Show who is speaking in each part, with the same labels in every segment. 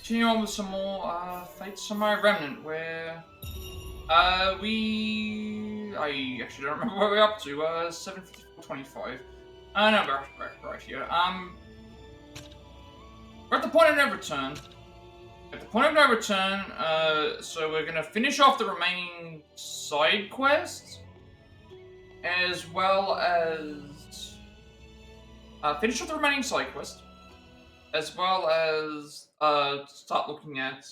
Speaker 1: continue on with some more Fates Samurai Remnant, where I actually don't remember where we're up to. 7:54:25. No, right here. We're at the point of no return. At the point of no return, so we're gonna finish off the remaining side quests, as well as finish off the remaining side quest, as well as start looking at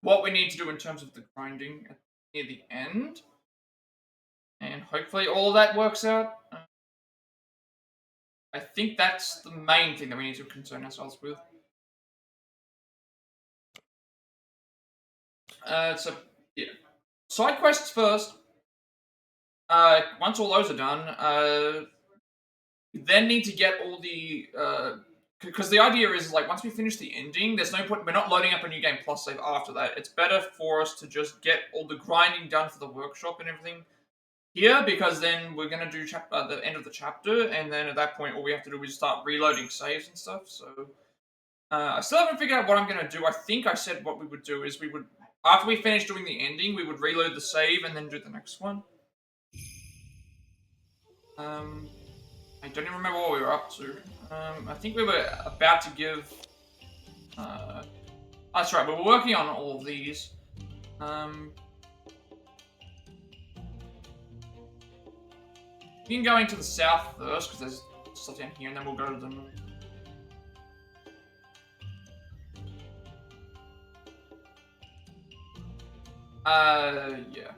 Speaker 1: what we need to do in terms of the grinding near the end, and hopefully all of that works out. I think that's the main thing that we need to concern ourselves with. So yeah, side quests first. Once all those are done, you then need to get all the because the idea is like once we finish the ending, there's no point. We're not loading up a new game plus save after that. It's better for us to just get all the grinding done for the workshop and everything here, because then we're gonna do the end of the chapter, and then at that point, all we have to do is start reloading saves and stuff. So I still haven't figured out what I'm gonna do. I think I said what we would do is we would, after we finish doing the ending, we would reload the save and then do the next one. I don't even remember what we were up to. I think we were about to give. That's right. We were working on all of these. We can go into the south first because there's stuff down here, and then we'll go to the north. Yeah.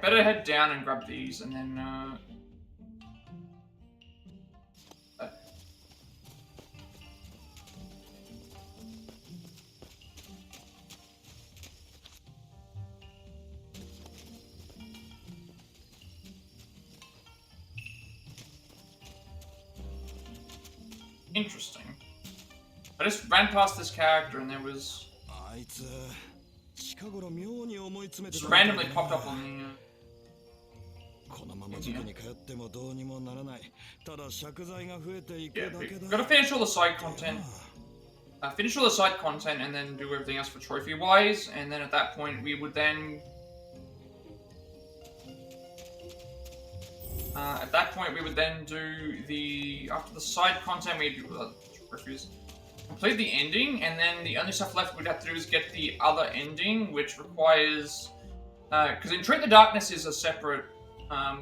Speaker 1: Better to head down and grab these, and then interesting. I just ran past this character and there was just randomly popped up on the we've got to finish all the side content. Finish all the side content and then do everything else for trophy wise, and then at that point we would then do the after the side content we do trophies. Complete the ending, and then the only stuff left we'd have to do is get the other ending, which requires because Entreat the Darkness is a separate I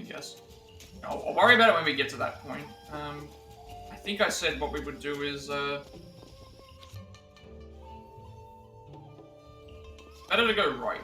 Speaker 1: guess I'll worry about it when we get to that point. I think I said what we would do is better to go right.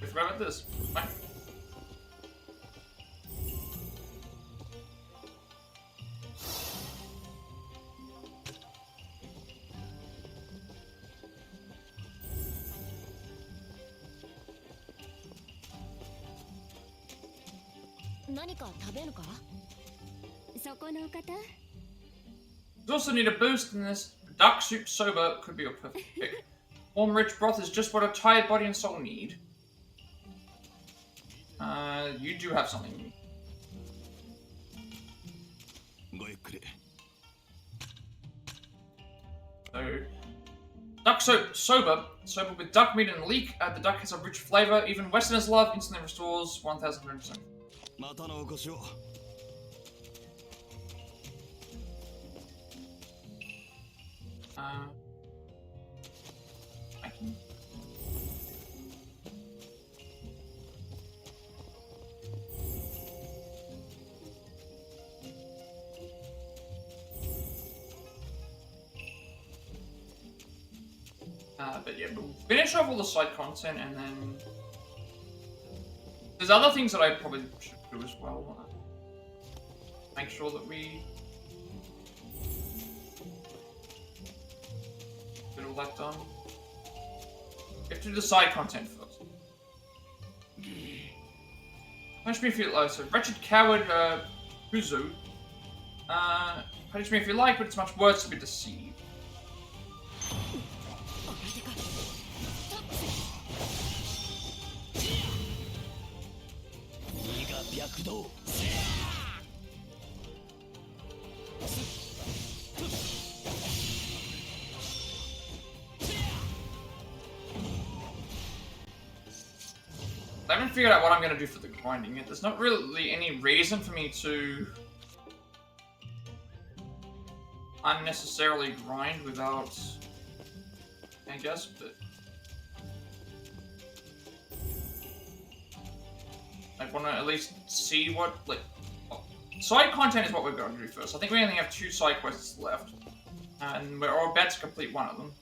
Speaker 1: I forgot about this. Fine. You also need a boost in this. Dark Soup Sober could be your perfect pick. Warm rich broth is just what a tired body and soul need. You do have something. So, duck soap sober with duck meat and leek. The duck has a rich flavor. Even Westerners love. Instantly restores 1,000%. I can. But yeah, we'll finish off all the side content and then There's other things that I probably should do as well. Make sure that we get all that done. We have to do the side content first. Punish me if you like. So, wretched coward, Huzu. Punish me if you like, but it's much worse to be deceived. I haven't figured out what I'm going to do for the grinding yet. There's not really any reason for me to unnecessarily grind without, I guess, but I want to at least see what, like, side content is what we're going to do first. I think we only have 2 side quests left, and we're all about to complete one of them.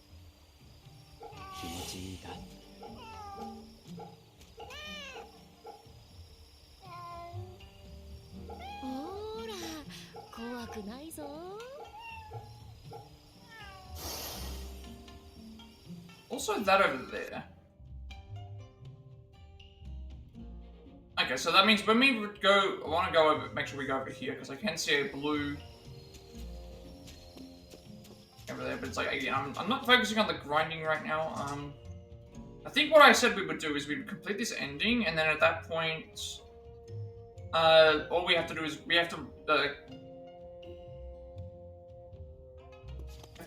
Speaker 1: Also, that over there. Okay, so that means when we go, I want to go over, make sure we go over here, because I can see a blue over there, but it's like, again, I'm not focusing on the grinding right now. I think what I said we would do is we would complete this ending, and then at that point, all we have to do is we have to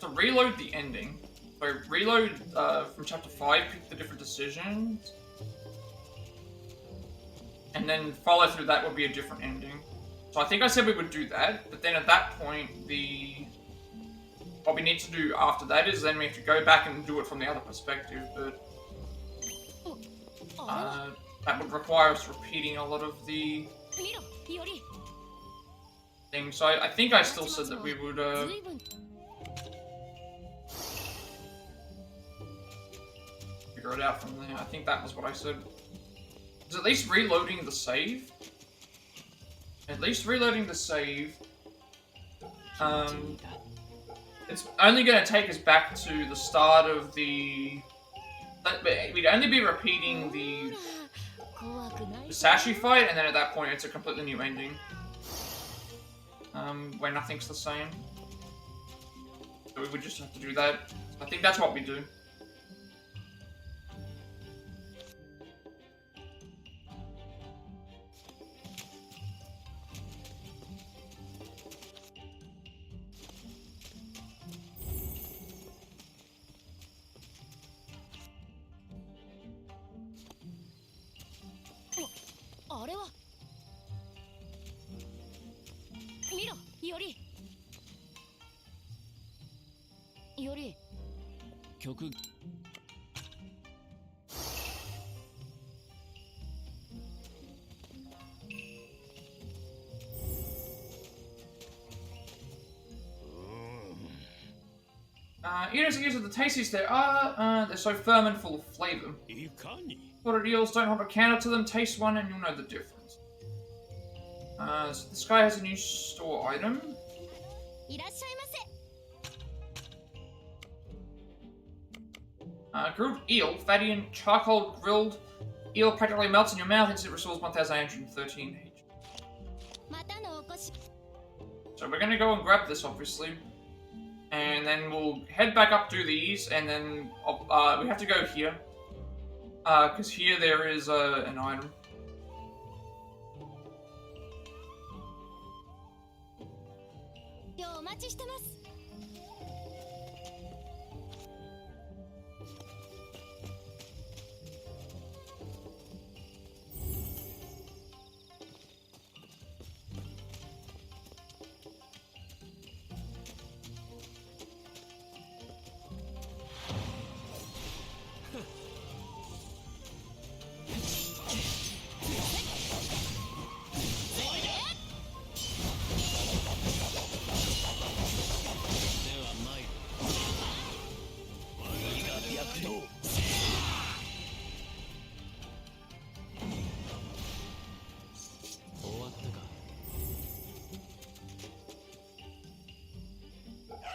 Speaker 1: reload the ending. So reload from chapter 5, pick the different decisions, and then follow through that would be a different ending. So I think I said we would do that, but then at that point, what we need to do after that is then we have to go back and do it from the other perspective, but that would require us repeating a lot of the things. So I think I still said that we would figure it out from there. I think that was what I said. Is at least reloading the save. At least reloading the save. It's only going to take us back to the start of the... We'd only be repeating the Sashi fight, and then at that point it's a completely new ending. Where nothing's the same. So we would just have to do that. I think that's what we do.
Speaker 2: Iori.
Speaker 1: Edo's ears are the tastiest there are. They're so firm and full of flavor. Water eels, don't hold a candle to them. Taste one and you'll know the difference. So this guy has a new store item. Grilled eel, fatty and charcoal grilled eel practically melts in your mouth and it restores 1,813 HP. So we're gonna go and grab this, obviously. And then we'll head back up, do these, and then we have to go here. Because here there is an item.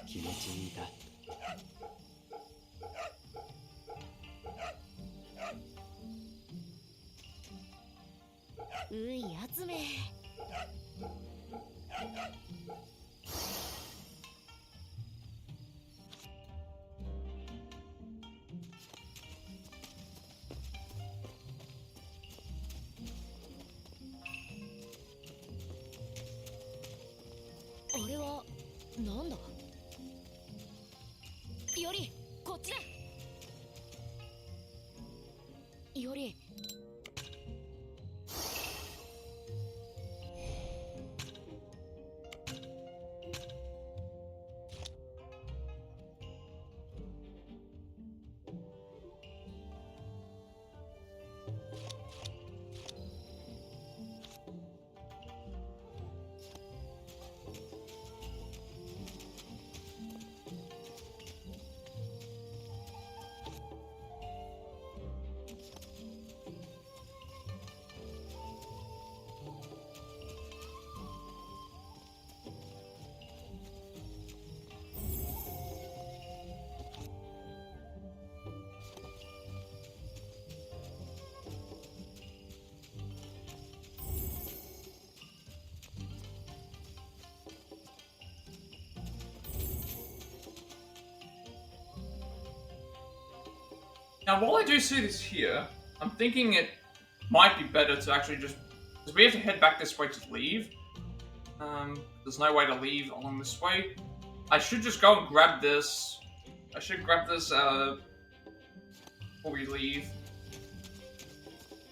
Speaker 2: 気持ちいいだ。
Speaker 3: うい集め。あれはなんだ。イオリ、こっちだ。イオリ。
Speaker 1: Now, while I do see this here, I'm thinking it might be better to actually just... Because we have to head back this way to leave. There's no way to leave along this way. I should just go and grab this. I should grab this before we leave.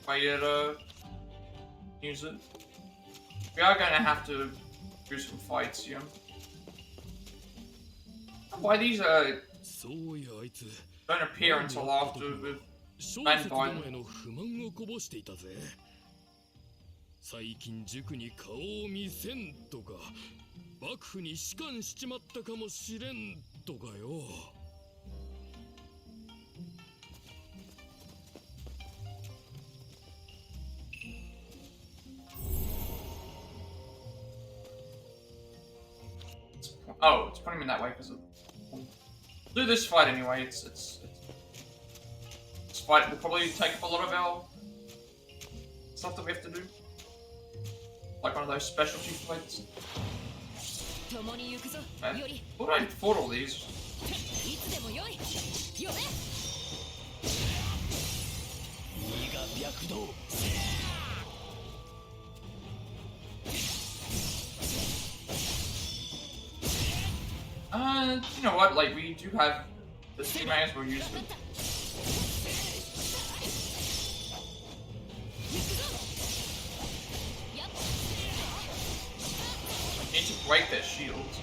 Speaker 1: Wait, use it. We are going to have to do some fights here. Why these don't appear until after we've been by them.
Speaker 4: 最近塾に顔を見せんとか幕府に仕官しちまったかもしれんとかよ。
Speaker 1: Oh, it's putting me that way because of... Do this fight anyway. This fight will probably take up a lot of our stuff that we have to do. Like one of those specialty fights. I thought I fought all these. You know what? Like, we do have this, we may as well use it. I need to break their shields.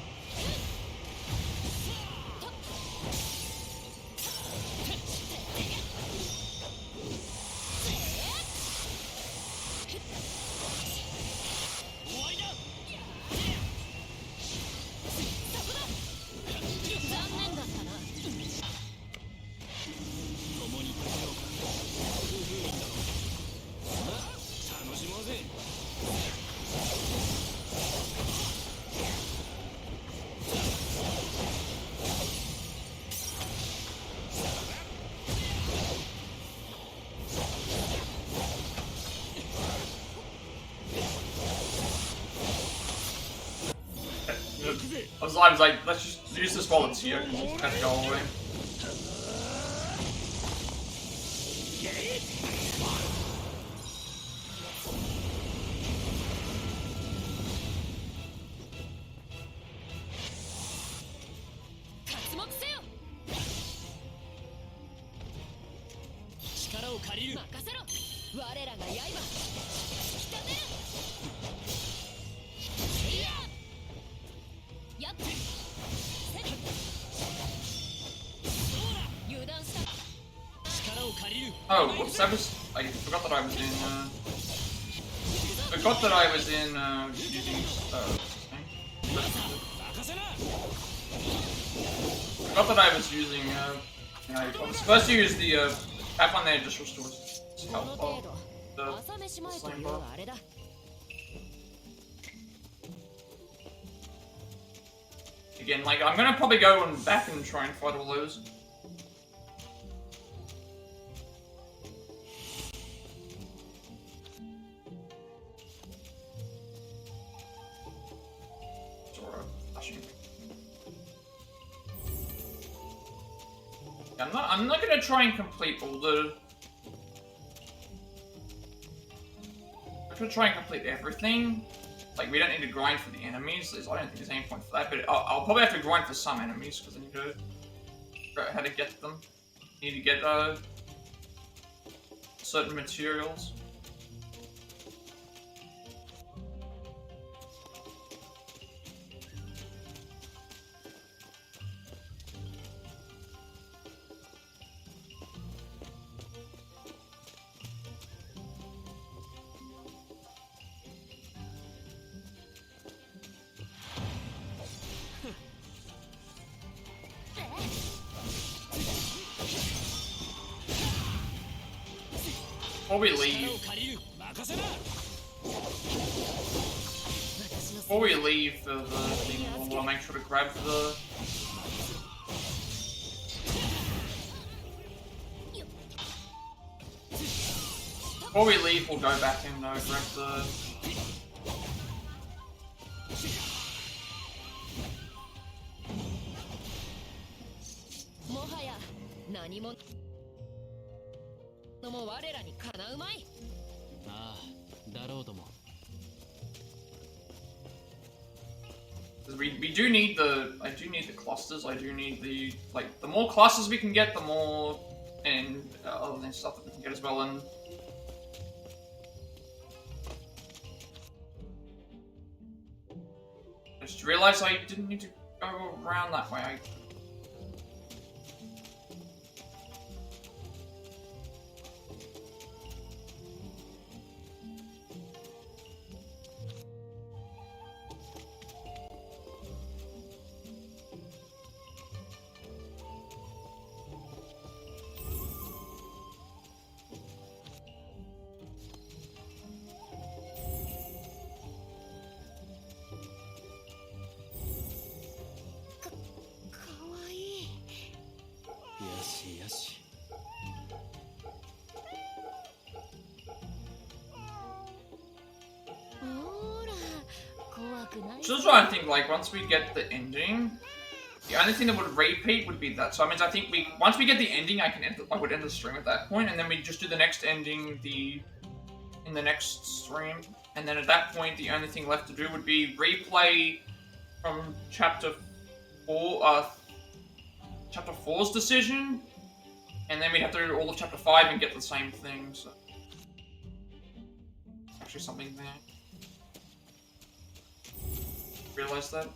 Speaker 1: I was like, let's just use this while it's here. Just have to go away. Oh, whoops, I forgot that I was in, forgot that I was in, using, forgot that I was using, you know, I was supposed to use the, that one there just restores health of the slime bar. again. Like, I'm gonna probably go and back and try and fight all those. I'm not gonna try and complete all the... I'm gonna try and complete everything. Like, we don't need to grind for the enemies. I don't think there's any point for that, but I'll probably have to grind for some enemies, because I need to figure out how to get them. Need to get, certain materials. Before we leave for the thing, we'll make sure to grab the... Before we leave, we'll go back and grab the... We do need the... I do need the clusters, I do need the... Like, the more clusters we can get, the more... And other than stuff that we can get as well, and... I just realized I didn't need to go around that way. So that's why I think, like, once we get the ending, the only thing that would repeat would be that. So I mean, I think once we get the ending, I would end the stream at that point, and then we just do the next ending in the next stream, and then at that point, the only thing left to do would be replay from chapter 4's decision, and then we'd have to do all of chapter 5 and get the same thing. So actually, something there. Realize that?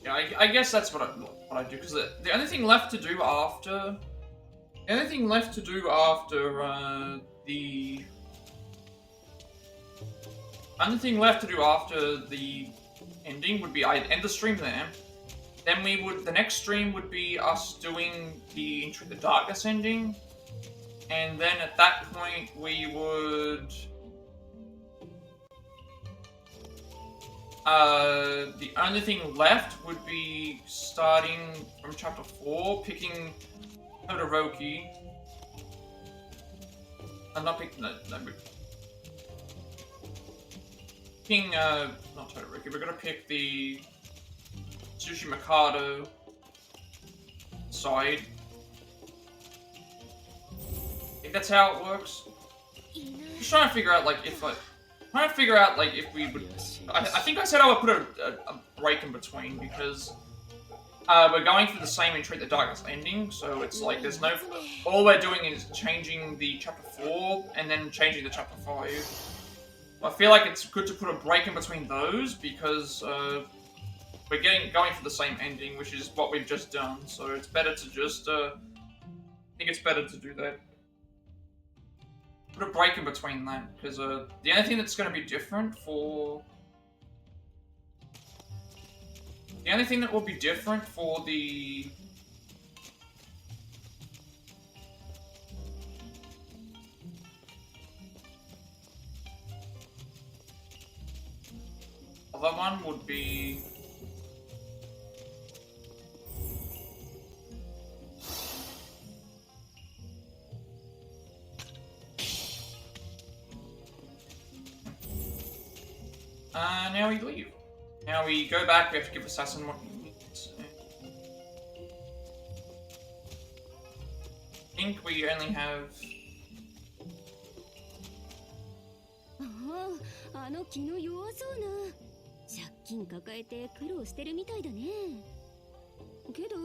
Speaker 1: Yeah, I guess that's what I do, because the only thing left to do after... The only thing left to do after, the... Only thing left to do after the ending would be I'd end the stream there. Then we would... The next stream would be us doing the Into the Darkness ending. And then at that point, we would... the only thing left would be starting from chapter 4, picking Todoroki. I'm not picking... No, picking, not Todoroki, we're gonna pick the Tsushi Mikado side. I think that's how it works. Just trying to figure out, like, if we would... I think I said I would put a break in between, because we're going through the same Entreat the Darkness ending, so it's like there's no... All we're doing is changing the chapter 4, and then changing the chapter 5. I feel like it's good to put a break in between those because we're going for the same ending, which is what we've just done. So it's better to just I think it's better to do that. Put a break in between that because the only thing that's going to be different for the only thing that will be different for the other one would be now we leave. Now we go back, we have to give Assassin what he needs. I think we only have...
Speaker 3: ああ、あの気の弱そうな。借金抱えて苦労してるみたいだね。けど、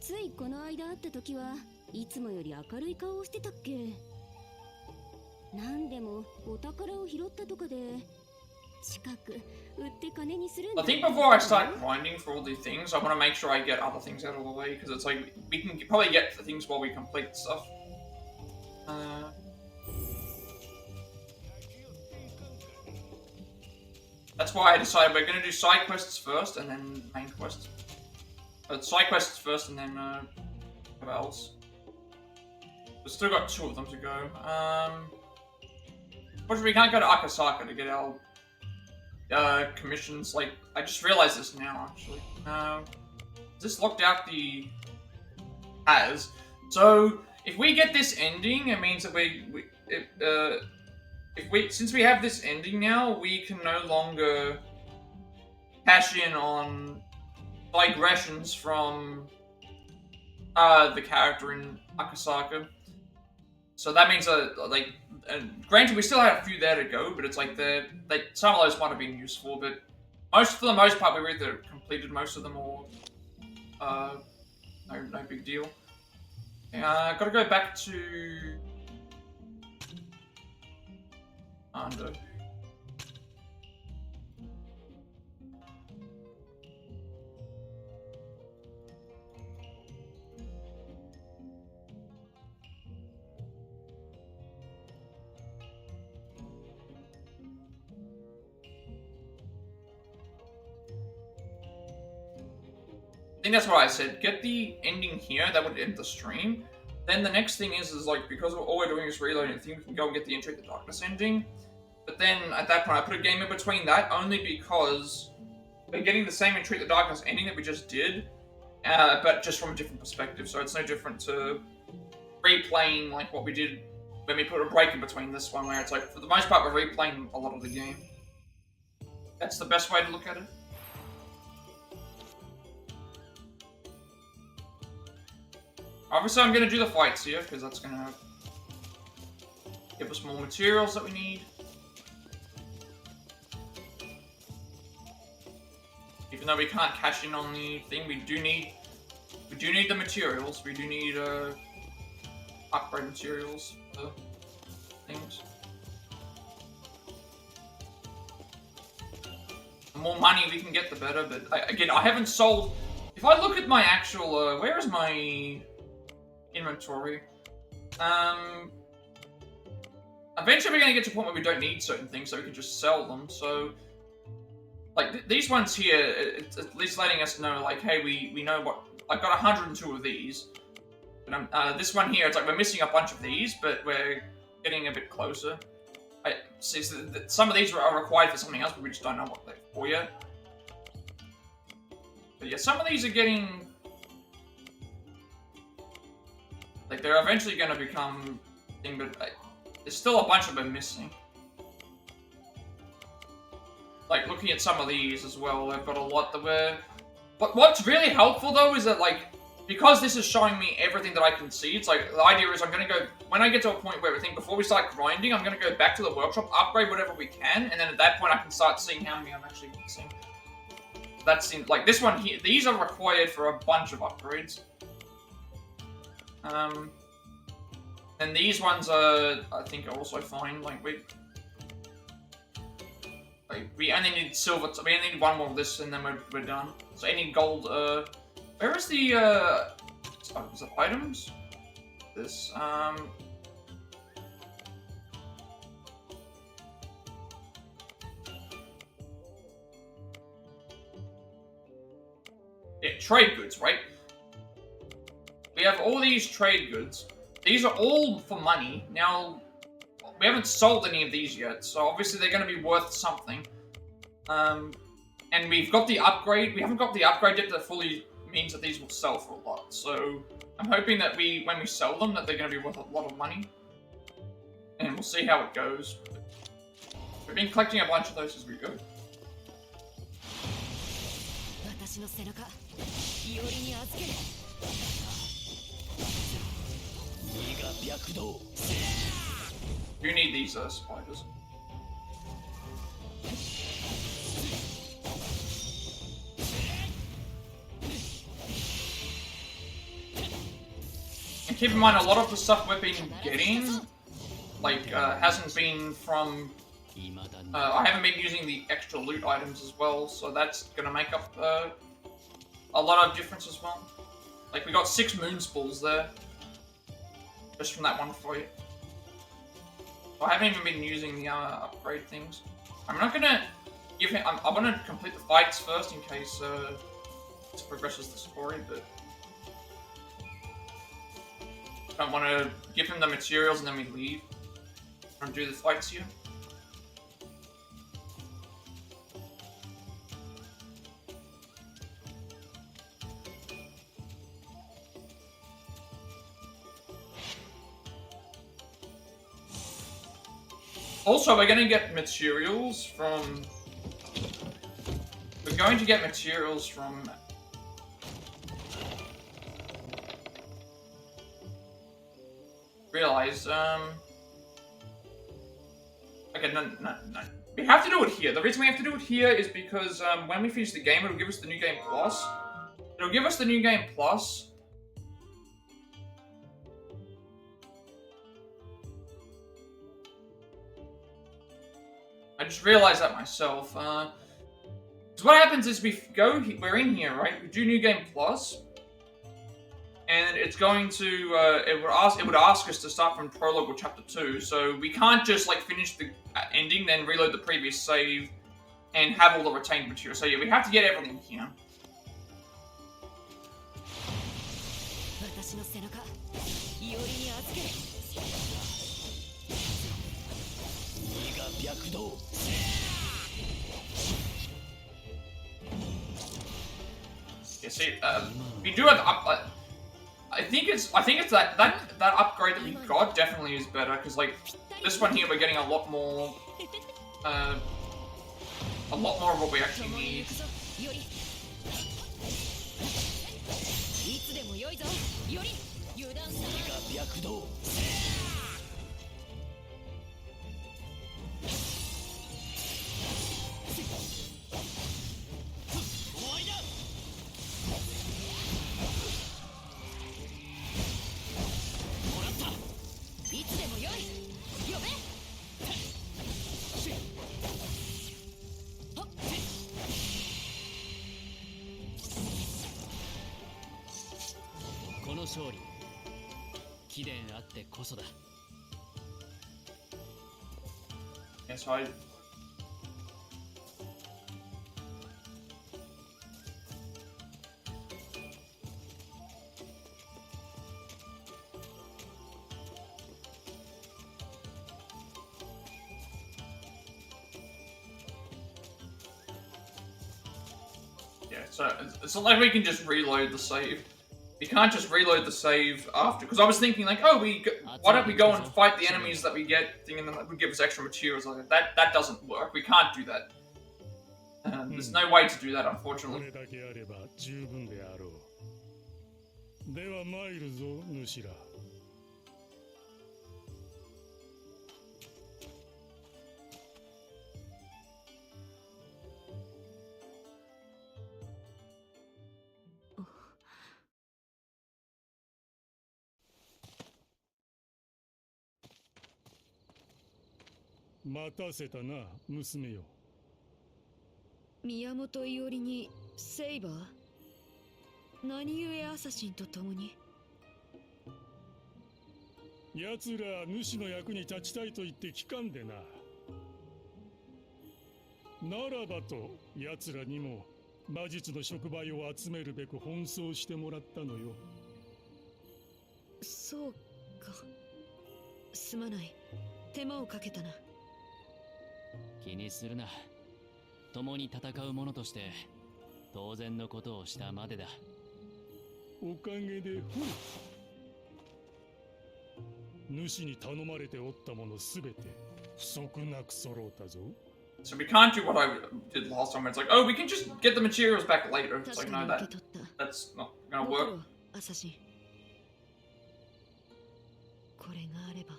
Speaker 3: ついこの間会った時はいつもより明るい顔をしてたっけ。なんでもお宝を拾ったとかで。
Speaker 1: I think before I start grinding for all the things, I want to make sure I get other things out of the way, because it's like, we can probably get the things while we complete stuff. That's why I decided we're going to do side quests first, and then main quests. Side quests first, and then, what else? We've still got 2 of them to go. But we can't go to Akasaka to get our... commissions, like, I just realized this now, actually. This locked out the... Has. So, if we get this ending, it means that since we have this ending now, we can no longer cash in on digressions from, the character in Akasaka. So that means like, and granted we still have a few there to go, but it's like some of those might have been useful, but for the most part we've either completed most of them or no big deal. Gotta go back to Ando. I think that's what I said. Get the ending here, that would end the stream. Then the next thing is like, because all we're doing is reloading the thing, we can go and get the Entry of the Darkness ending. But then, at that point, I put a game in between that, only because we're getting the same Entry of the Darkness ending that we just did, but just from a different perspective. So it's no different to replaying like what we did when we put a break in between this one, where it's like, for the most part, we're replaying a lot of the game. That's the best way to look at it. Obviously, I'm going to do the fights here, because that's going to give us more materials that we need. Even though we can't cash in on the thing, we do need the materials. We do need upgrade materials for things. The more money we can get, the better. But again, I haven't sold. If I look at my actual, where is my inventory? Eventually we're going to get to a point where we don't need certain things, so we can just sell them. So, like, these ones here, it's at least letting us know, like, hey, we know what... I've got 102 of these. But this one here, it's like we're missing a bunch of these, but we're getting a bit closer. See, some of these are required for something else, but we just don't know what they're for yet. But yeah, some of these are getting... Like, they're eventually going to become a thing, but there's still a bunch of them missing. Like, looking at some of these as well, they've got a lot that we're... But what's really helpful, though, is that, like, because this is showing me everything that I can see, it's like, the idea is I'm going to go... When I get to a point where I think before we start grinding, I'm going to go back to the workshop, upgrade whatever we can, and then at that point I can start seeing how many I'm actually missing. That seems... Like, this one here, these are required for a bunch of upgrades. And these ones are, I think, are also fine. Like, Right, we only need silver. We only need one more of this, and then we're done. So any gold? Where is the is it items? This yeah, trade goods, right? We have all these trade goods. These are all for money. Now, we haven't sold any of these yet, so obviously they're going to be worth something. And we've got the upgrade. We haven't got the upgrade yet that fully means that these will sell for a lot. So I'm hoping that when we sell them, that they're going to be worth a lot of money. And we'll see how it goes. We've been collecting a bunch of those as we go. You need these spiders. And keep in mind, a lot of the stuff we've been getting, like, hasn't been from... I haven't been using the extra loot items as well, so that's gonna make up a lot of difference as well. Like, we got 6 moon spools there. Just from that one fight. I haven't even been using the upgrade things. I'm not gonna give him... I want to complete the fights first in case this progresses the story, but... I don't want to give him the materials and then we leave. I want to do the fights here. Also, we're going to get materials from... We're going to get materials from... Realize, okay, no. We have to do it here. The reason we have to do it here is because when we finish the game, it'll give us the New Game Plus. It'll give us the New Game Plus. I just realized that myself. So what happens is we're in here, right? We do New Game Plus, and it's going to it would ask us to start from prologue or chapter 2. So we can't just like finish the ending, then reload the previous save, and have all the retained material. So yeah, we have to get everything here. Yeah, see, we do have I think it's that upgrade that we got definitely is better because like this one here we're getting a lot more of what we actually need. Yeah, so it's not like we can just reload the save. We can't just reload the save after, because I was thinking like, oh, why don't we go and fight the enemies that we get, thinking that would give us extra materials like that. That doesn't work. We can't do that. There's no way to do that, unfortunately.
Speaker 3: 宮本伊織にセイバー、何故アサシンと共に。
Speaker 2: 奴ら主の役に立ちたいと言って聞かんでな。ならばと奴らにも魔術の触媒を集めるべく奔走してもらったのよ。
Speaker 3: そうか。すまない。手間をかけたな。
Speaker 5: 気にするな。共に戦う者として当然のことをしたまでだ。
Speaker 2: おかげで主に頼まれておったものすべて不足なく揃うたぞ。
Speaker 1: So we can't do what I did last time. It's like, oh, we can just get the materials back later. It's like, no, that's not gonna work.
Speaker 3: アサシン。これがあれば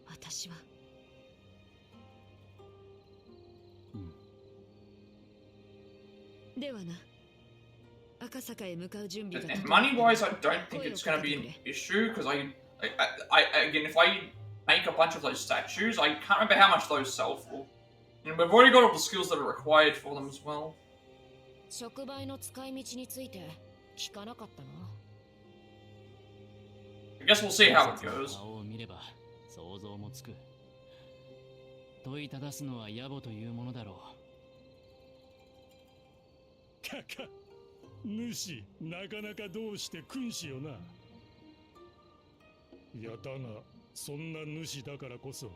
Speaker 3: 私は。ではな。赤坂へ向かう準備が。
Speaker 1: And money-wise, I don't think it's gonna be an issue because I again, if I make a bunch of those statues, I can't remember how much those sell for. And we've already got all the skills that are required for them as well.
Speaker 3: 触媒の使い道について聞かなかったな。
Speaker 1: I guess we'll see how it goes.
Speaker 5: 顔を見れば想像もつく。問いただすのは野暮というものだろ
Speaker 2: う。かか、主、なかなかどうして君子よな。いやだが、そんな主だからこそ、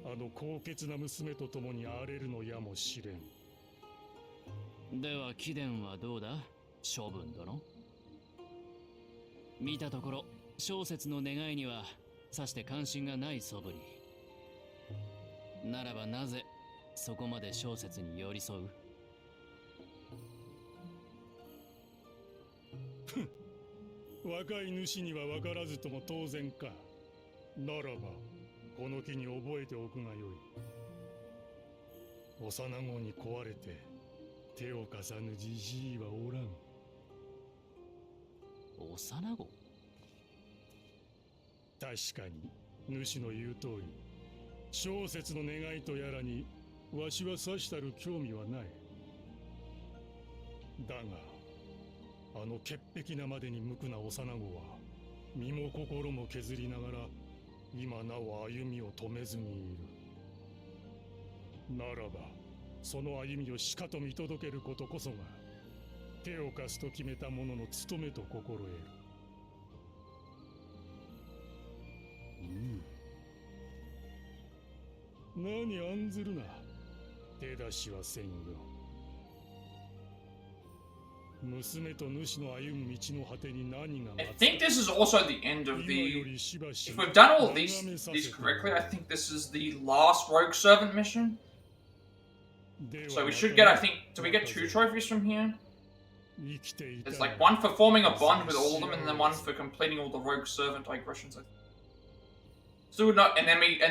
Speaker 2: あの高潔な娘と共に荒れるのやもしれん。
Speaker 5: では貴殿はどうだ、処分殿。見たところ小説の願いにはさして関心がない素振り。ならばなぜそこまで小説に寄り添う。
Speaker 2: 若い主には分からずとも当然か。ならばこの機に覚えておくがよい。幼子に壊れて手を貸さぬじじいはおらん。
Speaker 5: 幼子？
Speaker 2: 確かに主の言う通り、小説の願いとやらにわしはさしたる興味はない。だがあの潔癖なまでに無垢な幼子は身も心も削りながら今なお歩みを止めずにいる。ならばその歩みをしかと見届けることこそが手を貸すと決めた者の務めと心得る。何案ずるな。手出しはせんよ。娘と主の歩む道の果てに何が待つ。
Speaker 1: I think this is also the end of the... If we've done all these correctly, I think this is the last Rogue Servant mission. So we should get, I think, do we get 2 trophies from here? It's like one for forming a bond with all of them, and then one for completing all the Rogue Servant Digressions. Still not, and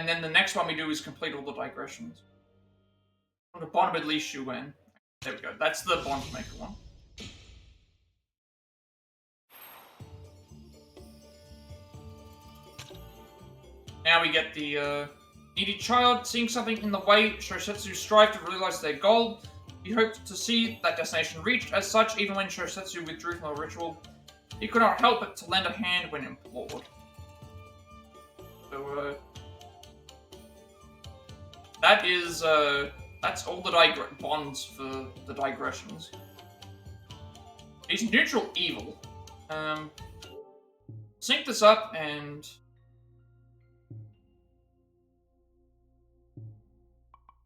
Speaker 1: then the next one we do is complete all the digressions. The bond with Li Shuwen. There we go. That's the Bondmaker one. Now we get the needy child. Seeing something in the way, Shosetsu strive to realize their goal. He hoped to see that destination reached. As such, even when Shosetsu withdrew from the ritual, he could not help but to lend a hand when implored. So, that is, that's all the bonds for the digressions. He's neutral evil. Sync this up and...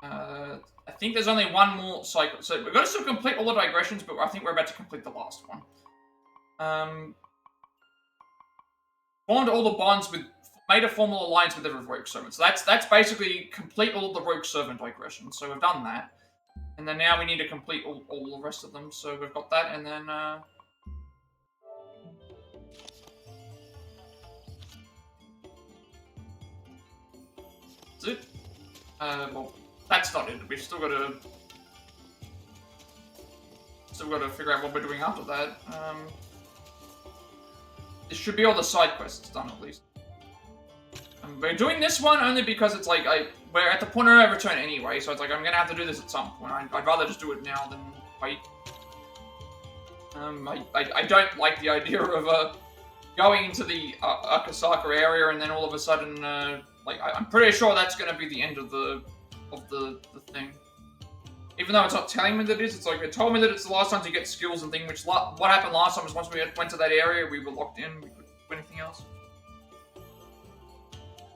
Speaker 1: I think there's only one more cycle. So we're going to still complete all the digressions, but I think we're about to complete the last one. Formed all the bonds with... Made a formal alliance with every Rogue Servant. So that's basically complete all the Rogue Servant digressions. So we've done that. And then now we need to complete all the rest of them. So we've got that, and then... That's it. Well, that's not it. We've still got to... figure out what we're doing after that. This should be all the side quests done, at least. We're doing this one only because it's like, we're at the point of no return anyway, so it's like I'm gonna have to do this at some point. I'd rather just do it now than wait. I don't like the idea of going into the Akasaka area and then all of a sudden, like I'm pretty sure that's gonna be the end of the thing. Even though it's not telling me that it is, it's like it told me that it's the last time to get skills and thing. Which what happened last time is once we went to that area, we were locked in. We couldn't do anything else.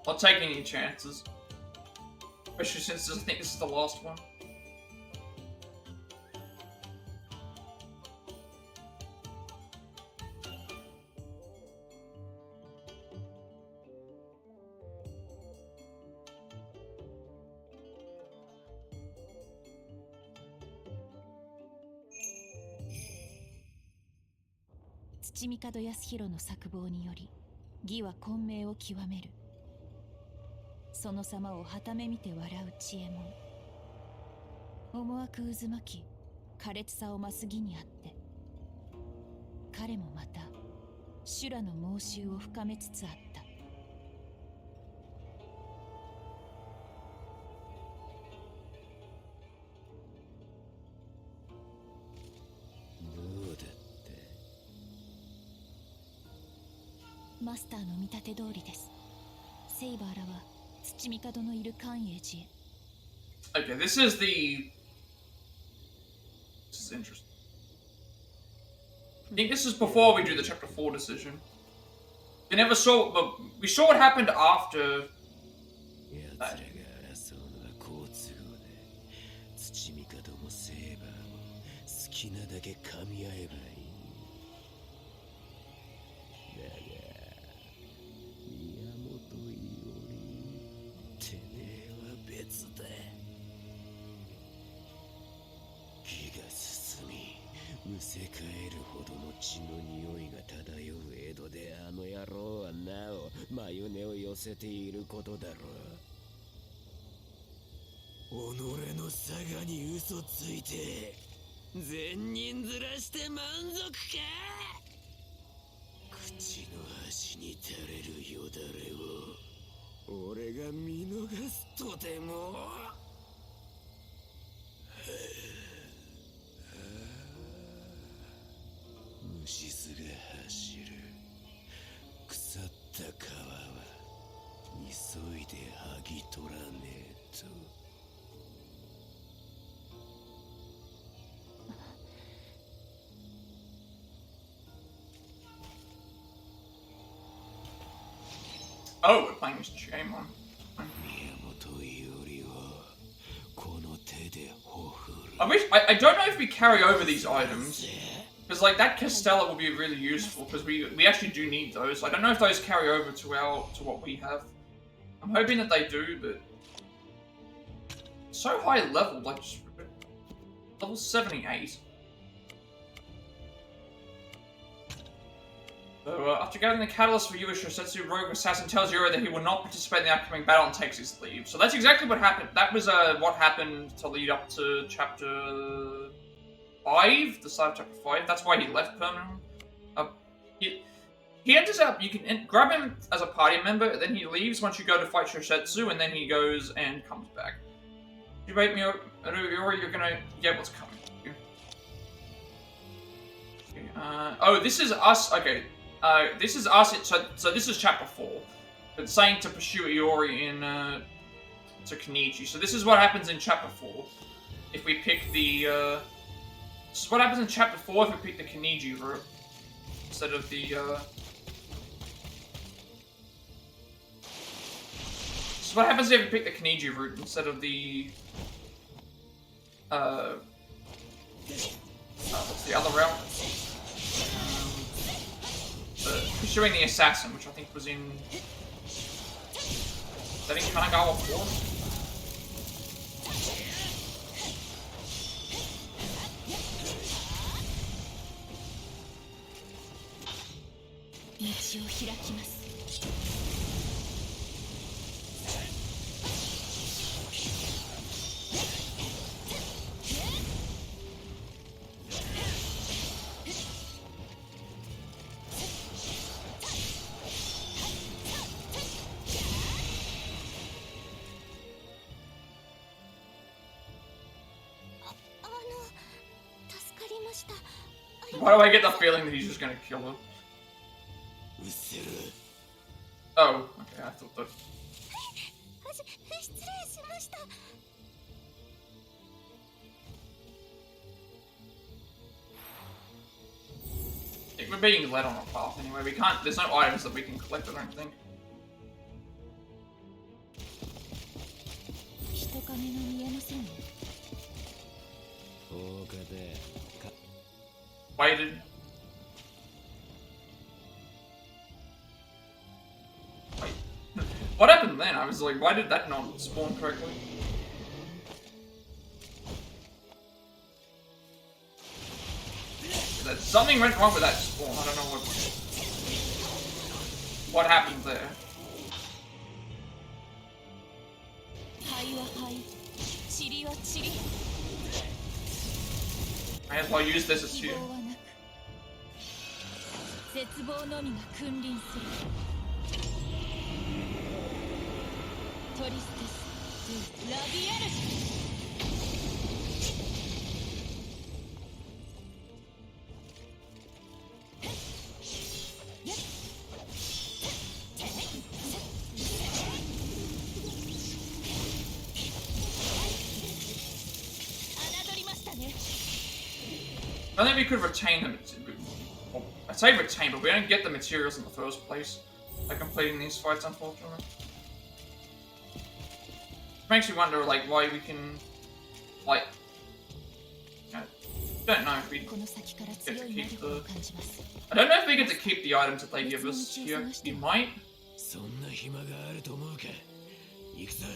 Speaker 1: Not taking any chances, especially since I think this is the last one.
Speaker 6: 土帝康弘の策謀により義は混迷を極める。その様をはため見て笑う知恵者。思惑渦巻き苛烈さを増す義にあって、彼もまた修羅の妄執を深めつつあった。マスターの見立て通りです。セイバーらは土帝のいる寛永寺へ。
Speaker 1: Okay, this is interesting. I think this is before we do the chapter 4 decision. We never saw, but we saw what happened after that. Oh, we're playing as Jaemon. I don't know if we carry over these items, because like that Castella will be really useful because we actually do need those. I don't know if those carry over to what we have. I'm hoping that they do, but so high level, like just level 78. So, after gathering the catalyst for Yuish Setsu, Rogue Assassin tells Iori that he will not participate in the upcoming battle and takes his leave. So that's exactly what happened. That was what happened to lead up to chapter 5, the start of chapter 5. That's why he left permanently. He enters up, you can grab him as a party member, then he leaves once you go to fight Shoshetsu, and then he goes and comes back. You wait me, Iori, you're gonna get what's coming. Okay, oh, this is us, okay. This is us, so this is chapter 4. It's saying to pursue Iori in, to Kenichi. So this is what happens in chapter 4. If we pick the, this is what happens in chapter 4 if we pick the Kenichi route. Instead of the, this is what happens if we pick the Kenichi route instead of the, what's the other route? Pursuing the assassin, which I think was in... Is that in Kanagawa 4? Why do I get the feeling that he's just gonna kill her?
Speaker 4: うっせる
Speaker 1: Oh, okay, I thought that.
Speaker 3: 失礼しました。
Speaker 1: We're being led on a path anyway. We can't. There's no items that we can collect. I don't think.
Speaker 6: 人影が見えませんね。
Speaker 4: 放火で
Speaker 1: Waited. Wait. What happened then? I was like, why did that not spawn correctly? Something went wrong with that spawn. I don't know what happened there.
Speaker 6: 灰は灰、塵は塵。
Speaker 1: I guess I'll use this as
Speaker 6: 希
Speaker 1: shield.
Speaker 6: 望はなく、絶望のみが君臨する。トリステス・ドゥ・ラビエルジ。
Speaker 1: I think we could retain them. Well, I say retain, but we don't get the materials in the first place by completing these fights, unfortunately. Makes you wonder, like, why we can, like, I don't know if we get to keep the. I don't know if we get to keep the items that they give us here. We might.
Speaker 4: そんな暇があると思うか行くぞ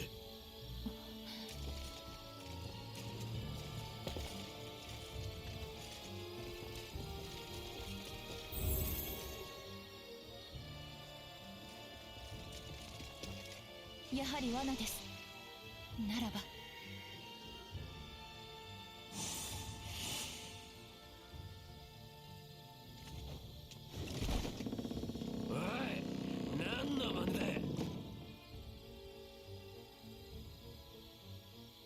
Speaker 6: やはり罠です。ならば。
Speaker 4: おい、何の番だ。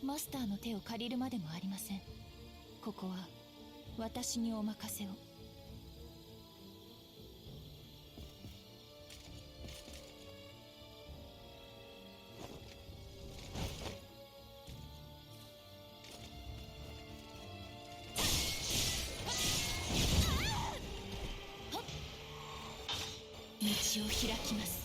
Speaker 6: マスターの手を借りるまでもありません。ここは私にお任せを。 道を開きます。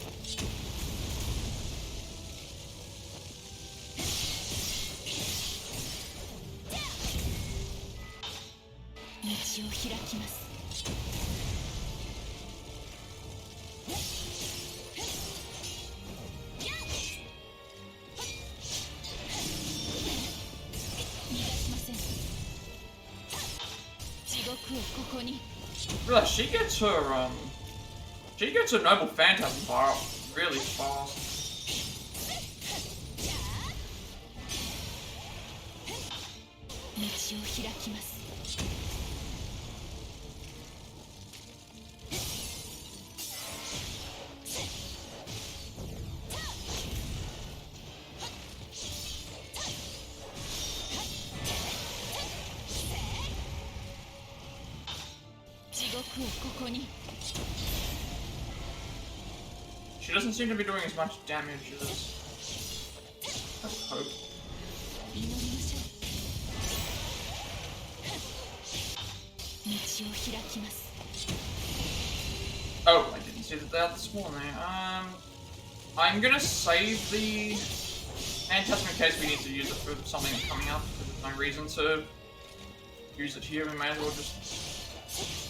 Speaker 6: 道を開きます。逃がしません。地獄をここに。
Speaker 1: Realize she gets her She gets her noble phantasm bar up really fast.
Speaker 6: 道を開きます。地獄をここに。
Speaker 1: She doesn't seem to be doing as much damage as I hope.
Speaker 6: 祈りましょう。道を開きます。
Speaker 1: Oh, I didn't see that they had the spawn there. I'm gonna save the phantasm in case we need to use it for something coming up. There's no reason to use it here. We may as well just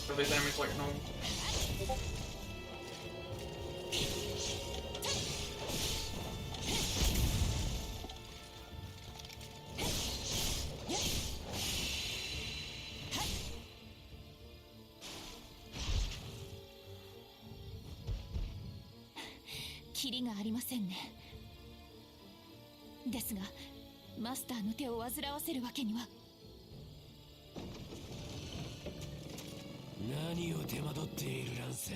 Speaker 1: for these enemies like normal.
Speaker 6: 「キリがありませんね。ですがマスターの手を煩わせるわけには。
Speaker 4: 何を手間取っている乱世。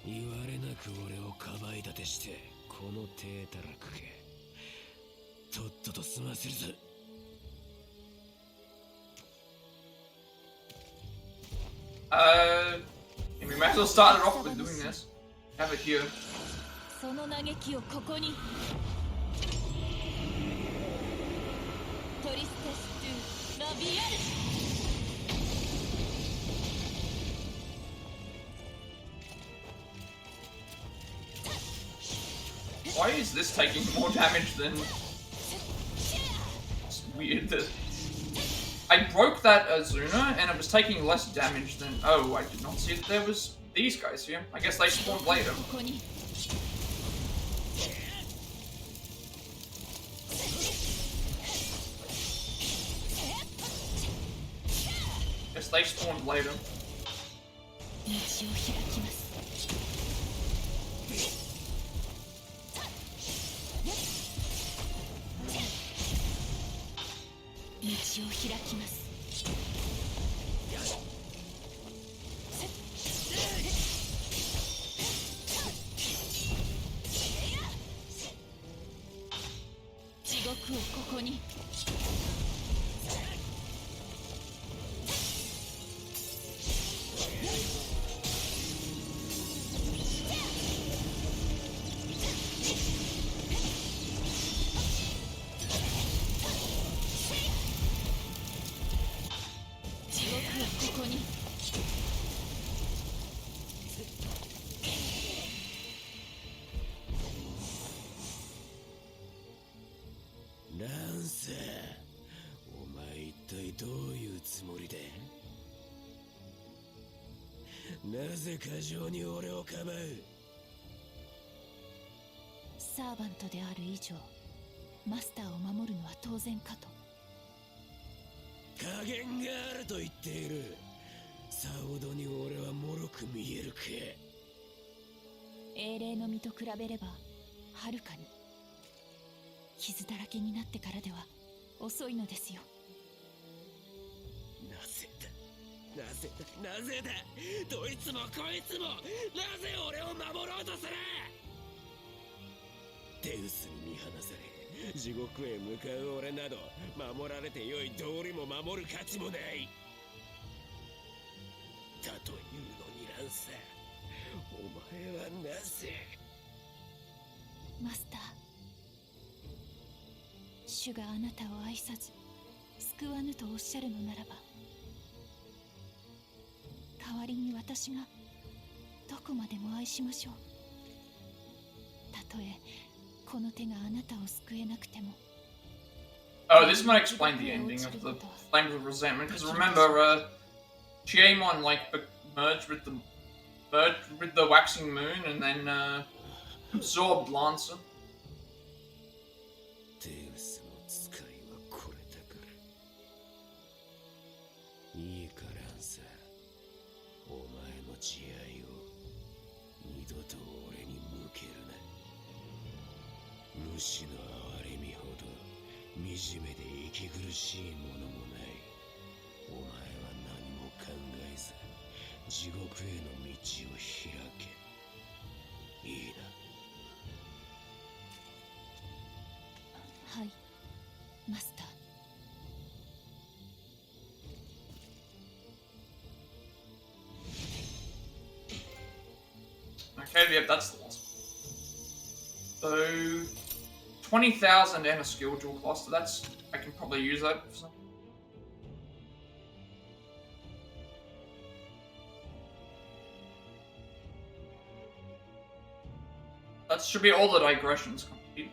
Speaker 4: 言われなく俺をかばい立てしてこの低たらくけとっとと済ませるぞ。
Speaker 1: And we might as well start it off with doing this. Have it here.
Speaker 6: その嘆きをここにトリステス・トゥ・ラビアル
Speaker 1: Why is this taking more damage than... It's weird that... I broke that Azuna and it was taking less damage than... Oh, I did not see that there was these guys here. I guess they spawned later.
Speaker 6: ここに
Speaker 1: Guess they spawned later.
Speaker 6: 道を開きます 道を開きます 地獄をここに 地獄をここに
Speaker 4: なんさ、お前一体どういうつもりで？なぜ過剰に俺をかばう？
Speaker 6: サーバントである以上マスターを守るのは当然かと
Speaker 4: 加減があると言っている。さほどに俺は脆く見えるか。
Speaker 6: 英霊の身と比べればはるかに傷だらけになってからでは遅いのですよ。
Speaker 4: なぜだ、なぜだ、なぜだ。どいつもこいつもなぜ俺を守ろうとする。デウスに見放され地獄へ向かう俺など守られてよい道理も守る価値もない。だというのにランサー、お前はなぜ。
Speaker 6: マスター、主があなたを愛さず救わぬとおっしゃるのならば、代わりに私がどこまでも愛しましょう。たとえこの手があなたを救えなくても。
Speaker 1: Oh, this might explain the ending of the Flames of Resentment. Because remember, Chiemon merged with the Waxing Moon and then absorbed Lancer.
Speaker 4: デウスの使いはこれだから。いいかランサー、お前の慈愛を二度と俺に向けるな。主の憐れみほど惨めで息苦しいものもない。お前は何も考えず地獄への道を開け。いいな。
Speaker 6: はい、マスター。
Speaker 1: Okay, yep, that's the last one. So, 20,000 and a skill jewel cluster. That's, I can probably use that for something. That should be all the digressions complete.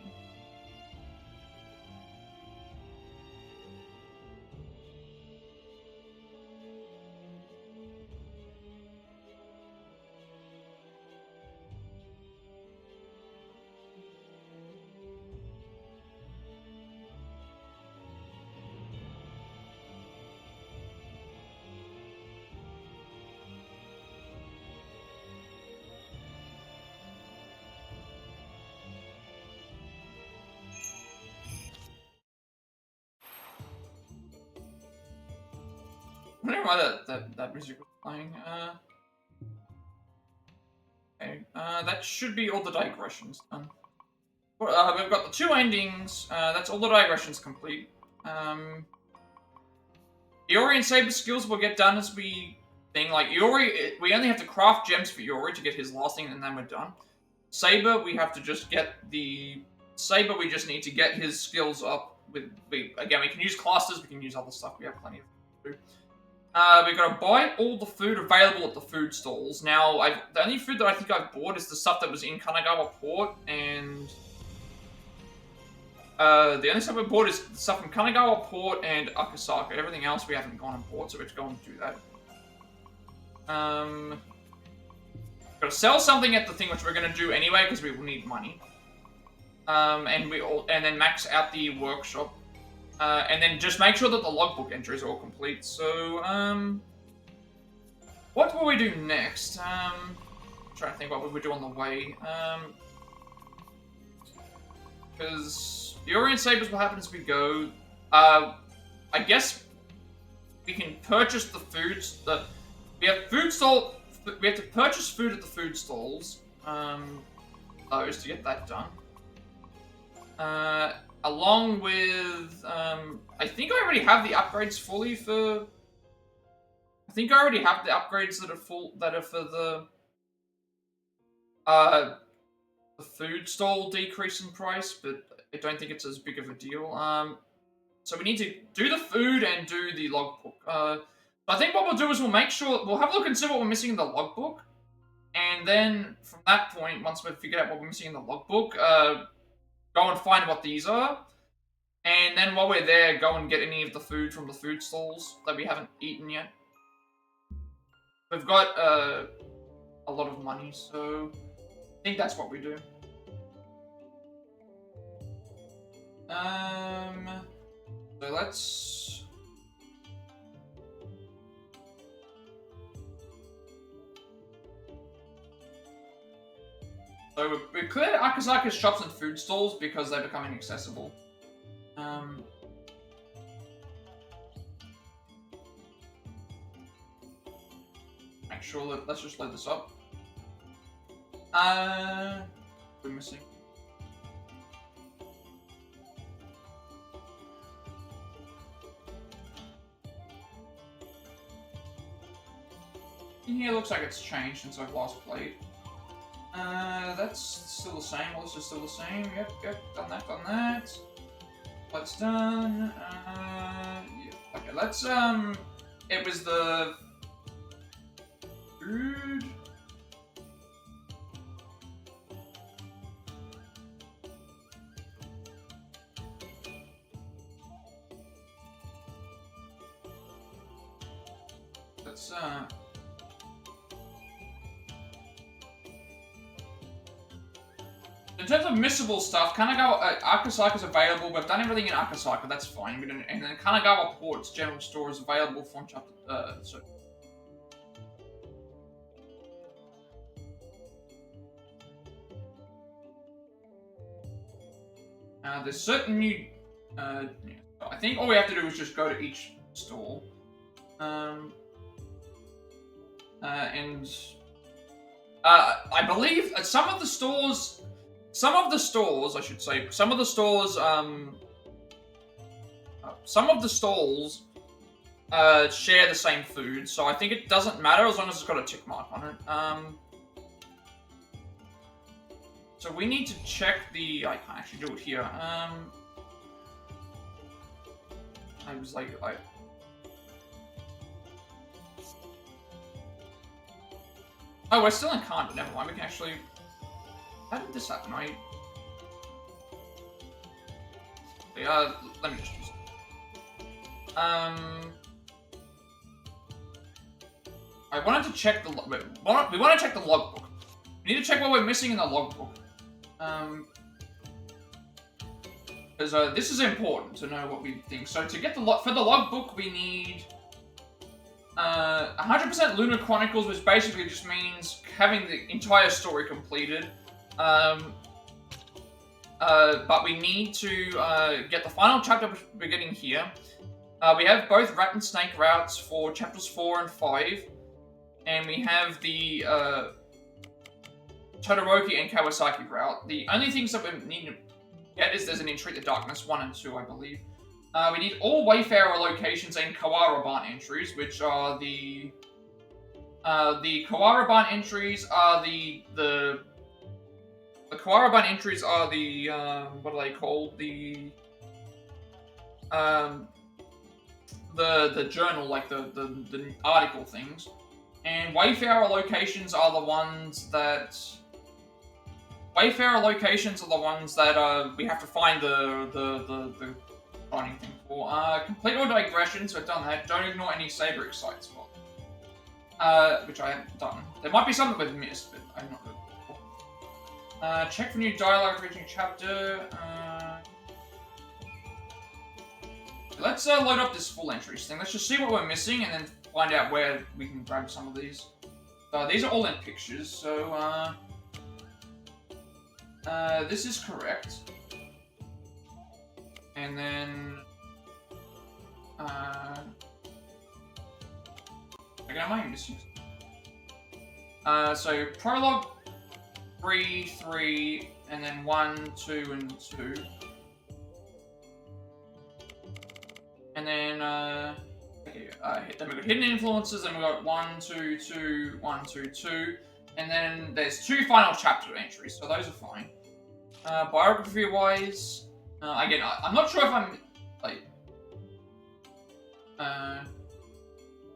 Speaker 1: I don't know why that music was playing. Okay, that should be all the digressions done. We've got the two endings. That's all the digressions complete. Iori and Saber skills will get done as we thing. Like, Iori, we only have to craft gems for Iori to get his last thing, and then we're done. Saber, we have to just get the... Saber, we just need to get his skills up. Again, we can use clusters, we can use other stuff. We have plenty of food. We've got to buy all the food available at the food stalls. Now, the only food that I think I've bought is the stuff that was in Kanagawa Port, and... the only stuff we bought is the stuff from Kanagawa Port and Akasaka. Everything else we haven't gone and bought, so we have to go and do that. Got to sell something at the thing, which we're going to do anyway, because we will need money. And then max out the workshop. And then just make sure that the logbook entries are all complete. So, what will we do next? I'm trying to think what we would do on the way. Because the Orient Sabers will happen as we go. I guess we can purchase the foods. We have food stall. We have to purchase food at the food stalls. Those to get that done. Along with, I think I already have the upgrades fully for. I think I already have the upgrades that are for the food stall decrease in price, but I don't think it's as big of a deal. So we need to do the food and do the logbook. So I think what we'll do is we'll have a look and see what we're missing in the logbook, and then from that point, once we've figured out what we're missing in the logbook, go and find what these are, and then while we're there, go and get any of the food from the food stalls that we haven't eaten yet. We've got a lot of money, so I think that's what we do. So let's... So we cleared Akasaka's shops and food stalls because they're becoming inaccessible. Make sure that, let's just load this up. We're missing. In here looks like it's changed since I've last played. That's still the same. All this is still the same. Yep, done that. That's done. Yeah. Okay, let's, it was the food. Let's, in terms of missable stuff, Kanagawa, Akasaka is available. We've done everything in Akasaka, that's fine. And then Kanagawa Port's general store is available from chapter. So. There's certain new. Yeah. I think all we have to do is just go to each store. I believe some of the stores, I should say, some of the stalls share the same food, so I think it doesn't matter as long as it's got a tick mark on it. So we need to check the... I can't actually do it here. Oh, we're still in Khan, never mind, we can actually... How did this happen? Let me just use it. I wanted to check the... We want to check the logbook. We need to check what we're missing in the logbook. Because this is important to know what we think. So to get for the logbook, we need 100% Lunar Chronicles, which basically just means having the entire story completed. But we need to get the final chapter we're getting here. We have both Rat and Snake routes for chapters 4 and 5. And we have the Todoroki and Kawasaki route. The only things that we need to get is there's an Entreat the Darkness 1 and 2, I believe. We need all Wayfarer locations and Kawara Barn entries, which are the The Kawaraban entries are the Kawaraban entries are the what are they called? The journal, like the article things. And Wayfarer locations are the ones that we have to find the finding thing for. Complete all digressions, I've done that. Don't ignore any Saber excites, which I haven't done. There might be some that we've missed, but I'm not really sure. Check for new dialogue reaching chapter. Let's load up this full entries thing. Let's just see what we're missing and then find out where we can grab some of these. These are all in pictures, so this is correct. And then again, am I missing? So prologue 3, 3, and then 1, 2, and 2. And then then we've got hidden influences, and we've got 1, 2, 2, 1, 2, 2. And then there's 2 final chapter entries, so those are fine. Biography-wise, again, I'm not sure if I'm, like,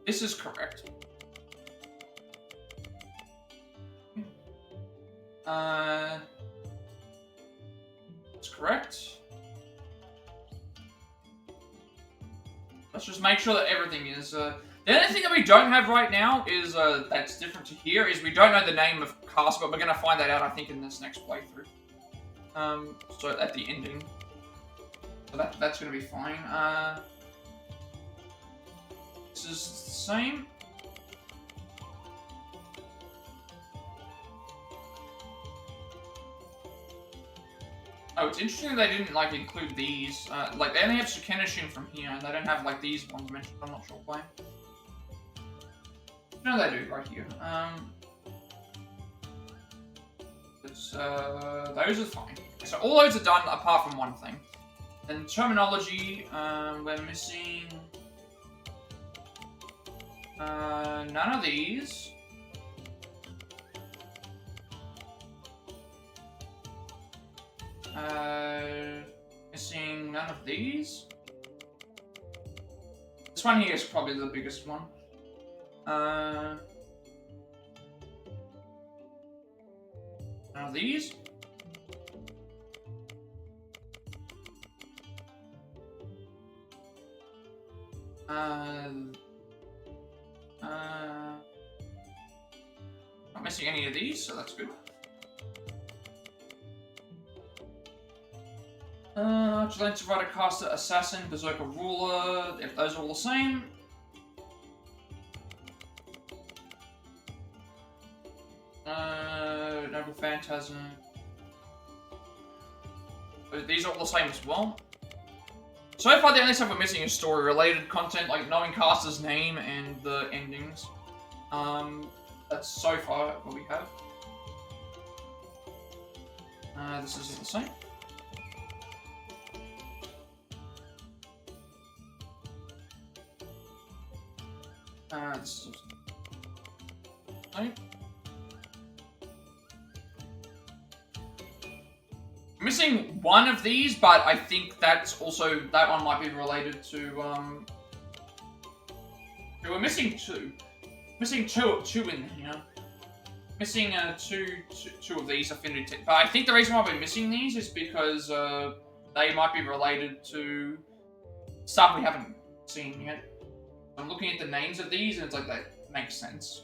Speaker 1: this is correct. That's correct. Let's just make sure that everything is, the only thing that we don't have right now is, that's different to here, is we don't know the name of cast, but we're going to find that out, I think, in this next playthrough. So at the ending. So that's going to be fine. This is the same. Oh, it's interesting they didn't, like, include these. Like, they only have Sukenishin from here, and they don't have, like, these ones mentioned. I'm not sure why. No, they do, right here. Those are fine. So all those are done, apart from one thing. Then terminology, we're missing... none of these. Missing none of these. This one here is probably the biggest one. None of these. Not missing any of these, so that's good. Vigilante, Rider, Caster, Assassin, Berserker, Ruler, if those are all the same. Noble Phantasm. These are all the same as well. So far, the only stuff we're missing is story-related content, like knowing Caster's name and the endings. That's so far what we have. This is the same. This is the same. I'm missing one of these, but I think that's also, that one might be related to, we're missing two. Missing two in here. Missing two of these affinity, but I think the reason why we're missing these is because they might be related to stuff we haven't seen yet. I'm looking at the names of these, and it's like, that makes sense.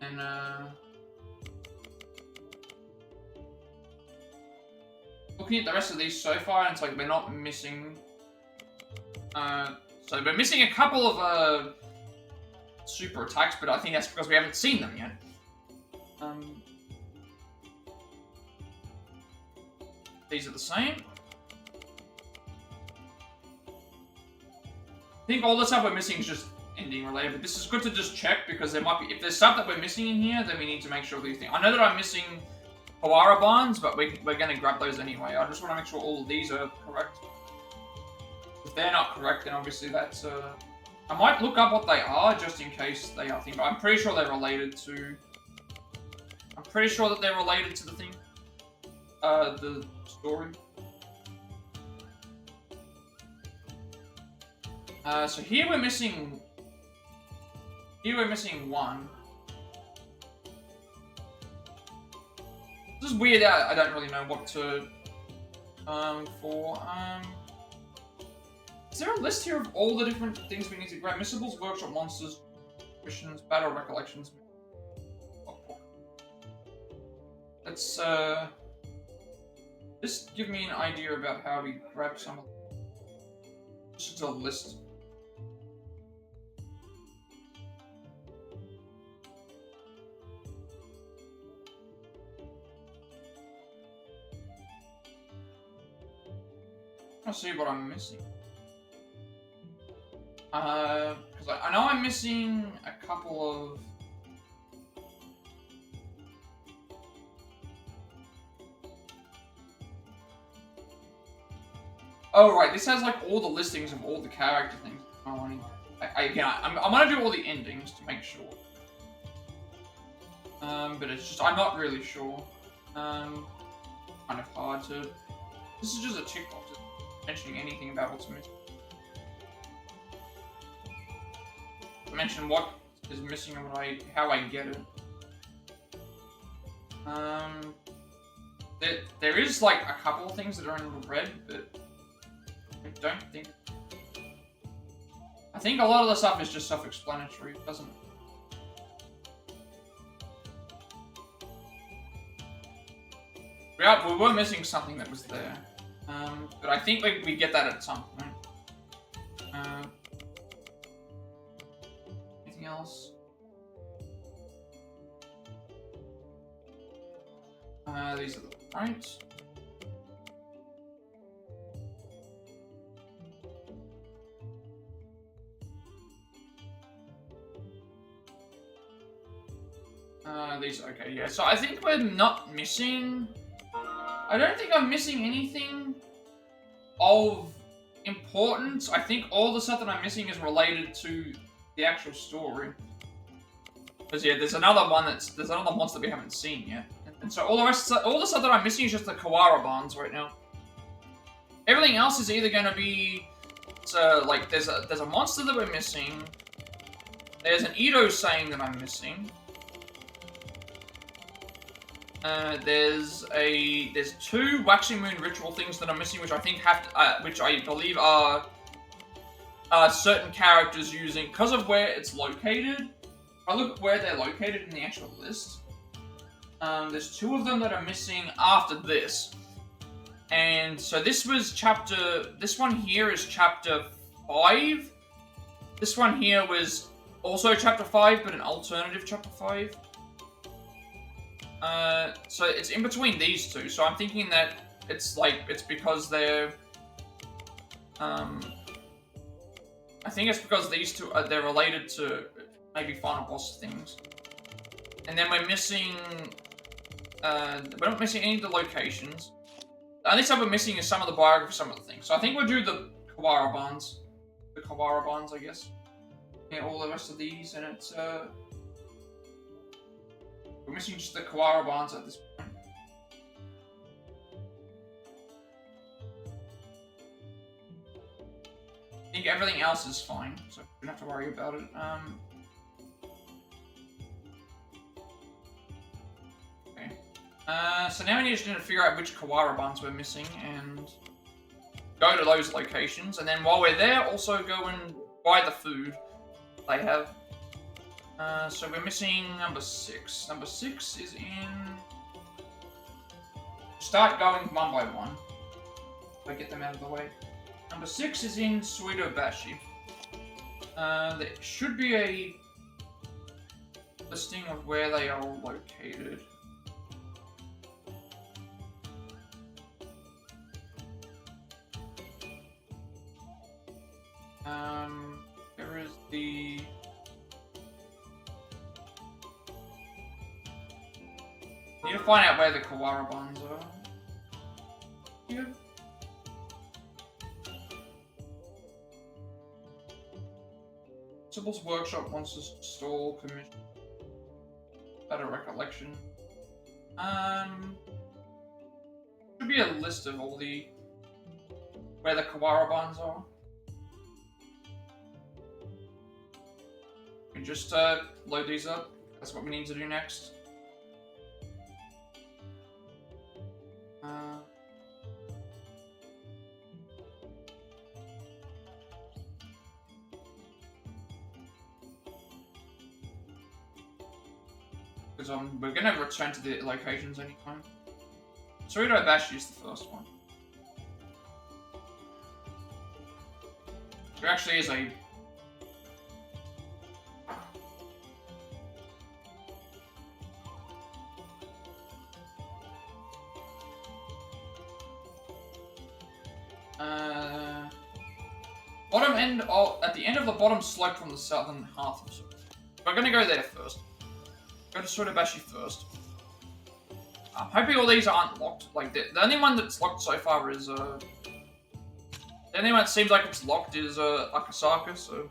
Speaker 1: And looking at the rest of these so far, and it's like we're not missing. So we're missing a couple of super attacks, but I think that's because we haven't seen them yet. These are the same. I think all the stuff we're missing is just ending related, but this is good to just check because there might be, if there's stuff that we're missing in here, then we need to make sure these things. I know that I'm missing Kawara bonds, but we're going to grab those anyway. I just want to make sure all of these are correct. If they're not correct, then obviously that's... I might look up what they are, just in case they are things, but I'm pretty sure they're related to... I'm pretty sure that they're related to the thing. The story. So here we're missing... Here we're missing one. This is weird, I don't really know what to... Is there a list here of all the different things we need to grab? Missibles, workshop monsters, missions, battle recollections. Let's, just give me an idea about how we grab some of them. Just a list. I'll see what I'm missing. Because I know I'm missing a couple of... Oh, right, this has like all the listings of all the character things. I'm gonna do all the endings to make sure. But it's just, I'm not really sure. Kind of hard to... This is just a tick box, mentioning anything about what's missing. Mention what is missing and how I get it. There is like a couple of things that are in red, but I don't think. I think a lot of the stuff is just self-explanatory. It doesn't. We were missing something that was there, but I think we get that at some point. Else. These are the right. These, okay, yeah. So I think we're not missing... I don't think I'm missing anything of importance. I think all the stuff that I'm missing is related to the actual story. Because yeah, there's another monster we haven't seen yet. And so all the stuff that I'm missing is just the Kawara bonds right now. Everything else is either gonna be... So, like, there's a monster that we're missing. There's an Edo saying that I'm missing. There's two Waxing Moon ritual things that I'm missing, which I think which I believe are certain characters using, because of where it's located. I look at where they're located in the actual list. There's two of them that are missing after this. And so this one here is chapter 5. This one here was also chapter 5, but an alternative chapter 5. So it's in between these two, so I'm thinking that it's because they're, I think it's because these two they're related to maybe final boss things. And then we're missing, we're not missing any of the locations. The only stuff we're missing is some of the biography, some of the things. So I think we'll do the Kawara bonds. The Kawara bonds, I guess. Yeah, all the rest of these, and it's, we're missing just the Kawara bonds at this point. I think everything else is fine, so we don't have to worry about it. Okay. So now we need to figure out which Kawara bonds we're missing and go to those locations. And then while we're there, also go and buy the food they have. So we're missing number 6. Number 6 is in... Start going one by one. If I get them out of the way. Number 6 is in Suidobashi. There should be a listing of where they are all located. There is the... Need to find out where the Kawara bonds are. Yeah. Sibyl's Workshop wants to install commission. Battle Recollection. Should be a list of all the where the Kawara bonds are. We just load these up. That's what we need to do next. Because we're going to return to the locations anytime. Surito Bashi is the first one. There actually is a... bottom end of... At the end of the bottom slope from the southern half of Surito. We're going to go there first. Go to Sotobashi first. I'm hoping all these aren't locked. Like, the only one that's locked so far is, the only one that seems like it's locked is, Akasaka, so...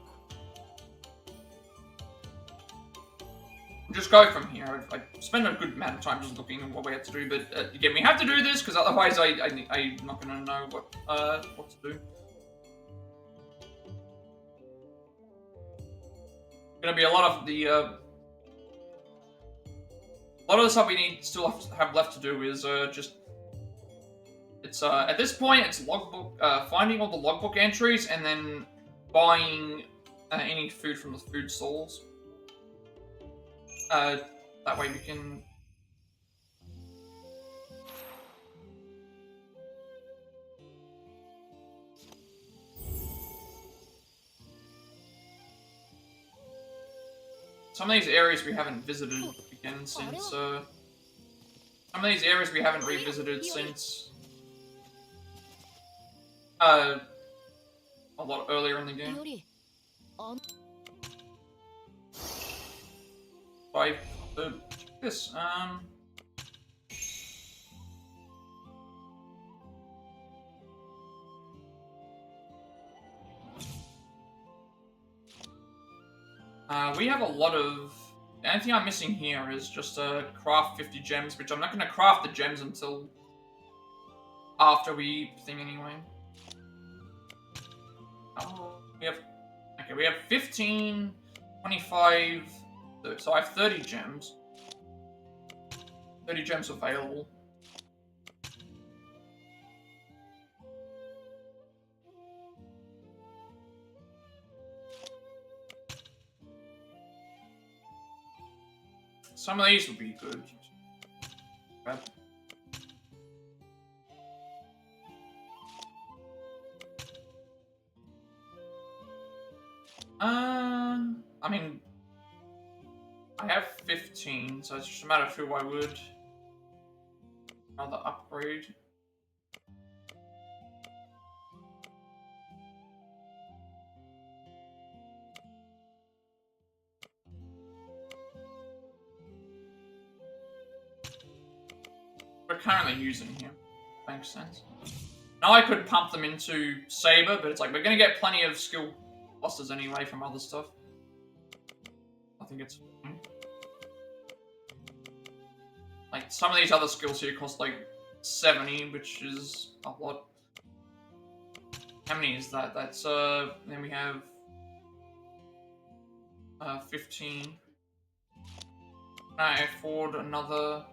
Speaker 1: Just go from here. I spend a good amount of time just looking at what we have to do, but, again, we have to do this, because otherwise I'm not gonna know what to do. Gonna be a lot of the, a lot of the stuff we still have left to do is just it's at this point it's logbook finding all the logbook entries and then buying any food from the food stalls. That way we can. Some of these areas we haven't visited again since, some of these areas we haven't revisited since, a lot earlier in the game. This, we have a lot of... The only thing I'm missing here is just craft 50 gems, which I'm not going to craft the gems until after we thing anyway. Oh, we have 15, 25, so I have 30 gems. 30 gems available. Some of these would be good. I mean, I have 15, so it's just a matter of who I would rather upgrade. We're currently using here. Makes sense. Now I could pump them into Saber, but it's like we're gonna get plenty of skill busters anyway from other stuff. I think it's fine. Like some of these other skills here cost like 70, which is a lot. How many is that? That's then we have 15. Can I afford another?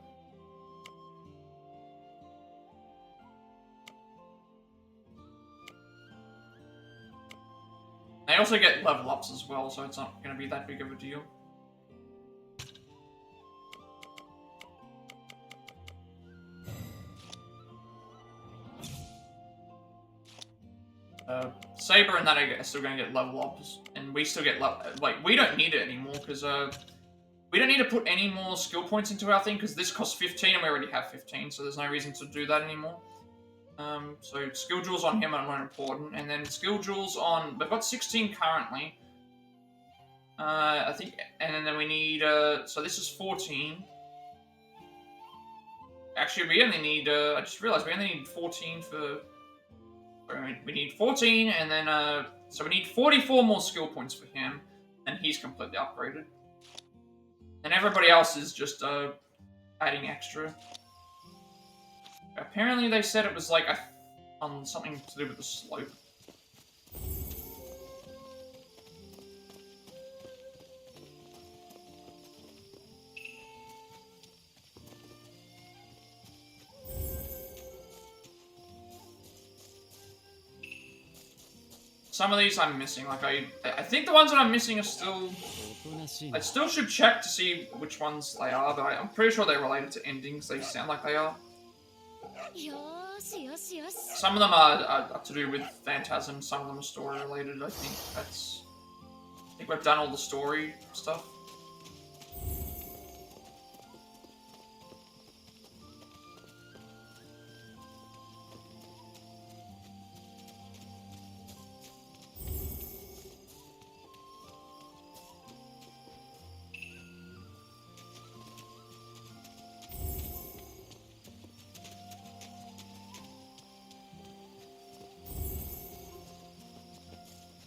Speaker 1: They also get level ups as well, so it's not going to be that big of a deal. Saber and that are still going to get level ups, and we still get like we don't need it anymore because we don't need to put any more skill points into our thing because this costs 15 and we already have 15, so there's no reason to do that anymore. So skill jewels on him are not important, and then skill jewels on... We've got 16 currently. I think... And then we need... so this is 14. Actually, we only need. I just realized we only need 14 for. We need 14, and then so we need 44 more skill points for him, and he's completely upgraded. And everybody else is just adding extra. Apparently, they said it was like on something to do with the slope. Some of these I'm missing. Like I think the ones that I'm missing are still. I still should check to see which ones they are, but I'm pretty sure they're related to endings. They sound like they are. Some of them are to do with Phantasm. Some of them are story related. I think we've done all the story stuff.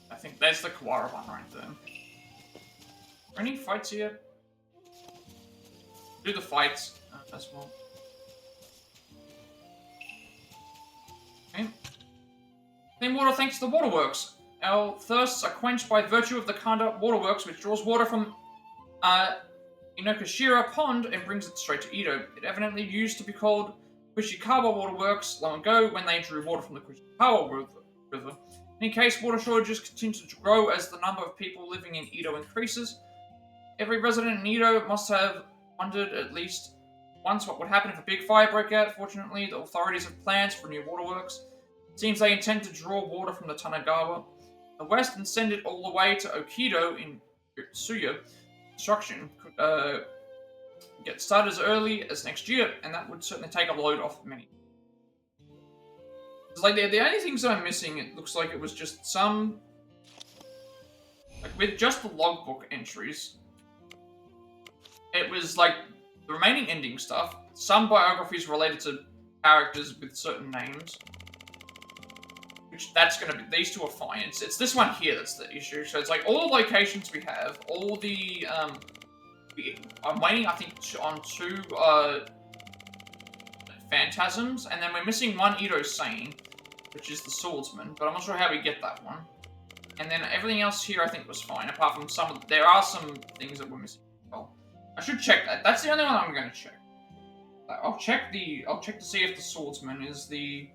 Speaker 1: I think there's the Kawara one right there. Are any fights here? Do the fights as well. Okay. Clean water thanks to the waterworks. Our thirsts are quenched by virtue of the Kanda waterworks, which draws water from Inokashira Pond and brings it straight to Edo. It evidently used to be called Kushikawa Waterworks long ago when they drew water from the Kushikawa River. In any case, water shortages continue to grow as the number of people living in Edo increases. Every resident in Edo must have wondered at least once what would happen if a big fire broke out. Fortunately, the authorities have plans for new waterworks. It seems they intend to draw water from the Tanagawa, the west, and send it all the way to Okido in Tsuya. Construction could get started as early as next year, and that would certainly take a load off many. It's like the only things I'm missing, it looks like it was just some, like with just the logbook entries, it was like the remaining ending stuff, some biographies related to characters with certain names, which that's going to be, these two are fine. It's this one here that's the issue. So it's like all the locations we have, all the, I'm waiting, I think, on 2, Phantasms, and then we're missing one Edo Sane, which is the Swordsman, but I'm not sure how we get that one. And then everything else here I think was fine, apart from there are some things that we're missing. Well, I should check that. That's the only one I'm going to check. I'll check to see if the Swordsman is the...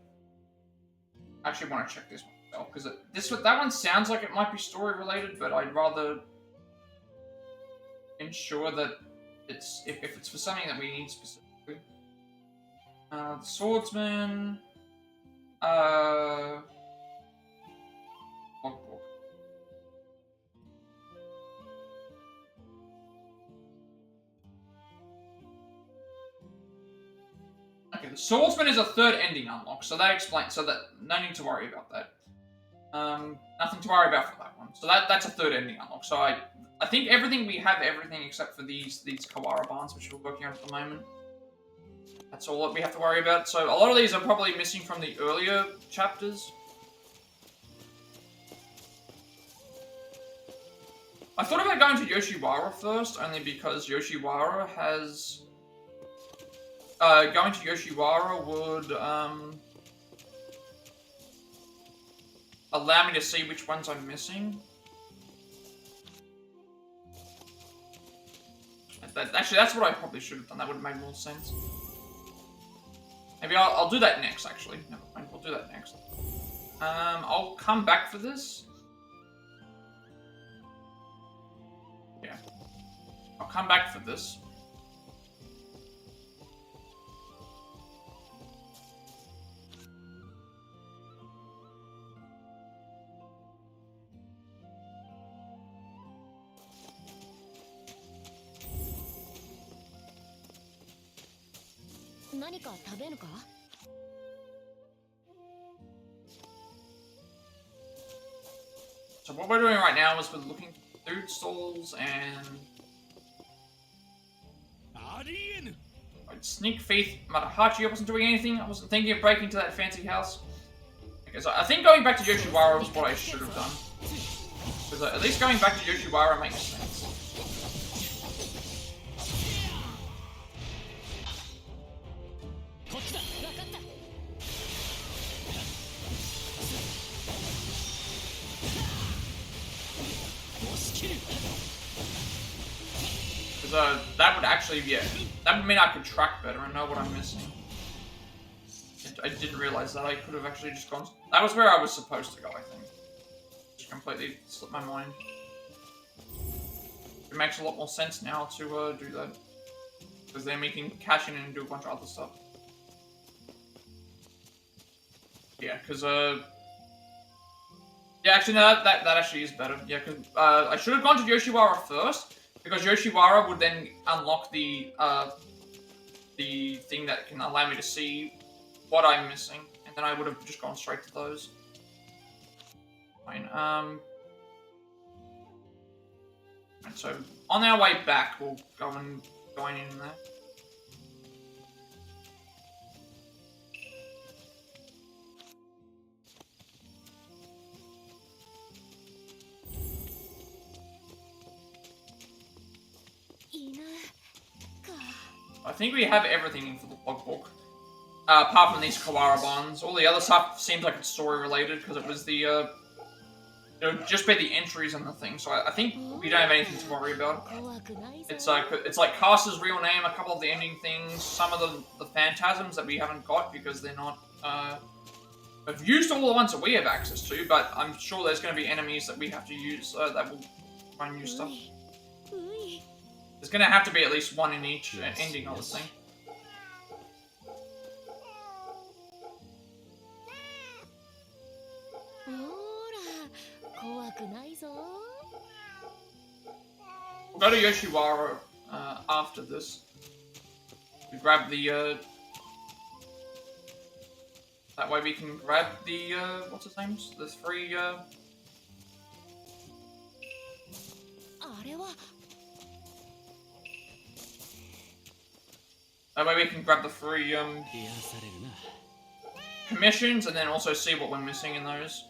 Speaker 1: I actually want to check this one, because that one sounds like it might be story related, but I'd rather ensure that it's, if it's for something that we need specifically. The Swordsman... logbook. Okay, the Swordsman is a 3rd ending unlock, so that explains, so that, no need to worry about that. Nothing to worry about for that one. So that's a 3rd ending unlock, so I think we have everything except for these Kawara barns, which we're working on at the moment. That's all that we have to worry about. So a lot of these are probably missing from the earlier chapters. I thought about going to Yoshiwara first, only because Yoshiwara has... going to Yoshiwara would, allow me to see which ones I'm missing. Actually, that's what I probably should have done. That would have made more sense. Maybe I'll do that next, actually. Never mind, we'll do that next. I'll come back for this. Yeah. I'll come back for this. So what we're doing right now is we're looking for food stalls and... Sneak thief Matahachi. I wasn't doing anything. I wasn't thinking of breaking into that fancy house. Okay, so I think going back to Yoshiwara was what I should have done. Because at least going back to Yoshiwara makes sense. Because that would actually, yeah, that would mean I could track better and know what I'm missing. I didn't realize that. I could have actually just gone. That was where I was supposed to go, I think. Just completely slipped my mind. It makes a lot more sense now to do that. Because then we can cash in and do a bunch of other stuff. Yeah, because, yeah, actually, no, that actually is better. Yeah, because I should have gone to Yoshiwara first. Because Yoshiwara would then unlock the thing that can allow me to see what I'm missing, and then I would have just gone straight to those. Fine. And so on our way back, we'll go in there. I think we have everything in for the logbook. Apart from these Kawara bonds. All the other stuff seems like it's story related because it was the, it would just be the entries and the thing. So I think we don't have anything to worry about. It's like Caster's real name, a couple of the ending things, some of the phantasms that we haven't got because they're not, I've used all the ones that we have access to, but I'm sure there's going to be enemies that we have to use that will try and use stuff. There's going to have to be at least one in each ending of the thing. We'll go to Yoshiwara after this. We grab the, that way we can grab the, what's his name? The three, that way we can grab the three, commissions and then also see what we're missing in those.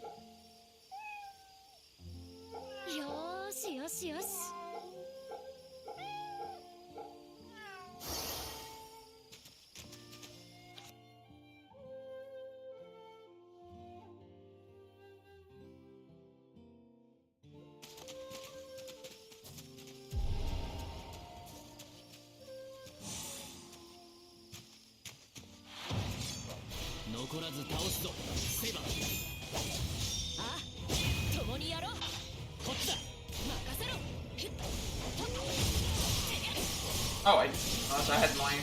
Speaker 1: Oh, I had mine.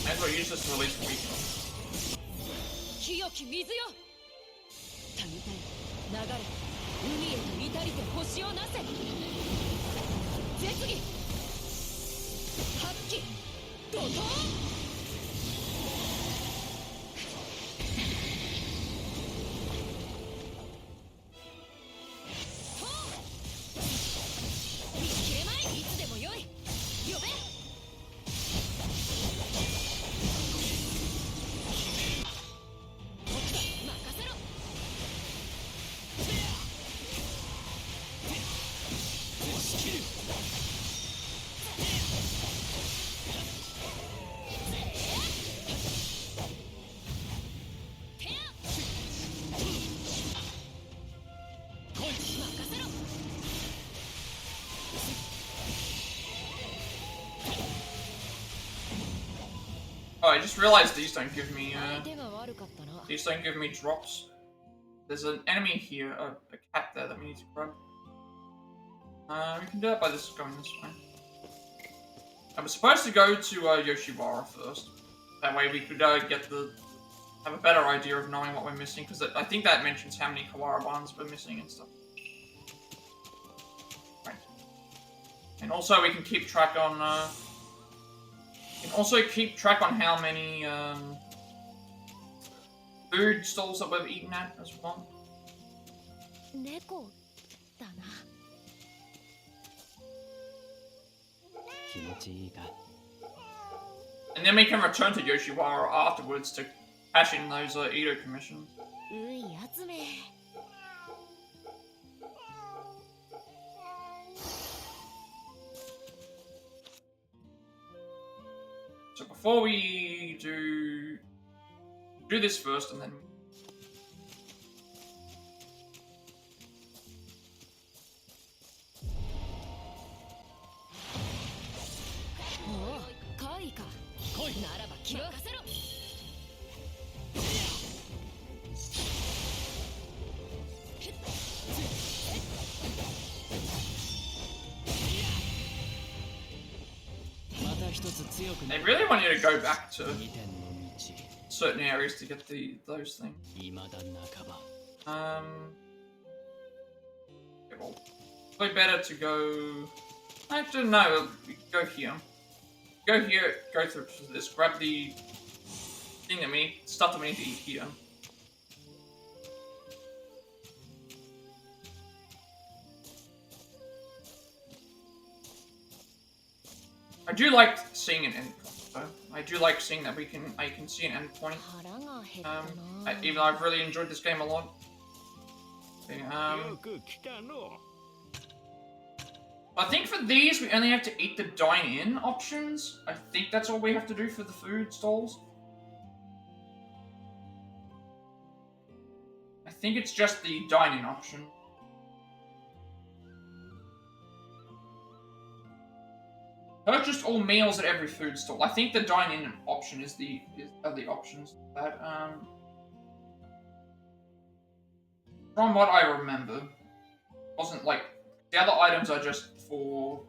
Speaker 1: Might as well use this to release weakness. Oh, I just realized these don't give me, drops. There's an enemy here, a cat there that we need to grab. We can do that by going this way. I was supposed to go to Yoshiwara first. That way we could have a better idea of knowing what we're missing, because I think that mentions how many Kawara bonds we're missing and stuff. Right. And also we can keep track on, how many food stalls that we've eaten at as well.
Speaker 3: 猫だな。
Speaker 5: 気持ちいいか。
Speaker 1: And then we can return to Yoshiwara afterwards to cash in those Edo Commissions.
Speaker 3: うい集め。
Speaker 1: So before we do this first, and then
Speaker 3: 怪か。ならば任せろ。
Speaker 5: また一つ強く
Speaker 1: they really want you to go back to
Speaker 5: 二点の道。
Speaker 1: certain areas to get those things.
Speaker 5: 未だ半ば。
Speaker 1: Okay, well, probably better to go. I don't know. Go here. Go here. Go through to this. Grab the thing that we need. Stuff that we need to eat here. I do like seeing an endpoint, though. I do like seeing that I can see an endpoint.
Speaker 3: 腹が減ったな。
Speaker 1: Even though I've really enjoyed this game a lot. Okay,
Speaker 4: よく来たの。
Speaker 1: I think for these we only have to eat the dine-in options. I think that's all we have to do for the food stalls. I think it's just the dine-in option. Purchase all meals at every food stall. I think the dine-in option is the options that from what I remember, wasn't like the other items are just for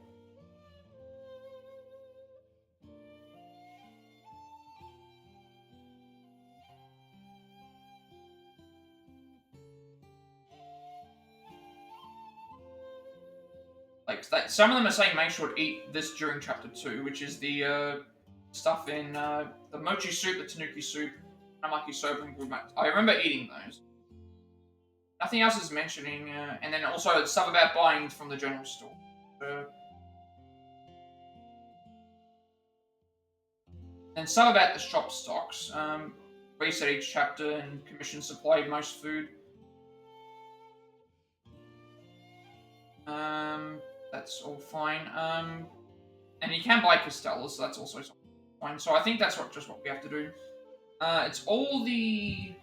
Speaker 1: like that. Some of them are saying make sure to eat this during chapter 2, which is the stuff in the mochi soup, the tanuki soup, namaki soba, and gumaki. I remember eating those. Nothing else is mentioning, and then also stuff about buying from the general store. And some about the shop stocks. Reset each chapter and commission supply most food. That's all fine. And you can buy Costellas, so that's also fine. So I think that's just what we have to do. It's all the...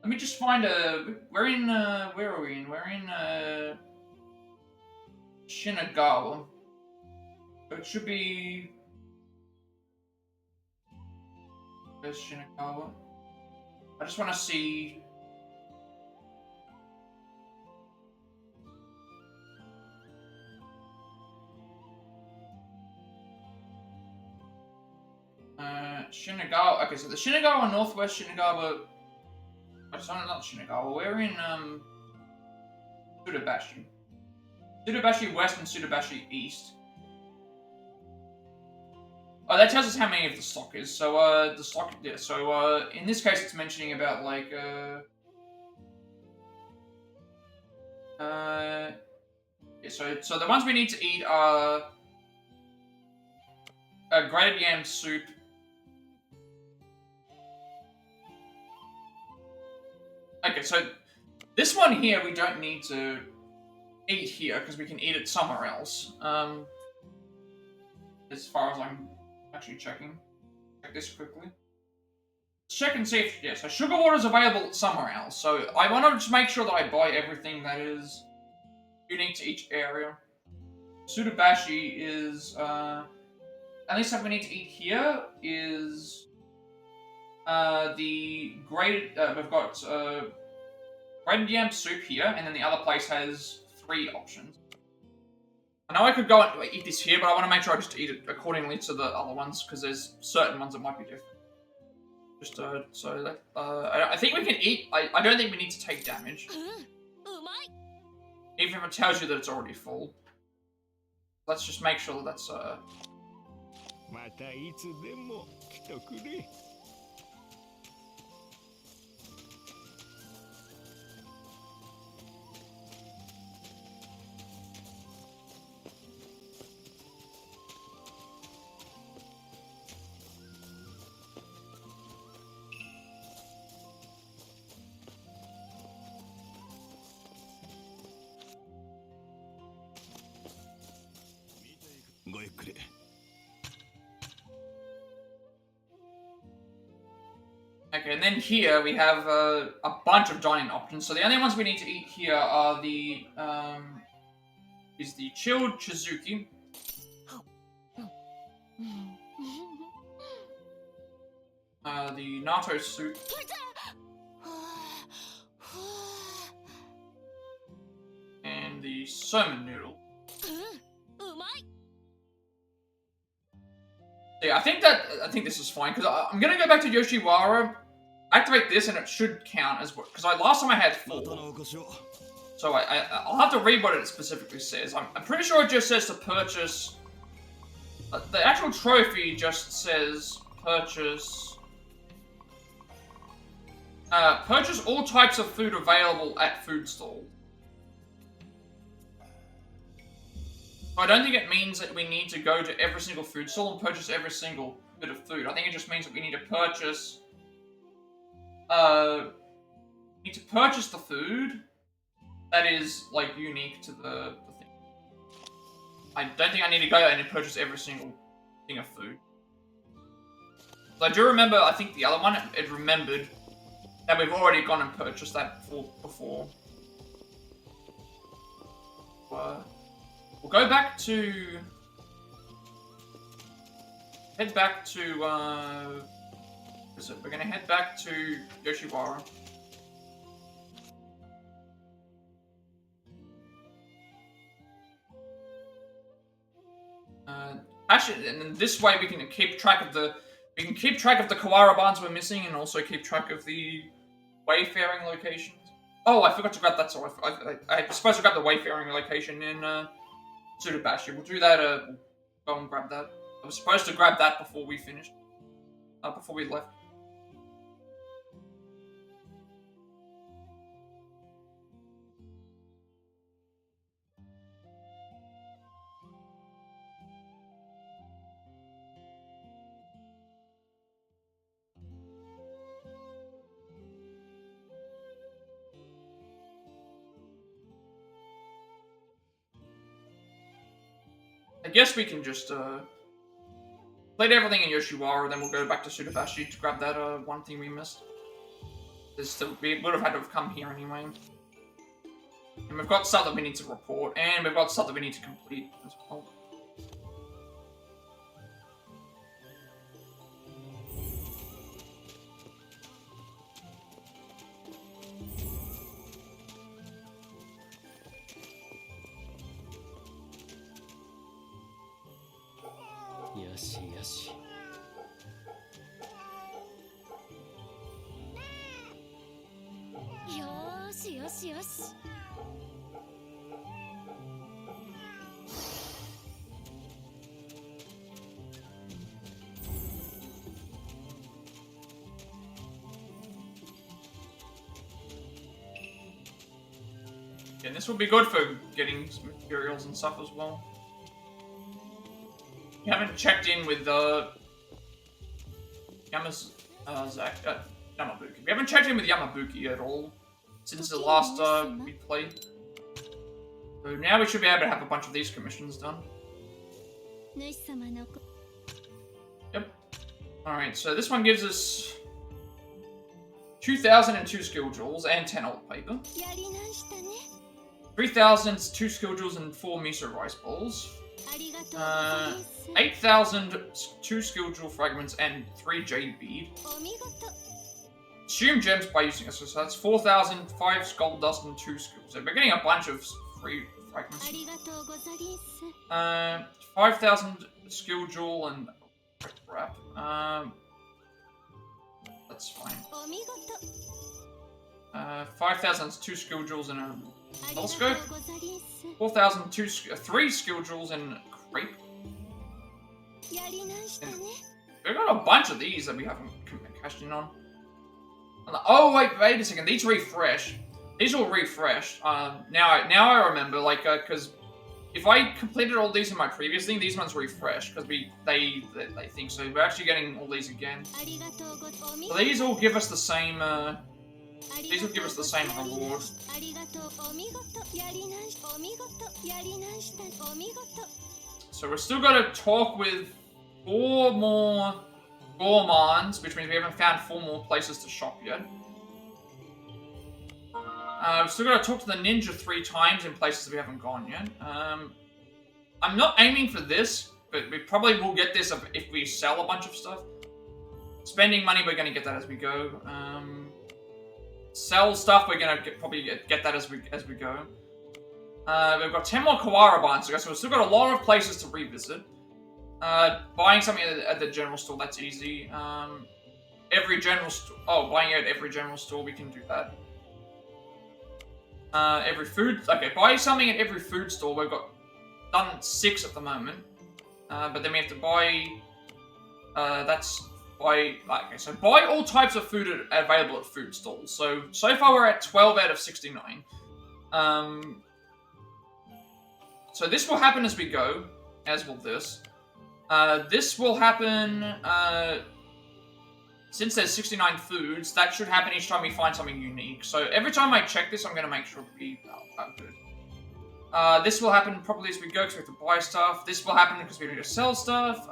Speaker 1: Let me just find we're in, where are we in? We're in, Shinagawa. So it should be... Where's Shinagawa? I just want to see... Shinagawa. Okay, so the Shinagawa Northwest, Shinagawa. Oh, sorry, not Shinagawa. We're in Sudabashi. Sudabashi West and Sudabashi East. Oh, that tells us how many of the stock is. So the stock. Yeah. So in this case, it's mentioning about like yeah, so the ones we need to eat are grated yam soup. Okay, so this one here we don't need to eat here because we can eat it somewhere else. As far as I'm actually checking. Check this quickly. Let's check and see if, yeah, so sugar water is available somewhere else. So I want to just make sure that I buy everything that is unique to each area. Sudabashi is, at least what we need to eat here is the grated, we've got grated yam soup here, and then the other place has 3 options. I know I could go and eat this here, but I want to make sure I just eat it accordingly to the other ones, because there's certain ones that might be different. Just, so that, I think we can eat, I don't think we need to take damage. Even if it tells you that it's already full. Let's just make sure that that's,
Speaker 4: またいつでも来てくれ。
Speaker 2: くれ。
Speaker 1: Okay, and then here we have a bunch of dining options. So the only ones we need to eat here are the is the chilled Chizuki, the natto soup, and the somen noodle. Yeah, I think this is fine because I'm gonna go back to Yoshiwara, activate this, and it should count as well. Because last time I had 4, so I'll have to read what it specifically says. I'm pretty sure it just says to purchase. The actual trophy just says purchase. Purchase all types of food available at food stall. I don't think it means that we need to go to every single food stall and purchase every single bit of food. I think it just means that we need to purchase the food that is like unique to the thing. I don't think I need to go and purchase every single thing of food. So I do remember, I think the other one, it remembered that we've already gone and purchased that before. We'll go back to... Head back to, what is it? We're gonna head back to Yoshiwara. Actually, and this way we can keep track of the... We can keep track of the Kawara barns we're missing and also keep track of the wayfaring locations. Oh, I forgot to grab that, so I was supposed to grab the wayfaring location in, Tsurubashi. We'll do that, we'll go and grab that. I was supposed to grab that before we finished. Before we left. I guess we can just, complete everything in Yoshiwara, then we'll go back to Tsurubashi to grab that, one thing we missed. We would have had to have come here anyway. And we've got stuff that we need to report, and we've got stuff that we need to complete as well.
Speaker 3: Yes.
Speaker 1: And this will be good for getting some materials and stuff as well. We haven't checked in with Yamabuki. We haven't checked in with Yamabuki at all since the last we played. So now we should be able to have a bunch of these commissions done. Yep. Alright, so this one gives us 2,002 skill jewels and 10 old paper. 3,002 skill jewels and 4 miso rice balls. 8,002 skill jewel fragments and 3 jade bead. Consume gems by using it, so that's 4,005 gold dust and 2 skill. So we're getting a bunch of free fragments. 5,000 skill jewel and crap. That's fine. 5,002 skill jewels and a telescope. 3 skill jewels and crepe. And we've got a bunch of these that we haven't cashed in on. Oh wait a second. These refresh. These will refresh. Now I remember, like, because if I completed all these in my previous thing, these ones refresh because they think so. We're actually getting all these again. So these will give us the same. These will give us the same reward. So we're still got to talk with 4 more gourmands, which means we haven't found 4 more places to shop yet. We've still got to talk to the ninja 3 times in places we haven't gone yet. I'm not aiming for this, but we probably will get this if we sell a bunch of stuff. Spending money, we're going to get that as we go. Sell stuff, we're going to probably get that as we go. We've got 10 more Kawara barns to go, so we've still got a lot of places to revisit. Buying something at the general store, that's easy. Every general store, buying at every general store, we can do that. Every food, okay, buying something at every food store, we've got done 6 at the moment. But then we have to buy, so buy all types of food available at food stalls. So far we're at 12 out of 69. So this will happen as we go, as will this. This will happen, since there's 69 foods, that should happen each time we find something unique. So every time I check this, I'm going to make sure we are good. This will happen probably as we go, because we have to buy stuff. This will happen because we need to sell stuff.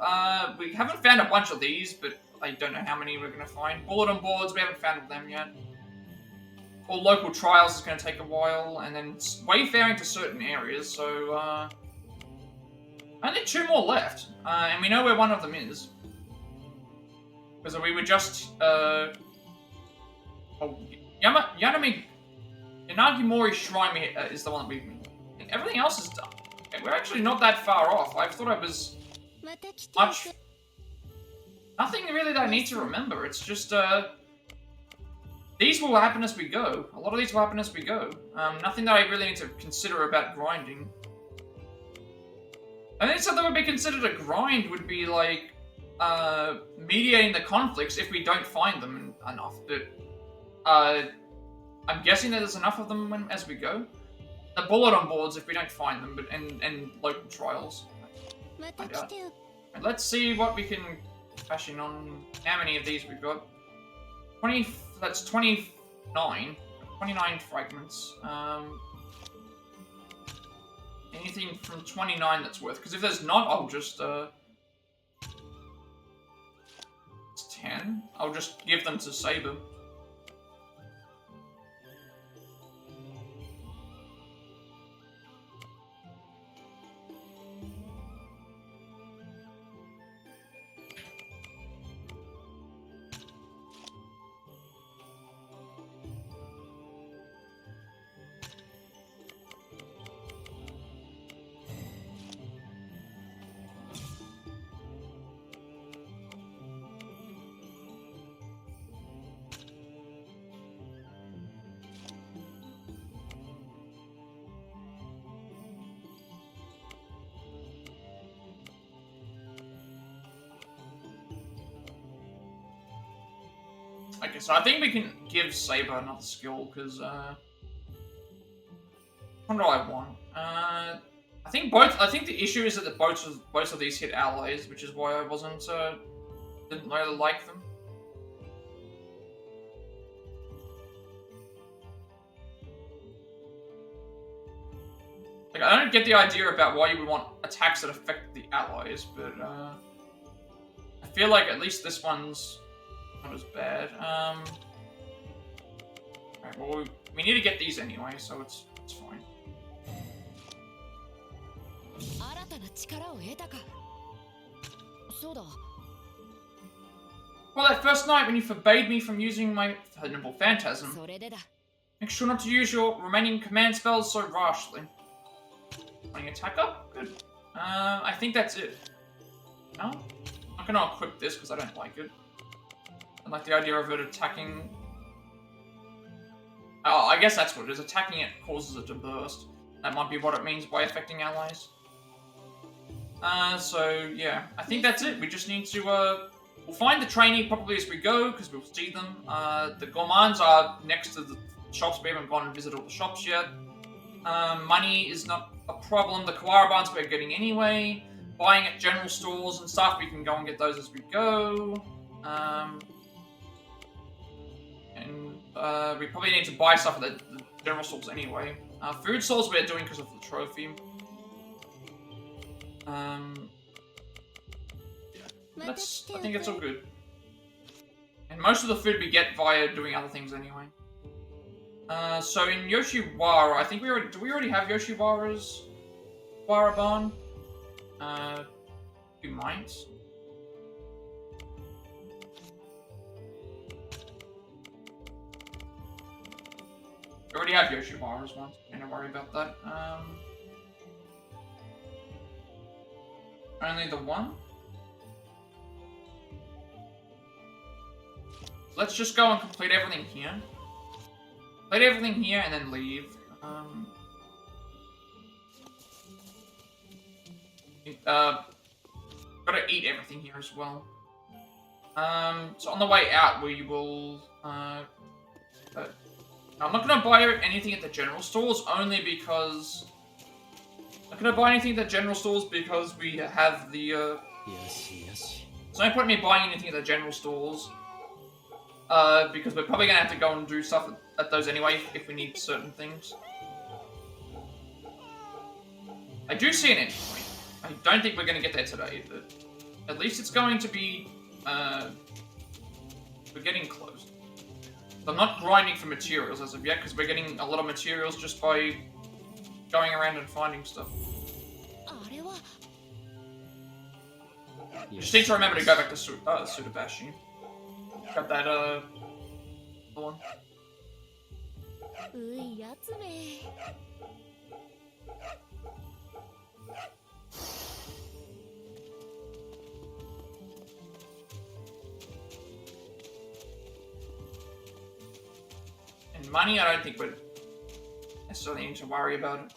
Speaker 1: We haven't found a bunch of these, but I don't know how many we're going to find. Bulletin boards, we haven't found them yet. All local trials is going to take a while, and then wayfaring to certain areas, so only 2 more left, and we know where one of them is. Because we were just, Yanagimori Shrine is the one that we've been. Everything else is done. Okay, we're actually not that far off. I thought I was much. Nothing really that I need to remember. It's just, these will happen as we go. A lot of these will happen as we go. Nothing that I really need to consider about grinding. I think something that would be considered a grind would be like mediating the conflicts if we don't find them enough. But I'm guessing that there's enough of them as we go. The bulletin boards if we don't find them, but and local trials. Let's see what we can cash in on. How many of these we've got? 20. That's 29. 29 fragments. Anything from 29 that's worth, because if there's not, I'll just, it's 10. I'll just give them to Saber. Okay, so I think we can give Saber another skill, because, what do I want? I think the issue is that both of these hit allies, which is why I didn't really like them. Like, I don't get the idea about why you would want attacks that affect the allies, but, I feel like at least this one's not as bad. Alright, well, we need to get these anyway, so it's fine. Well, that first night when you forbade me from using my Nimble Phantasm, make sure not to use your remaining command spells so rashly. Running attack up? Good. I think that's it. No? I'm gonna equip this because I don't like it. I like the idea of it attacking. Oh, I guess that's what it is. Attacking it causes it to burst. That might be what it means by affecting allies. So yeah, I think that's it. We just need to, we'll find the trainee probably as we go, because we'll see them. The gourmands are next to the shops. We haven't gone and visited all the shops yet. Money is not a problem. The Kawara barns we're getting anyway. Buying at general stores and stuff, we can go and get those as we go. We probably need to buy stuff at the general stores anyway. Food stores we're doing because of the trophy. I think it's all good. And most of the food we get via doing other things anyway. So in Yoshiwara, I think do we already have Yoshiwara's Wara Barn? We might. We already have Yoshiwara's one, don't worry about that. Only the one? Let's just go and complete everything here. Complete everything here and then leave. Gotta eat everything here as well. So on the way out, we will. I'm not gonna buy anything at the general stores only because. I'm not gonna buy anything at the general stores because we have the. There's no point in me buying anything at the general stores. Because we're probably gonna have to go and do stuff at those anyway if we need certain things. I do see an end point. I don't think we're gonna get there today, but at least it's going to be. We're getting close. I'm not grinding for materials as of yet because we're getting a lot of materials just by going around and finding stuff. Just need to remember to go back to Sudabashi. Got that, one. And money, I don't think we'd necessarily need to worry about it.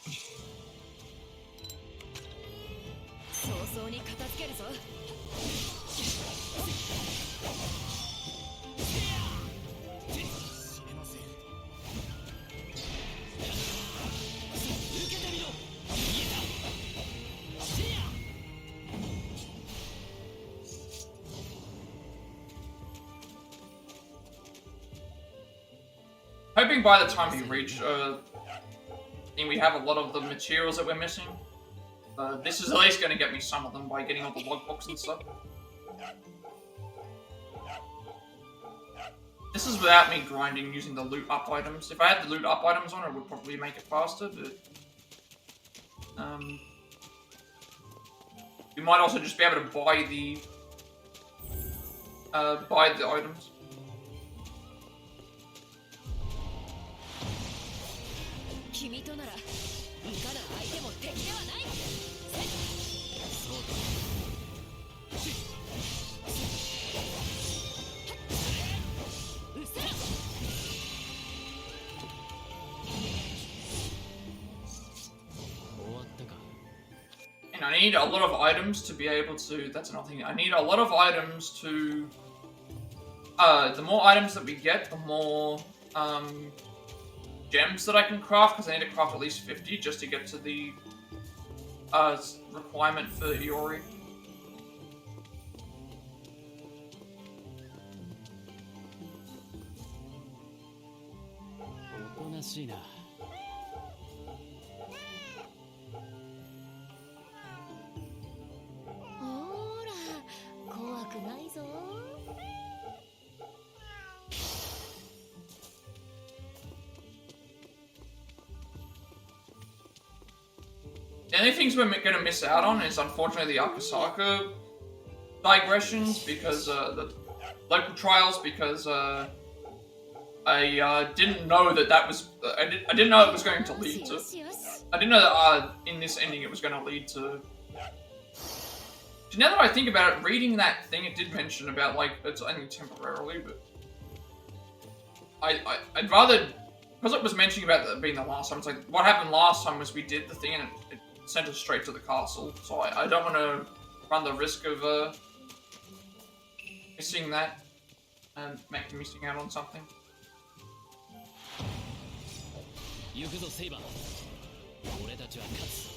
Speaker 1: Hoping by the time we reach, I think we have a lot of the materials that we're missing. This is at least going to get me some of them by getting all the logbooks and stuff. This is without me grinding using the loot up items. If I had the loot up items on, it would probably make it faster, but... you might also just be able to buy the items. And I need a lot of items to be able to... That's another thing. I need a lot of items to... the more items that we get, the more gems that I can craft, because I need to craft at least 50 just to get to the requirement for Iori. The only things we're going to miss out on is, unfortunately, the Akasaka digressions, because, the local trials, because, I didn't know that was, I didn't know it was going to lead to, I didn't know that, in this ending it was going to lead to, now that I think about it, reading that thing, it did mention about, like, it's only temporarily, but, I'd rather, because it was mentioning about it being the last time, it's like, what happened last time was we did the thing and it sent us straight to the castle, so I don't want to run the risk of, missing that, and missing out on something.
Speaker 5: 行くぞセイバー、俺たちは勝つ。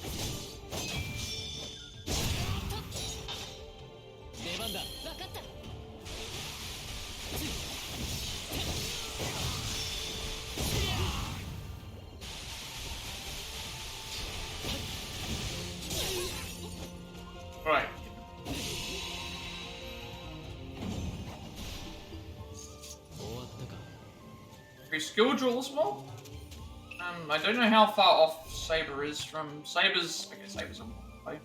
Speaker 5: 出番だ。分かった。
Speaker 1: skill jewel as well. I don't know how far off Saber is from Saber's. Okay, Saber's on play.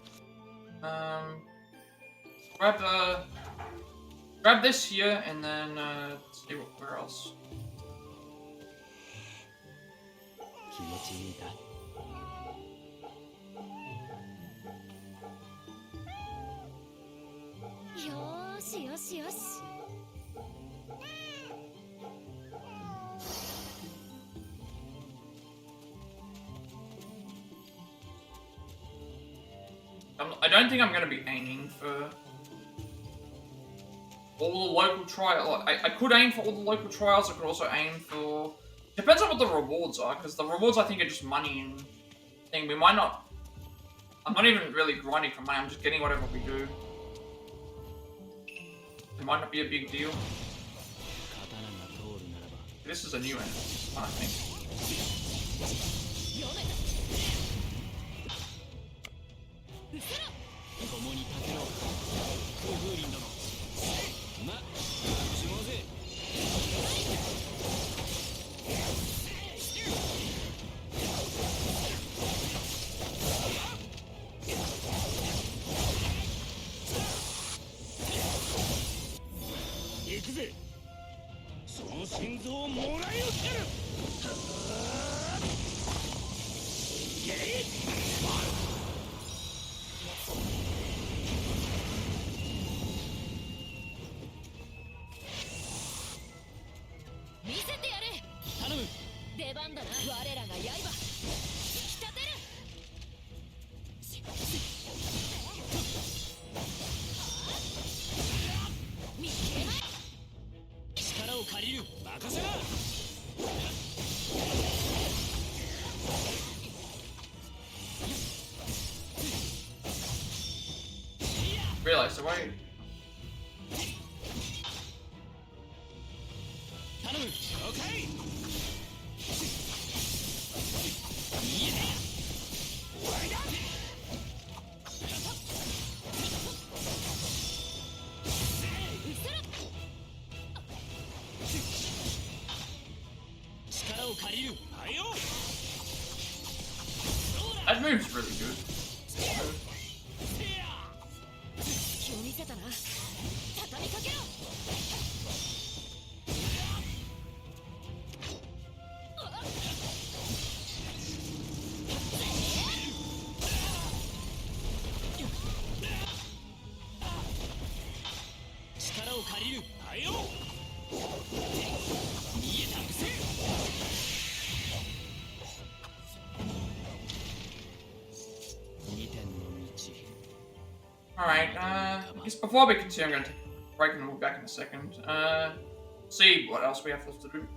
Speaker 1: Grab this here and then see where else.
Speaker 5: 気持ちいいか。
Speaker 3: よーしよしよし。
Speaker 1: I don't think I'm going to be aiming for all the local trials. I could aim for all the local trials. I could also aim for... Depends on what the rewards are, because the rewards I think are just money and thing. We might not... I'm not even really grinding for money. I'm just getting whatever we do. It might not be a big deal. This is a new enemy, I think.
Speaker 5: 共に立てろ風林殿ましもぜ行くぜその心臓をもらいをつける見せてやれ頼む出番だな我らが刃引き立てる見つけない力を借りる任せな
Speaker 1: Realize the way.
Speaker 5: 頼む了解終わりだ力を借りるはいよ
Speaker 1: That move's really good.
Speaker 3: 気を見せたな畳みかけろ
Speaker 5: 力を借りるはいよ見えたくせ
Speaker 1: Alright, I guess before we continue, I'm going to take a break and we'll be back in a second. See what else we have left to do.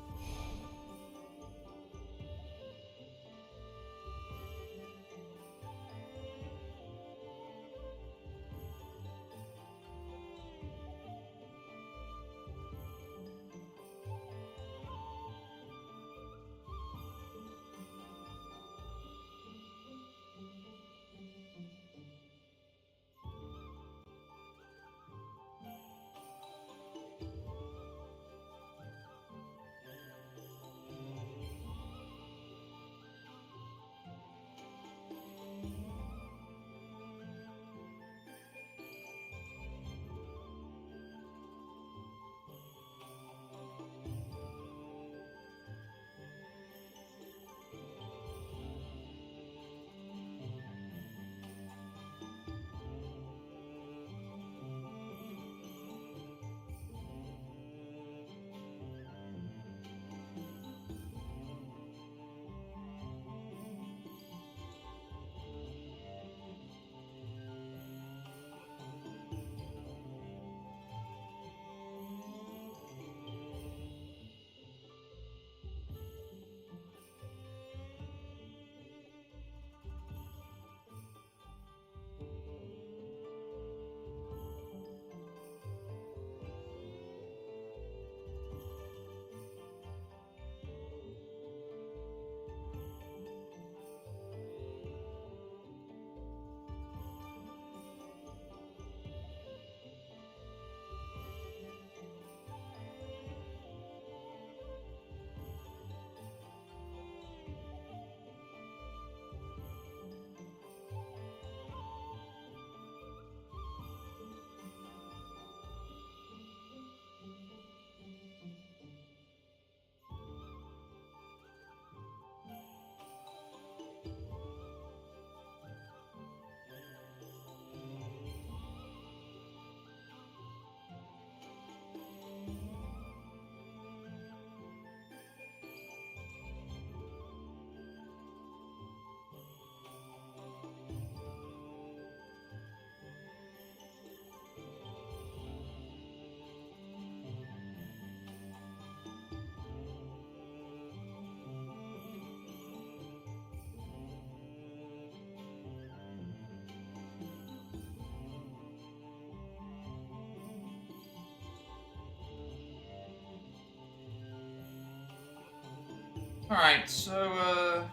Speaker 1: Alright, so,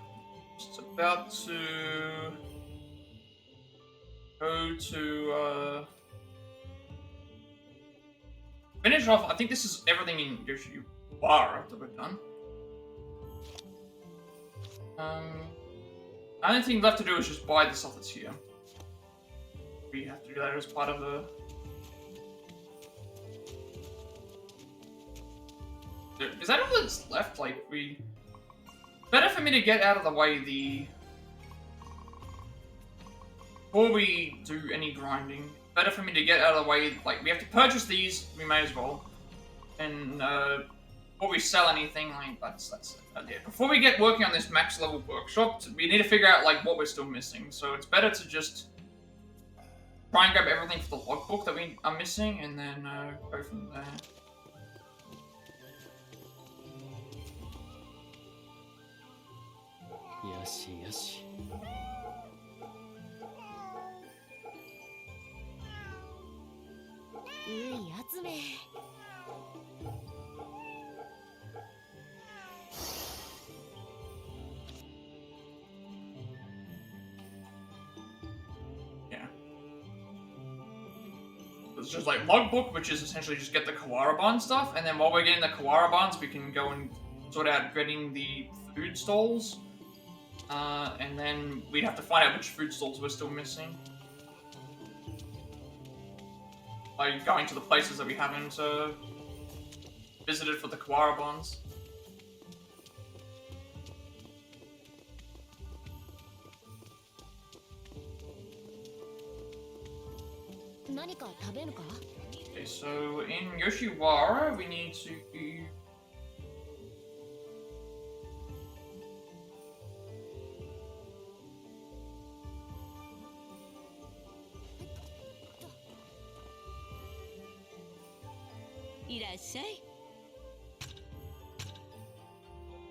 Speaker 1: just about to go to, finish off. I think this is everything in Yoshiwara that we've done. The only thing left to do is just buy the stuff that's here. We have to do that as part of the... Is that all that's left? Like, better for me to get out of the way before we do any grinding. Better for me to get out of the way, like, we have to purchase these, we may as well. And, before we sell anything, like, that's yeah. Before we get working on this max level workshop, we need to figure out, like, what we're still missing. So it's better to just try and grab everything for the logbook that we are missing, and then, go from there.
Speaker 5: Yes, yes.
Speaker 1: Yeah. It's just like logbook, which is essentially just get the Kawara Bond stuff, and then while we're getting the Kawara Bonds, we can go and sort out getting the food stalls. And then we'd have to find out which food stalls we're still missing. By going to the places that we haven't visited for the Kawara Bonds. Okay, so in Yoshiwara, we need to...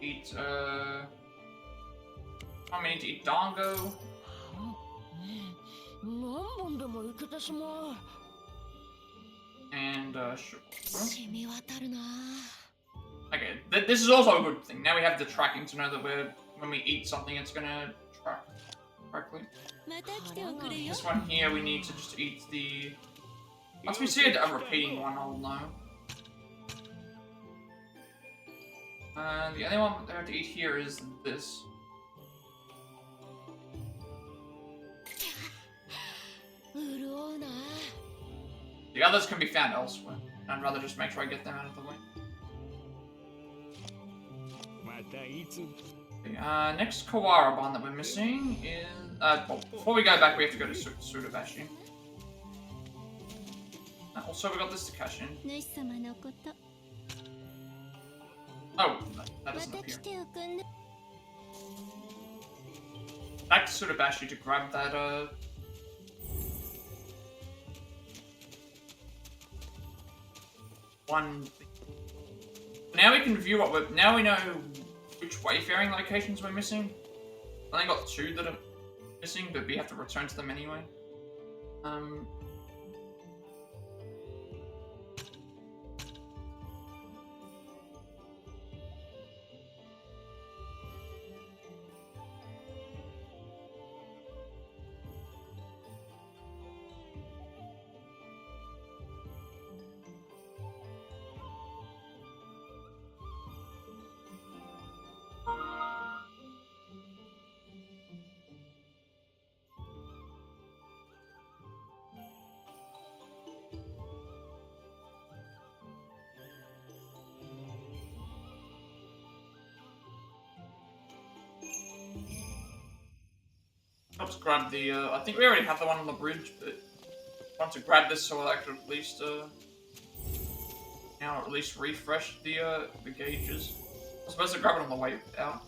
Speaker 1: eat, I need to eat dango. And, sure. Okay, this is also a good thing. Now we have the tracking to know that when we eat something, it's gonna track correctly. This one here, we need to just eat the... Once we see a repeating one, I'll know. The only one that I have to eat here is this. The others can be found elsewhere. I'd rather just make sure I get them out of the way. Okay, next Kawara Bond that we're missing is... well, before we go back, we have to go to Sudabashi. Also, we got this to cash in. Oh, that doesn't appear. Back to Sudabashi to grab that, one thing. Now we can view what we're... Now we know which wayfaring locations we're missing. I only got 2 that are missing, but we have to return to them anyway. I'll just grab the, I think we already have the one on the bridge, but I want to grab this so I could at least, now at least refresh the gauges. I'm supposed to grab it on the way out.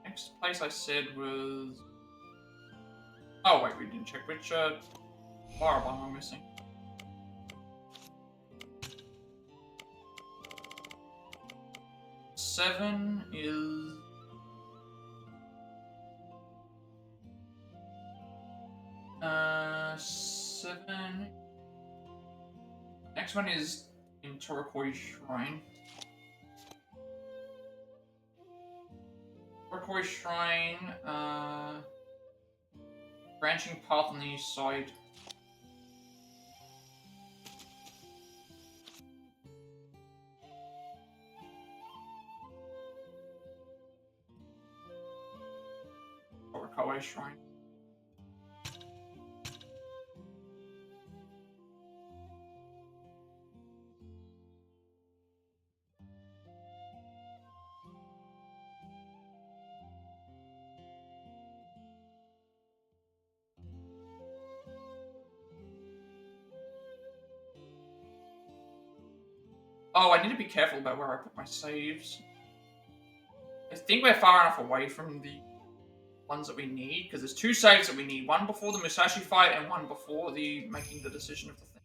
Speaker 1: Next place I said was... Oh wait, we didn't check which firebomb we're missing. Seven is seven. Next one is in Turquoise Shrine. Turquoise Shrine, branching path on the east side. Turquoise Shrine. Oh, I need to be careful about where I put my saves. I think we're far enough away from the ones that we need, because there's two saves that we need. One before the Musashi fight and one before the making the decision of the thing.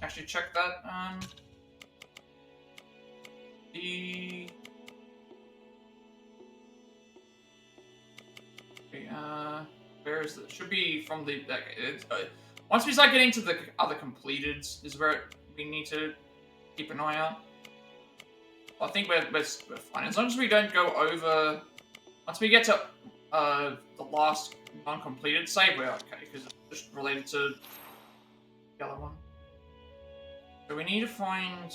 Speaker 1: Actually, check that. Okay, where is it? Should be from the... once we start getting to the other completeds is where we need to keep an eye out. I think we're fine. As long as we don't go over... Once we get to the last non-completed save, we're okay, because it's just related to the other one. So we need to find...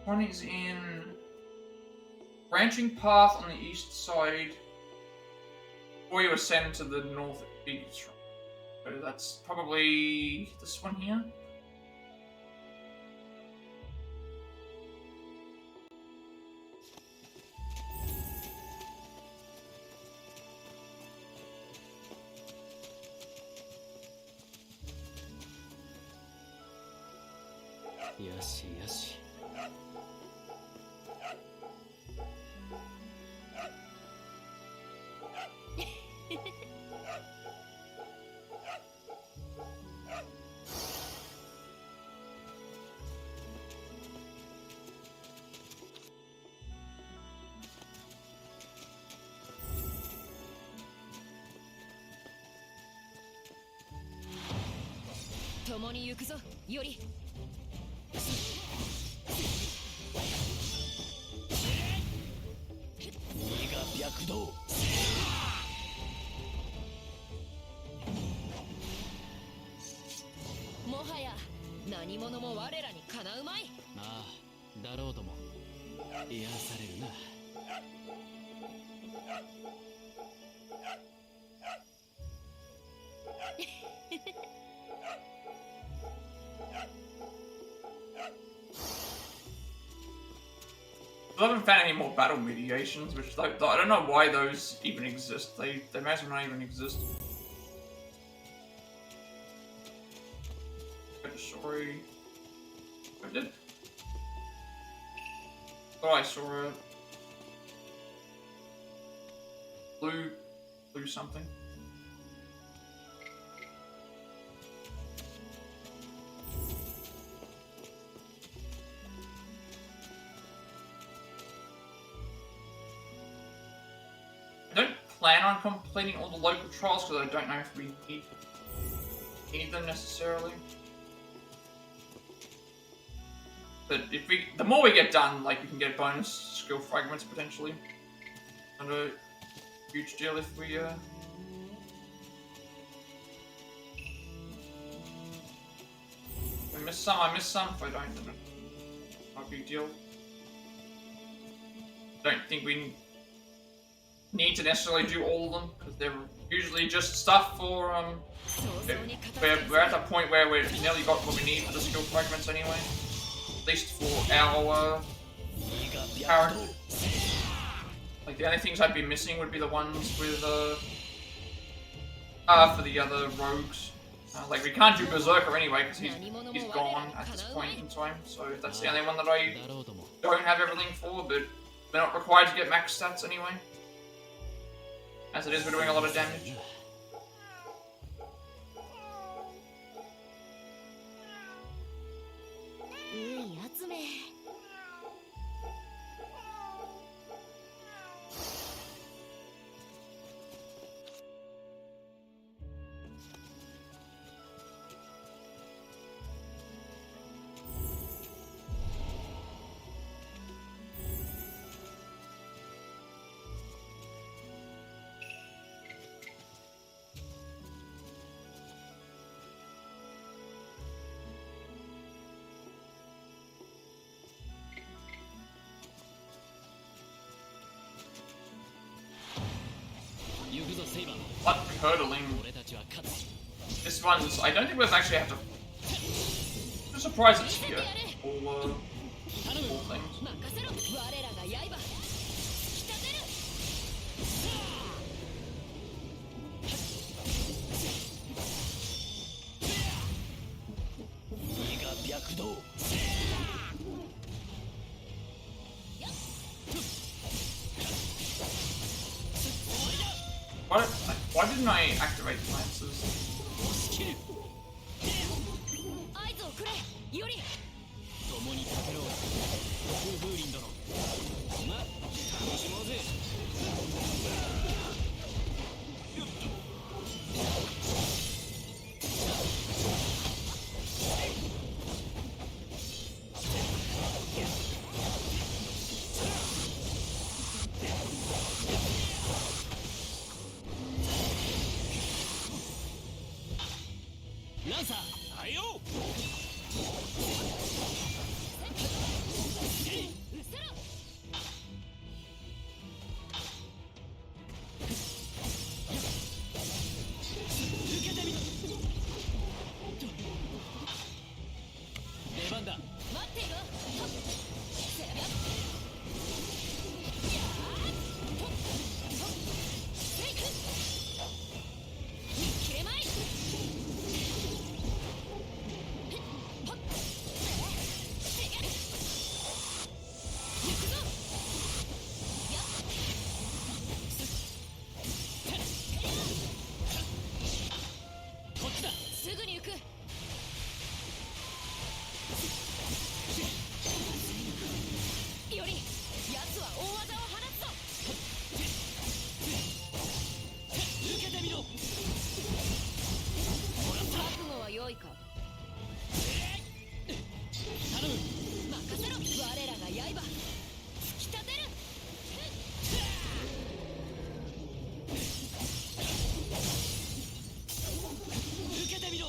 Speaker 1: One is in... Branching path on the east side. Before you ascend to the northeast. So that's probably this one here.
Speaker 5: Yoshi, yoshi. 共に行くぞ、より。鬼が白道。もはや何者も我らにかなうまい。ああ、だろうとも。癒されるな。
Speaker 1: I haven't found any more battle mediations, which I don't know why those even exist. They may as well not even exist. Sorry. I did. Oh, I saw a blue something. I don't plan on completing all the local trials because I don't know if we need them necessarily. But if the more we get done, like, we can get bonus skill fragments potentially. Not a huge deal if we I miss some, I miss some. If I don't, then not a big deal. Don't think we need to necessarily do all of them, because they're usually just stuff for, we're at that point where we've nearly got what we need for the skill fragments anyway. At least for our character. Like, the only things I'd be missing would be the ones with, for the other rogues. Like, we can't do Berserker anyway, because he's gone at this point in time, so that's the only one that I don't have everything for, but we're not required to get max stats anyway. As it is, we're doing a lot of damage.
Speaker 3: いやつめ。
Speaker 1: What curdling? This one's. I don't think we've actually had to. I'm surprised it's here. All things.
Speaker 3: 任せろ。我らが刃。引き立てる。
Speaker 4: 胃が白道。
Speaker 1: Why didn't I activate lances?
Speaker 3: 合図をくれ。イオリ。
Speaker 5: 共にかけろう。風風林殿。まあ、楽しもうぜ。ランサー、はいよ。出番だ。
Speaker 3: 待っていろ。切れまい。 すぐに行く。より奴は大技を放つぞ。受けてみろ。覚悟は良いか。
Speaker 5: 頼む。
Speaker 3: 任せろ。我らが刃。突き立てる。
Speaker 5: 受けてみろ。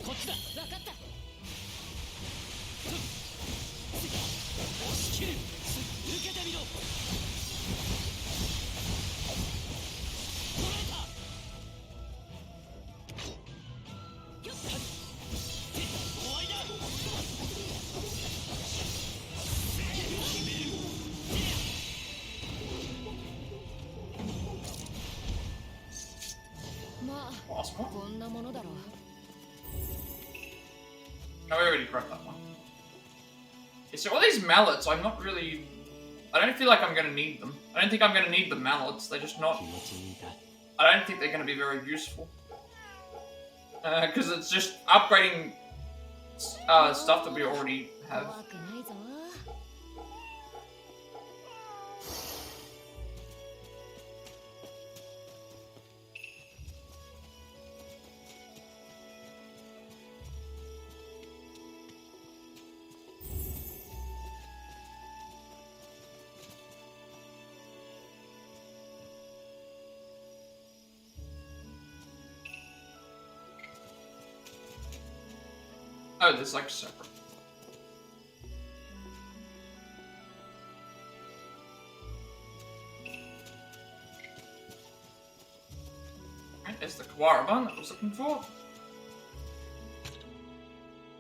Speaker 5: こっちだ。
Speaker 3: 分かった。
Speaker 5: 押し切る。受けてみろ。捕らえた。
Speaker 3: よっ。
Speaker 5: 終わりだ。
Speaker 3: まあ、
Speaker 1: Last one?
Speaker 3: こんなものだろう。
Speaker 1: No, I already grabbed that one. Okay, so all these mallets, I'm not really. I don't feel like I'm gonna need them. I don't think I'm gonna need the mallets. They're just not.
Speaker 5: 気持ちいいか。
Speaker 1: I don't think they're gonna be very useful. Because it's just upgrading stuff that we already have.
Speaker 3: 怖くないぞ。
Speaker 1: Oh, there's like separate. Right, there's the Kawara bun that I was looking for.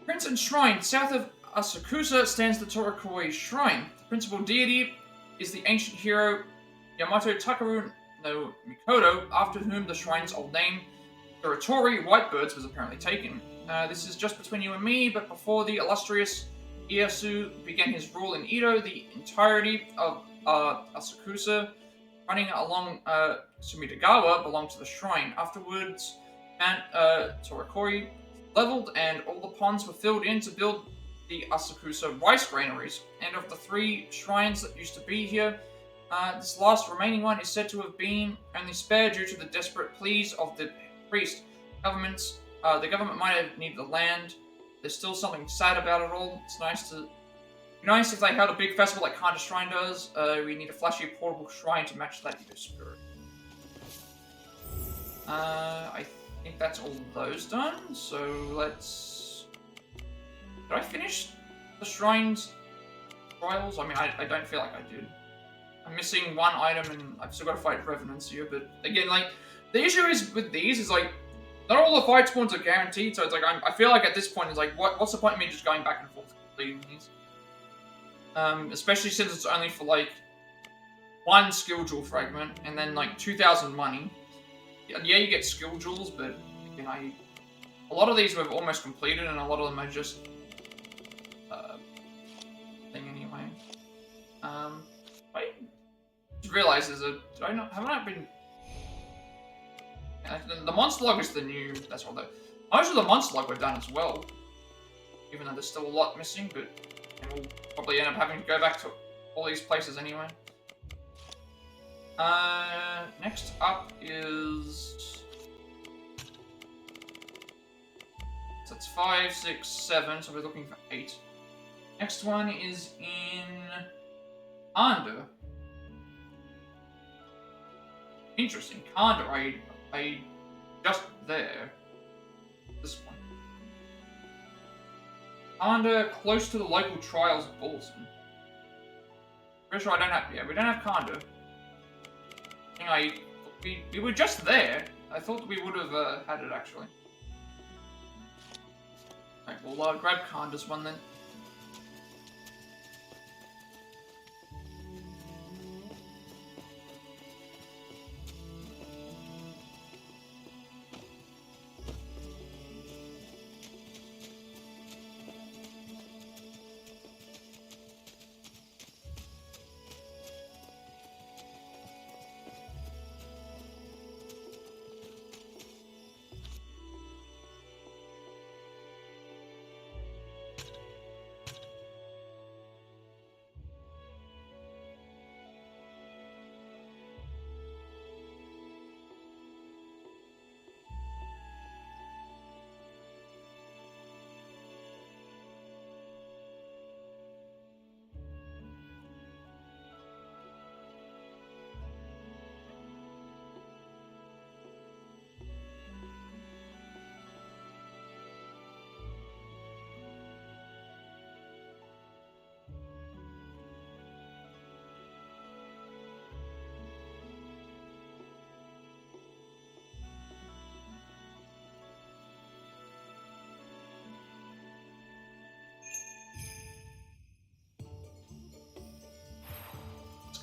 Speaker 1: Prince and Shrine. South of Asakusa stands the Torokoi Shrine. The principal deity is the ancient hero Yamato Takaru no Mikoto, after whom the shrine's old name, Uratori Whitebirds, was apparently taken. This is just between you and me, but before the illustrious Ieyasu began his rule in Edo, the entirety of Asakusa running along Sumidagawa belonged to the shrine. Afterwards, Mount Torakori leveled and all the ponds were filled in to build the Asakusa rice granaries. And of the 3 shrines that used to be here, this last remaining one is said to have been only spared due to the desperate pleas of the priest. The government might have needed the land. There's still something sad about it all. It's nice if they held a big festival like Kanda Shrine does. We need a flashy portable shrine to match that Edo spirit. I think that's all those done. So let's. Did I finish the shrines trials? I mean, I don't feel like I did. I'm missing one item, and I've still got to fight Revenants here. But again, like the issue is with these is like not all the fight spawns are guaranteed. So it's like I feel like at this point it's like what's the point of me just going back and forth completing these? Especially since it's only for like 1 skill jewel fragment and then like 2,000 money. Yeah, you get skill jewels, but again, a lot of these we've almost completed, and a lot of them are just thing anyway. I just realized haven't I been? The monster log is the new. That's all. Most of the monster log we've done as well, even though there's still a lot missing, but. And we'll probably end up having to go back to all these places anyway. Next up is... So it's 5, 6, 7, so we're looking for 8. Next one is in... Kanda. Interesting. Kanda, I just there. This one. Kanda, close to the local trials of Bolton. Pretty sure I don't have... Yeah, we don't have Kanda. We were just there. I thought we would have had it, actually. Right, we'll grab Kanda's one then.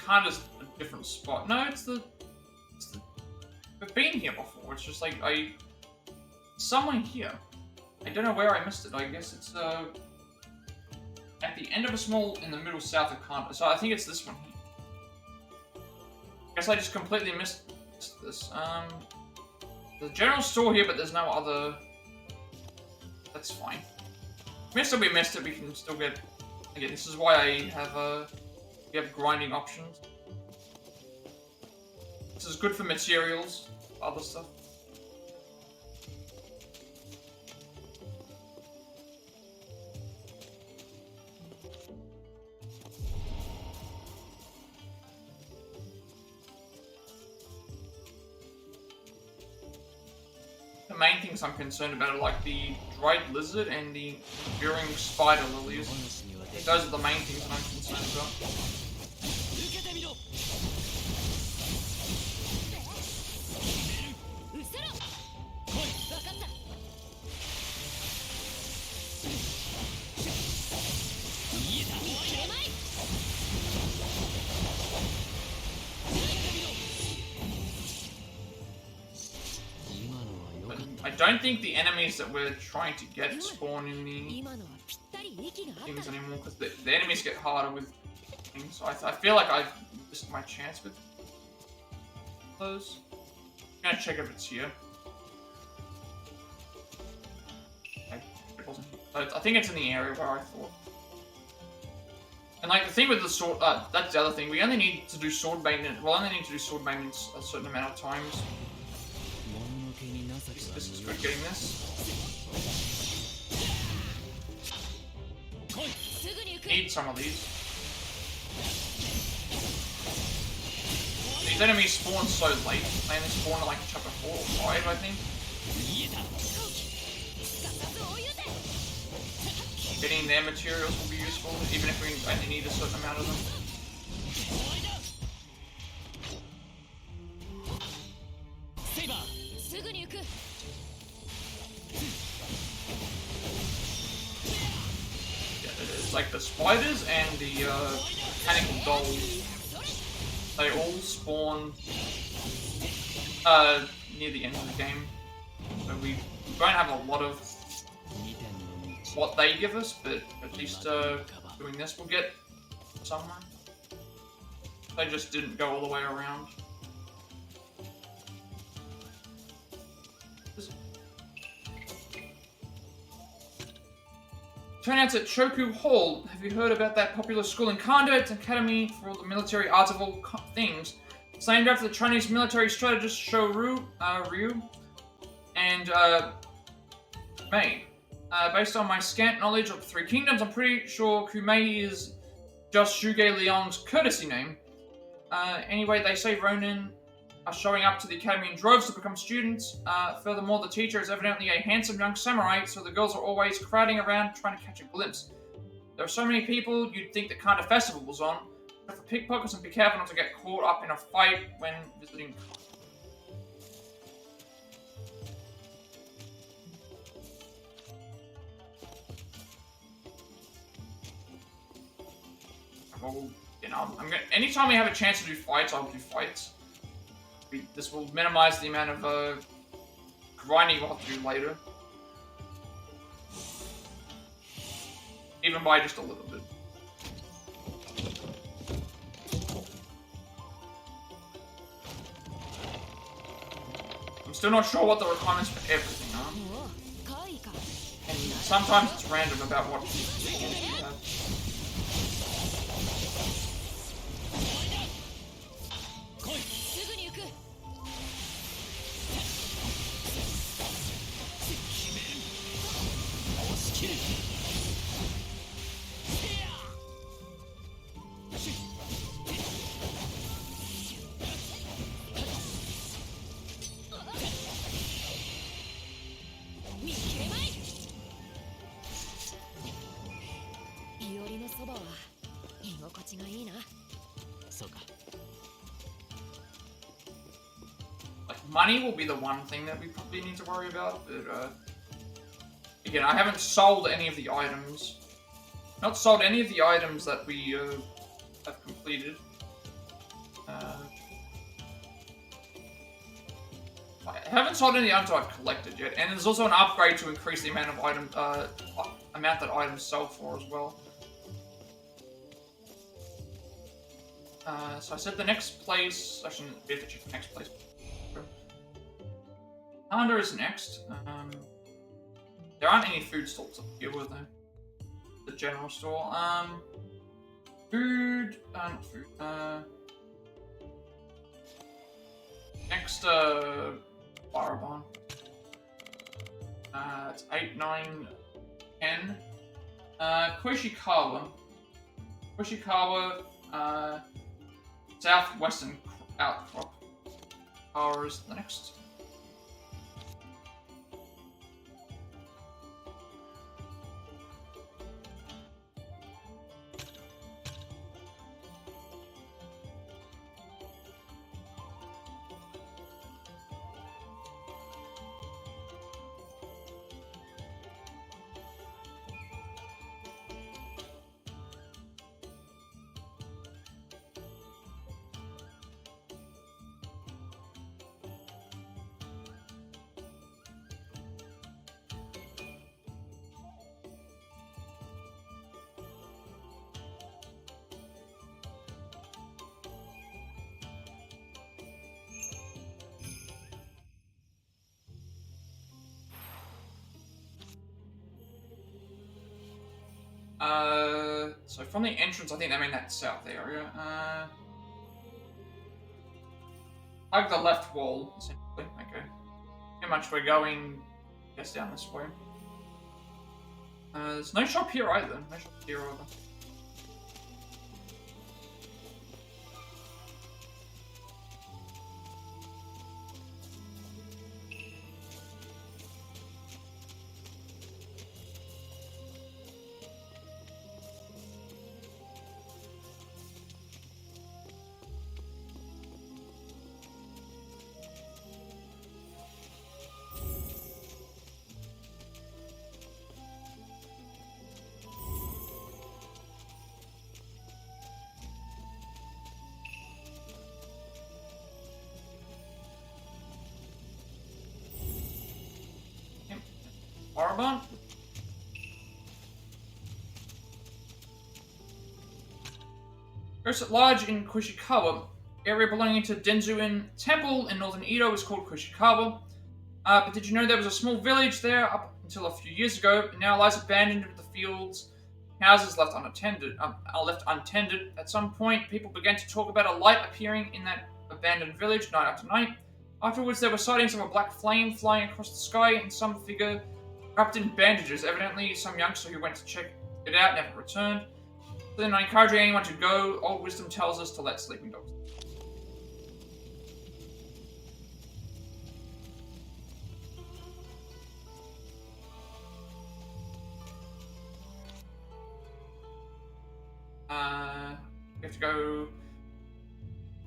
Speaker 1: Kind of a different spot. No, it's the... We've been here before. It's just like somewhere here. I don't know where I missed it. I guess it's at the end of a small in the middle south of Kanda. So I think it's this one here. I guess I just completely missed this. The general store here, but there's no other. That's fine. If we missed it, we can still get. Again, this is why I have we have grinding options. This is good for materials, other stuff. The main things I'm concerned about are like the dried lizard and the enduring spider lilies. I think those are the main things that I'm concerned about. I don't think the enemies that we're trying to get spawn in the things anymore, because the enemies get harder with things, so I feel like I've missed my chance with those. I'm gonna check if it's here. Okay, it wasn't. I think it's in the area where I thought. And like the thing with the sword, that's the other thing. We only need to do sword maintenance. We'll only need to do sword maintenance a certain amount of times. This is good getting this. Need some of these. These enemies spawn so late. They only spawn at like chapter 4 or 5, I think. Getting their materials will be useful, even if we only need a certain amount of them. Like the spiders and the mechanical dolls, they all spawn near the end of the game. So we won't have a lot of what they give us, but at least doing this will get somewhere. They just didn't go all the way around. Turnouts at Shoku Hall. Have you heard about that popular school in Kando? It's an academy for all the military arts of all things. It's named after the Chinese military strategist Ryu and Mei. Based on my scant knowledge of the Three Kingdoms, I'm pretty sure Kumei is just Shuge Liang's courtesy name. Anyway, they say Ronin are showing up to the academy in droves to become students. Furthermore, the teacher is evidently a handsome young samurai, so the girls are always crowding around trying to catch a glimpse. There are so many people, you'd think the kind of festival was on. But for pickpockets, and be careful not to get caught up in a fight when visiting. Well, you know, anytime we have a chance to do fights, I'll do fights. This will minimize the amount of grinding we'll have to do later. Even by just a little bit. I'm still not sure what the requirements for everything are. And sometimes it's random about what skills you have. Money will be the one thing that we probably need to worry about, but again, I haven't sold any of the items. Not sold any of the items that we have completed. I haven't sold any items I've collected yet, and there's also an upgrade to increase the amount of amount that items sell for as well. So I said the next place. Actually, we have to check the next place. Under is next. There aren't any food stalls up here, were there? The general store. Food. Not food. Next, Baraban. It's 8, 9, 10. Koishikawa. Koishikawa, southwestern outcrop. Power is the next. So from the entrance, I think they mean that south area. Like the left wall, essentially. Okay. Pretty much we're going, I guess, down this way. There's no shop here either. No shop here either. Arabon? First at large in Kushikawa, area belonging to Denzuin Temple in northern Edo is called Kushikawa. But did you know there was a small village there up until a few years ago? It now lies abandoned with the fields, houses left unattended. At some point, people began to talk about a light appearing in that abandoned village night after night. Afterwards, there were sightings of a black flame flying across the sky and some figure wrapped in bandages. Evidently, some youngster who went to check it out never returned. So then I encourage anyone to go. Old wisdom tells us to let sleeping dogs. We have to go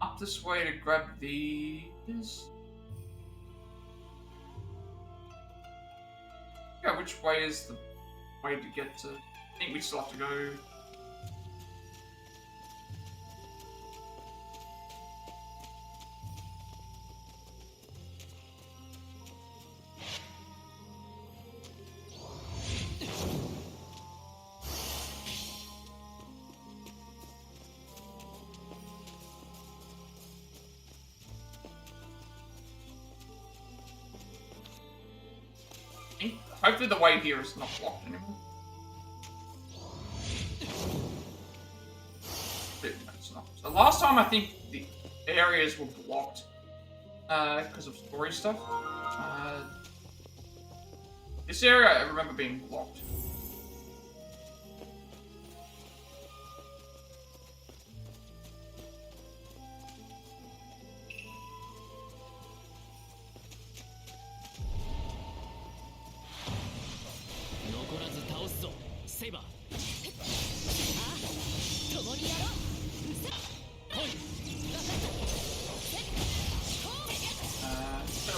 Speaker 1: up this way to grab these. Yeah, which way is the way to get to? I think we still have to go. Hopefully the way here is not blocked anymore. No, it's not. So last time I think the areas were blocked because of story stuff. This area I remember being blocked.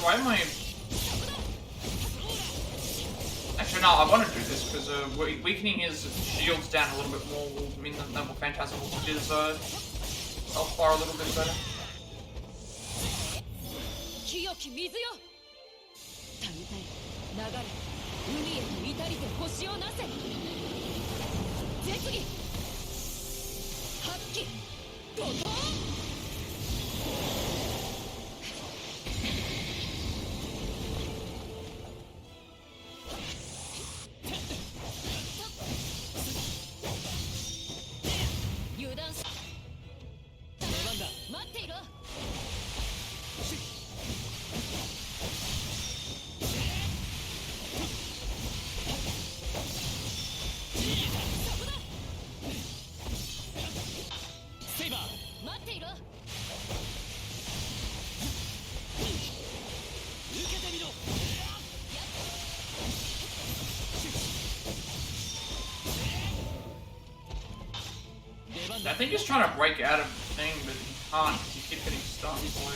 Speaker 1: Why am I... Actually, no, I want to do this because weakening his shields down a little bit more will mean that Noble Phantasm will hit his health bar a little bit better. I think he's trying to break out of the thing, but he can't because he keeps getting stunned by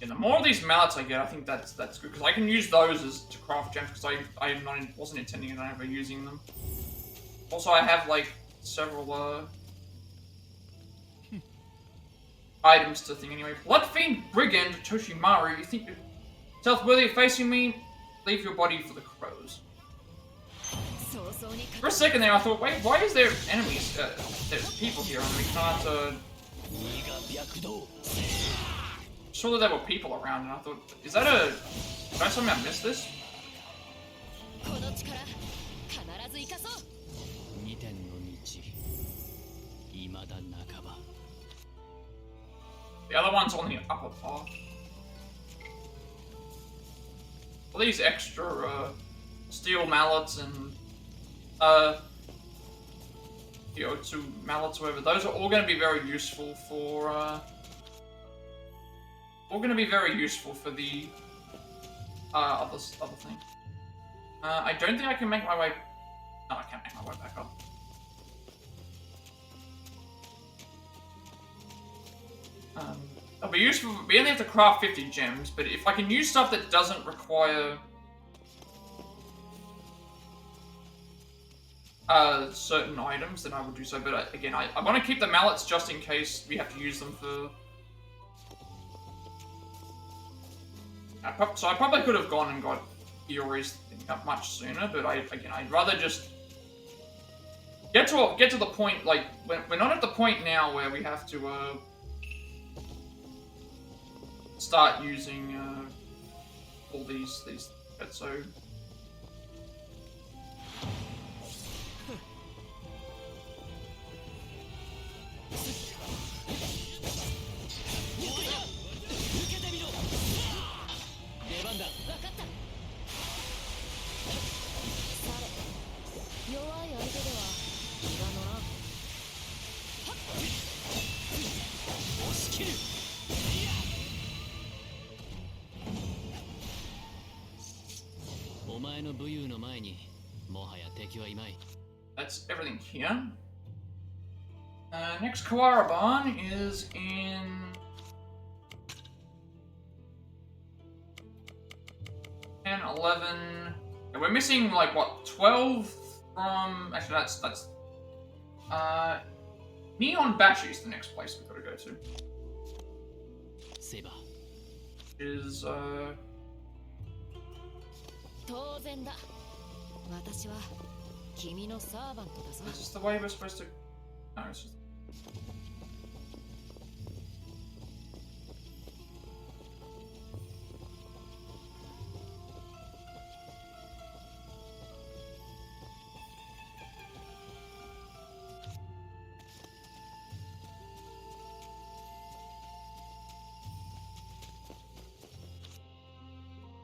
Speaker 1: And the more of these mallets I get, I think that's good because I can use those as to craft gems because I wasn't intending on ever using them. Also, I have like several items to thing anyway. Bloodfiend Brigand Toshimaru, you think yourself worthy of facing me? Leave your body for the crows. For a second there, I thought, wait, why is there enemies? There's people here, and we can't. Sure that there were people around, and I thought, is that a? Did I somehow miss this?
Speaker 6: この力必ず生かそう。
Speaker 5: 二点の道、未だ半ば。
Speaker 1: The other one's on the upper path. All these extra steel mallets and the O2 mallets, whatever, those are all going to be very useful for the other thing. I don't think I can make my way. No, I can't make my way back up. It'll be useful. We only have to craft 50 gems, but if I can use stuff that doesn't require certain items, then I would do so. But again, I want to keep the mallets just in case we have to use them for. So I probably could have gone and got Iori's thing up much sooner, but I'd rather just get to the point. Like we're not at the point now where we have to start using all these bits. So. That's everything here. Next Kawaraban is in 10, 11. And we're missing like what, 12 from. Actually, that's Neon Bashi is the next place we've got to go to.
Speaker 5: Saber.
Speaker 1: Is
Speaker 6: 当然だ。私は君のサーバントだぞ。
Speaker 1: Is this the way we're supposed to? No, it's just.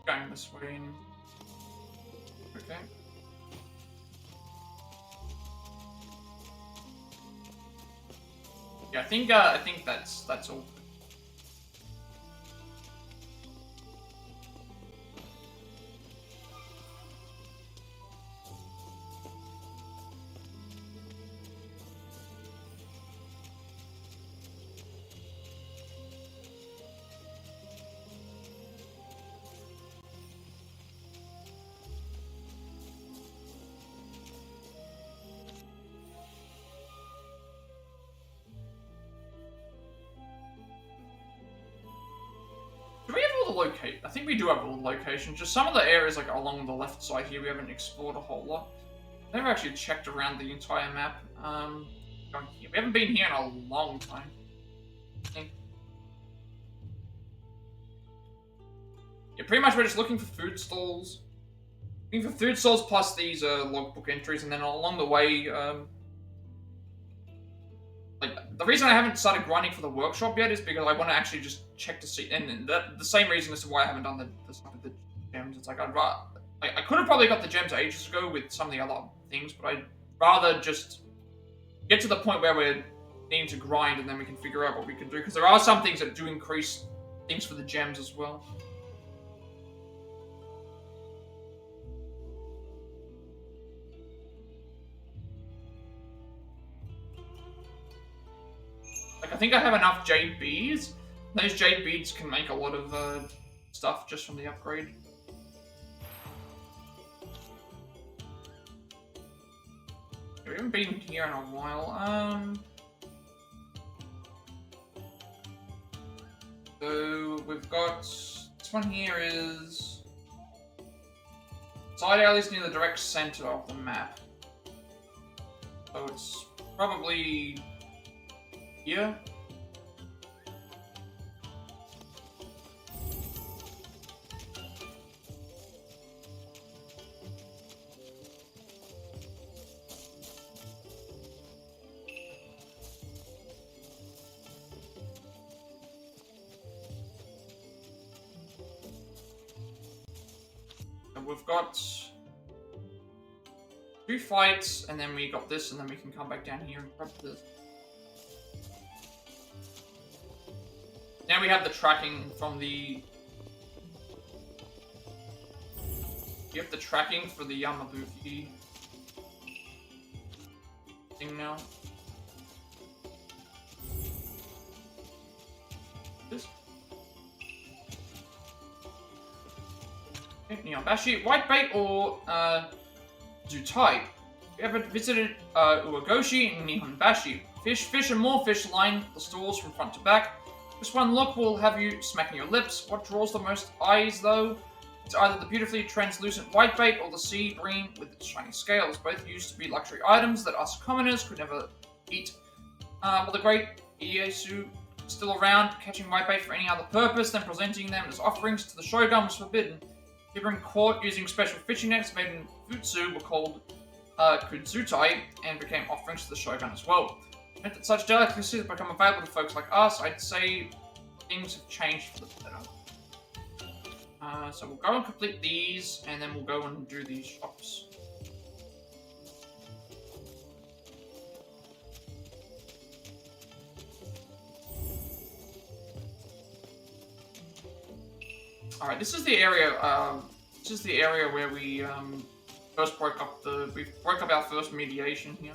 Speaker 1: Going this way. Okay. Yeah, I think that's all. I think we do have all the locations. Just some of the areas like along the left side here we haven't explored a whole lot. Never actually checked around the entire map. Going here. We haven't been here in a long time. I think. Yeah, pretty much we're just looking for food stalls. Looking for food stalls plus these logbook entries, and then along the way, like the reason I haven't started grinding for the workshop yet is because I want to actually just check to see, and the same reason as to why I haven't done the stuff with the gems. It's like I could have probably got the gems ages ago with some of the other things, but I'd rather just get to the point where we're needing to grind, and then we can figure out what we can do, because there are some things that do increase things for the gems as well. Like I think I have enough jade beads. Those jade beads can make a lot of stuff just from the upgrade. We haven't been here in a while. So we've got this one here is side alleys near the direct center of the map. So it's probably here. We've got 2 fights, and then we got this, and then we can come back down here and prep this. Now we have the tracking from the... You have the tracking for the Yamabuki thing now. This. Neonbashi, whitebait or Zutai. If you ever visited Uegoshi and Nihonbashi, fish and more fish line the stalls from front to back. Just one look will have you smacking your lips. What draws the most eyes though? It's either the beautifully translucent whitebait or the sea bream with its shiny scales. Both used to be luxury items that us commoners could never eat. While the great Ieyasu still around, catching whitebait for any other purpose than presenting them as offerings to the shogun was forbidden. People in court using special fishing nets made in Futsu were called kudzutai and became offerings to the shogun as well. It meant that such delicacies have become available to folks like us. I'd say things have changed for the better. So we'll go and complete these, and then we'll go and do these shops. All right, this is the area. This is the area where we first broke up our first mediation here.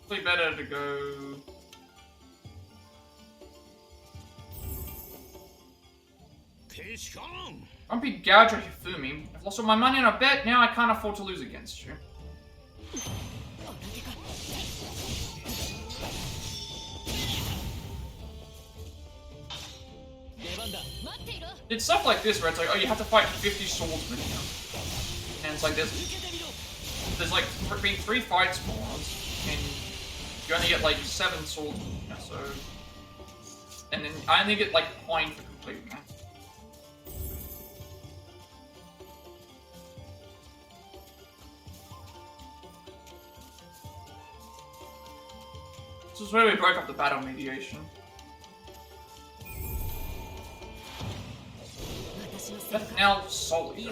Speaker 1: Probably better to go. Don't be Gouger Hifumi. I've lost all my money on a bet, now I can't afford to lose against you. It's stuff like this where it's like, oh, you have to fight 50 swordsmen here. And it's like, there's like being 3 fight spawns, and you only get like 7 swordsmen here, so... And then I only get like a point for completing that. This is where we broke up the battle mediation. That's now solely.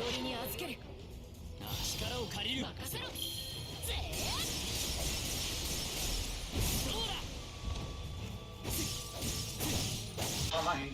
Speaker 1: Oh my.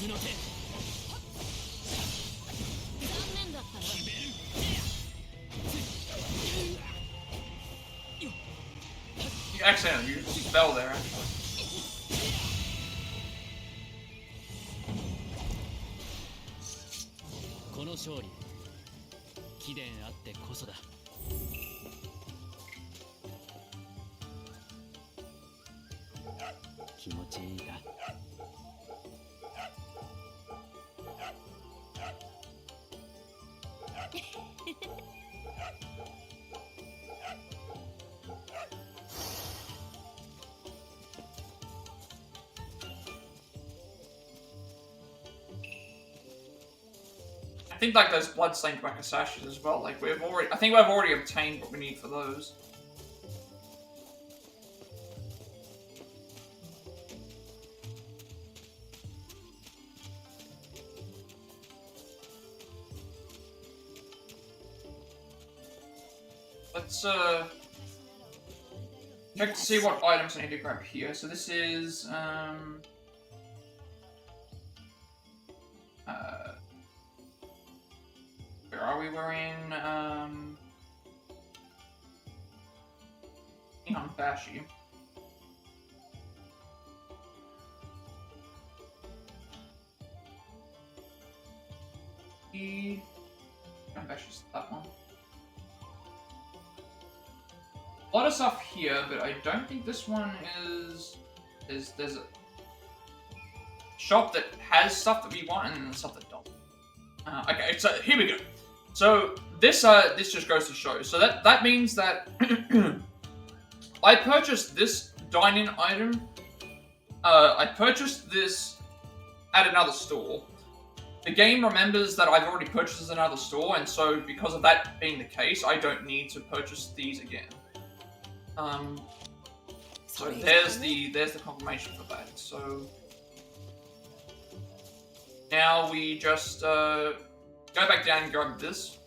Speaker 1: You accidentally used a spell there, actually.
Speaker 5: この勝利貴殿あってこそだ。気持ちいいか。
Speaker 1: I think like those bloodstained Akasaka as well. Like I think we've already obtained what we need for those. Let's check to see what items I need to grab here. So this is where are we? We're in on Bashi. Bashi's that one. A lot of stuff here, but I don't think this one is. There's a shop that has stuff that we want and stuff that don't. Okay, so here we go. So this just goes to show. So that means that I purchased this dine-in item. I purchased this at another store. The game remembers that I've already purchased this at another store, and so because of that being the case, I don't need to purchase these again. So there's the confirmation for that. So now we just go back down and grab this,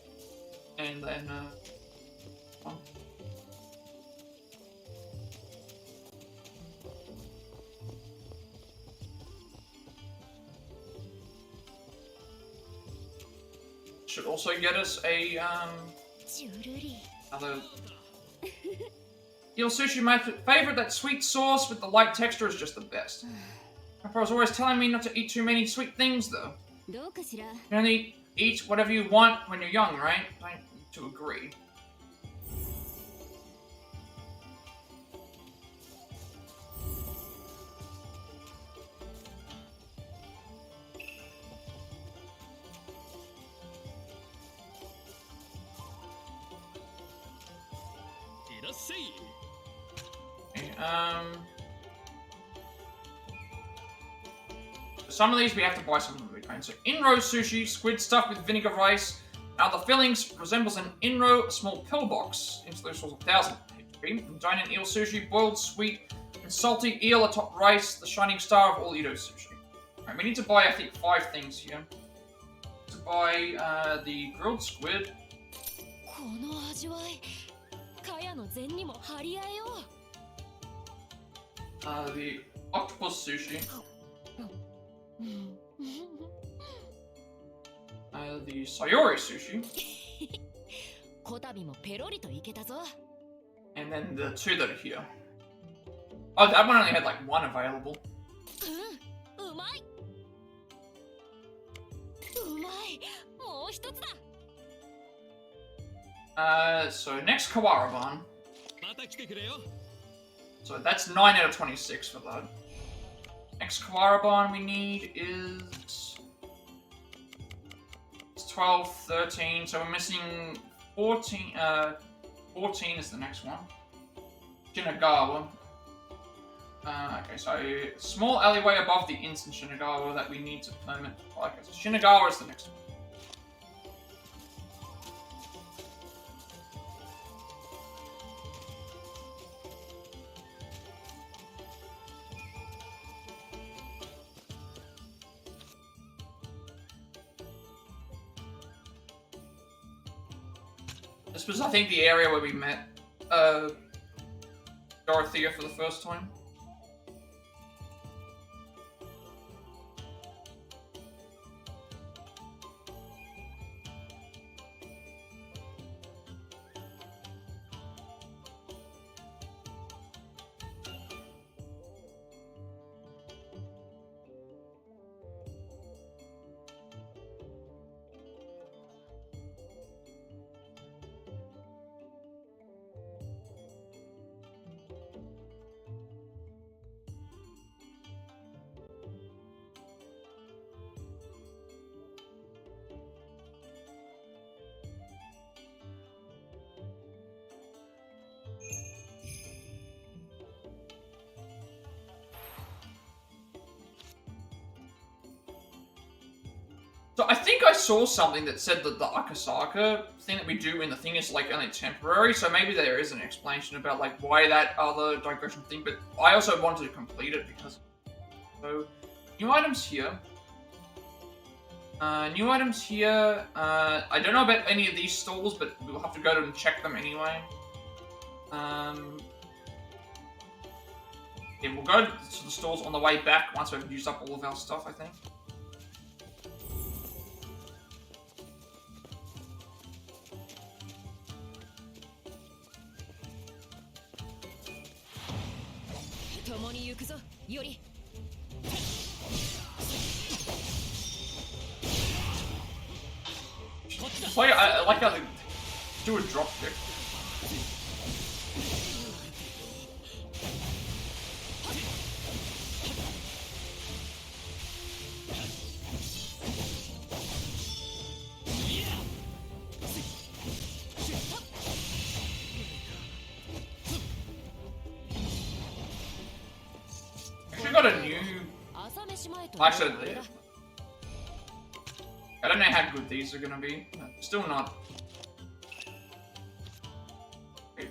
Speaker 1: and then should also get us a another. Eel sushi, my favorite. That sweet sauce with the light texture is just the best. Papa was always telling me not to eat too many sweet things, though. You only eat whatever you want when you're young, right? I need to agree. Some of these we have to buy some of them. So Inro sushi, squid stuffed with vinegar rice. Now the fillings resembles an Inro, a small pillbox. Into those sorts of 1,000 HP. Dine-in eel sushi, boiled sweet and salty eel atop rice, the shining star of all Edo sushi. Alright, we need to buy I think 5 things here. To buy the grilled squid. The octopus sushi. The Iori sushi. And then the 2 that are here. Oh, that one only had like 1 available. So next Kawaraban. So that's 9 out of 26 for that. Next Kawaraban we need is 12, 13, so we're missing 14, 14 is the next one. Shinagawa. Okay, so small alleyway above the inns in Shinagawa that we need to permit. Okay, so Shinagawa is the next one. This was, I think, the area where we met Dorothea for the first time. So I think I saw something that said that the Akasaka thing that we do in the thing is like only temporary, so maybe there is an explanation about like why that other digression thing, but I also wanted to complete it because... So, new items here. New items here. I don't know about any of these stalls, but we'll have to go and check them anyway. Yeah, we'll go to the stalls on the way back once we've used up all of our stuff, I think. Play, I like how they do a drop kick. Actually got a new... Actually, I don't know how good these are gonna be. Still not. Wait,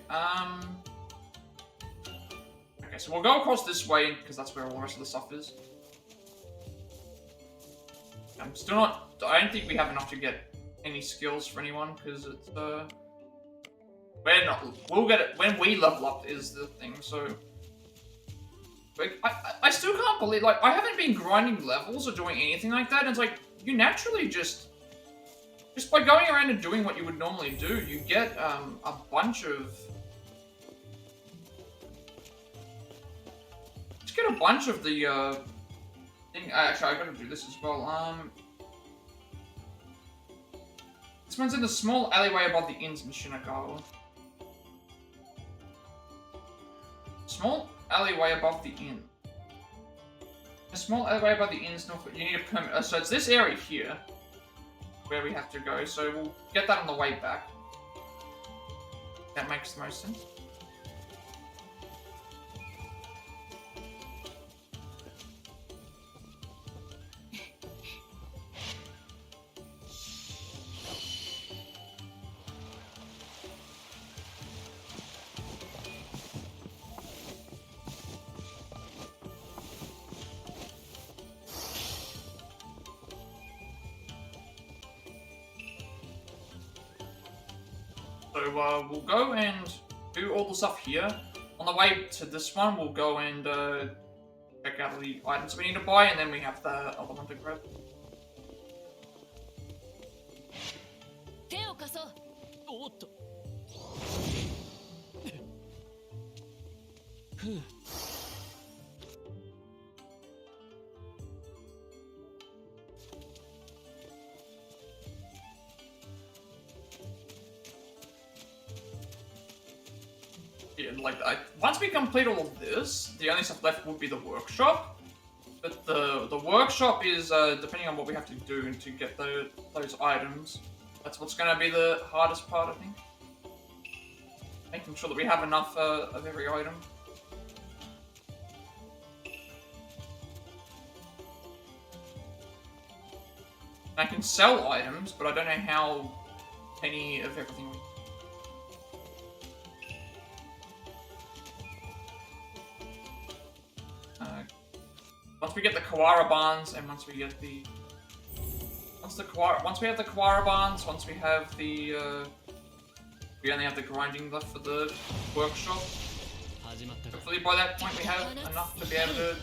Speaker 1: okay, so we'll go across this way, because that's where all the rest of the stuff is. I'm still not... I don't think we have enough to get any skills for anyone, because it's, we're not... We'll get it... When we level up is the thing, so... Like, I still can't believe... Like, I haven't been grinding levels or doing anything like that, and it's like, you naturally just by going around and doing what you would normally do, you get a bunch of... Just get a bunch of the thing. Actually, I gotta do this as well. This one's in the small alleyway above the inns in Shinagawa. Small alleyway above the inn. A small alleyway above the inn's north. You need a permit. So it's this area here where we have to go. So we'll get that on the way back. That makes the most sense. So we'll go and do all the stuff here. On the way to this one, we'll go and check out the items we need to buy, and then we have the other one to grab. Yeah, like, once we complete all of this, the only stuff left would be the workshop. But the workshop is, depending on what we have to do to get those items, that's what's going to be the hardest part, I think. Making sure that we have enough of every item. I can sell items, but I don't know how many of everything we... Once we get the Kawara Barns, and once we get the... Once we have the Kawara Barns, once we have the... we only have the grinding left for the workshop. Hopefully by that point we have enough to be able to...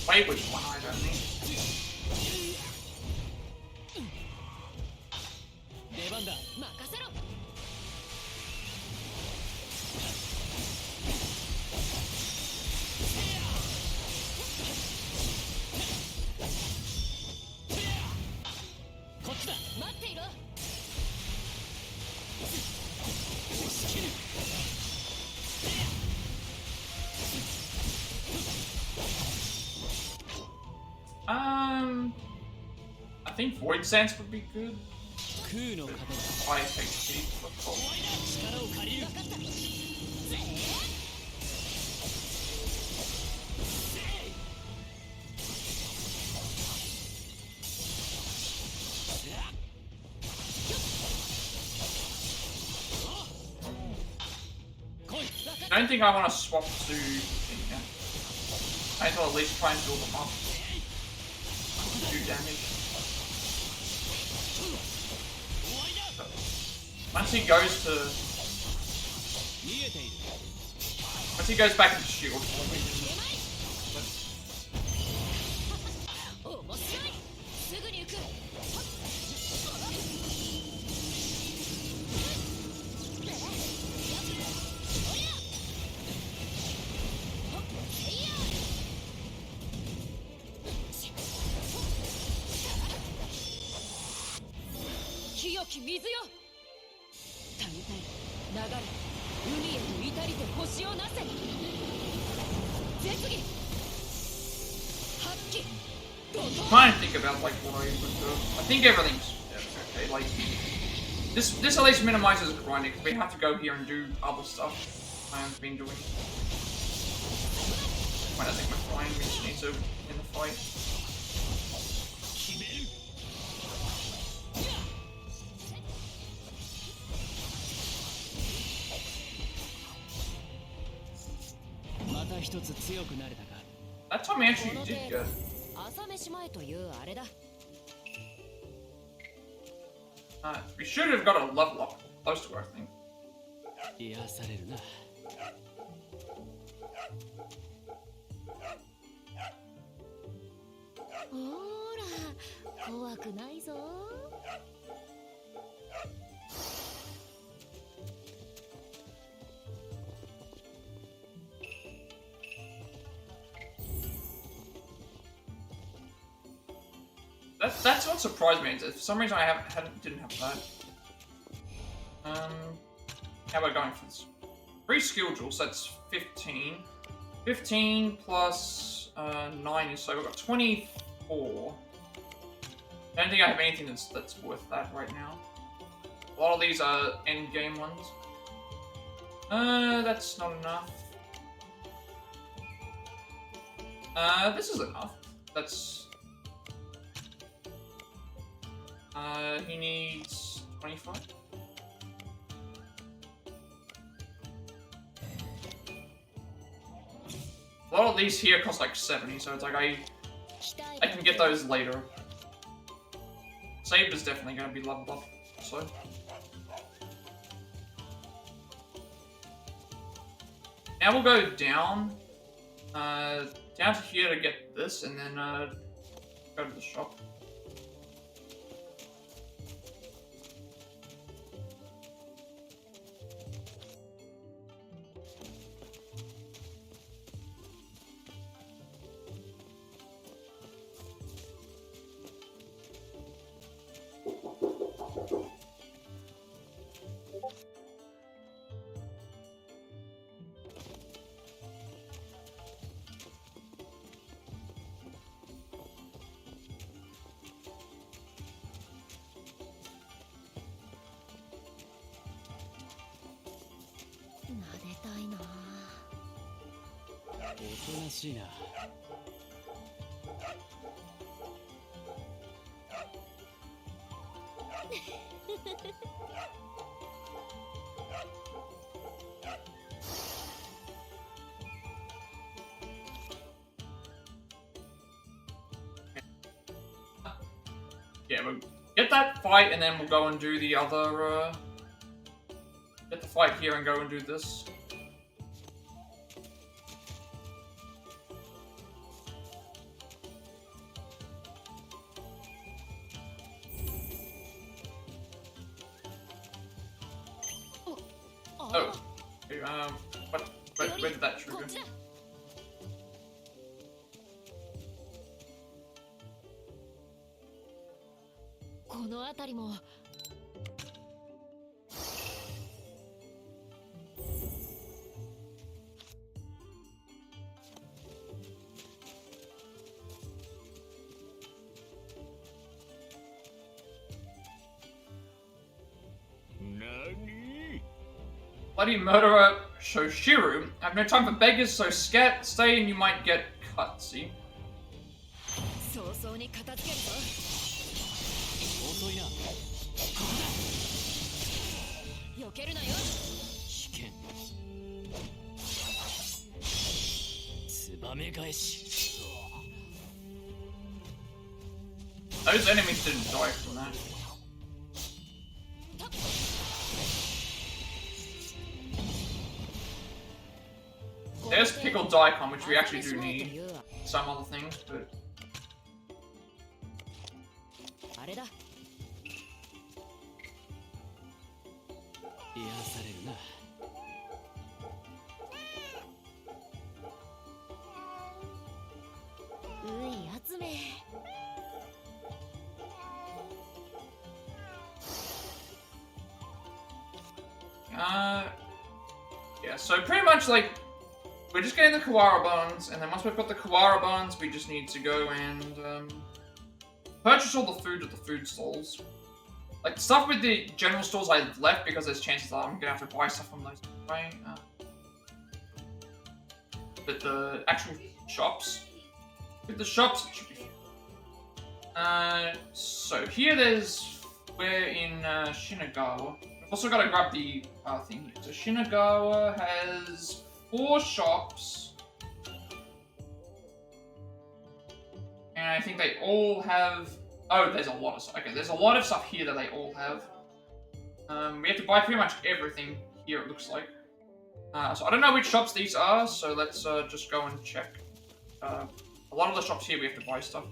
Speaker 1: Wait, which one I don't need. I think Void Sense would be good.
Speaker 5: 空の型だ。
Speaker 1: High HP for cold.
Speaker 5: 力を借りる。
Speaker 1: I don't think I want to swap to yeah. I will at least try and build them up. Do damage. Once he goes to... Once he goes back into shield form, we can...
Speaker 3: 面白い。すぐに行く。 清き水よ。大体流れ海へと至りて星をなせ。絶技発揮。
Speaker 1: trying to think about like what I would do. I think everything's okay. Like this at least minimizes grinding because we have to go here and do other stuff I have been doing. When I think we're fine, we just need to in the fight. That time actually did good.
Speaker 3: 朝飯前というあれだ。
Speaker 1: We should have got a level up close to her, I think.
Speaker 5: 癒されるな。
Speaker 3: ほーら、怖くないぞ。
Speaker 1: That's what surprised me. For some reason, I didn't have that. How about going for this? 3 skill jewels. That's 15. 15 plus 9 is so we've got 24. I don't think I have anything that's worth that right now. A lot of these are end game ones. That's not enough. This is enough. That's. He needs 25. A lot of these here cost like 70, so it's like I can get those later. Saber's definitely going to be leveled up, so. Now we'll go down, down to here to get this, and then go to the shop. Yeah, we'll get that fight and then we'll go and do the other, get the fight here and go and do this. Oh, okay, where did that trigger?
Speaker 3: この辺りも
Speaker 4: 何
Speaker 1: Bloody murderer Shoshiru. I have no time for beggars, so stay and you might get cut, see?
Speaker 3: 早々に片付けるぞ。
Speaker 5: 遅いな。
Speaker 3: 避けるなよ。
Speaker 5: 危険。ツバメ返し。
Speaker 1: Those enemies didn't die from that. There's pickled daikon, which we actually do need. Some other things, but
Speaker 3: あれだ。
Speaker 5: 癒されるな。
Speaker 3: うい集め。
Speaker 1: Yeah, so pretty much like we're just getting the Kawara bones, and then once we've got the Kawara bones, we just need to go and purchase all the food at the food stalls. Like the stuff with the general stores I left because there's chances that I'm gonna have to buy stuff from those anyway. But the actual shops, with the shops, it should be fine. So here we're in Shinagawa. We've also got to grab the thing here. So Shinagawa has 4 shops. And I think they all have... Oh, there's a lot of stuff. Okay, there's a lot of stuff here that they all have. We have to buy pretty much everything here, it looks like. So I don't know which shops these are, so let's just go and check. A lot of the shops here we have to buy stuff.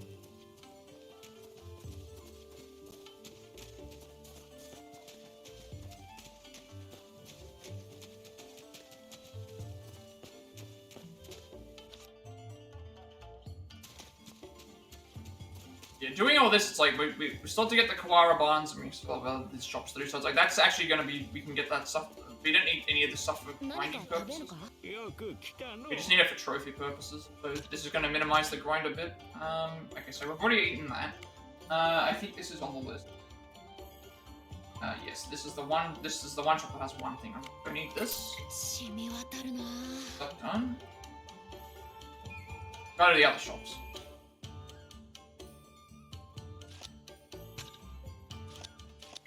Speaker 1: Yeah, doing all this, it's like, we still have to get the Kawara bonds, and we still have these shops to do, so it's like, that's actually gonna be, we can get that stuff. We don't need any of this stuff for grinding purposes. We just need it for trophy purposes, so this is gonna minimize the grind a bit. Okay, so we've already eaten that. I think this is on the list. Yes, this is the one shop that has one thing. I'm gonna need this. That done. Go to the other shops.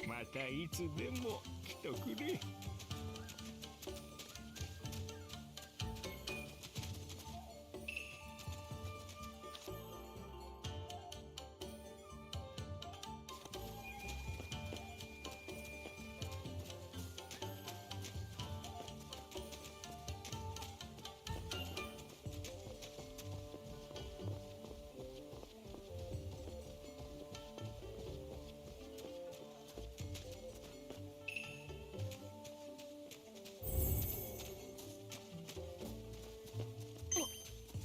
Speaker 4: またいつでも来てくれ。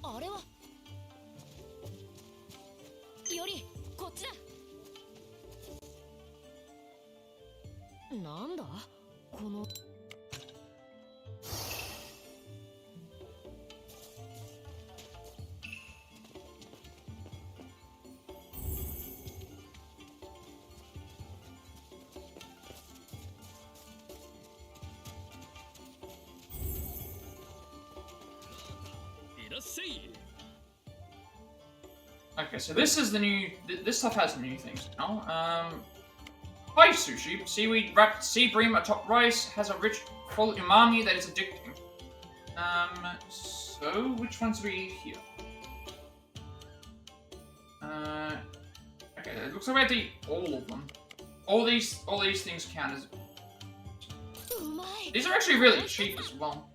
Speaker 3: あれはよりこっちだ。なんだこの
Speaker 5: いらっしゃい。
Speaker 1: Okay, so this is the new. This stuff has new things now. Hi sushi. Seaweed wrapped sea bream atop rice has a rich, full umami that is addicting. So which ones do we eat here? Okay, it looks like we have to eat all of them. All these things count as. These are actually really cheap as well.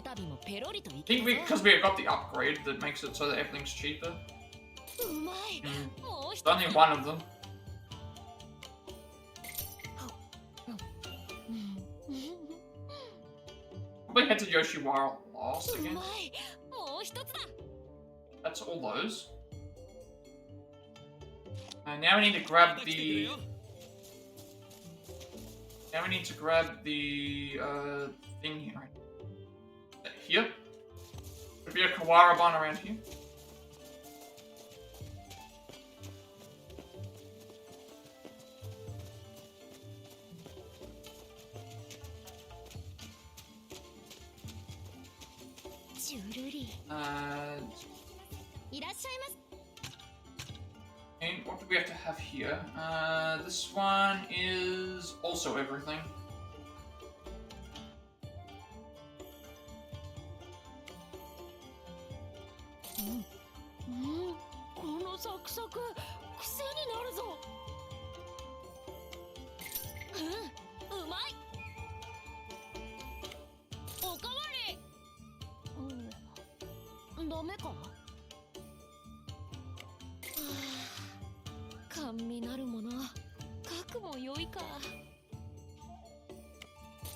Speaker 1: I think because we got the upgrade that makes it so that everything's cheaper. It's only one of them. Probably head to Yoshiwara last again. That's all those. And now we need to grab the... Now we need to grab the thing here. Here. There'll be a Kawara Bon around here.
Speaker 3: ジュルリ。いらっしゃいます。
Speaker 1: And what do we have to have here? This one is also everything.
Speaker 3: Mm. このサクサク癖になるぞ。うまい。おかわり。ダメか。甘味なるもの、かくも良いか。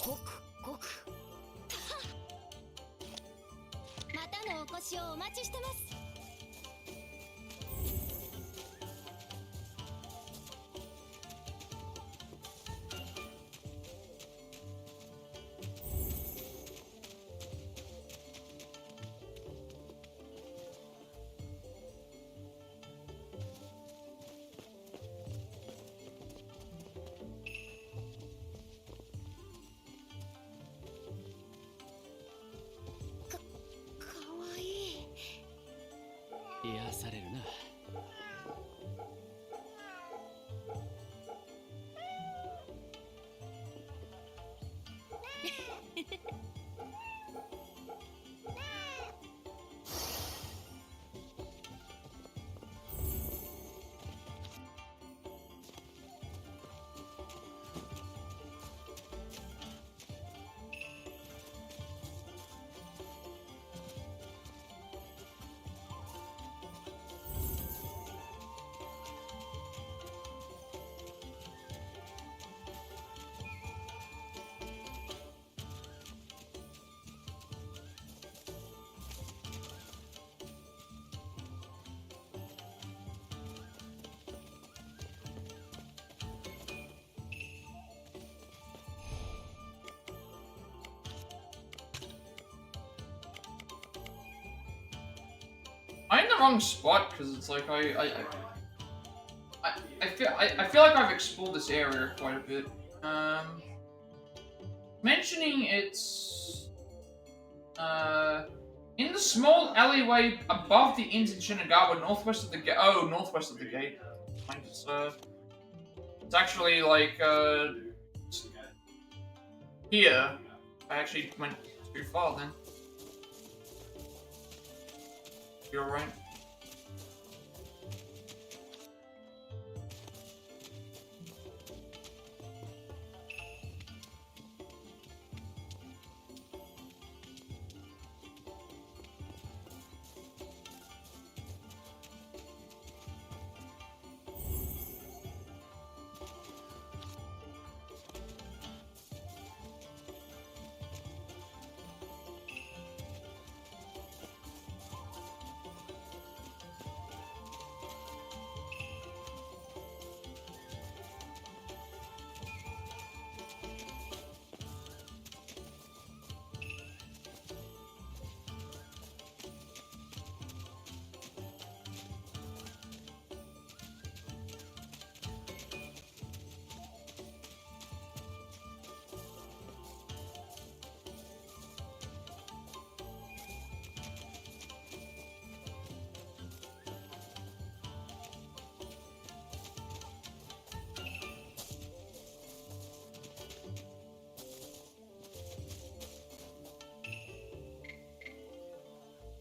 Speaker 3: ごくごく。またのお越しをお待ちしてます。
Speaker 5: 癒されるな。
Speaker 1: I'm in the wrong spot because it's like I feel like I've explored this area quite a bit. Mentioning it's in the small alleyway above the inns in Shinagawa, northwest of the gate. Oh, northwest of the gate. It's actually like here. I actually went too far then. You're right.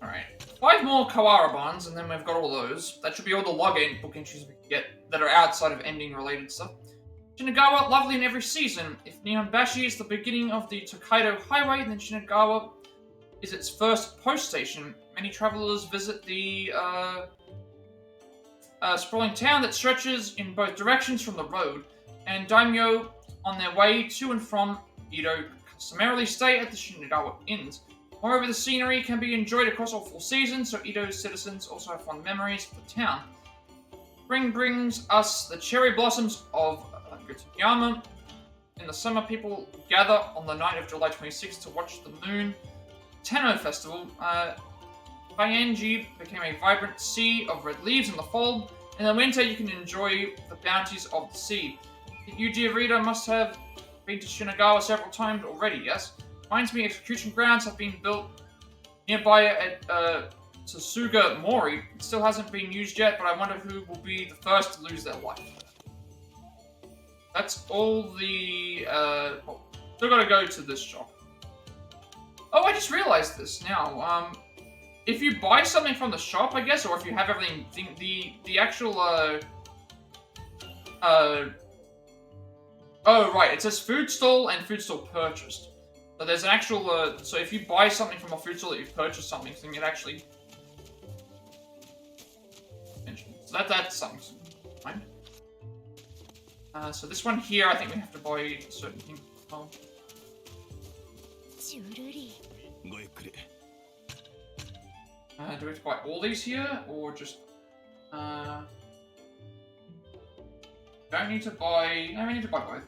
Speaker 1: Alright. 5 more Kawara bonds, and then we've got all those. That should be all the login book entries we can get that are outside of ending related stuff. Shinagawa, lovely in every season. If Nihonbashi is the beginning of the Tokaido Highway, then Shinagawa is its first post station. Many travelers visit the sprawling town that stretches in both directions from the road, and daimyo on their way to and from Edo customarily stay at the Shinagawa inns. Moreover, the scenery can be enjoyed across all 4 seasons, so Edo's citizens also have fond memories of the town. Spring brings us the cherry blossoms of Gutsuyama. In the summer, people gather on the night of July 26th to watch the Moon Tenno Festival. Baienji became a vibrant sea of red leaves in the fall. In the winter, you can enjoy the bounties of the sea. The Yuji reader must have been to Shinagawa several times already, yes? Reminds me, execution grounds have been built nearby at Sasuga Mori. It still hasn't been used yet, but I wonder who will be the first to lose their life. That's all the... still gotta go to this shop. Oh, I just realized this now. If you buy something from the shop, I guess, or if you have everything, the actual, oh, right, it says food stall and food stall purchased. So there's an actual, so if you buy something from a food stall that you've purchased something, then it actually... So that's something, fine. So this one here, I think we have to buy a certain thing. Oh. Do we have to buy all these here, or just... don't need to buy... No, we need to buy both.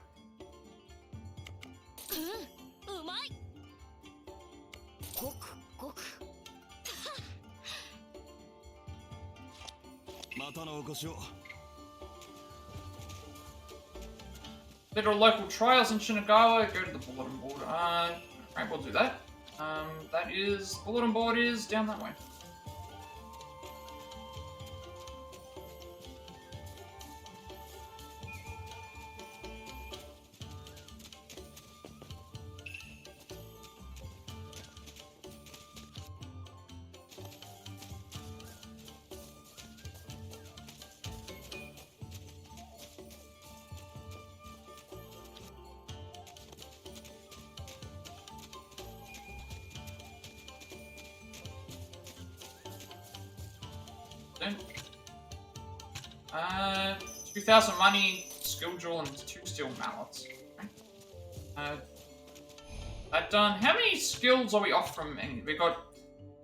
Speaker 1: There are local trials in Shinagawa. Go to the bulletin board. Right, we'll do that. That is... Bulletin board is down that way. Then, 2,000 money, skill jewel, and 2 steel mallets. That done. How many skills are we off from? We got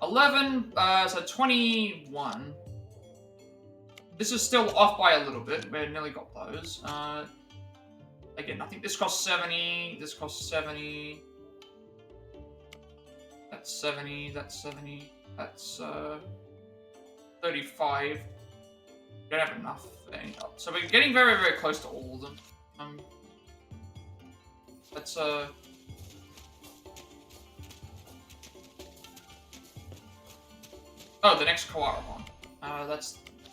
Speaker 1: 11, so 21. This is still off by a little bit. We nearly got those. Again, I think this costs 70. This costs 70. That's 70. That's 70. That's 35. We don't have enough for any. So we're getting very, very close to all of them. Let's oh, the next Kawara one.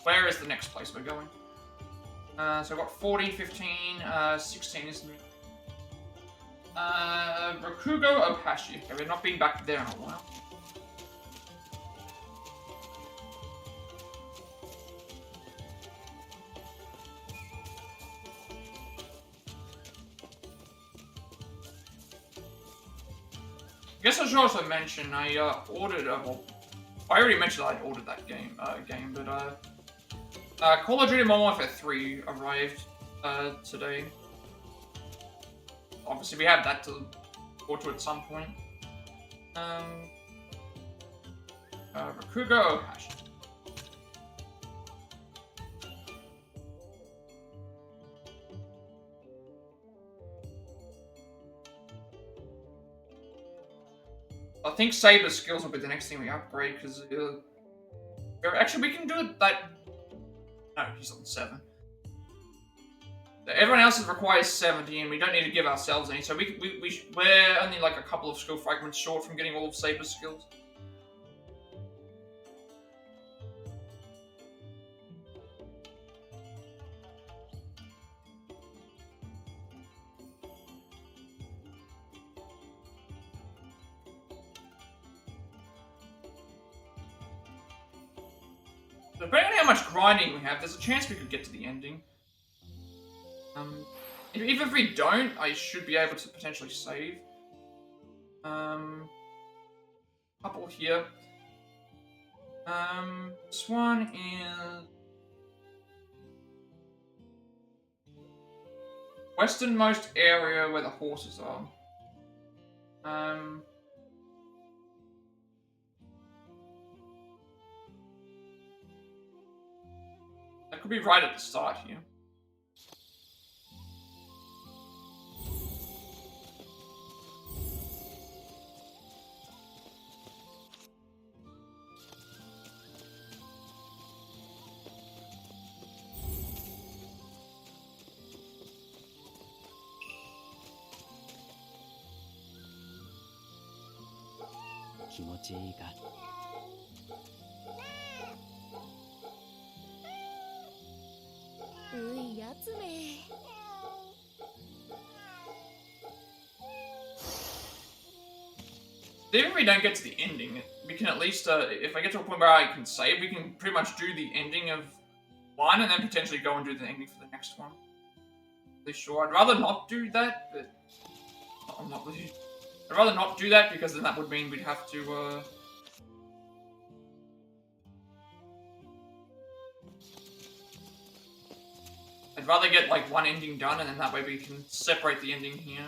Speaker 1: Where is the next place we're going? So I've got 40, 15, 16 is the... Rakugo Ohashi. Okay, we've not been back there in a while. I guess I should also mention I ordered well, I already mentioned I ordered that game, but Call of Duty Modern Warfare 3 arrived today. Obviously, we have that to go to at some point. Rakugo Ohashi. I think Saber's skills will be the next thing we upgrade, because... actually, we can do it that... No, he's on 7. Everyone else requires 70, and we don't need to give ourselves any, so we're only like a couple of skill fragments short from getting all of Saber's skills. Depending on how much grinding we have, there's a chance we could get to the ending. Even if we don't, I should be able to potentially save. Couple here. This one is... westernmost area where the horses are. That could be right at the start here.
Speaker 3: 夏目。
Speaker 1: Even if we don't get to the ending, we can at least, if I get to a point where I can save, we can pretty much do the ending of one and then potentially go and do the ending for the next one. Really sure. I'd rather not do that, but I'm not really. I'd rather not do that because then that would mean we'd have to. I'd rather get like one ending done and then that way we can separate the ending here.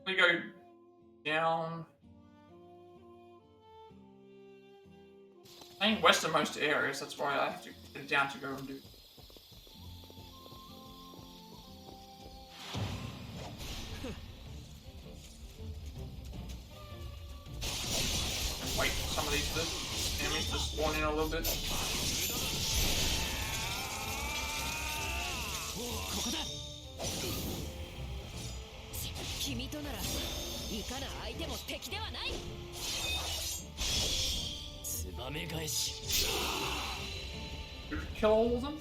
Speaker 1: We go down. I think westernmost areas, that's why I have to get it down to go and do. And wait for some of these enemies to spawn in a little bit.
Speaker 3: 君とならいかな相手も敵ではない。
Speaker 5: ツバメ返し。
Speaker 1: Did we kill all of them?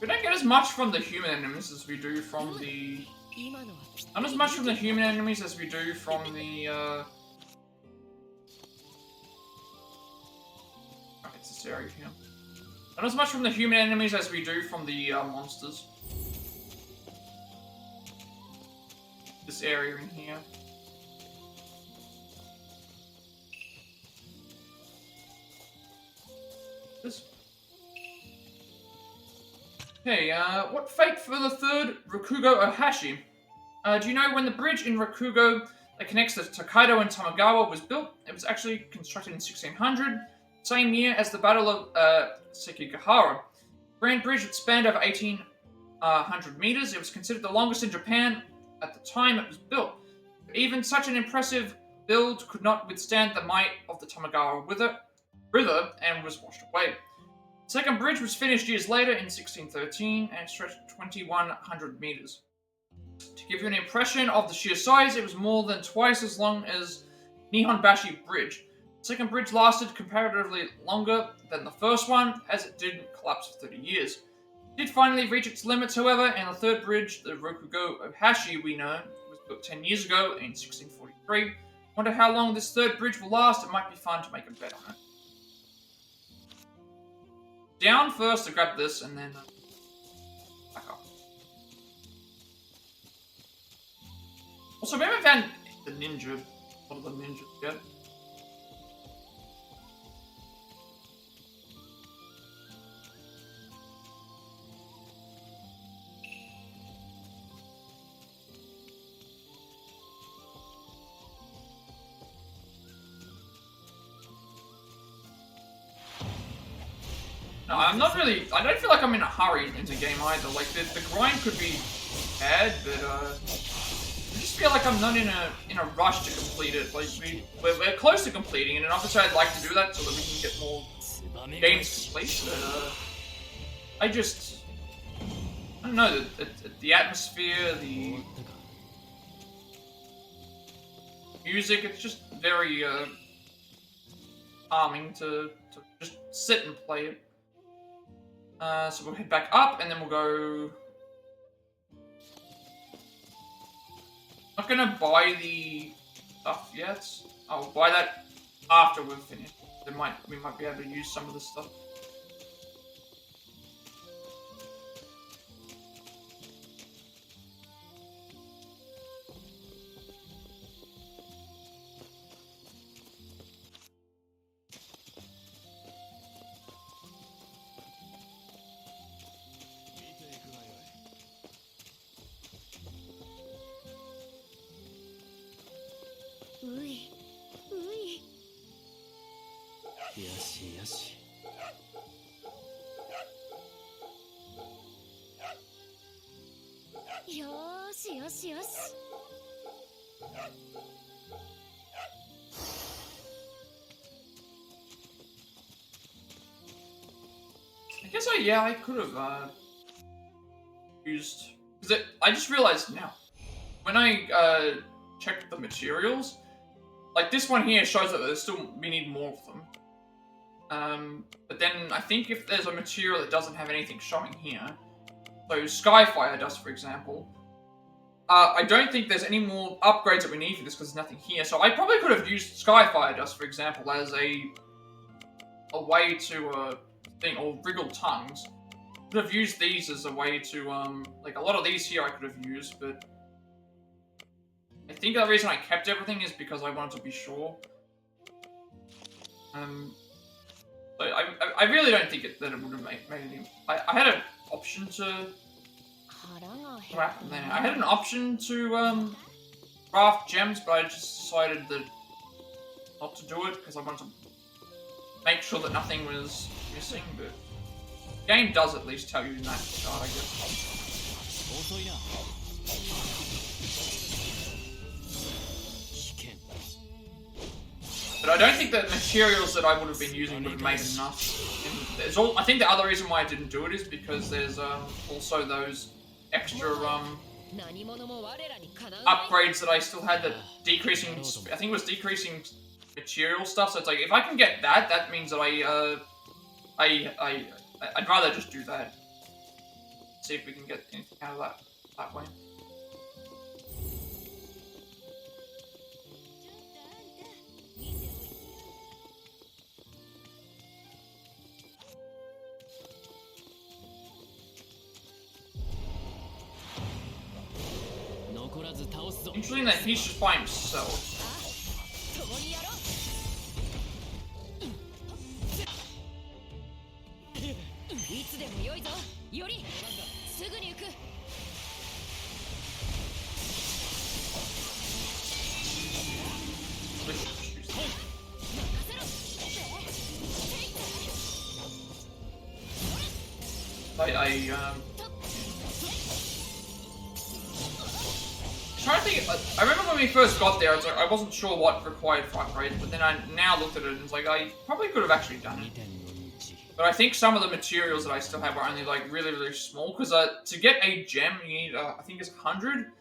Speaker 1: We don't get as much from the human enemies as we do from the. Not as much from the human enemies as we do from the. Okay, it's this area here. Not as much from the human enemies as we do from the monsters. This area in here. This. Hey, what fate for the third Rakugo Ohashi? Do you know when the bridge in Rakugo that connects the Tokaido and Tamagawa was built? It was actually constructed in 1600, same year as the Battle of Sekigahara. Grand Bridge that spanned over 1800 meters. It was considered the longest in Japan at the time it was built. Even such an impressive build could not withstand the might of the Tamagawa River and was washed away. The second bridge was finished years later in 1613 and stretched 2100 meters. To give you an impression of the sheer size, it was more than twice as long as Nihonbashi Bridge. The second bridge lasted comparatively longer than the first one, as it didn't collapse for 30 years. It did finally reach its limits, however, and the third bridge, the Rakugo Ohashi we know, was built 10 years ago in 1643. Wonder how long this third bridge will last. It might be fun to make a bet on it. Down first to grab this, and then back up. Also, we haven't found the ninja. One of the ninjas yet. No, I'm not really. I don't feel like I'm in a hurry in the game either. Like the grind could be bad, but I just feel like I'm not in a rush to complete it. Like we're close to completing it, and obviously I'd like to do that so that we can get more games complete. But I don't know the atmosphere, the music. It's just very calming to just sit and play it. So we'll head back up, and then we'll go. Not gonna buy the stuff yet. I'll buy that after we've finished. We might be able to use some of the stuff.
Speaker 3: よーしよしよし。
Speaker 1: I guess I could have used, because I just realized now when I checked the materials, like this one here shows that we need more of them. But then I think if there's a material that doesn't have anything showing here, so Skyfire dust, for example, I don't think there's any more upgrades that we need for this because there's nothing here. So I probably could have used Skyfire dust, for example, as a way to thing, or Wriggle Tongues. Could have used these as a way to like a lot of these here I could have used, but I think the reason I kept everything is because I wanted to be sure. But I really don't think that it would have made any. I had an option to. What happened there? I had an option to craft gems, but I just decided that not to do it because I wanted to make sure that nothing was missing. But the game does at least tell you in that chart, I guess. But I don't think that materials that I would have been using would have made enough. And there's I think the other reason why I didn't do it is because there's also those extra upgrades that I still had that decreasing. I think it was decreasing material stuff. So it's like if I can get that, that means that I'd rather just do that. See if we can get anything out of that way. Interesting that he's just by himself. Trying to think. I remember when we first got there, I wasn't sure what required for upgrades, but then I now looked at it and it's like I probably could have actually done it. But I think some of the materials that I still have are only like really, really small because to get a gem you need I think it's 100.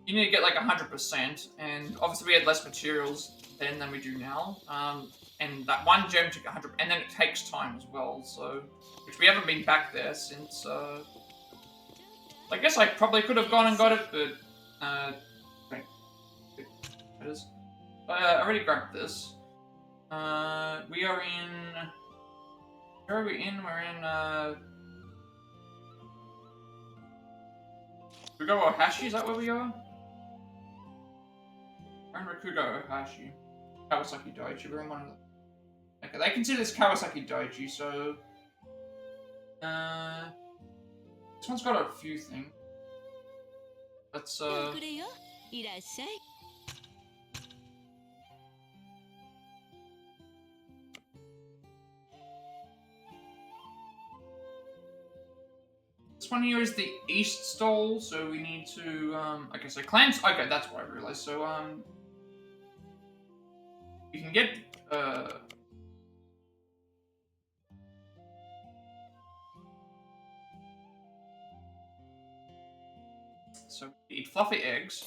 Speaker 1: You need to get like 100%, and obviously we had less materials then than we do now. And that one gem took 100, and then it takes time as well. So, which we haven't been back there since. I guess I probably could have gone and got it, but. Okay. It is. I already grabbed this. We are in. Where are we in? We're in. Rakugo Ohashi? Is that where we are? We're in Rakugo Ohashi. Kawasaki Daichi. We're in one of the. Okay, they consider this Kawasaki Daichi, so. This one's got a few things. Let's this one here is the East Stole, so we need to okay, so clans. Okay, that's what I realized. So you can get so eat fluffy eggs.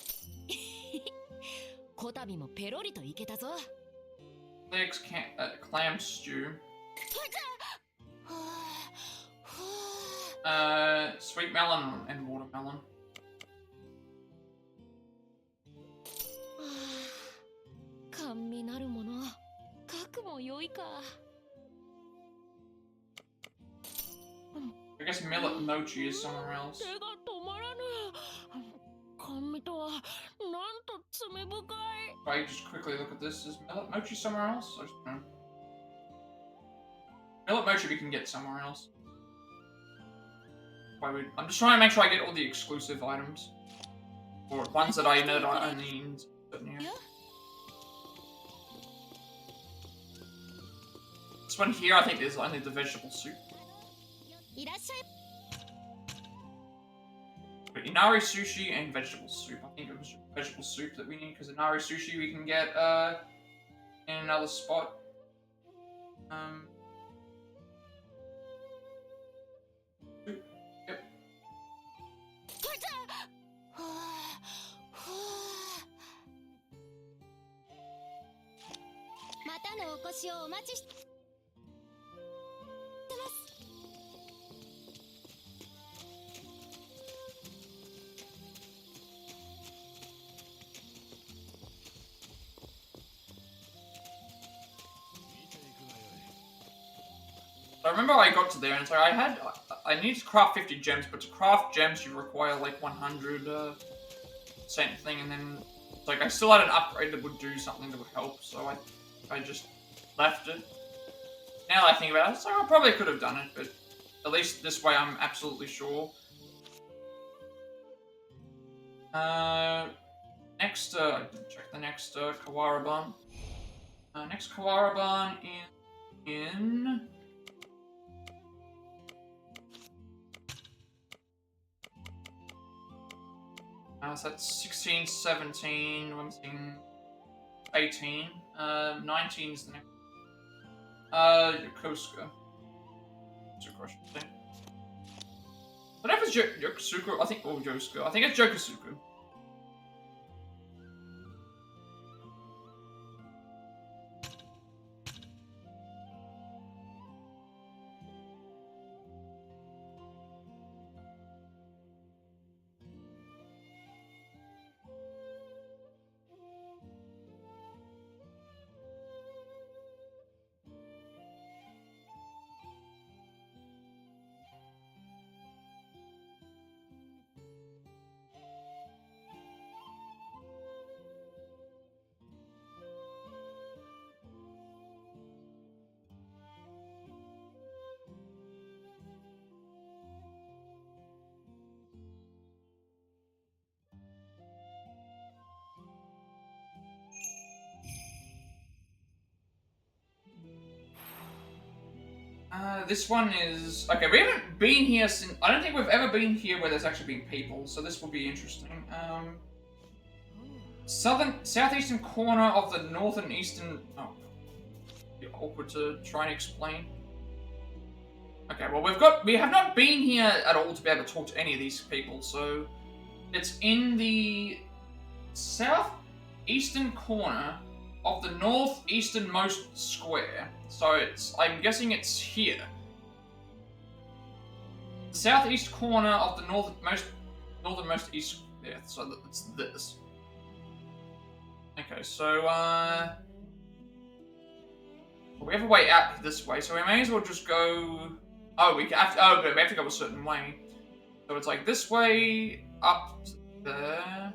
Speaker 1: Eggs, clam stew. Sweet melon and watermelon. I guess millet mochi is somewhere else. If I just quickly look at this, is millet mochi somewhere else? I just don't know. Millet mochi we can get somewhere else. I'm just trying to make sure I get all the exclusive items. Or ones that I know that I only need certain here. This one here, I think, is only the vegetable soup. Wait, Inari sushi and vegetable soup. I think it was vegetable soup that we need, because Inari sushi we can get in another spot. Yep.
Speaker 3: またのお越しをお待ちしてます。
Speaker 1: I remember I got to there and it's like I need to craft 50 gems, but to craft gems you require like 100 same thing, and then it's like I still had an upgrade that would do something that would help, so I just left it. Now that I think about it, it's like I probably could have done it, but at least this way I'm absolutely sure. Next, I didn't check the next Kawaraban. Next Kawaraban in so that's 16, 17, 18, 19 is the next. Yokosuka. That's a question thing. I don't know if it's Yokosuka, I think, or Yosuka. I think it's Yokosuka. This one is... Okay, we haven't been here since... I don't think we've ever been here where there's actually been people, so this will be interesting. Southeastern corner of the northern eastern... Oh. Be awkward to try and explain. Okay, well we have not been here at all to be able to talk to any of these people, so... It's in the... southeastern corner of the northeasternmost square. So I'm guessing it's here. The southeast corner of the northernmost east. Yeah, so it's this. Okay, so we have a way out this way, so we may as well just go. Oh, we have to. Oh, but we have to go a certain way. So it's like this way up to there.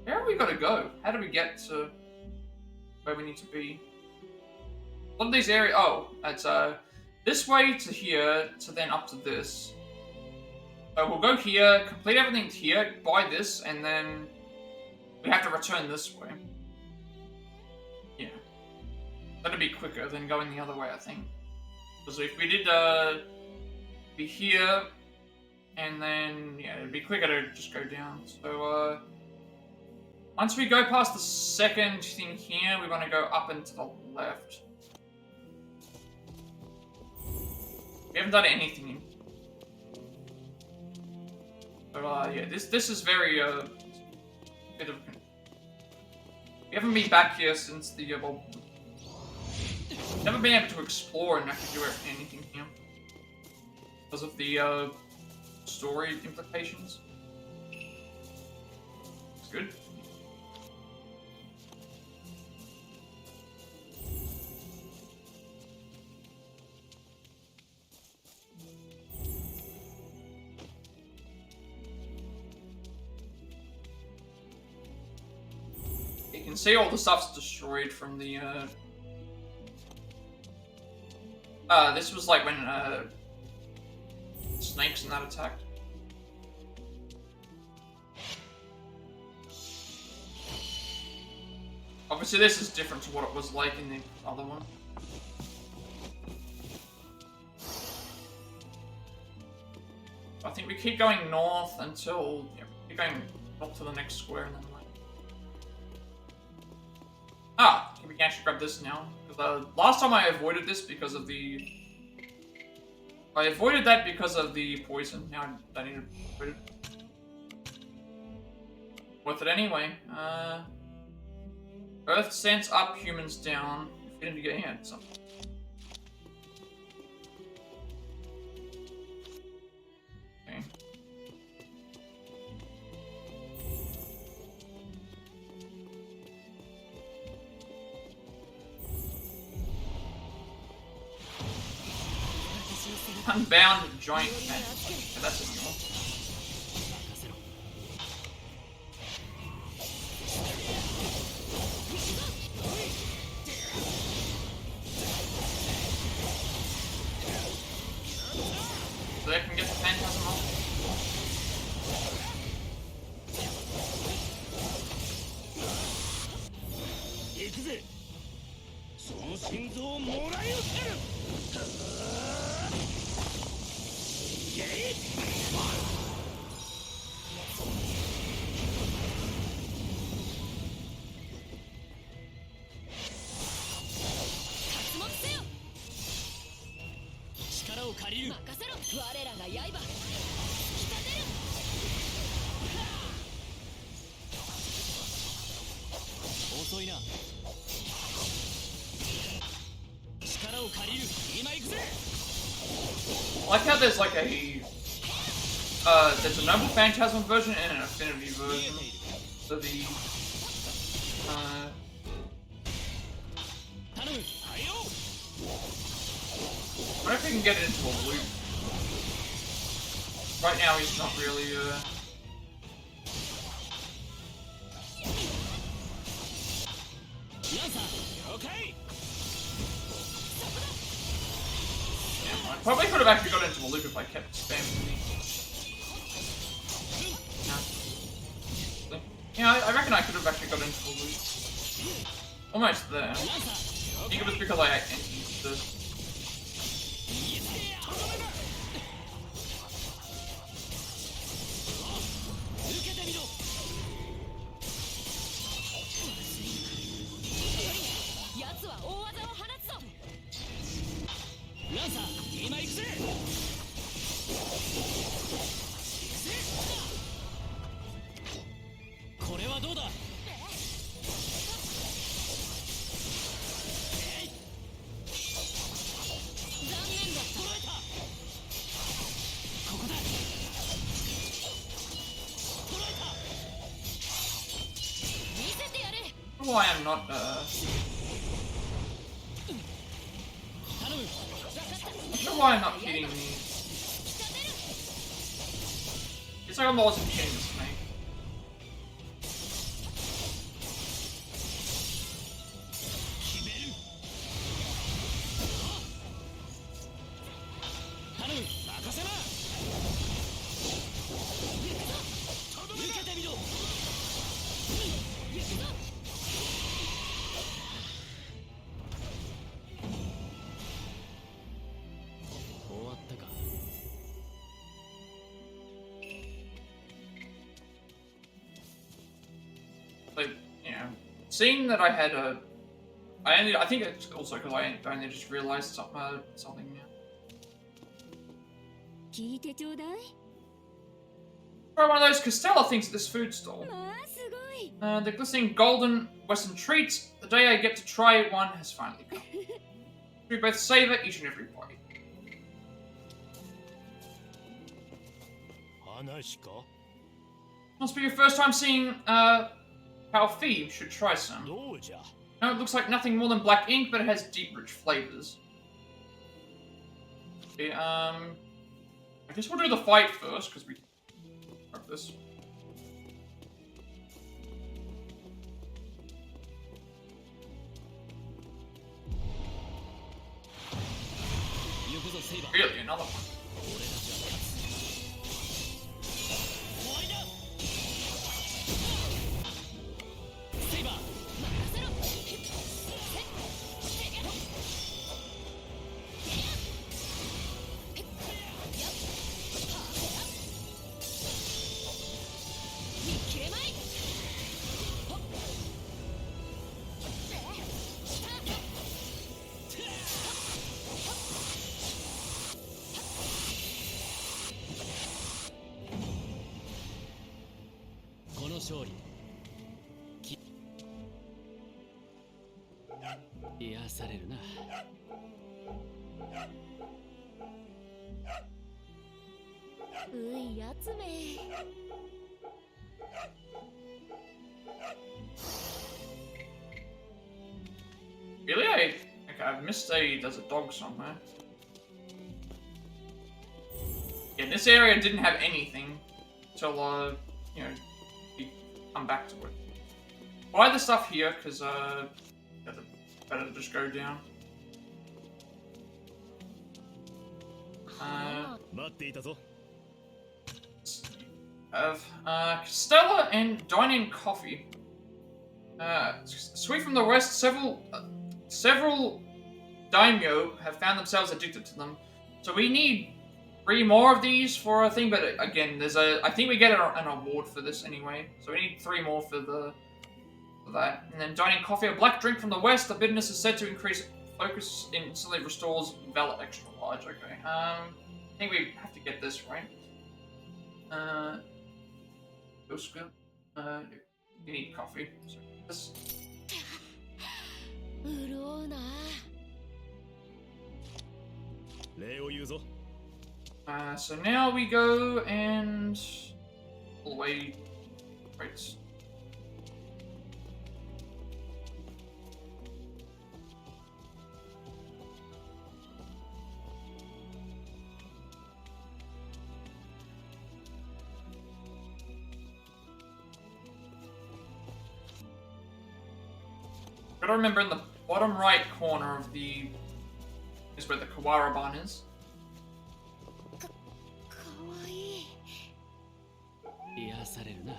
Speaker 1: Where have we got to go? How do we get to where we need to be? A lot of these areas. Oh, it's this way to here to then up to this. So we'll go here, complete everything here, buy this, and then we have to return this way. Yeah, that'd be quicker than going the other way, I think. Because if we did be here, and then yeah, it'd be quicker to just go down. So once we go past the second thing here, we want to go up and to the left. We haven't done anything in. But yeah, this is very bit of. We haven't been back here since the well, never been able to explore and actually do anything here because of the story implications. It's good. You can see all the stuff's destroyed from the this was like when snakes and that attacked. Obviously this is different to what it was like in the other one. I think we keep going north until yeah, Keep going up to the next square and then like. Ah, we can actually grab this now. Because last time I avoided this because of the. I avoided that because of the poison. Now I don't need to avoid it. Worth it anyway. Earth sends up, humans down. If you didn't get here, something. Okay. Unbound giant cat. Yeah, that's a new one. So they can get the phantasm off.
Speaker 4: 行くぜ。その心臓をもらい寄せる。力を借りる。任せろ。我らが刃。引き立てる。遅いな。力を借りる。今行くぜ。
Speaker 1: I like how there's like a there's a noble phantasm version and an affinity version. So the I wonder if we can get it into a loop. Right now he's not really
Speaker 4: Okay.
Speaker 1: yeah, I probably could have actually got into a loop if I kept spamming the. Yeah, I reckon I could have actually got into a loop. Almost there. I think it was because I entered this. Why I'm not not sure why I'm not hitting these. It's like I'm always hitting the snake. Like, you know, seeing that I had a, I think it's also because I only just realized something now.
Speaker 3: 聞いてちょうだい。
Speaker 1: Try one of those Costella things at this food stall.
Speaker 3: まあすごい。
Speaker 1: The glistening golden Western treats. The day I get to try one has finally come. We both savor each and every bite.
Speaker 4: 話か?
Speaker 1: Must be your first time seeing how Phoebe should try some.
Speaker 4: どうじゃ?
Speaker 1: No, it looks like nothing more than black ink, but it has deep, rich flavors. Okay, I guess we'll do the fight first, because we grab this. Really, another one.
Speaker 5: 勝利癒されるな。
Speaker 3: ういやつめ。
Speaker 1: Really? Okay, I've missed there's a dog somewhere. Yeah, this area didn't have anything till, you know, we come back to it. Buy the stuff here, because, better to just go down.
Speaker 2: 待っていたぞ。
Speaker 1: Have Stella and dine-in coffee. Sweet from the west, several daimyo have found themselves addicted to them. So we need 3 more of these for a thing, but again, I think we get an award for this anyway. So we need 3 more for that. And then dine-in coffee, a black drink from the west. The bitterness is said to increase focus, instantly restores valor extra large. Okay. I think we have to get this, right? You need coffee. So this.
Speaker 3: 潤うな。
Speaker 2: 礼を言うぞ。
Speaker 1: So now we go and all the way right. Gotta remember in the bottom right corner of the is where the Kawara Ban is.
Speaker 3: かわいい。
Speaker 5: 癒されるな。
Speaker 3: よ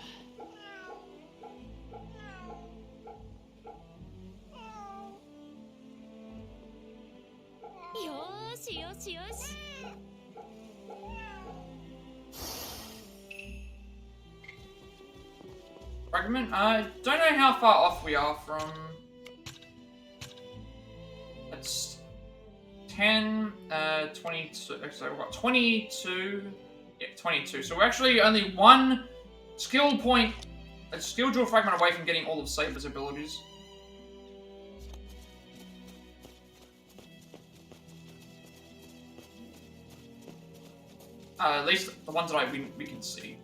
Speaker 3: ーしよしよし。
Speaker 1: Fragment? I don't know how far off we are from. It's 10, 22. So we've got 22. Yeah, 22. So we're actually only 1 skill point, a skill jewel fragment away from getting all of Saber's abilities. At least the ones that we can see.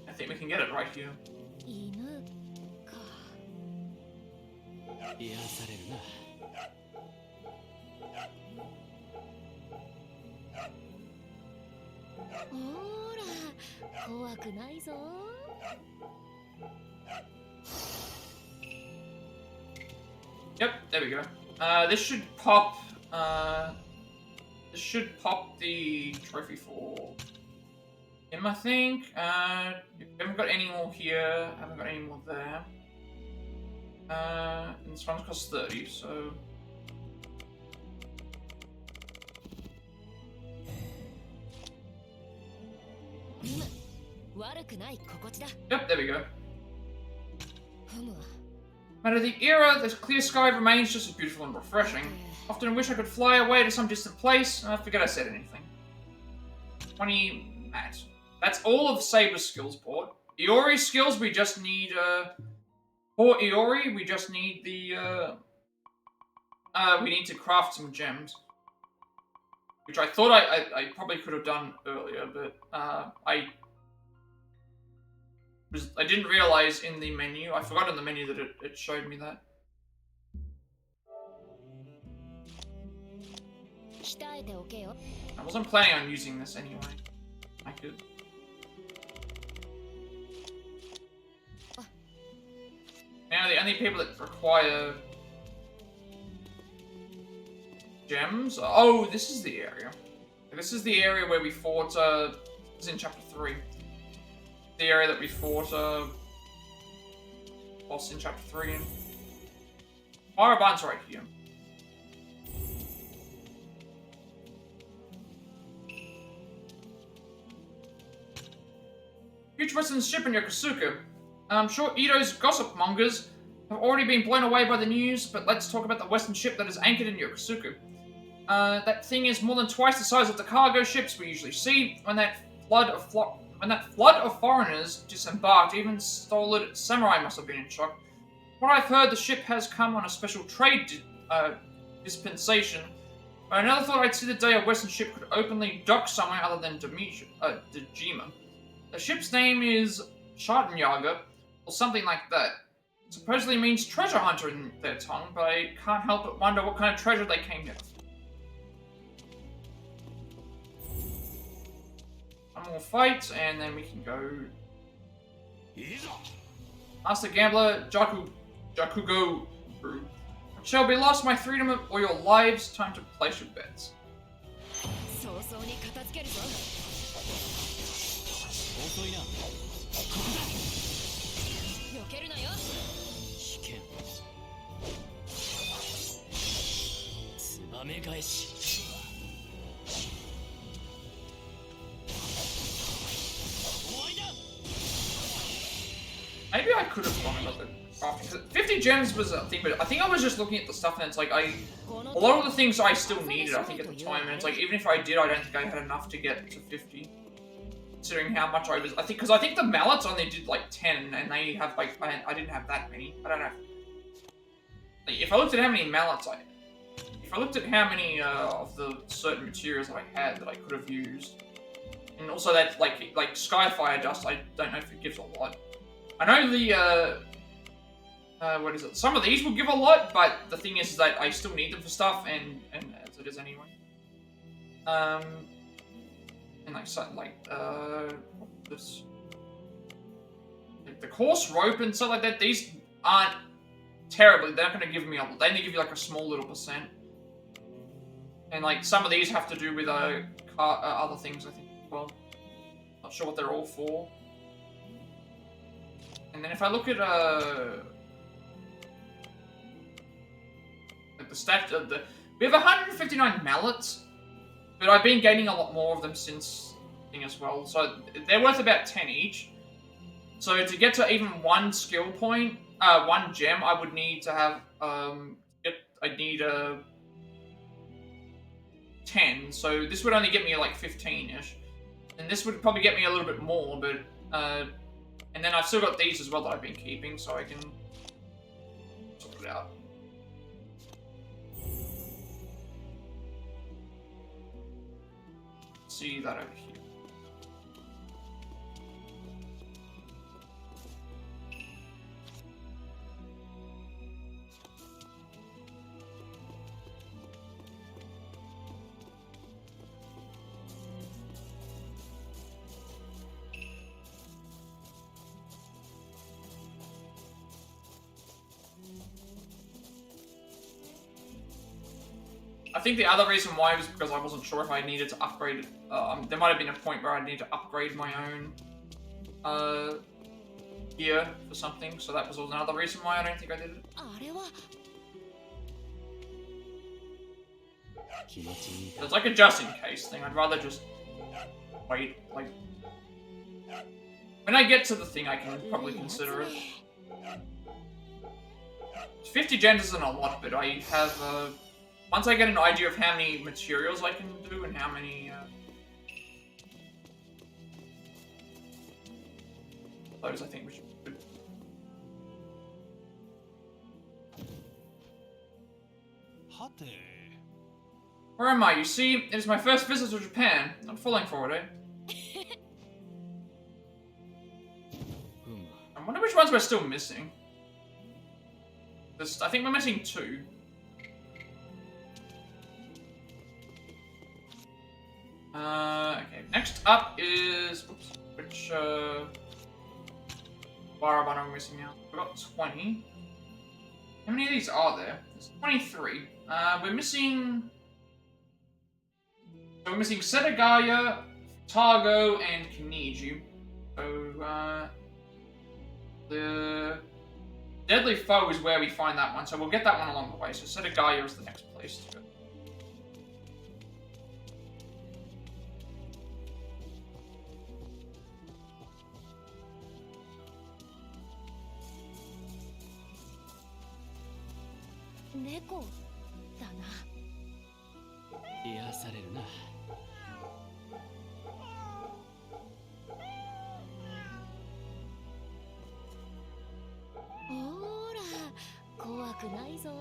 Speaker 1: I think we can get it right here.
Speaker 3: 犬か。
Speaker 5: 癒されるな。
Speaker 3: ほーら、怖くないぞ。
Speaker 1: Yep, there we go. This should pop. This should pop the trophy for him, I think. Haven't got any more here. Haven't got any more there. And this one's cost 30, so. Yep, there we go. Matter the era, the clear sky remains just as beautiful and refreshing. Often wish I could fly away to some distant place. I forget I said anything. 20 mat. That's all of Saber's skills port. Iori's skills, we just need, for Iori, we just need the, we need to craft some gems. Which I thought I probably could have done earlier, but, I didn't realize in the menu, I forgot in the menu that it showed me that. I wasn't planning on using this anyway. I could. Now the only people that require gems. Oh, this is the area. This is the area where we fought. This is in chapter 3. The area that we fought. Boss in chapter 3. And Araban's right here. Huge Western ship in Yokosuka. I'm sure Edo's gossip mongers have already been blown away by the news, but let's talk about the Western ship that is anchored in Yokosuka. That thing is more than twice the size of the cargo ships we usually see. When that flood of foreigners disembarked, even stolid samurai must have been in shock. What I've heard, the ship has come on a special trade dispensation. But I never thought I'd see the day a Western ship could openly dock somewhere other than Dejima. The ship's name is Schartenjager, or something like that. It supposedly means treasure hunter in their tongue, but I can't help but wonder what kind of treasure they came here for. One more fight, and then we can go. Ask the gambler, Jakugo Brew. What shall be lost, my freedom or your lives? Time to place your bets. Maybe I could have gone another crafting. 50 gems was a thing, but I think I was just looking at the stuff and it's like a lot of the things I still needed, I think, at the time, and it's like even if I did, I don't think I had enough to get to 50. Considering how much I think, because I think the mallets only did like 10, and they have like, I didn't have that many. I don't know. Like, if I looked at how many mallets if I looked at how many of the certain materials I had that I could have used, and also that like Skyfire Dust, I don't know if it gives a lot. I know the, what is it? Some of these will give a lot, but the thing is that I still need them for stuff, and as it is anyway. And like something like, this. Like the coarse rope and stuff like that, these aren't terribly, they're not going to give me a lot. They only give you like a small little percent. And like some of these have to do with, other things, I think, well. Not sure what they're all for. And then if I look at, like the stat of we have 159 mallets, but I've been gaining a lot more of them since thing as well. So they're worth about 10 each. So to get to even one skill point, one gem, I would need to have, I'd need 10. So this would only get me like 15-ish. And this would probably get me a little bit more, but, and then I've still got these as well that I've been keeping, so I can sort it out. See that over here. I think the other reason why was because I wasn't sure if I needed to upgrade it. There might have been a point where I need to upgrade my own gear for something, so that was another reason why I don't think I did it. It's like a just in case thing. I'd rather just wait. Like when I get to the thing, I can probably consider it. 50 gens isn't a lot, but I have once I get an idea of how many materials I can do and how many those, I think we should do. Where am I? You see, it is my first visit to Japan. I'm falling for it, eh? I wonder which ones we're still missing. I think we're missing 2. Okay, next up is, oops, which, Barabana am missing out? We've got 20. How many of these are there? There's 23. We're missing Setagaya, Targo, and Kiniji. So, the Deadly Foe is where we find that one, so we'll get that one along the way. So Setagaya is the next place to go.
Speaker 5: 癒されるな。
Speaker 3: ほーら、怖くないぞ。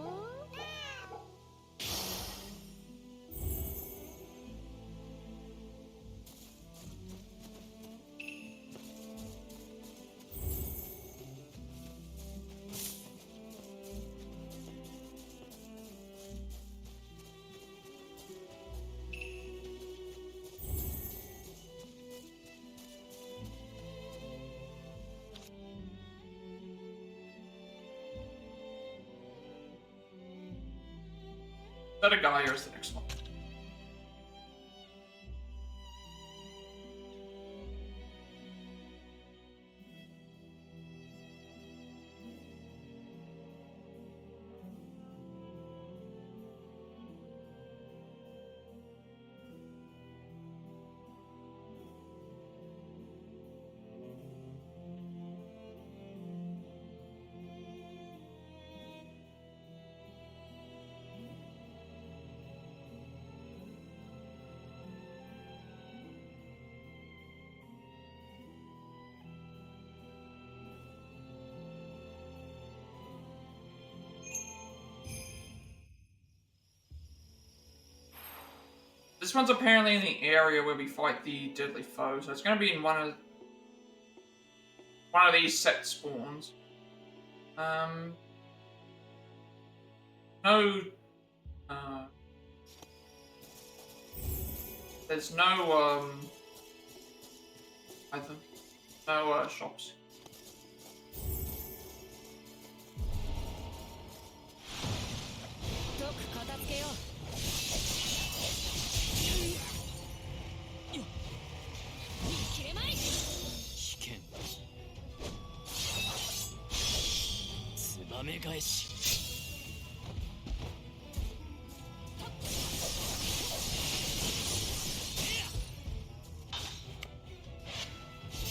Speaker 1: Is that a guy or is the next one? This one's apparently in the area where we fight the deadly foe, so it's going to be in one of these set spawns. No. There's no either. No shops.
Speaker 3: とく片付けよう。切れまい。
Speaker 5: 危険。ツバメ返し。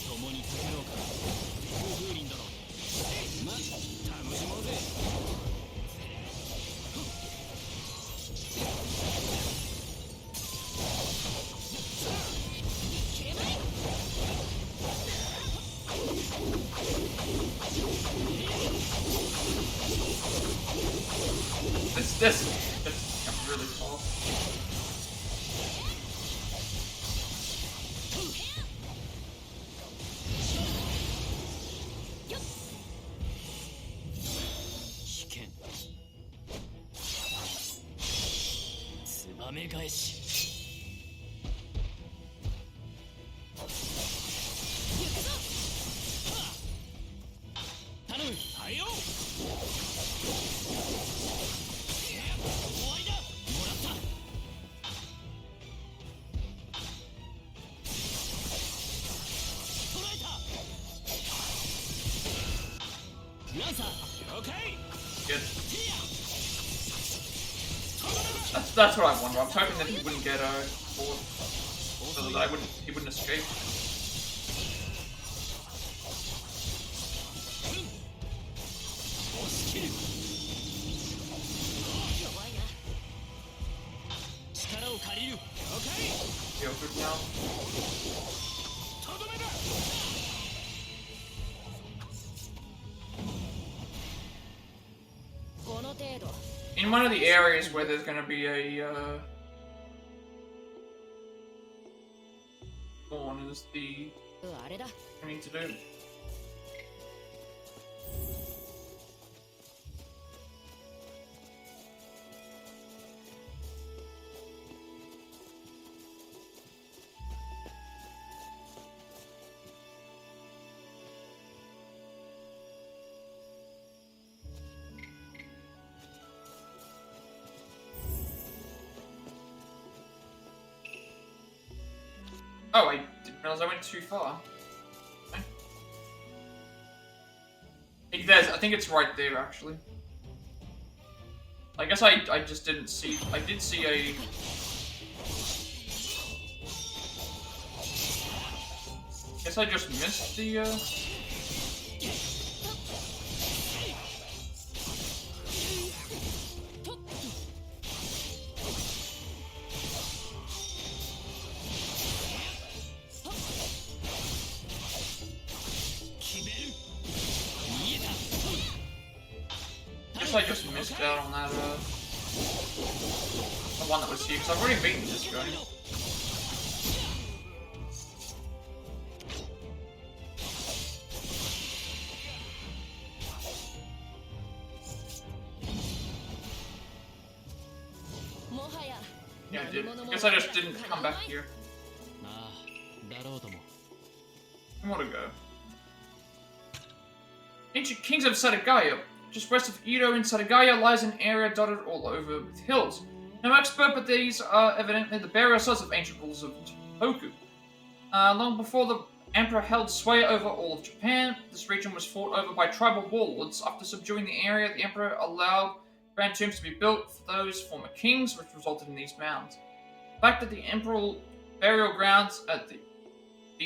Speaker 5: 共に戦おうか。暴風林だろ。ま、楽しもうぜ。
Speaker 1: This I'm really tall.
Speaker 5: 危険。ツバメ返し。頼む。はいよ。
Speaker 1: Good. That's what I wanted. I was hoping that he wouldn't get bored, so that he wouldn't escape. Feel good now. In one of the areas where there's going to be a spawn is the I need to do. Oh, I didn't realize I went too far. Okay. I think it's right there, actually. I guess I just didn't see... I did see a... Guess I just missed the, guess I just missed out on that, the one that was here, because I've already beaten this guy. Yeah, I did. I guess I just didn't come back here. More to go. Ancient Kings of Sadagaya. Just west of Edo in Sadagaya lies an area dotted all over with hills. No expert, but these are evidently the burial sites of ancient rulers of Tohoku. Long before the Emperor held sway over all of Japan, this region was fought over by tribal warlords. After subduing the area, the Emperor allowed grand tombs to be built for those former kings, which resulted in these mounds. The fact that the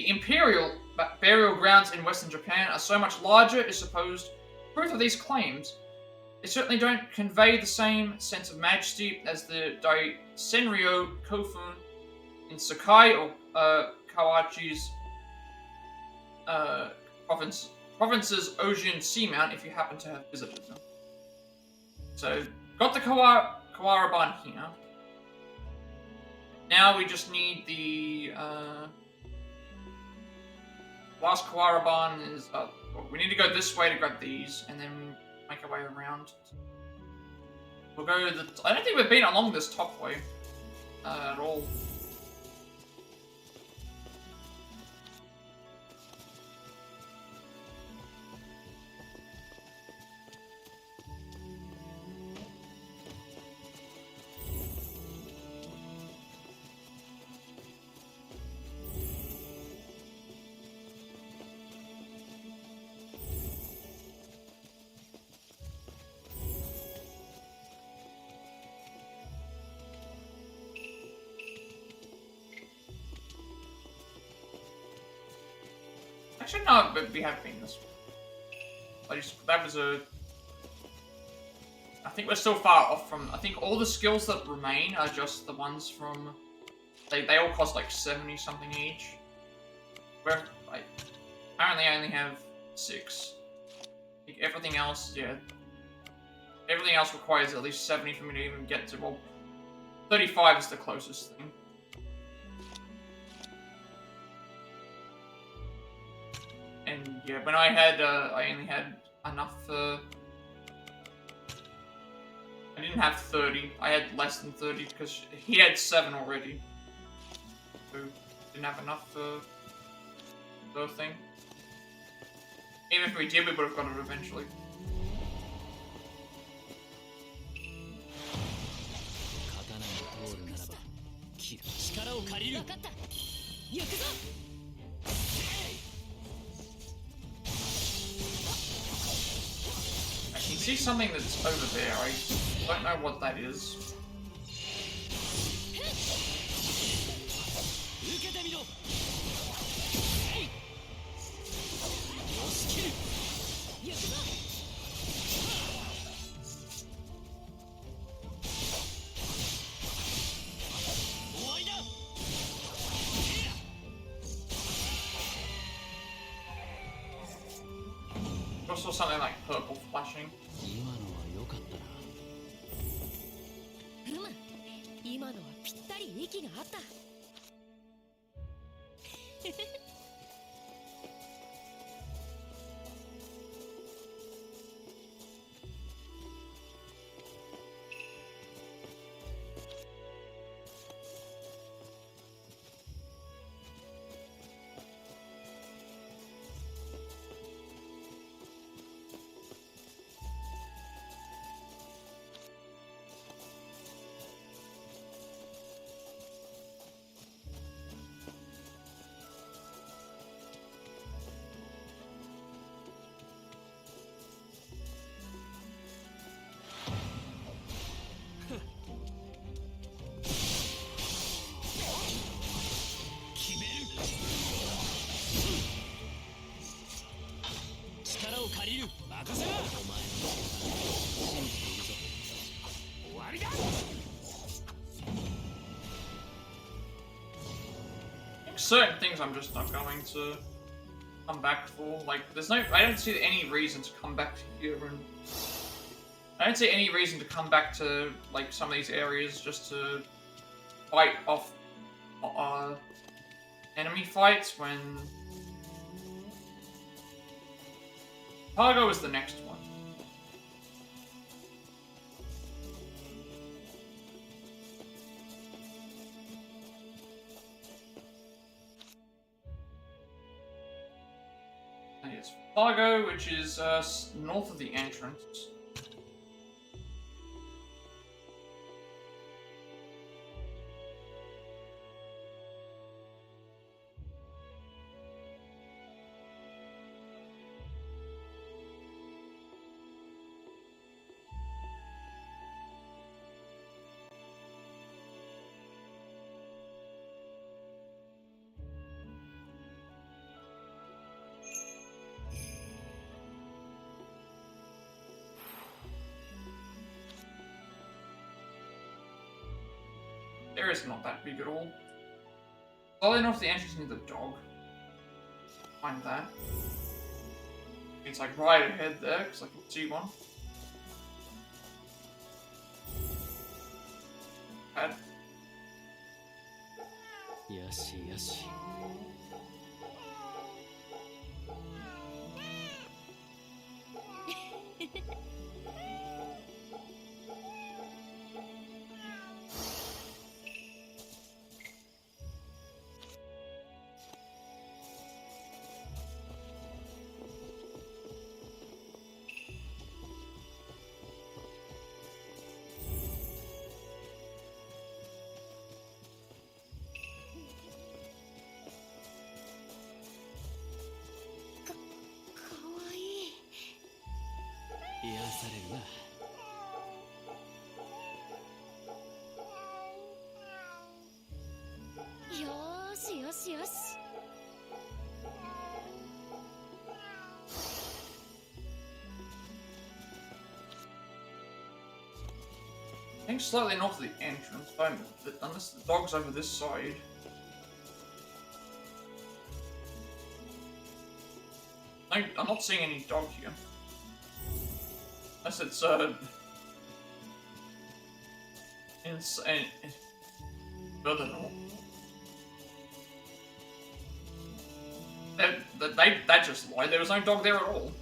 Speaker 1: Imperial burial grounds in Western Japan are so much larger is supposed proof of these claims. They certainly don't convey the same sense of majesty as the Daisenryo Kofun in Sakai or Kawachi's province's Ojian Seamount, if you happen to have visited them. So, got the Kawaraban here. Now we just need the last Kawaraban is well, we need to go this way to grab these, and then make our way around. We'll go I don't think we've been along this top way at all. Actually, no, but we have been this way. That was a... I think we're still far off from... I think all the skills that remain are just the ones from... They all cost like 70 something each. Where, like... Apparently I only have 6. I think everything else, yeah. Everything else requires at least 70 for me to even get to... Well, 35 is the closest thing. And yeah, when I had, I only had enough for... I didn't have 30. I had less than 30 because he had 7 already. So, didn't have enough for the thing. Even if we did, we would have got it eventually. I can see something that's over there. I don't know what that is. Also something like purple flashing.
Speaker 3: 今のはぴったり息があった。
Speaker 1: Certain things I'm just not going to come back for. Like, there's no... I don't see any reason to come back to here and I don't see any reason to come back to like some of these areas just to fight off enemy fights when Cargo is the next one. And it's Fargo, which is north of the entrance. There is not that big at all. Slightly north of the entrance near the dog. Find that. It's like right ahead there, because I can see one. Bad.
Speaker 5: Yes, yes.
Speaker 3: Yes.
Speaker 1: I think slightly north of the entrance, unless the dog's over this side. I'm not seeing any dog here. Unless it's, further north. That just lied. There was no dog there at all.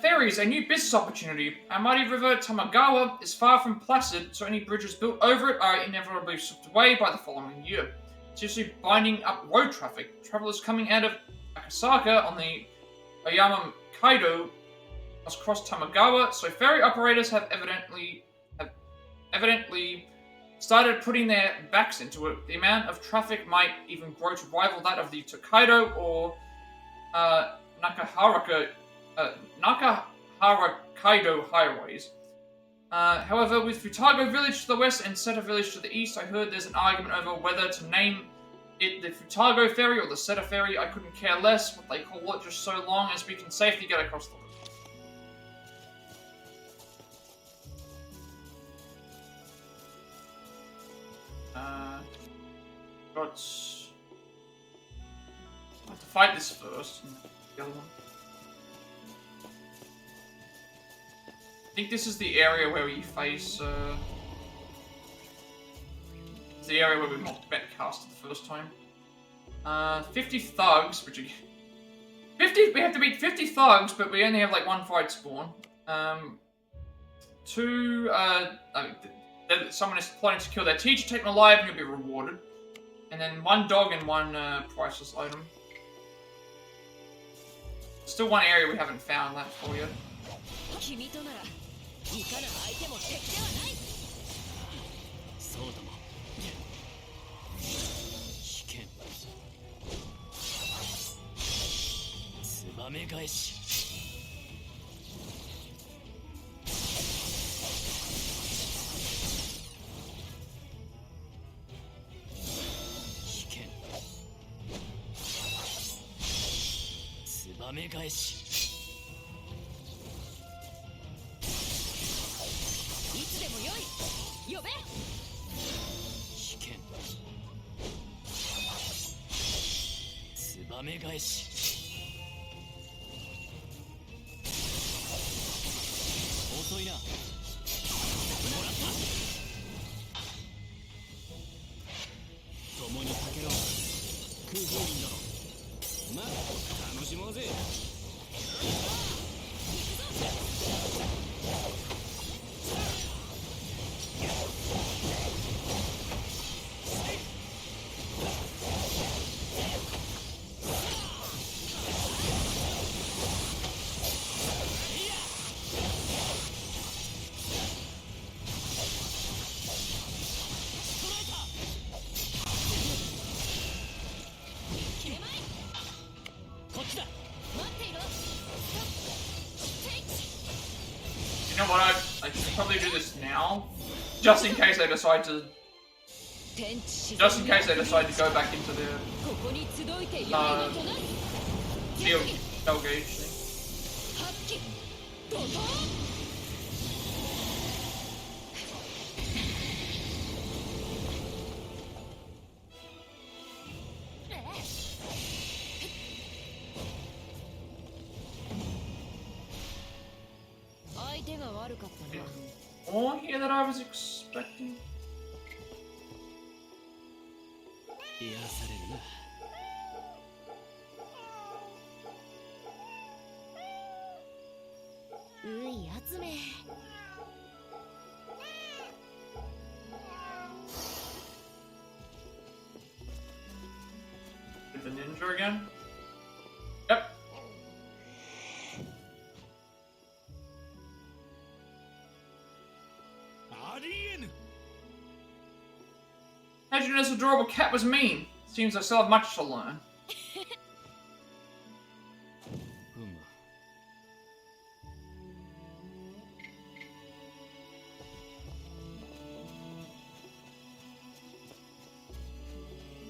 Speaker 1: Ferries, a new business opportunity. Our mighty river Tamagawa is far from placid, so any bridges built over it are inevitably swept away by the following year, seriously binding up road traffic. Travelers coming out of Akasaka on the Oyama Kaido must cross Tamagawa, so ferry operators have evidently started putting their backs into it. The amount of traffic might even grow to rival that of the Tokaido or Nakahara Kaido highways. However, with Futago Village to the west and Seta Village to the east, I heard there's an argument over whether to name it the Futago Ferry or the Seta Ferry. I couldn't care less what they call it, just so long as we can safely get across the river. I have to fight this first. The other one. I think this is the area where we face. It's the area where we met Castor the first time. 50 thugs, which are 50. We have to beat 50 thugs, but we only have like one fight spawn. Someone is plotting to kill their teacher, take them alive, and you'll be rewarded. And then one dog and one priceless item. Still one area we haven't found that for yet. now, just in case they decide to go back into their shell gauge thing. More here that I was expecting.
Speaker 5: 癒されるな。
Speaker 3: うい集め。
Speaker 1: With the ninja again? Yep. Imagine this adorable cat was mean. Seems I still have much to learn.
Speaker 5: ふむ。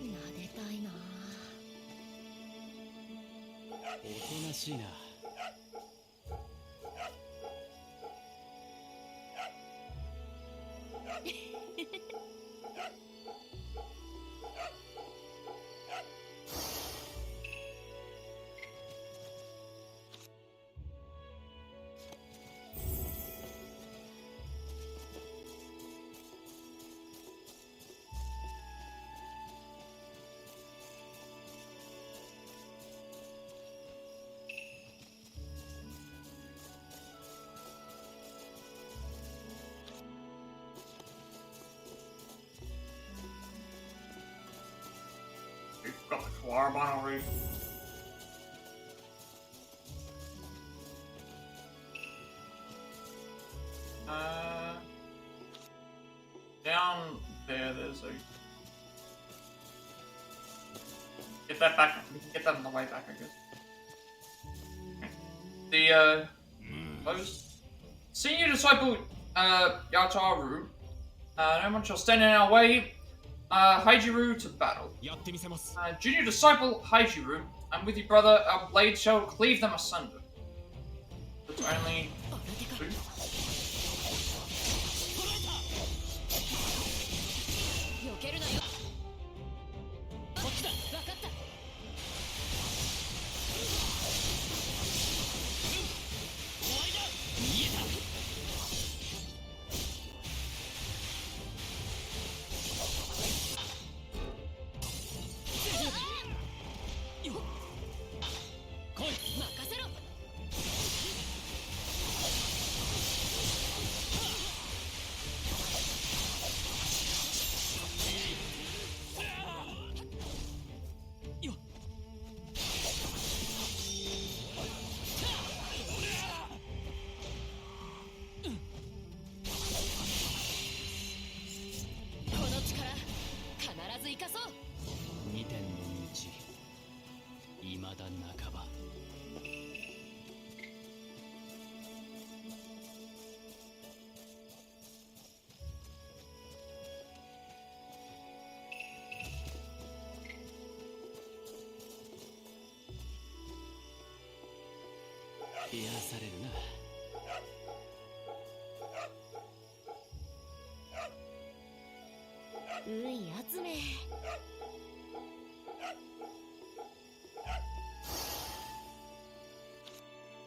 Speaker 3: 撫でたいな。
Speaker 5: おとなしいな。
Speaker 1: We've got the Kawaraban already. Down there, there's a... Get that back. We can get that on the way back, I guess. Okay. Those... Senior Disciple, Yataru. No one shall stand in our way. Haijiru to battle. Junior Disciple, Haijiru. I'm with you, brother. Our blade shall cleave them asunder. That's only... two.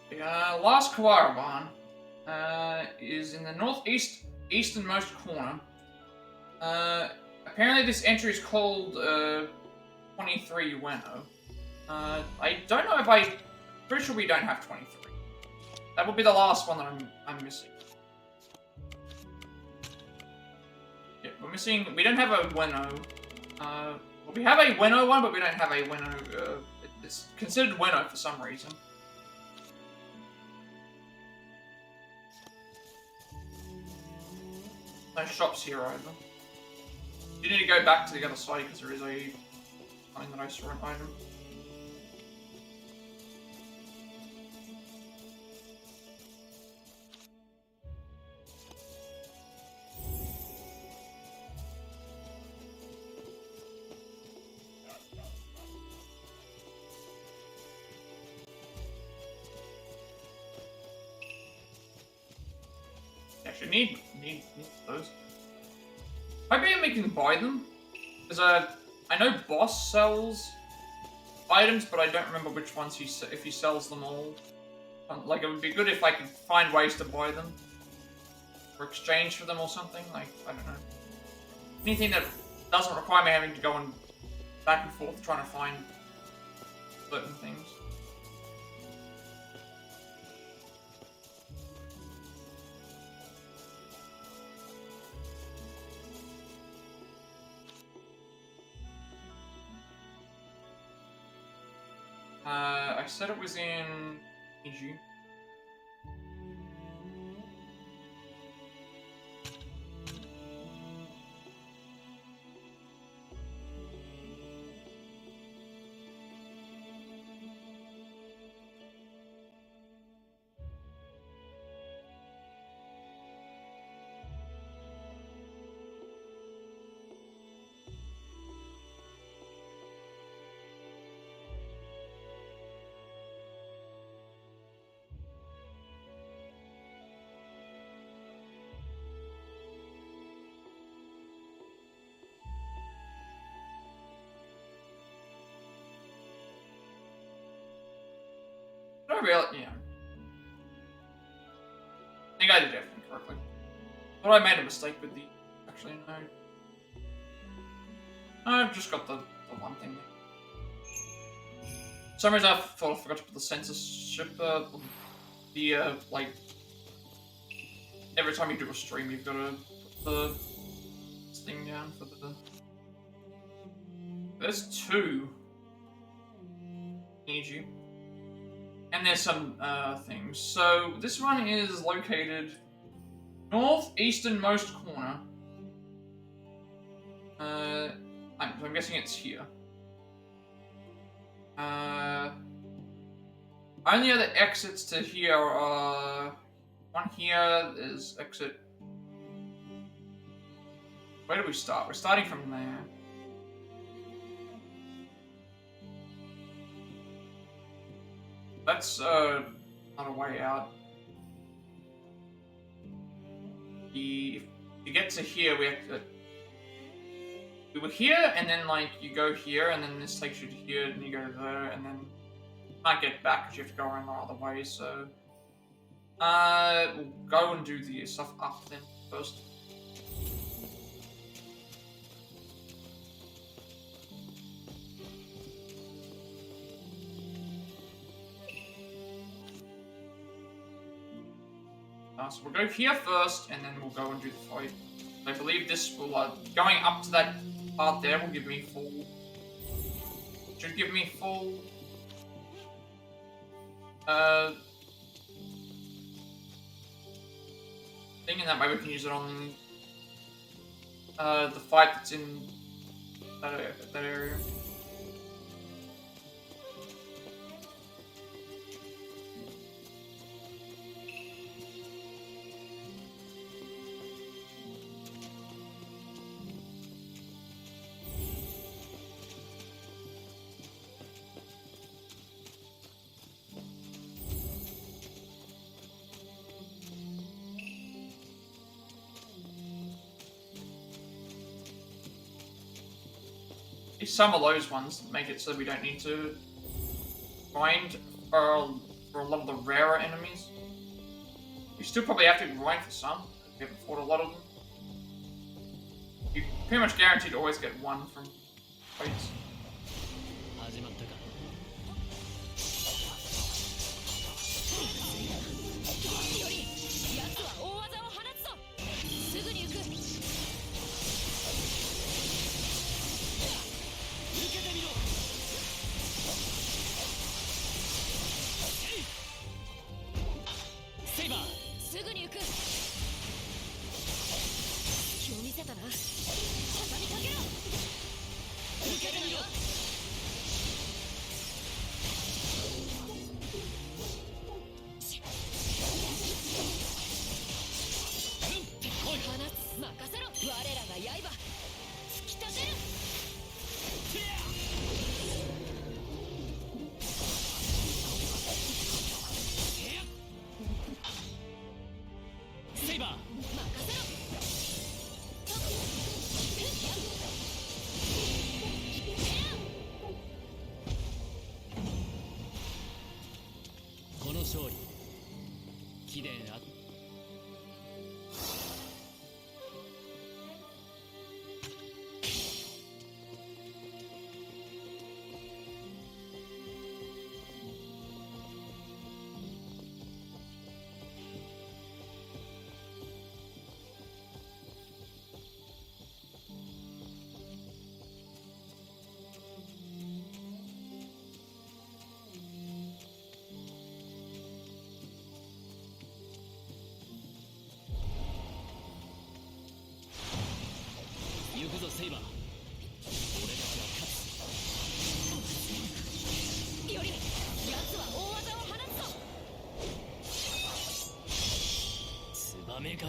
Speaker 1: The last Kawaraban is in the easternmost corner. Apparently this entry is called 23 Ueno. I don't know if pretty sure we don't have 23. That would be the last one that I'm missing. Yeah, we're missing. We don't have a Ueno. Well, we have a Ueno one, but we don't have a Ueno. It's considered Ueno for some reason. No shops here either. You need to go back to the other side because there is something that I saw an item. Need those. Maybe we can buy them. Because I know Boss sells items, but I don't remember which ones if he sells them all. Like, it would be good if I could find ways to buy them. Or exchange for them or something. Like, I don't know. Anything that doesn't require me having to go back and forth trying to find certain things. I said it was in Iju. Did I really? Yeah. I think I did everything correctly. Thought I made a mistake with the... Actually, no. I've just got the one thing there. For some reason I thought I forgot to put the censorship, like... Every time you do a stream, you've got to put the thing down for the... There's 2. Need you. And there's some things. So this one is located northeasternmost corner. I'm guessing it's here. Only other exits to here are one here. There's exit. Where do we start? We're starting from there. That's not a way out. If you get to here, we have to. We were here, and then like you go here, and then this takes you to here, and you go there, and then you can't get back because you have to go around the other way. So, we'll go and do the stuff up then first. So we'll go here first, and then we'll go and do the fight. I believe this will, going up to that part there will give me full... Should give me full... thing, and that way we can use it on... the fight that's in that area. Some of those ones make it so we don't need to grind for a lot of the rarer enemies. You still probably have to grind for some. We haven't fought a lot of them. You pretty much guaranteed to always get one from fights.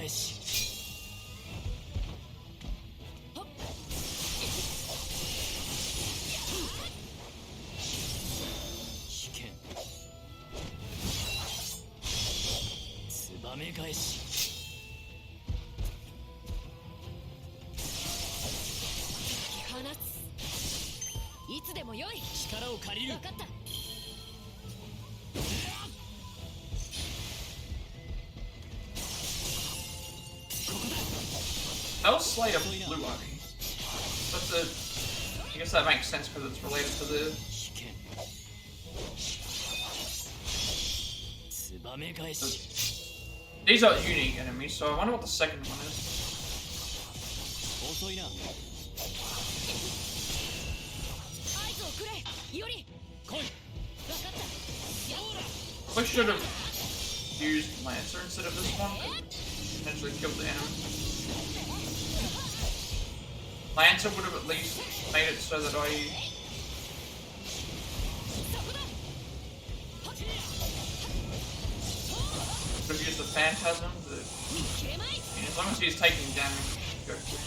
Speaker 5: 返し危険ツバメ返し
Speaker 6: 放ついつでもよい
Speaker 5: 力を借りる
Speaker 6: 分かった
Speaker 1: That was Slate of Blue Army. But I guess that makes sense because it's related to the.
Speaker 5: 危険ツバメ返し
Speaker 1: These are unique enemies, so I wonder what the second one is.
Speaker 5: 遅いな
Speaker 6: 合図をくれイオリ
Speaker 5: 来い
Speaker 6: 分かった
Speaker 1: I should have used Lancer instead of this one. Potentially killed the enemy. Lancer would have at least made it so that I would have used the Phantasm. But, as long as he's taking damage, go for it.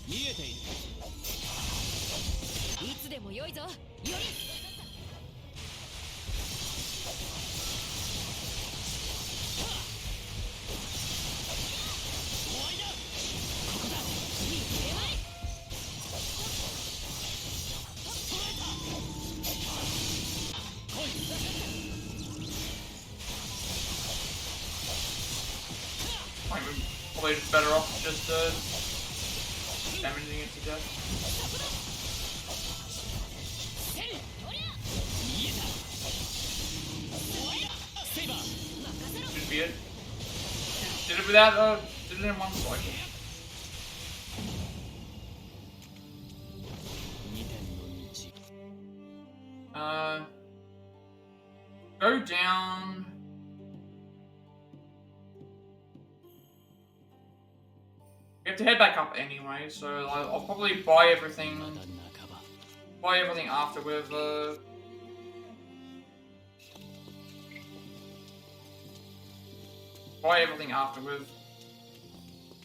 Speaker 5: 見えている
Speaker 6: いつでもよいぞイオリ
Speaker 1: Probably just better off just damaging it to death. Should be it. Did it without did it in one swipe.
Speaker 5: 2点の道
Speaker 1: Go down. We have to head back up anyway, so I'll probably buy everything.
Speaker 5: まだ半ば
Speaker 1: Buy everything after with buy everything after with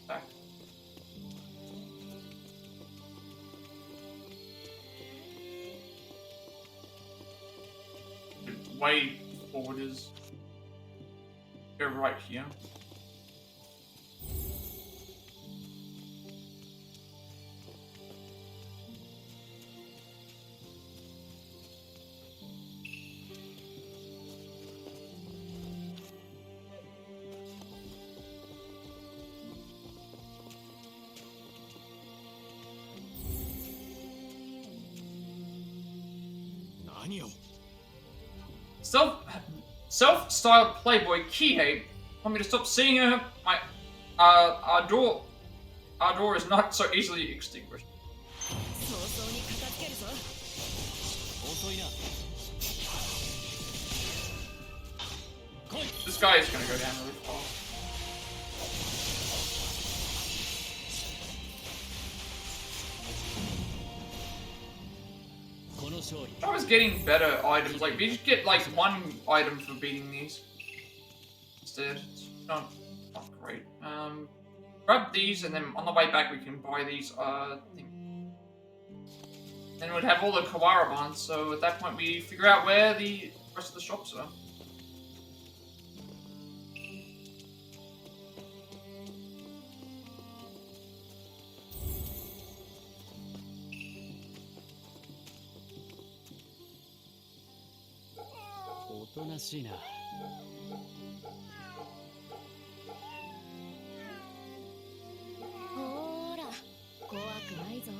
Speaker 1: back. Way forward is go right here. Self-styled playboy Kihei want me to stop seeing her. Our door is not so easily extinguished.
Speaker 6: 早々に片付けるぞ
Speaker 5: 遅いな
Speaker 1: This guy is gonna go down really fast. I was getting better items. Like, we just get like one item for beating these. Instead, it's not great. Grab these, and then on the way back we can buy these. Then we'd have all the Kawara bonds. So at that point, we figure out where the rest of the shops are.
Speaker 5: O となしいな
Speaker 6: ほーら怖くないぞ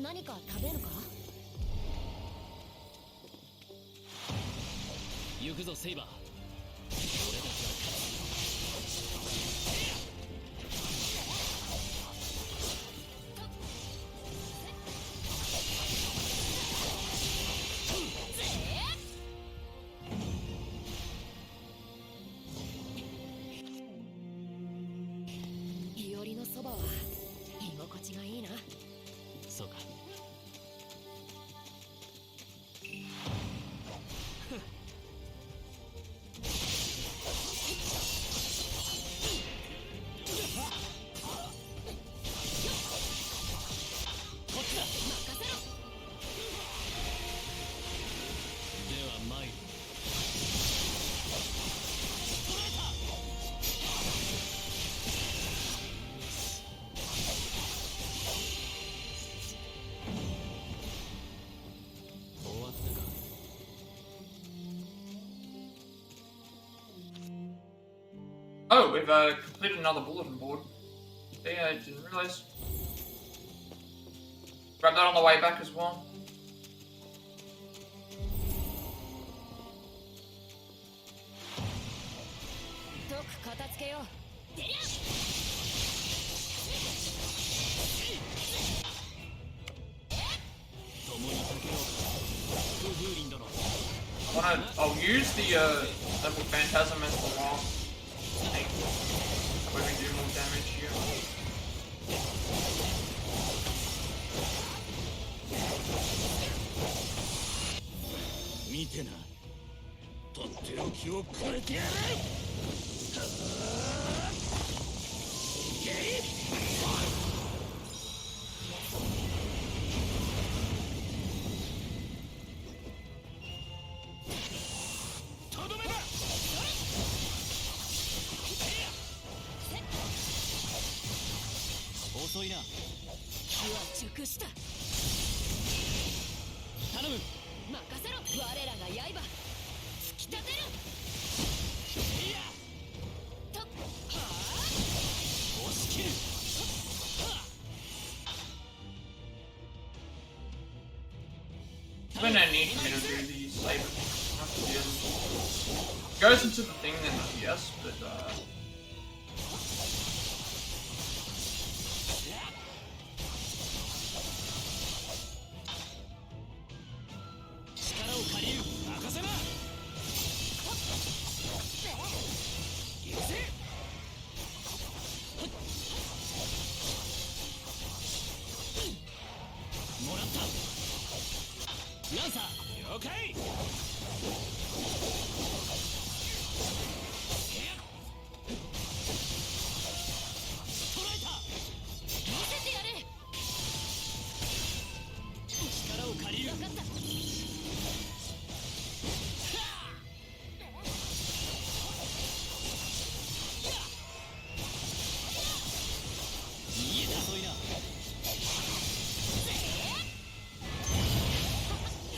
Speaker 6: 何か食べるか
Speaker 5: 行くぞセイバー俺たちは勝つ
Speaker 7: おりのそばは居心地がいいな。
Speaker 5: そうか。
Speaker 1: Oh, we've completed another bulletin board. Yeah, I didn't realize. Grab that on the way back as well. I'll use the level phantasm as the last thing. That way we do more damage here. I'm gonna need for me to do these saber things. Goes into the thing then yes, but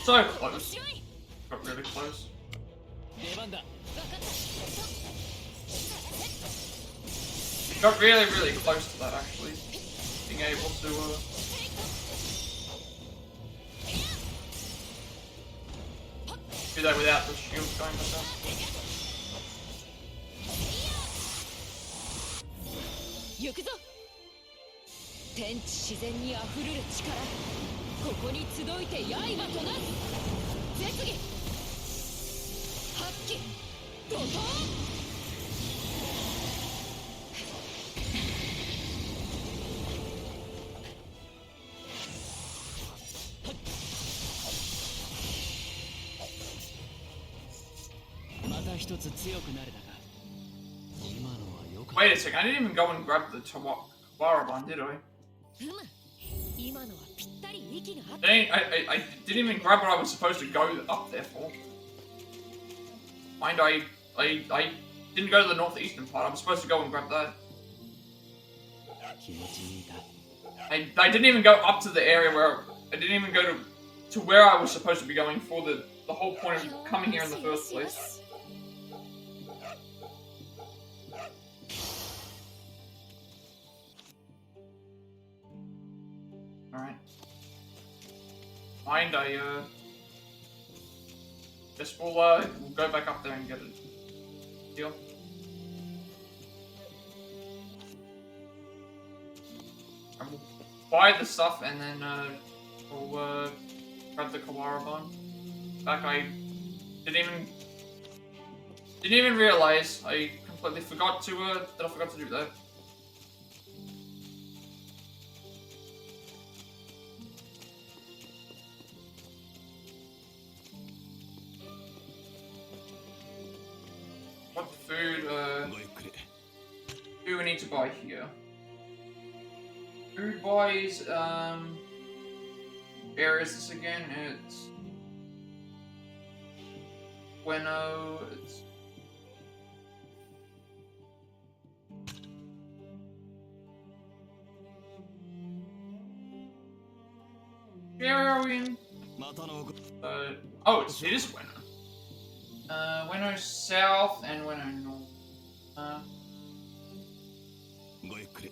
Speaker 1: so close. Got really close. Got really, really close to that actually. Being able to do that without the shield going like that.
Speaker 7: 行くぞ。天地自然にあふれる力。ここに集いて刃となす。絶技。発揮。怒涛。
Speaker 5: 一つ強くなれたか。今のはよく。
Speaker 1: Wait a second, I didn't even go and grab the Tawara one, did I?
Speaker 7: 今のはぴったり息が合っ
Speaker 1: I didn't even grab what I was supposed to go up there for. Mind, I didn't go to the northeastern part. I was supposed to go and grab that. I didn't even go up to the area where I didn't even go to where I was supposed to be going for the whole point of coming here in the first place. Alright. Mind, I guess we'll go back up there and get it. Deal. And we'll buy the stuff and then we'll grab the Kawara bone. In fact, I didn't even realize I completely forgot to that I forgot to do that. need to buy here? Food buys, where is this again? It's Bueno, it's where are we in? Oh, it is Bueno. Bueno South and Bueno North.
Speaker 2: ごゆっくり。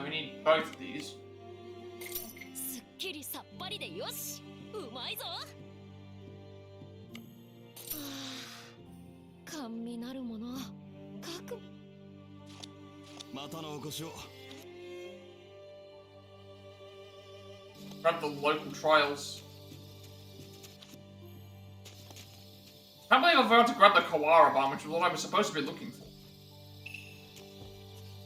Speaker 1: We need both of these.
Speaker 7: すっきりさっぱりでよし。うまいぞ。甘味なるもの。かく。
Speaker 2: またのお越しを。
Speaker 1: Grab the local trials. I can't believe I forgot to grab the Kawara bomb, which is what I was supposed to be looking for.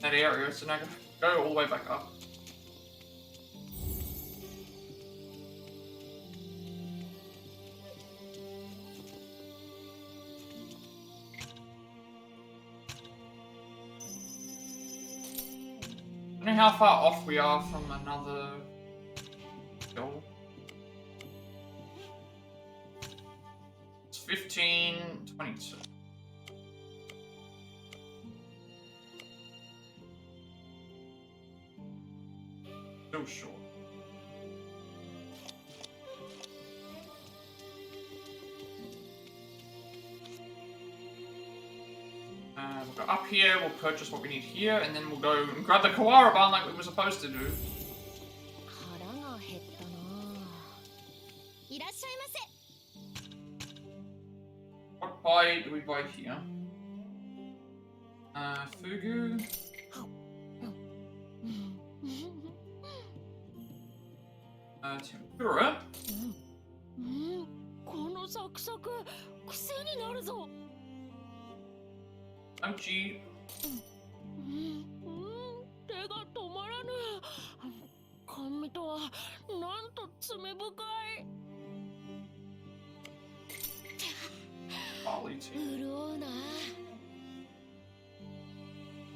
Speaker 1: That area, so now I gotta go all the way back up. I don't know how far off we are from another goal. It's 15:22. Still short. We'll go up here, we'll purchase what we need here, and then we'll go and grab the Kawara barn like we were supposed to do.
Speaker 7: 腹が減ったな。いらっしゃいませ。
Speaker 1: What buy do we buy here? Fugu. Tempura.
Speaker 7: このサクサク癖になるぞ。
Speaker 1: Mochi.
Speaker 7: 手が止まらぬ。甘味とはなんと罪深い。
Speaker 1: Barley tea.
Speaker 7: 潤うな。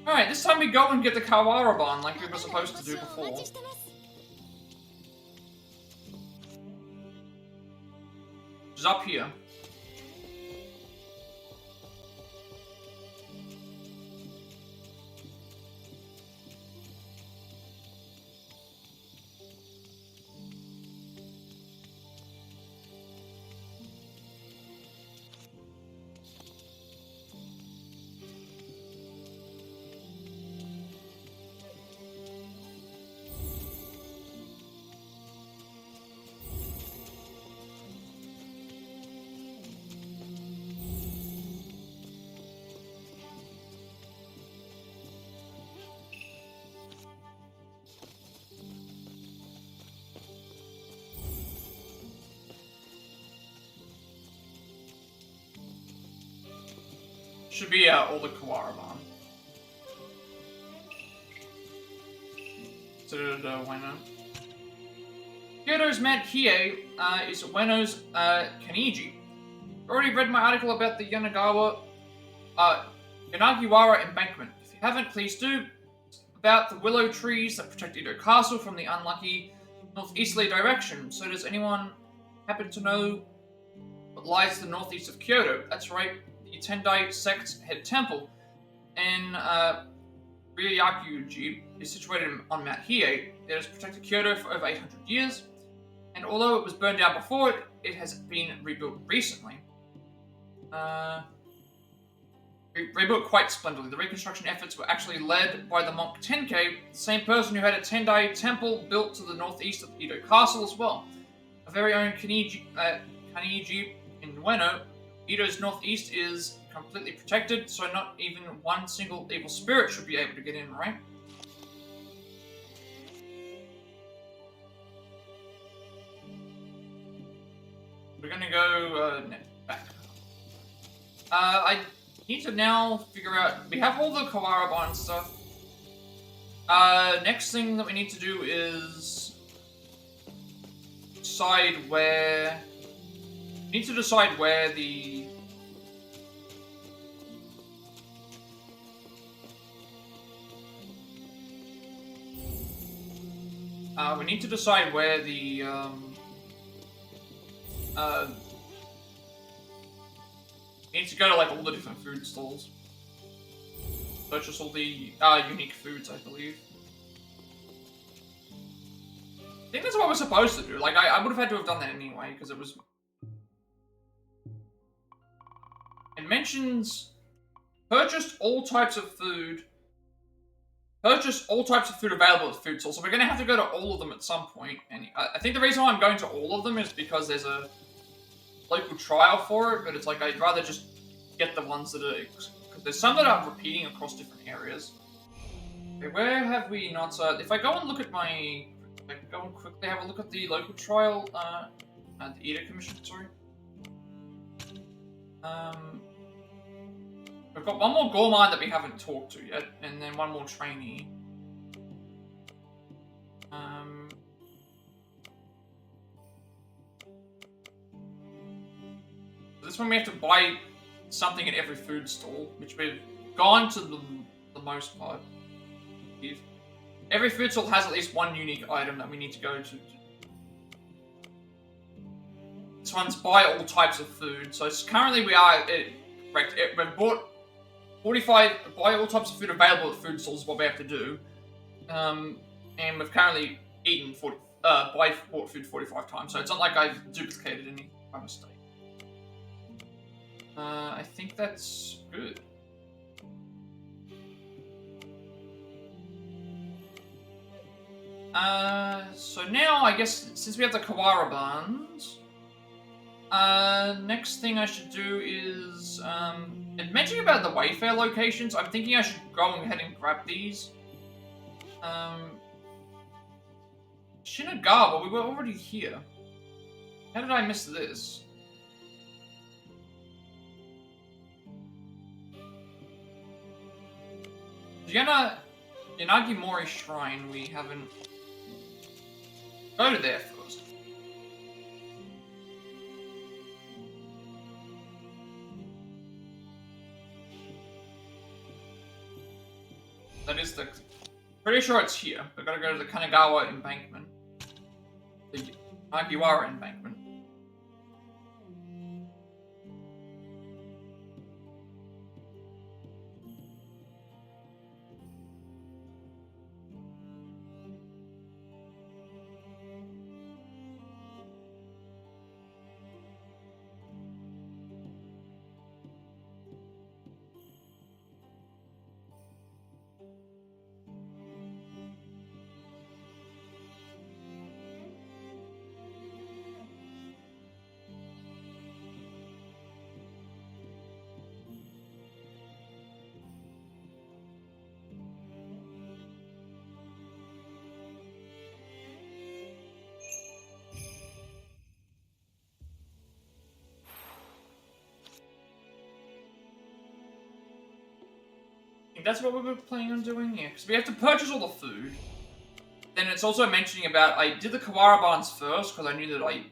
Speaker 1: Alright, this time we go and get the Kawara barn like we were supposed to do before.
Speaker 7: お待ちしてます。
Speaker 1: Which is up here. Should be all the Kawara barn. So, Ueno. Kyoto's Mount Hiei is Ueno's Kaniji. Already read my article about the Yanagiwara embankment. If you haven't, please do. About the willow trees that protect Edo Castle from the unlucky northeasterly direction. So does anyone happen to know what lies to the northeast of Kyoto? That's right, the Tendai sect's head temple in Ryakuji is situated on Mount Hiei. It has protected Kyoto for over 800 years, and although it was burned down before it has been rebuilt recently. Rebuilt quite splendidly. The reconstruction efforts were actually led by the monk Tenkei, the same person who had a Tendai temple built to the northeast of Edo Castle as well. A very own Kaniji in Ueno. Edo's northeast is completely protected, so not even one single evil spirit should be able to get in, right? We're gonna go back. I need to now figure out. We have all the Kawara Bond stuff. Next thing that we need to do is decide where. We need to decide where the. We need to decide where the. We need to go to like all the different food stalls. Purchase all the unique foods, I believe. I think that's what we're supposed to do. Like, I would have had to have done that anyway, because it was... It mentions... Purchased all types of food. Purchase all types of food available at food stalls. So we're going to have to go to all of them at some point. And I think the reason why I'm going to all of them is because there's a local trial for it, but it's like I'd rather just get the ones that are... There's some that are repeating across different areas. Okay, where have we not... if I go and look at my... I can go and quickly have a look at the local trial, the Edo Commissions, sorry. We've got one more Gormine that we haven't talked to yet, and then one more trainee. This one we have to buy something at every food stall, which we've gone to the most part. Every food stall has at least one unique item that we need to go to. This one's buy all types of food. So currently we are correct. We've bought 45 buy all types of food available at food stalls is what we have to do. And we've currently eaten bought food 45 times. So it's not like I've duplicated any by mistake. I think that's good. So now, I guess, since we have the Kawara Barns, next thing I should do is, mentioning about the Wayfair locations, I'm thinking I should go ahead and grab these. Shinagawa, we were already here. How did I miss this? Yanagi Mori Shrine, we haven't... Go to there first. That is the... Pretty sure it's here. We've got to go to the Kanagawa Embankment. The Nagiwara Embankment. That's what we were planning on doing here, because we have to purchase all the food. Then it's also mentioning about, I did the Kawara Barns first, because I knew that I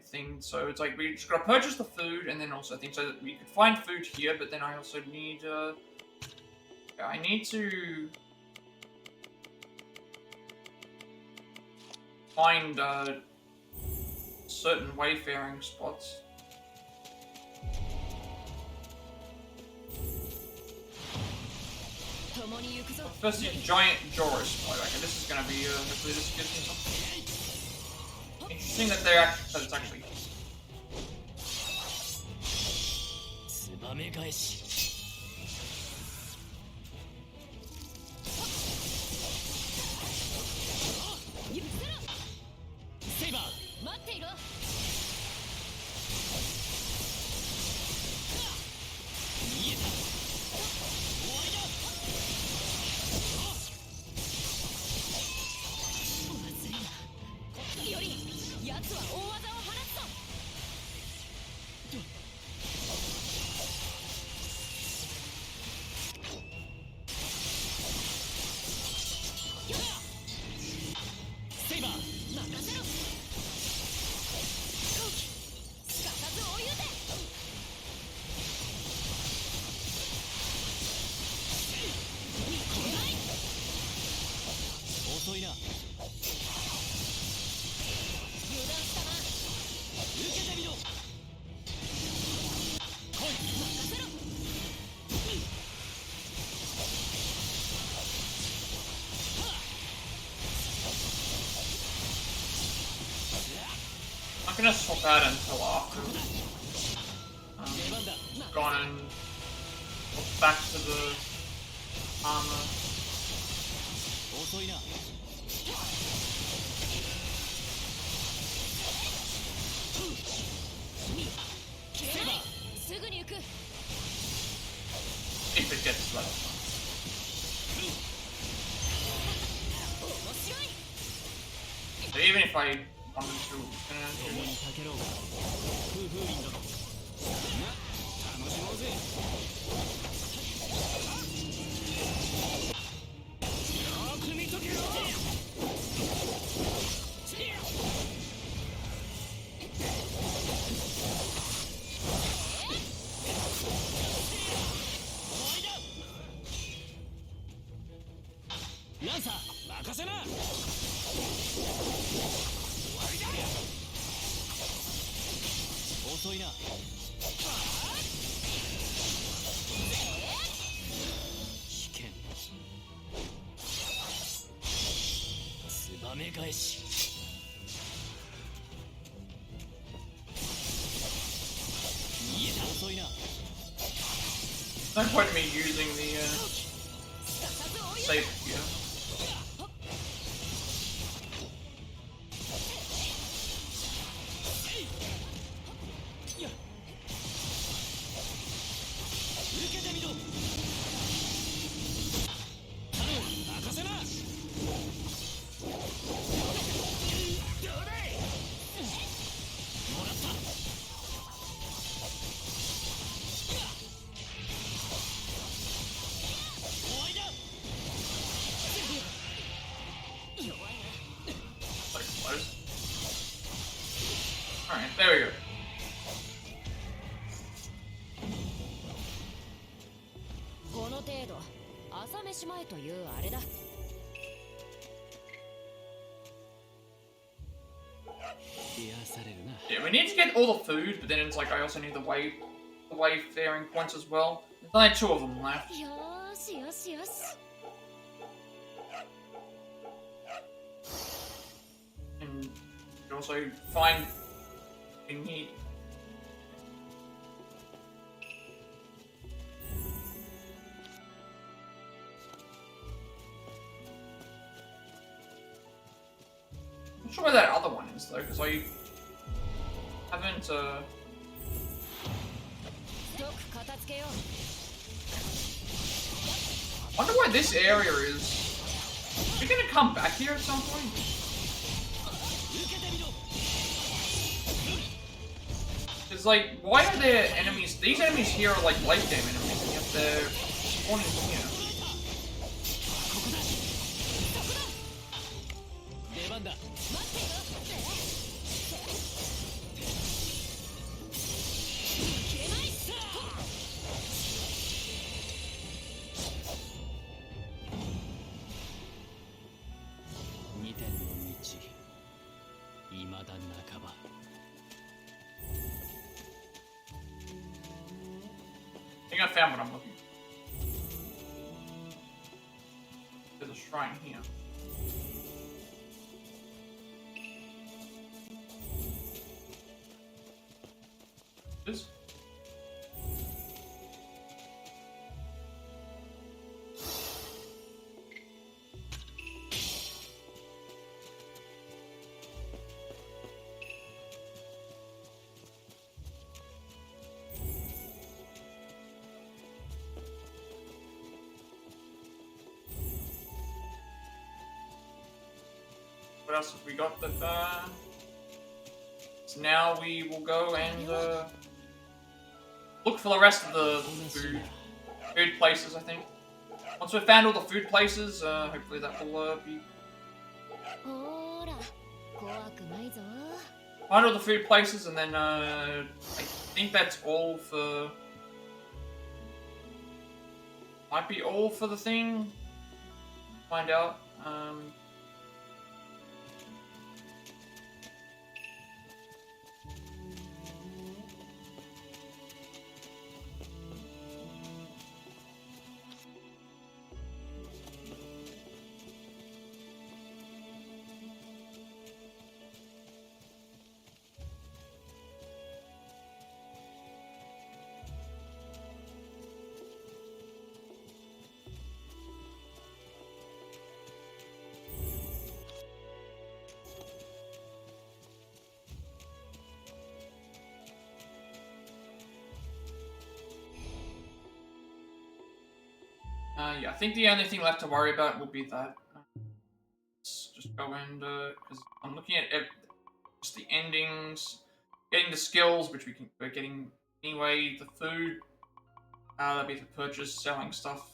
Speaker 1: think, so it's like, we just gotta purchase the food, and then also I think so that we could find food here, but then I also need, I need to find, certain wayfaring spots. First, the giant Joris. I reckon this is going to be hopefully this gives me something interesting that it's actually.
Speaker 5: 遅いな。油断したな。受けてみろ。来い。任せろ。
Speaker 1: I'm gonna swap that until after gone and back to the armor.
Speaker 5: 遅いな。切れない。すぐに行く。
Speaker 1: If it gets level.
Speaker 5: 面白い。
Speaker 1: So even if I wanted to,
Speaker 5: 共にかけろうが。風風林殿。楽しもうぜ。よく見とけよ。ランサー任せな。遅いな。危険。ツバメ返し。逃げた。遅いな。
Speaker 1: no point in me using the saber here. Alright, there we go.
Speaker 7: この程度朝飯前というあれだ。
Speaker 5: 癒されるな。
Speaker 1: Yeah, we need to get all the food, but then it's like I also need the wayfaring points as well. There's only 2 of them left.
Speaker 7: よーしよしよし。
Speaker 1: And you can also find what you need. I'm not sure where that other one is though, because I haven't
Speaker 7: ストック片付けよう。
Speaker 1: wonder where this area is. Are we gonna come back here at some point? It's like, why are there enemies? These enemies here are like late game enemies, and yet they're spawning here.
Speaker 5: 出番だ。2点の道。未だ半ば。
Speaker 1: I think I found what I'm looking for. There's a shrine here. This? What else have we got that, so now we will go and, look for the rest of the food places, I think. Once we've found all the food places, hopefully that will, be...
Speaker 7: ほーら、怖くないぞ。
Speaker 1: Find all the food places, and then, I think that's all for... Might be all for the thing. Find out. Yeah, I think the only thing left to worry about will be that. Let's just go and, because I'm looking at just the endings, getting the skills, which we're getting anyway, the food, that'll be for purchase, selling stuff.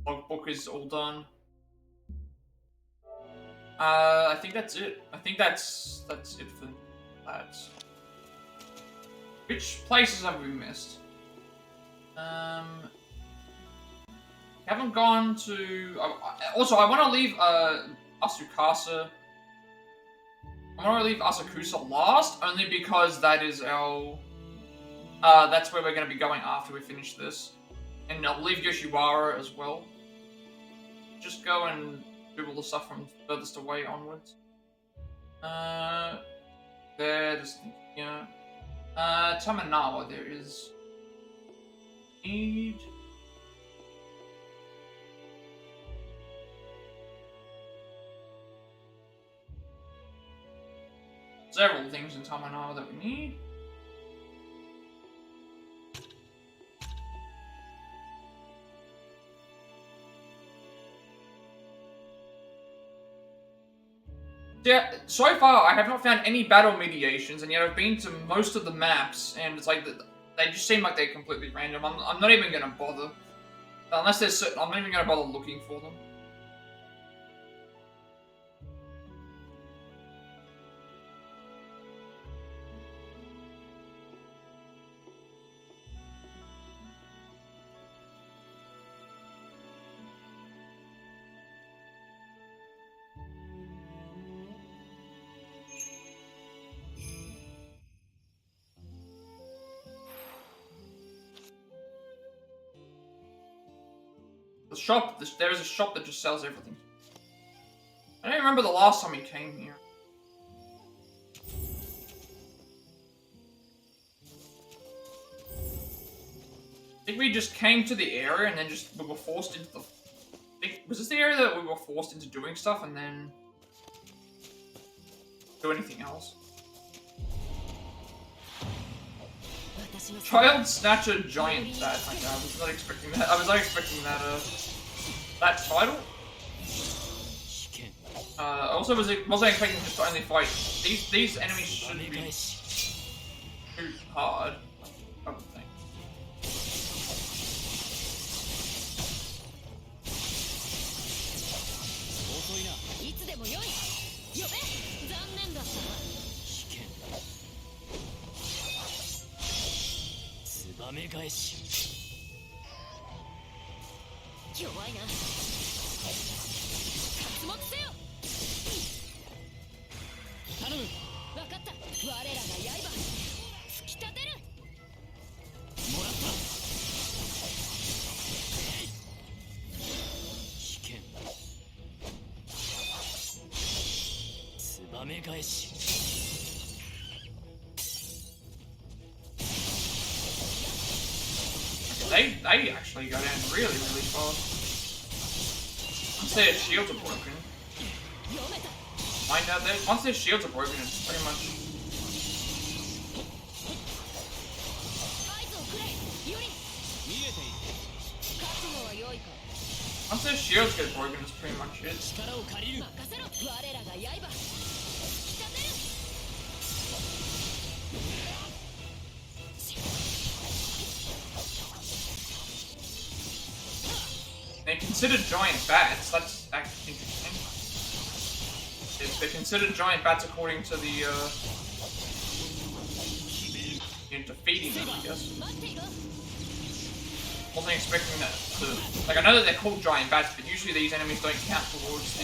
Speaker 1: Logbook is all done. I think that's it. I think that's it for that. Which places have we missed? Haven't gone to. Also, I want to leave Asukasa. I want to leave Asakusa last, only because that is our. That's where we're going to be going after we finish this, and I'll leave Yoshiwara as well. Just go and do all the stuff from furthest away onwards. There's yeah. Tamanawa, there is need. Several things in Tamanawa that we need. Yeah, so far I have not found any battle mediations, and yet I've been to most of the maps, and it's like they just seem like they're completely random. I'm not even gonna bother unless there's certain. I'm not even gonna bother looking for them. The shop, there is a shop that just sells everything. I don't remember the last time we came here. I think we just came to the area and then just we were forced into the... Was this the area that we were forced into doing stuff and then... do anything else? Child Snatcher Giant Bat. Okay, I was not expecting that. I was not expecting that, that title. Also wasn't expecting just to only fight. These enemies shouldn't be too hard, I would think. They actually go down really, really fast. Once their shields are broken. Find out there. Once their shields are broken, it's pretty much. Once their shields get broken, it's pretty much it. They're considered giant bats. That's actually interesting. They're considered giant bats according to the, defeating them, I guess. Wasn't expecting that to... Like, I know that they're called giant bats, but usually these enemies don't count towards the...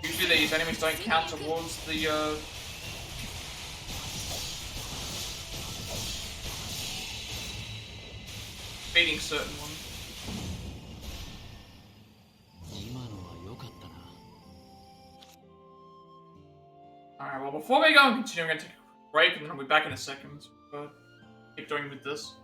Speaker 1: Usually these enemies don't count towards the, beating certain ones. Alright, well before we go and continue, I'm going to take a break and then I'll be back in a second. But keep doing with this.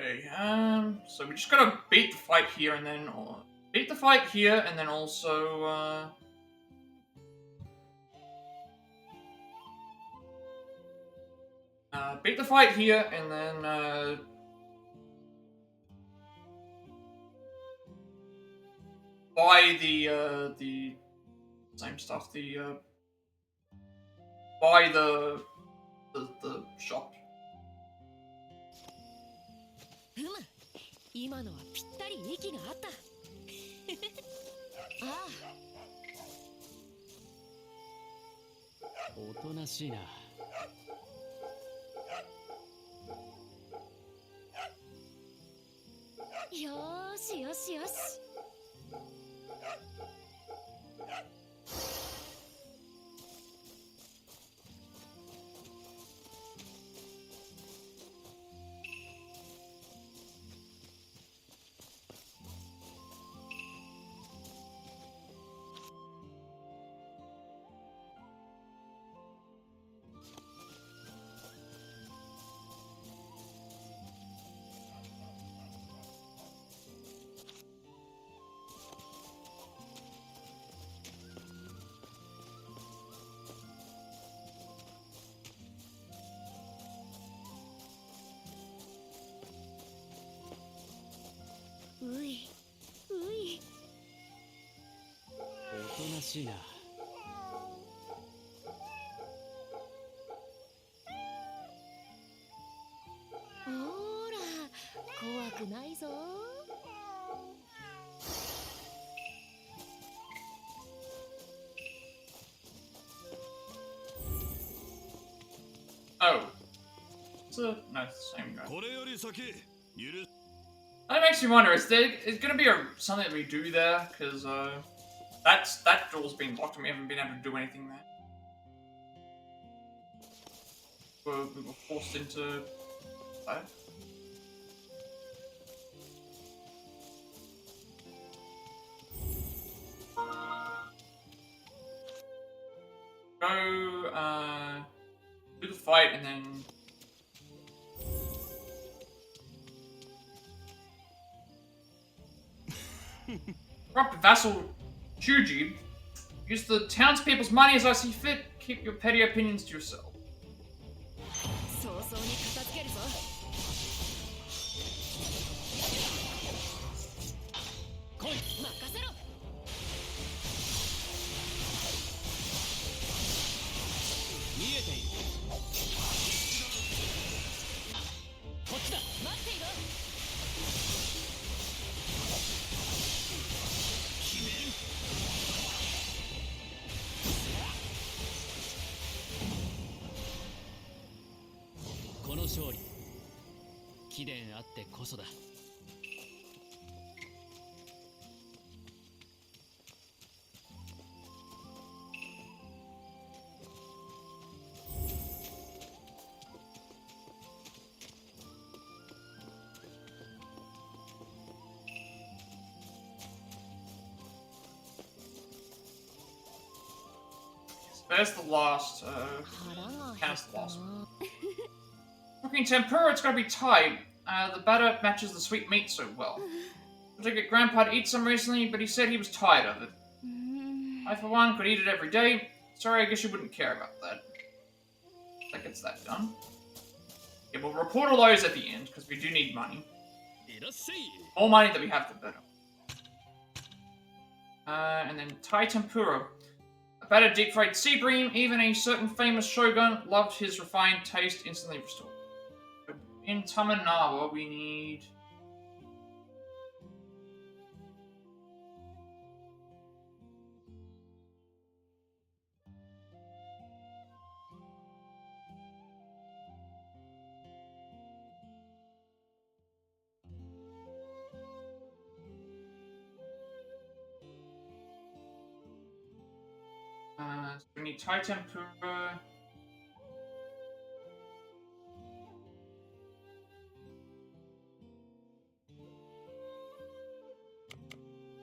Speaker 1: Okay, so we just gotta beat the fight here and then, or beat the fight here and then also, beat the fight here and then, buy the same stuff, buy the shop.
Speaker 7: うむ、今のはぴったり息があった。あ
Speaker 5: おとなしいな。
Speaker 7: あ、よーしよしよし。
Speaker 3: ういうい。
Speaker 5: おとなしいな。
Speaker 7: ほーら、怖くないぞ。
Speaker 1: Oh. It's no, it's the same guy.
Speaker 2: これより先許
Speaker 1: That makes me wonder, is gonna be something that we do there? Because, that door's been locked and we haven't been able to do anything there. We were forced into that. Go, do the fight and then... Corrupt vassal Chuji, use the townspeople's money as I see fit. Keep your petty opinions to yourself.
Speaker 7: 早々に片付けるぞ。来い、任せろ。
Speaker 5: 見えている。こっちだ。
Speaker 7: 待っていろ。
Speaker 5: この勝利、貴殿あってこそだ。
Speaker 1: There's the last,
Speaker 7: 腹が減
Speaker 1: cast
Speaker 7: った
Speaker 1: loss.
Speaker 7: な。
Speaker 1: Cooking tempura, it's gotta be Thai. The batter matches the sweet meat so well. I took get Grandpa to eat some recently, but he said he was tired of it.
Speaker 3: うーん。
Speaker 1: I, for one, could eat it every day. Sorry, I guess you wouldn't care about that. That gets that done. Yeah, we'll report all those at the end, because we do need money.
Speaker 5: いらっしゃい。
Speaker 1: More money that we have, the better. And then Thai tempura. A battered deep-fried sea bream, even a certain famous shogun loved his refined taste instantly restored. In Tamanawa, we need... so we need Thai tempura.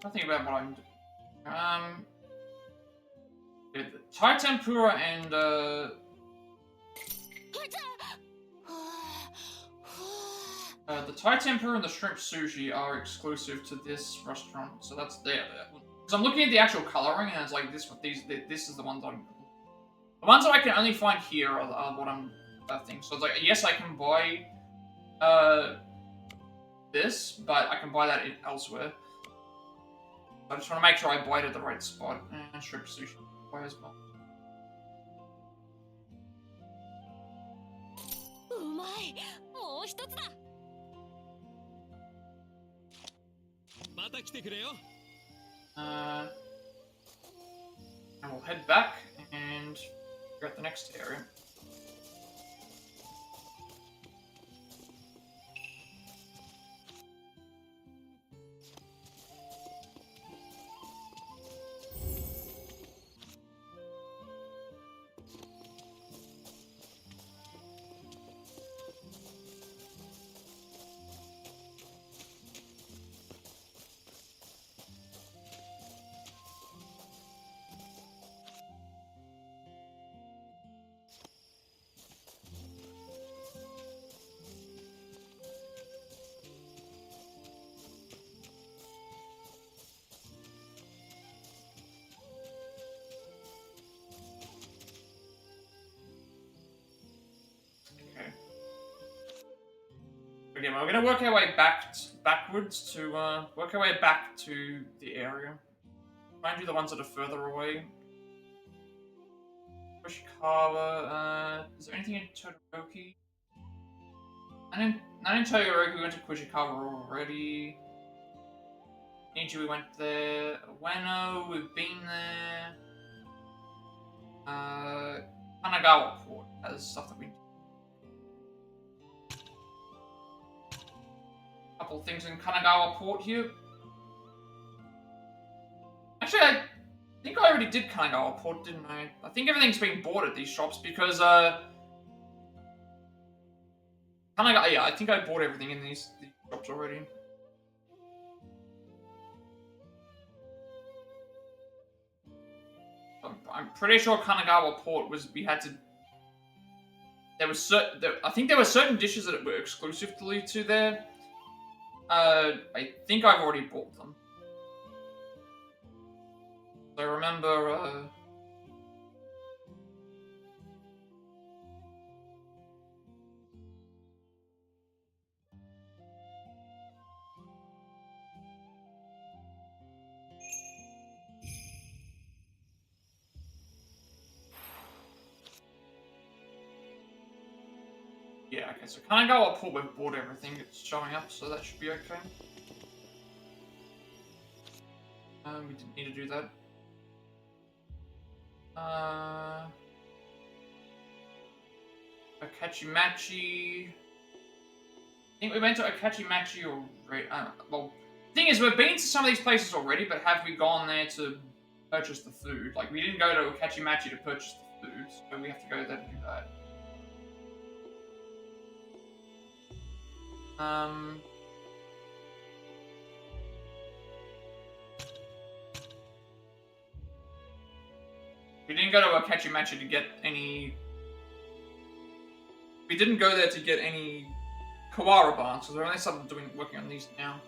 Speaker 1: Nothing about what I'm doing. Yeah, the Thai tempura and
Speaker 7: ほいじゃ。はあはあ。
Speaker 1: The Thai tempura and the shrimp sushi are exclusive to this restaurant, so that's there. Because I'm looking at the actual coloring, and it's like this is the ones the ones that I can only find here are what I'm thinking. So it's like, yes, I can buy this, but I can buy that elsewhere. I just want to make sure I buy it at the right spot. And shrimp sushi buy as well.
Speaker 7: うまい。もう一つだ。
Speaker 5: また来てくれよ。
Speaker 1: And we'll head back and figure out the next area. Okay, we're gonna work our way backwards to work our way back to the area. Try and do the ones that are further away. Kushikawa, is there anything in Todoroki? Not in Todoroki, we went to Kushikawa already. Ninja, we went there. Ueno, we've been there. Kanagawa Port has stuff that we couple things in Kanagawa Port here. Actually, I think I already did Kanagawa Port, didn't I? I think everything's been bought at these shops because, Kanagawa, yeah, I think I bought everything in these shops already. I'm pretty sure Kanagawa Port was, we had to, there was I think there were certain dishes that were exclusively to there. I think I've already bought them. I remember, yeah, okay, so Kanagawa Port, we've bought everything, it's showing up, so that should be okay. We didn't need to do that. Akachimachi. I think we went to Akachimachi already. Well, the thing is, we've been to some of these places already, but have we gone there to purchase the food? Like, we didn't go to Akachimachi to purchase the food, so we have to go there to do that. We didn't go to Akachimachi to get any... We didn't go there to get any Kawara barns, so we're only started working on these now.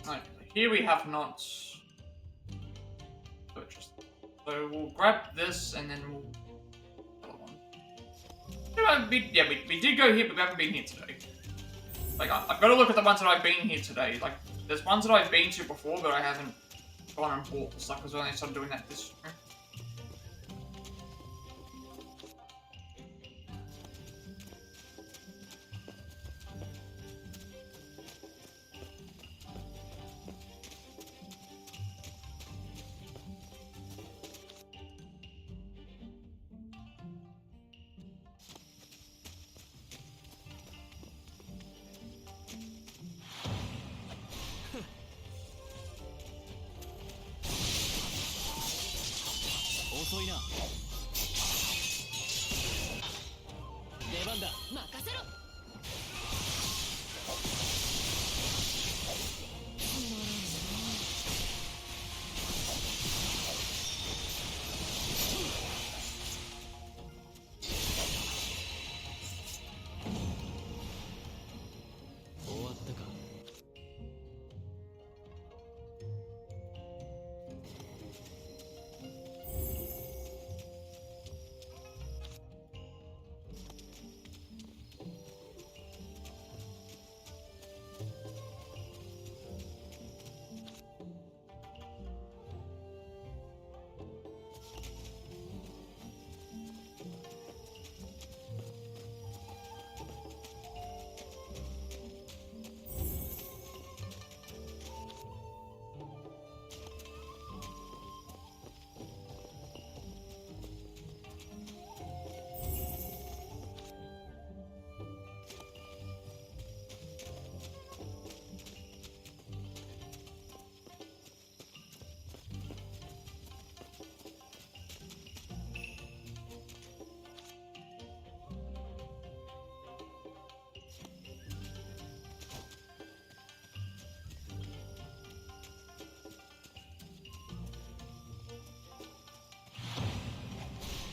Speaker 1: Right, here we have not purchased. So we'll grab this and then we'll... Yeah, we did go here, but we haven't been here today. Like, I've got to look at the ones that I've been here today. Like, there's ones that I've been to before, but I haven't gone and bought the stuff because I only started doing that this year.
Speaker 5: 遅いな。出番だ。
Speaker 7: 任せろ。
Speaker 5: 終わったか。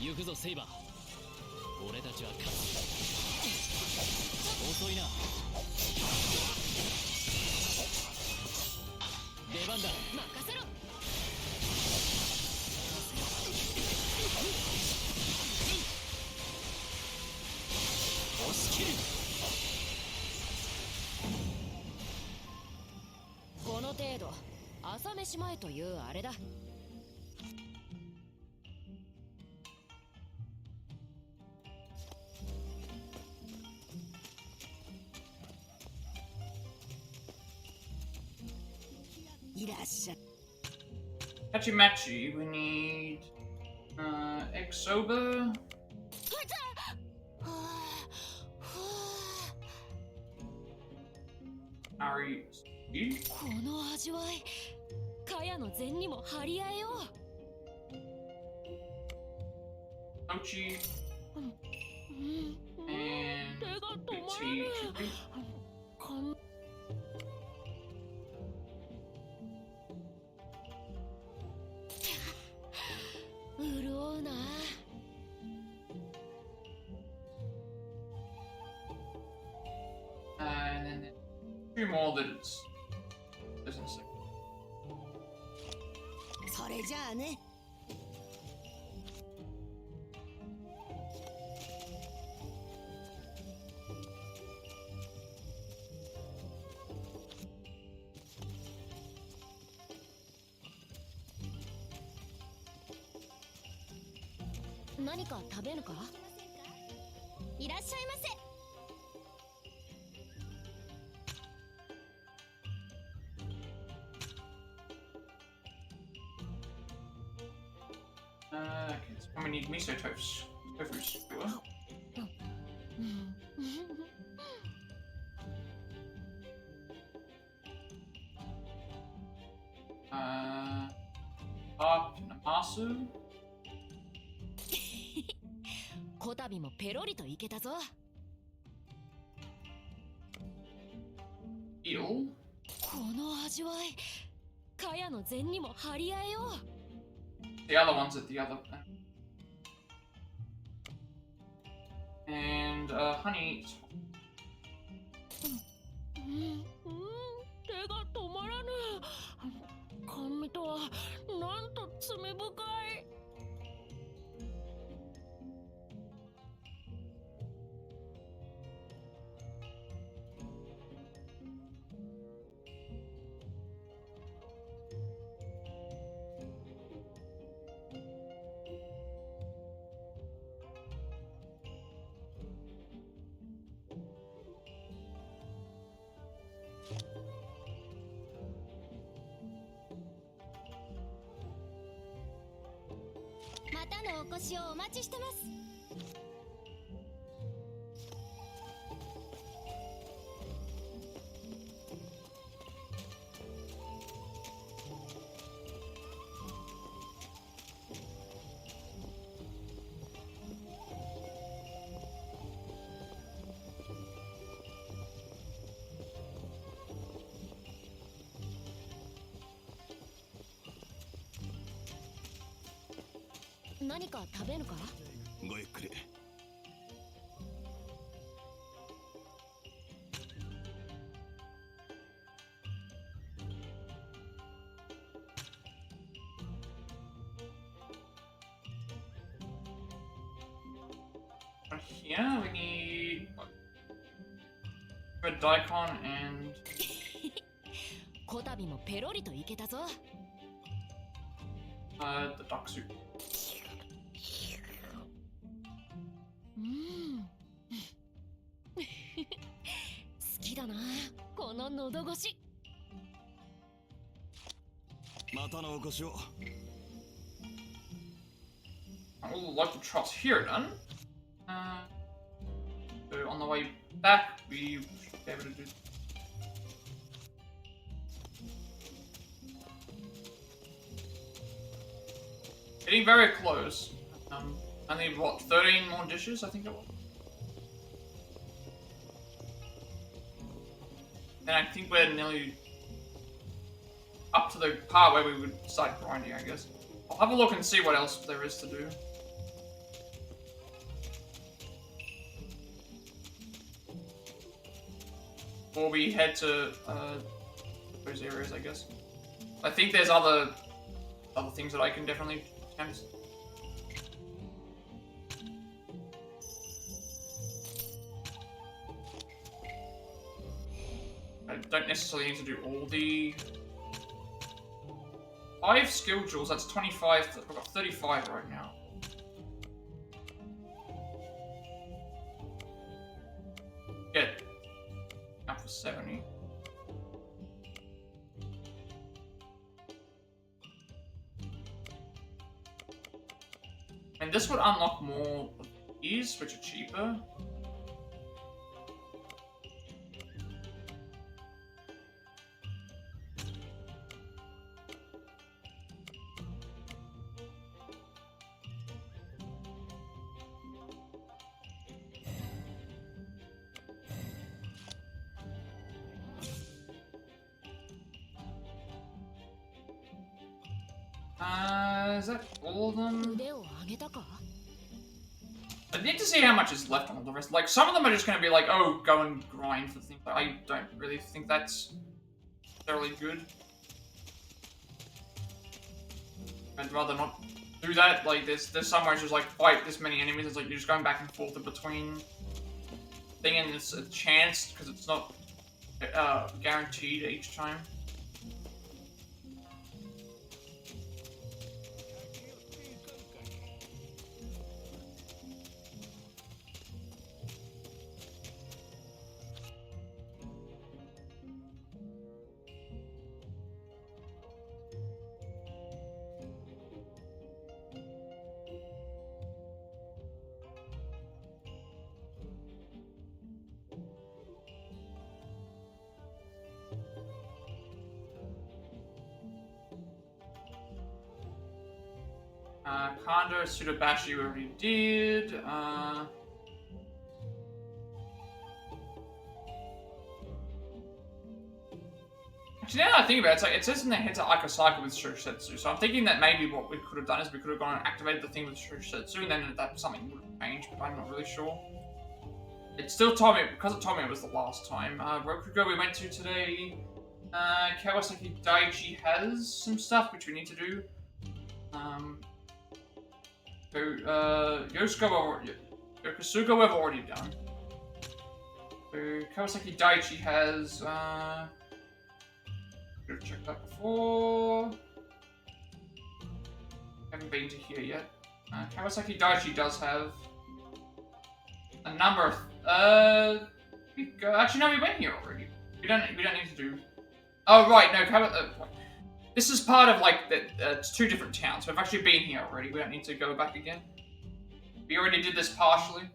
Speaker 5: 行くぞセイバー。俺たちは勝つ。遅いな。出番だ。
Speaker 7: 任せろ。
Speaker 5: 押し切る。
Speaker 7: この程度朝飯前というあれだ。
Speaker 3: いらっしゃ。
Speaker 1: Hachi Machi, we need egg soba. Ari,
Speaker 7: この味わい、カヤの禅にも張り合えよう。
Speaker 1: mochi,
Speaker 7: うん、
Speaker 1: and
Speaker 7: 手が止まら
Speaker 1: tea.
Speaker 7: ねえ。かん潤うな。
Speaker 1: And then two more that it's doesn't say.
Speaker 3: それじゃあね。
Speaker 7: 何か食べぬか。
Speaker 3: いらっしゃいませ。
Speaker 1: Okay, so we need miso toast. Tofu skewer.
Speaker 7: うん
Speaker 1: Up and asu.
Speaker 7: こたびもペロリといけたぞ。
Speaker 1: Eel.
Speaker 7: この味わい、カヤの禅にも張り合えよう。
Speaker 1: The other one's at the other. And honey.
Speaker 7: 手が止まらぬ。甘味とはなんと罪深い。
Speaker 3: またのお越しをお待ちしてます。
Speaker 1: Uh,
Speaker 7: 何か食べぬか？
Speaker 4: ごゆっくり。
Speaker 1: Here we need a daikon and
Speaker 7: こたびもペロリといけたぞ。
Speaker 1: the duck soup.
Speaker 7: 好きだな、この喉越し。
Speaker 4: またのお越しを。
Speaker 1: I would like to trust here then. So on the way back, we should be able to do. Getting very close. Only what, 13 more dishes, I think it was. And I think we're nearly up to the part where we would start grinding, I guess. I'll have a look and see what else there is to do. Before we head to those areas, I guess. I think there's other things that I can definitely attempt. I don't necessarily need to do all the 5 skill jewels. That's 25. I've got 35 right now. Get up for 70. And this would unlock more of these, which are cheaper. Is that all of them?
Speaker 7: 腕を上げたか？
Speaker 1: I need to see how much is left on all the rest. Like, some of them are just going to be like, oh, go and grind for things. But I don't really think that's necessarily good. I'd rather not do that. Like, there's somewhere it's just like, fight this many enemies. It's like, you're just going back and forth in between thing, and it's a chance, because it's not guaranteed each time. Kondo, Sudabashi we already did. Actually, now that I think about it, it's like, it says in the head to Akasaka with Shoshetsu, so I'm thinking that maybe what we could have done is we could have gone and activated the thing with Shoshetsu, and then that something would have changed, but I'm not really sure. It still told me, because it told me it was the last time. Rokugo we went to today. Kawasaki Daichi has some stuff which we need to do. Yokosuka we've already done. So Kawasaki Daichi has, should have checked that before. Haven't been to here yet. Kawasaki Daichi does have a number of, actually no, we went here already. We don't need to do, oh right, no, this is part of, like, it's 2 different towns. We've actually been here already. We don't need to go back again. We already did this partially.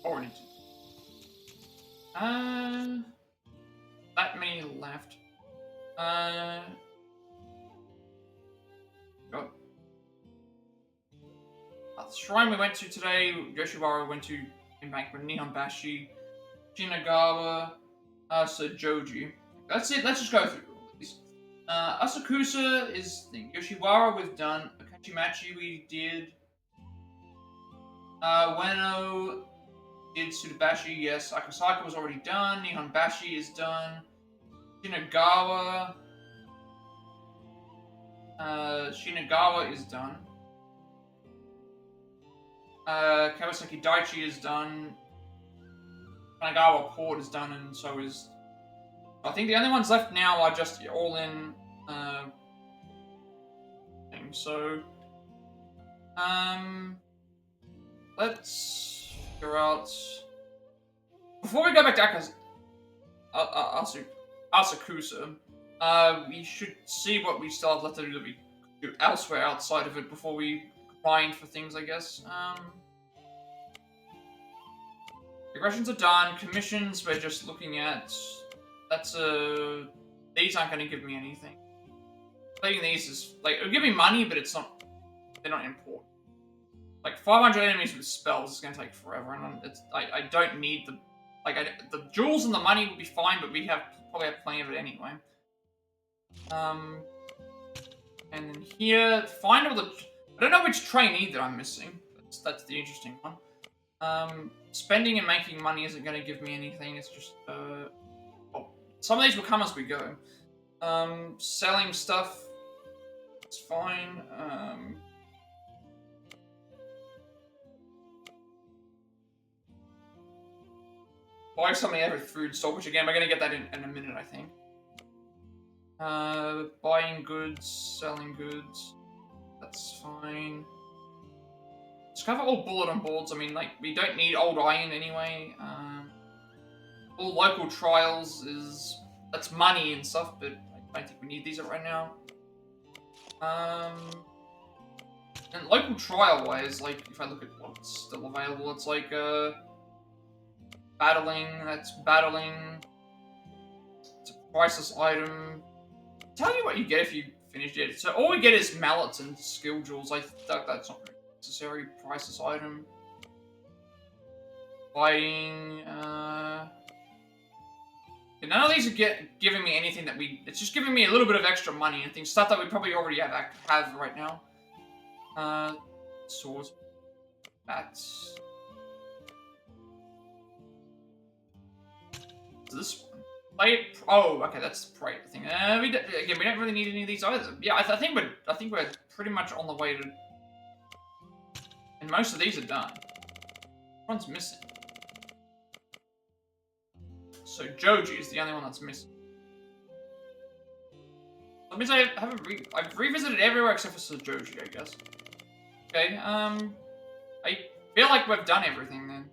Speaker 1: already did. That many left. God. The shrine we went to today, Yoshiwara went to Embankment, Nihonbashi, Shinagawa, Joji. That's it, let's just go through all these. Asakusa is the Yoshiwara we've done, Akachimachi we did, Ueno did Sudabashi, yes, Akasaka was already done, Nihonbashi is done, Shinagawa is done. Kawasaki Daichi is done. Kanagawa Port is done, and so is. I think the only ones left now are just all in things. So, let's figure out. Before we go back to Asakusa, we should see what we still have left to do that we do elsewhere outside of it before we grind for things, I guess. Digressions are done. Commissions we're just looking at. That's these aren't going to give me anything. Playing these is like it'll give me money, but it's not. They're not important. Like 500 enemies with spells is going to take forever, and I don't need the the jewels and the money will be fine, but we probably have plenty of it anyway. And then here, find all the. I don't know which trainee that I'm missing. That's the interesting one. Spending and making money isn't going to give me anything. It's just some of these will come as we go. Selling stuff. It's fine. Buy something at a food store, which again, we're going to get that in a minute, I think. Buying goods, selling goods. That's fine. Discover all bulletin boards. I mean, like, we don't need old iron anyway. All local trials that's money and stuff, but I don't think we need these right now. And local trial-wise, like, if I look at what's still available, it's like, battling, that's battling. It's a priceless item. Tell you what you get if you finish it. So all we get is mallets and skill jewels. I think that's not necessary. Priceless item. Fighting, none of these are giving me anything that it's just giving me a little bit of extra money and things, stuff that we probably already have right now. Swords. Bats. This one. Plate. Oh, okay, that's the plate thing. We don't really need any of these either. Yeah, I think we're pretty much on the way to. And most of these are done. One's missing. So Joji is the only one that's missing. That means I've revisited everywhere except for Joji, I guess. Okay, I feel like we've done everything then.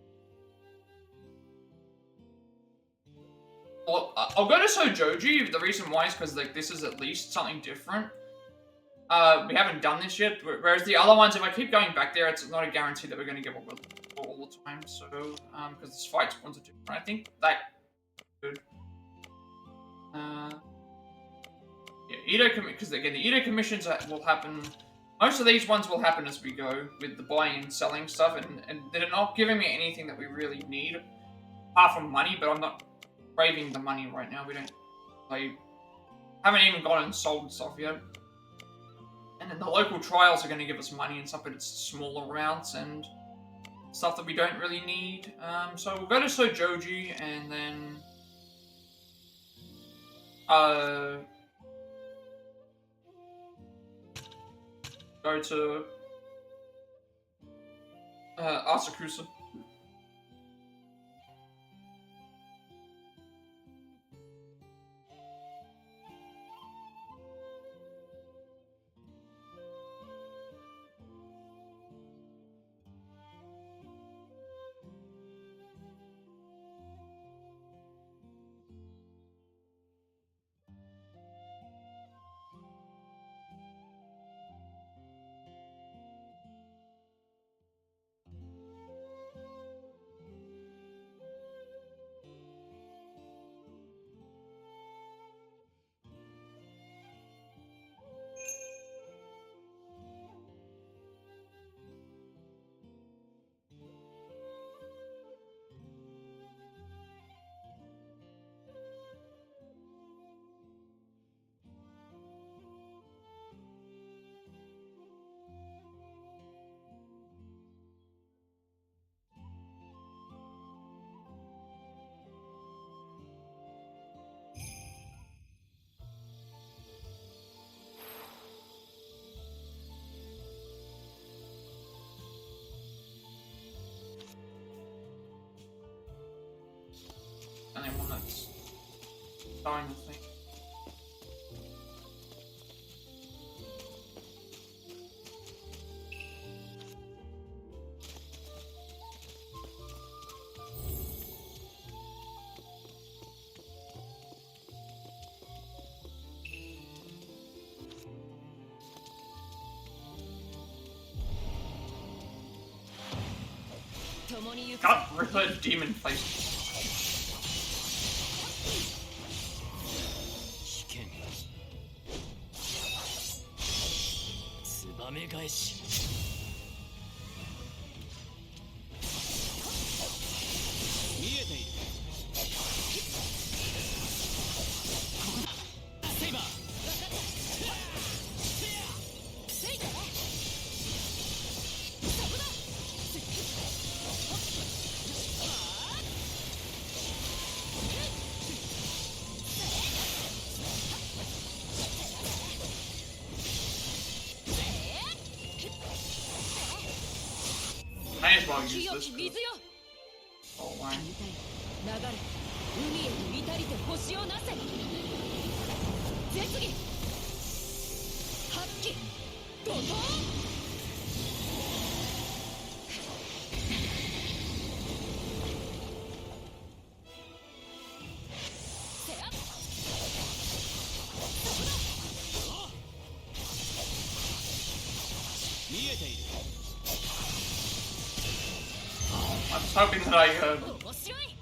Speaker 1: Well, I'll go to Sojoji. The reason why is because like this is at least something different. We haven't done this yet, whereas the other ones, if I keep going back there, it's not a guarantee that we're going to get what we're looking for all the time. So, because this fight spawns are different, I think that good. Yeah, Edo because again the Edo Commissions will happen. Most of these ones will happen as we go with the buying and selling stuff, and they're not giving me anything that we really need, apart from money. But I'm not craving the money right now. We don't. I haven't even gone and sold stuff yet. And then the local trials are going to give us money and stuff, but it's smaller amounts and stuff that we don't really need. So we'll go to Sojoji and then go to Asakusa. and then one that's starring the thing. God, Ripper Demon Face.
Speaker 5: ツバメ返し見えているここだセイバーセイバーそこだ
Speaker 1: May as well use
Speaker 7: 清
Speaker 1: this.
Speaker 7: き水よ
Speaker 1: Oh, why?
Speaker 7: 流れ海へと至りて星をなせ絶技発揮怒涛
Speaker 5: 見えている
Speaker 1: I was hoping that I
Speaker 7: 面白い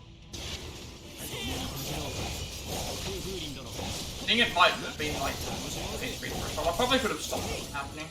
Speaker 1: I think it might have been like HP threshold. I probably could have stopped it from happening.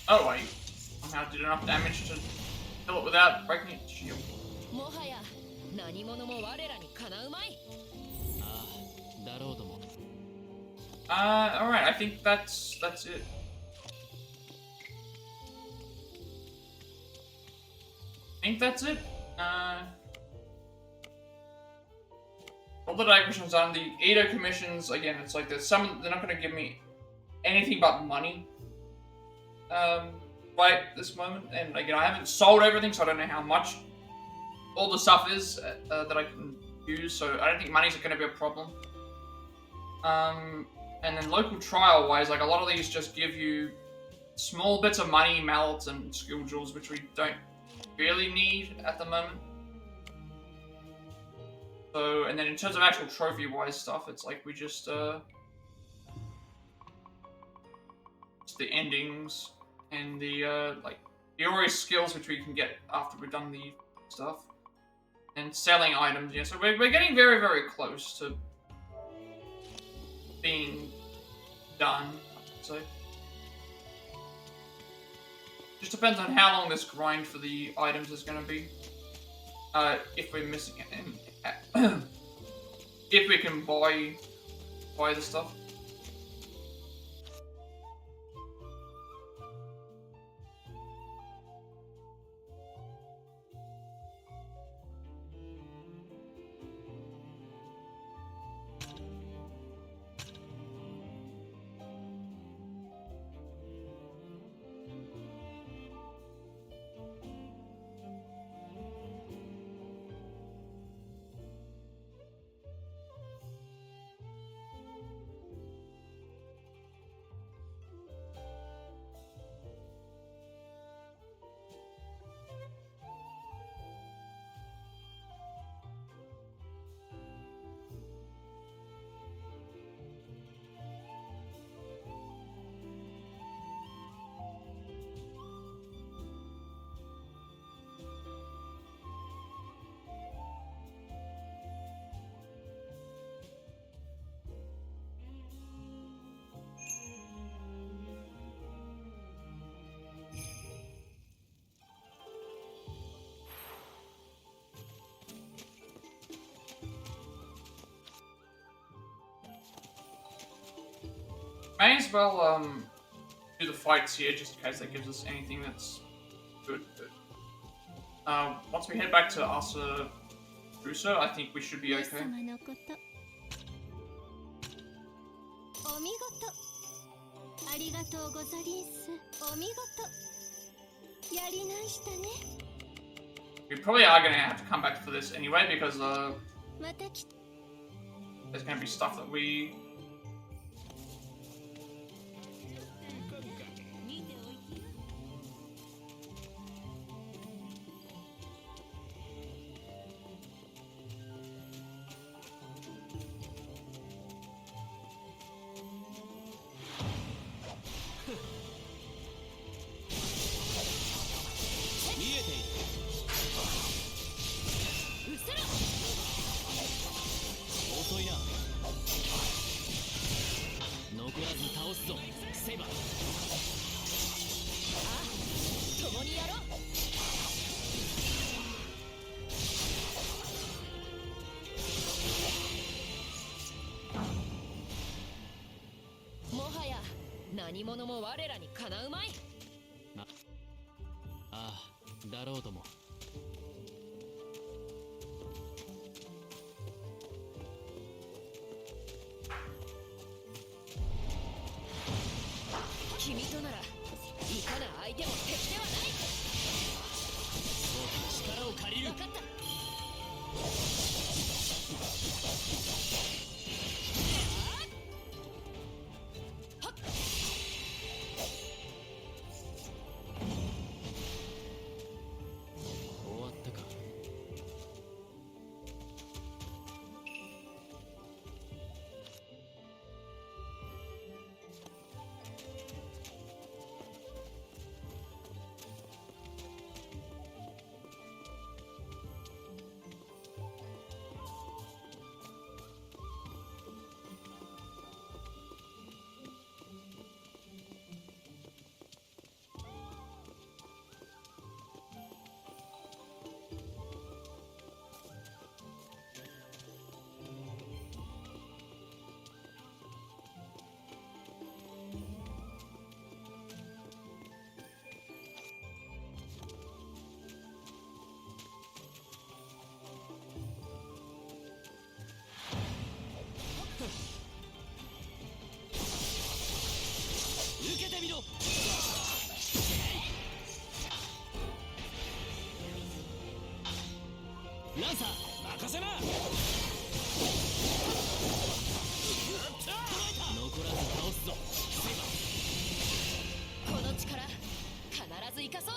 Speaker 1: Oh wait, somehow did enough damage to kill it without breaking its shield.
Speaker 7: もはや何者も我らにかなうまい
Speaker 5: ああだろうとも
Speaker 1: Alright, I think that's it. I think that's it. All the digressions on the Edo Commissions, again, it's like there's some, they're not going to give me anything but money. Right this moment, and again, I haven't sold everything, so I don't know how much all the stuff is that I can use, so I don't think money's going to be a problem. And then local trial wise, like a lot of these just give you small bits of money, mallets, and skill jewels, which we don't really need at the moment. So, and then in terms of actual trophy wise stuff, it's like we just the endings and the like Iori skills, which we can get after we've done the stuff, and selling items. Yeah, so we're getting very, very close to being done. So just depends on how long this grind for the items is going to be. If we're missing it, and if we can buy the stuff. May as well do the fights here just in case that gives us anything that's good. Once we head back to Asakusa, I think we should be okay.
Speaker 3: 様のことお見事ありがとうござりんすお見事やり直したね
Speaker 1: We probably are going to have to come back for this anyway because
Speaker 3: また来
Speaker 1: there's going to be stuff that we...
Speaker 7: 「何者も我らにかなうまい」
Speaker 5: ああ、だろうとも。
Speaker 7: 君とならいかな相手も敵ではない。
Speaker 5: そうか、力を借りる。
Speaker 7: 分かった。
Speaker 5: 終わったか。受けてみろ。ランサー任せな。残らず倒すぞ。
Speaker 7: この力必ず生かそう。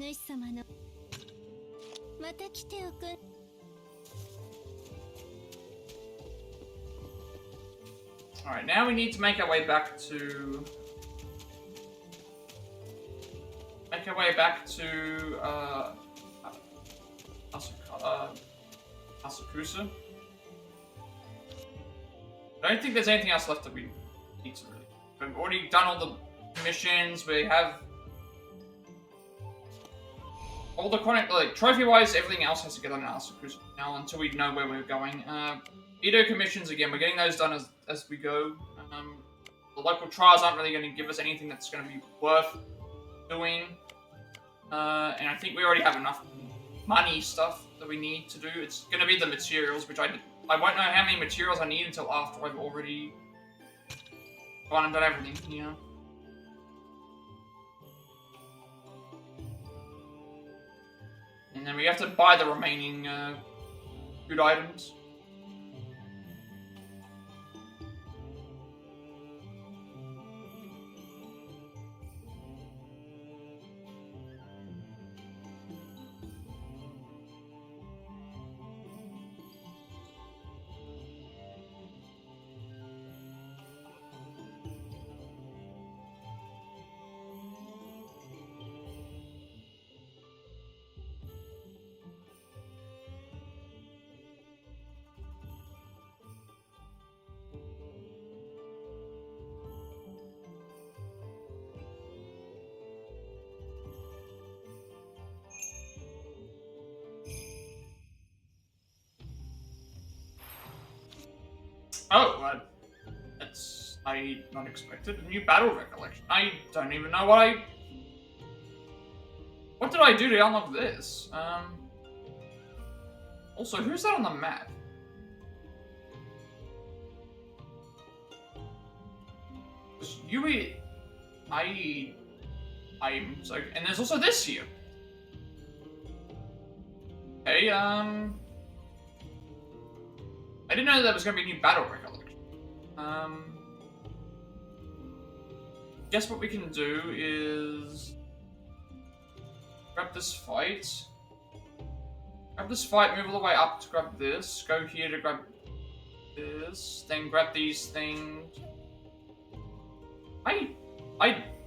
Speaker 3: 主様のまた来ておく
Speaker 1: Alright, now we need to make our way back to... Asakusa. I don't think there's anything else left that we need to really... We've already done all the missions, we have... All the Chronicle, like, trophy-wise, everything else has to get on Asakusa now until we know where we're going. Edo Commissions, again, we're getting those done as we go. The local trials aren't really going to give us anything that's going to be worth doing. And I think we already have enough money stuff that we need to do. It's going to be the materials, which I won't know how many materials I need until after I've already gone and done everything, you know? And then we have to buy the remaining good items. Oh, that's not expected. A new battle recollection. I don't even know what did I do to unlock this? Also, who's that on the map? Yui, I'm so, and there's also this here. Okay, I didn't know there was going to be a new battle recollection. Guess what we can do is grab this fight. Grab this fight, move all the way up to grab this. Go here to grab this. Then grab these things.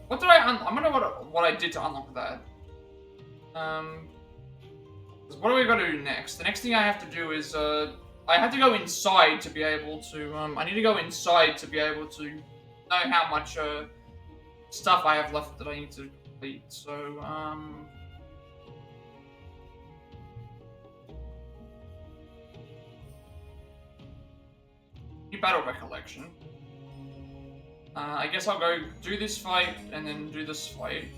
Speaker 1: What did I wonder what I did to unlock that. What do we got to do next? The next thing I have to do is I have to go inside to be able to I need to go inside to be able to know how much stuff I have left that I need to complete. So new battle recollection. I guess I'll go do this fight, and then do this fight,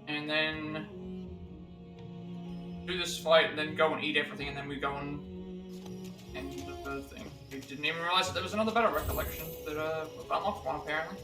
Speaker 1: and then do this fight, and then go and eat everything, and then we go and end the thing. We didn't even realize that there was another battle recollection that we've unlocked one apparently.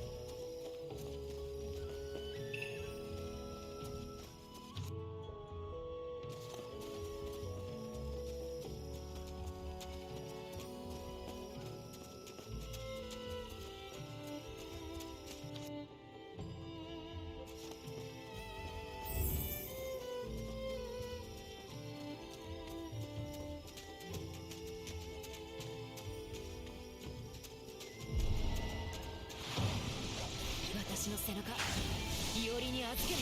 Speaker 7: Iori に預ける。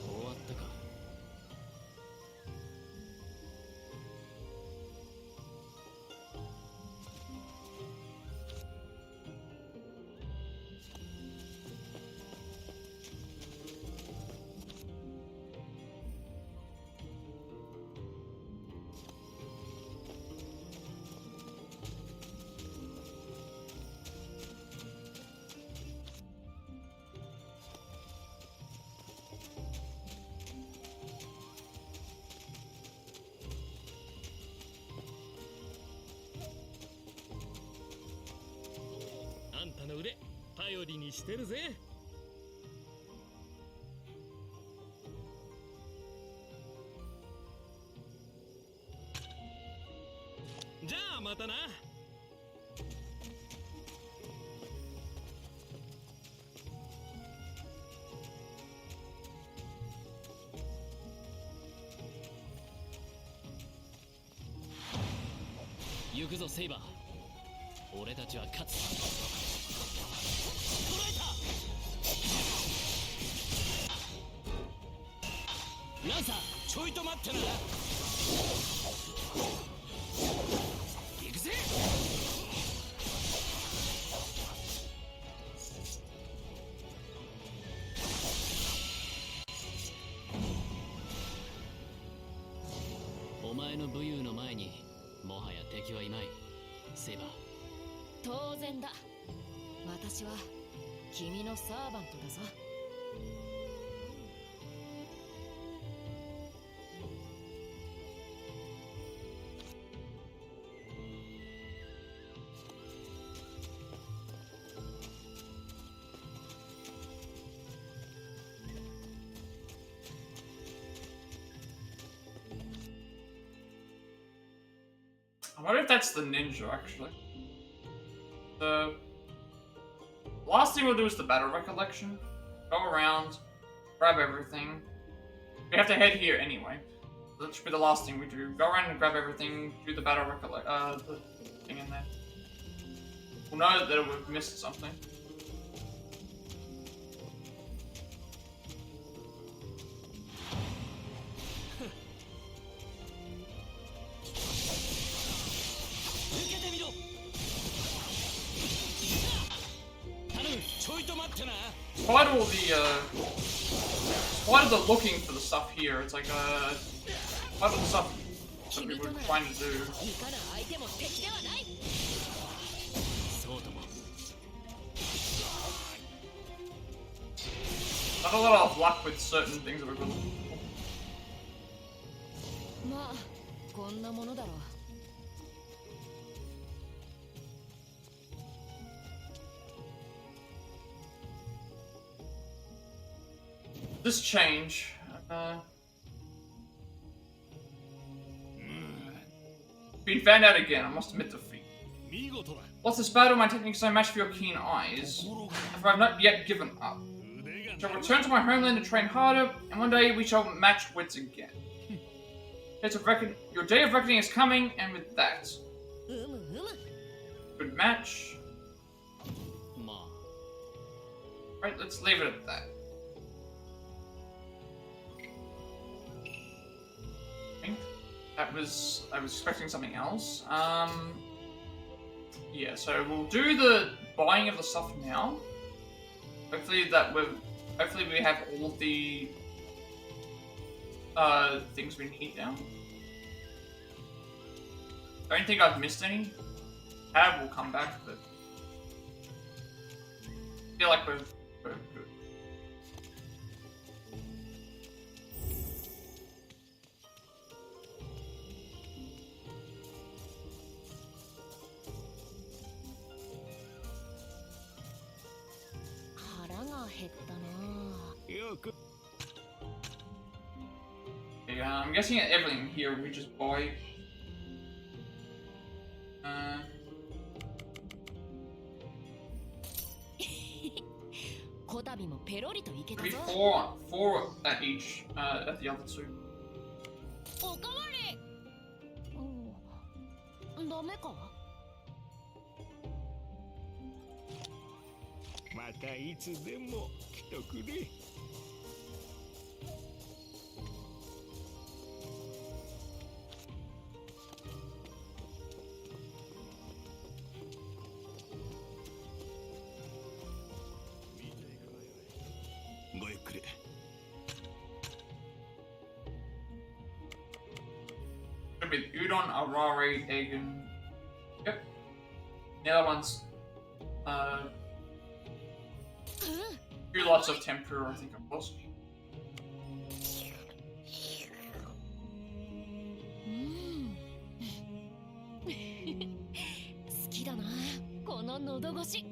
Speaker 5: 終わったか。
Speaker 2: あんたの腕頼りにしてるぜ。じゃあまたな。
Speaker 5: 行くぞセイバー。俺たちは勝つ。ランサー、ちょいと待ってな。行くぜ。お前の武勇の前にもはや敵はいない。セイバー。
Speaker 7: 当然だ。私は君のサーバントだぞ。
Speaker 1: I wonder if that's the ninja, actually. The last thing we'll do is the battle recollection. Go around, grab everything. We have to head here anyway. So that should be the last thing we do. Go around and grab everything, do the battle the thing in there. We'll know that we've missed something. Despite all the, despite the looking for the stuff here, it's like, despite all the stuff that we were trying to do.
Speaker 7: いかな相手も敵ではない。
Speaker 5: そうとも。
Speaker 1: Not a lot of luck with certain things that we're looking for.
Speaker 7: まあこんなものだろう。
Speaker 1: This change, been found out again, I must admit defeat.
Speaker 2: 見事だ
Speaker 1: What's this battle? My techniques no match for your keen eyes. For I've not yet given up.
Speaker 2: 腕が
Speaker 1: Shall return to my homeland to train harder, and one day we shall match wits again. Your day of reckoning is coming, and with that,
Speaker 7: うむうむ。
Speaker 1: good match.
Speaker 5: まあ。
Speaker 1: Right, let's leave it at that. I was expecting something else. Yeah, so we'll do the buying of the stuff now. Hopefully we have all of the things we need now. Don't think I've missed any. We'll come back, but I feel like we're good. Okay, I'm guessing everything here we just buy. Maybe four at each, at the other two.
Speaker 7: おかわり。ダメか。
Speaker 4: またいつでも来とくれ。ごゆっくり。
Speaker 1: Should be Udon, Arari, Dagon. Yep. The other one's two lots of tempura, I think it was.
Speaker 7: 好きだなこの喉越し。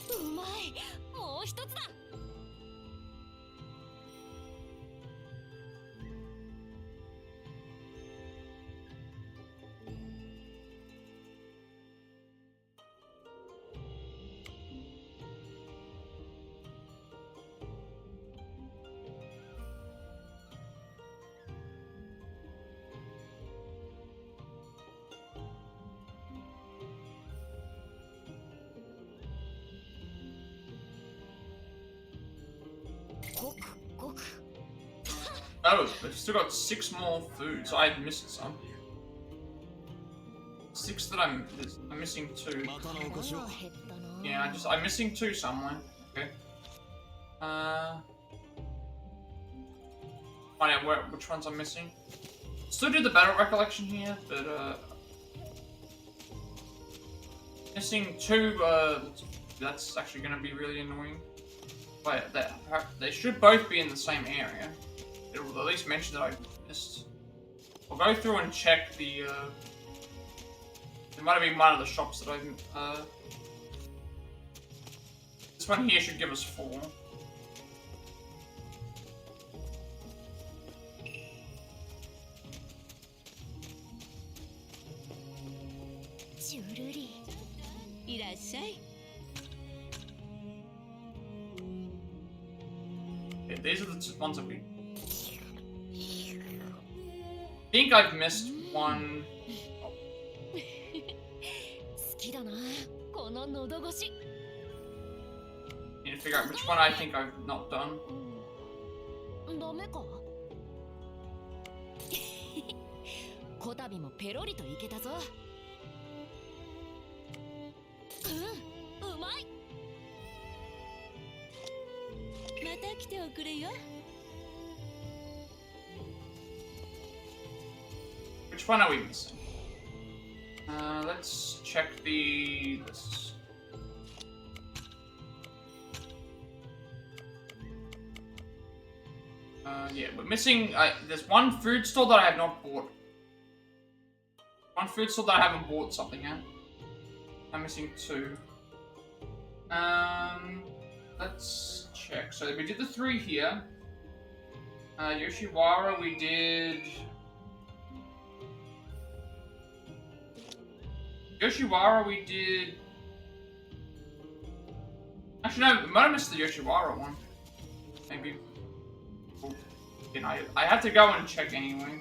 Speaker 7: うまい。もう一つだ。
Speaker 1: Oh, they've still got 6 more foods. I've missed some. 6 that I'm missing 2.
Speaker 5: またのお越しを。
Speaker 1: Yeah, I'm missing 2 somewhere. Okay. Find out which ones I'm missing. Still do the battle recollection here, but missing 2. That's actually going to be really annoying. Wait, they should both be in the same area. It will at least mention that I missed. I'll go through and check the. There might have been one of the shops that I. This one here should give us 4.
Speaker 3: ジュルリいらっしゃい。
Speaker 1: Okay, these are the ones that we... I think I've missed one.
Speaker 7: 好きだなこの喉越し。
Speaker 1: Need to figure out which one I think I've not done.
Speaker 7: ダメかこたびもペロリといけたぞ。うまい。
Speaker 3: また来ておくれよ。
Speaker 1: Which one are we missing? Let's check the list. Yeah, we're missing. There's one food store that I have not bought. One food store that I haven't bought something at. I'm missing 2. Let's check. So we did the 3 here. Yoshiwara, we did. Yoshiwara, we did. Actually, no, we might have missed the Yoshiwara one. Maybe. You know, I have to go and check anyway.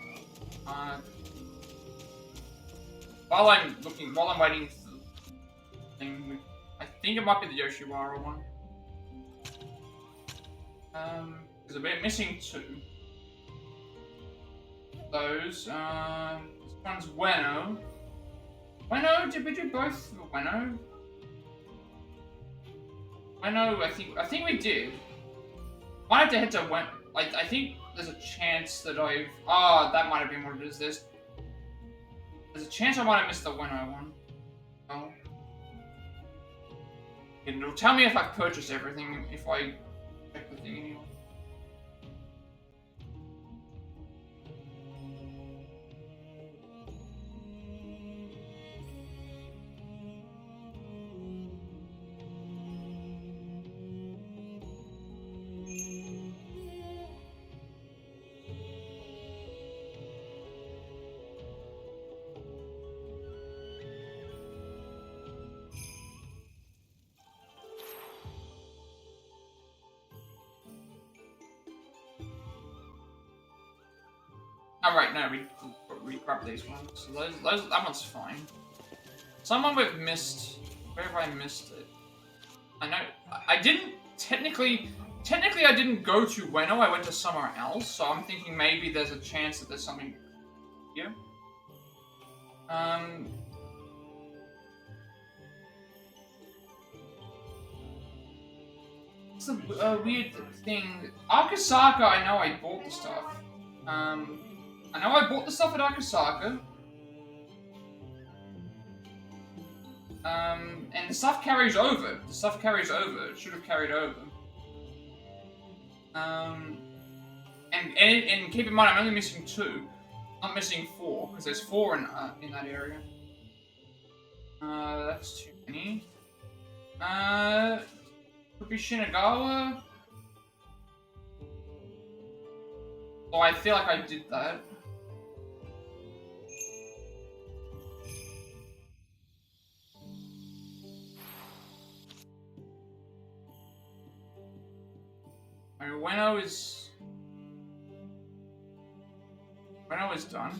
Speaker 1: While I'm waiting for the thing, I think it might be the Yoshiwara one. Because we're missing 2. Those. This one's Ueno. Ueno? Did we do both for Ueno? Ueno, I think we did. I have to head to Ueno. I think there's a chance that I've... Ah, that might have been what it is. There's a chance I might have missed the Ueno one. Oh. It'll tell me if I've purchased everything, if I check the thing anyway. Alright, no, we grabbed these ones. So that one's fine. Someone we've missed. Where have I missed it? I know I didn't technically I didn't go to Ueno, I went to somewhere else, so I'm thinking maybe there's a chance that there's something here. It's a weird thing. Akasaka, I know I bought the stuff. I know I bought the stuff at Akasaka. And the stuff carries over. The stuff carries over. It should have carried over. And keep in mind, I'm only missing 2. I'm missing 4, because there's 4 in that area. That's too many. Could be Shinagawa. Oh, I feel like I did that. Ueno is done.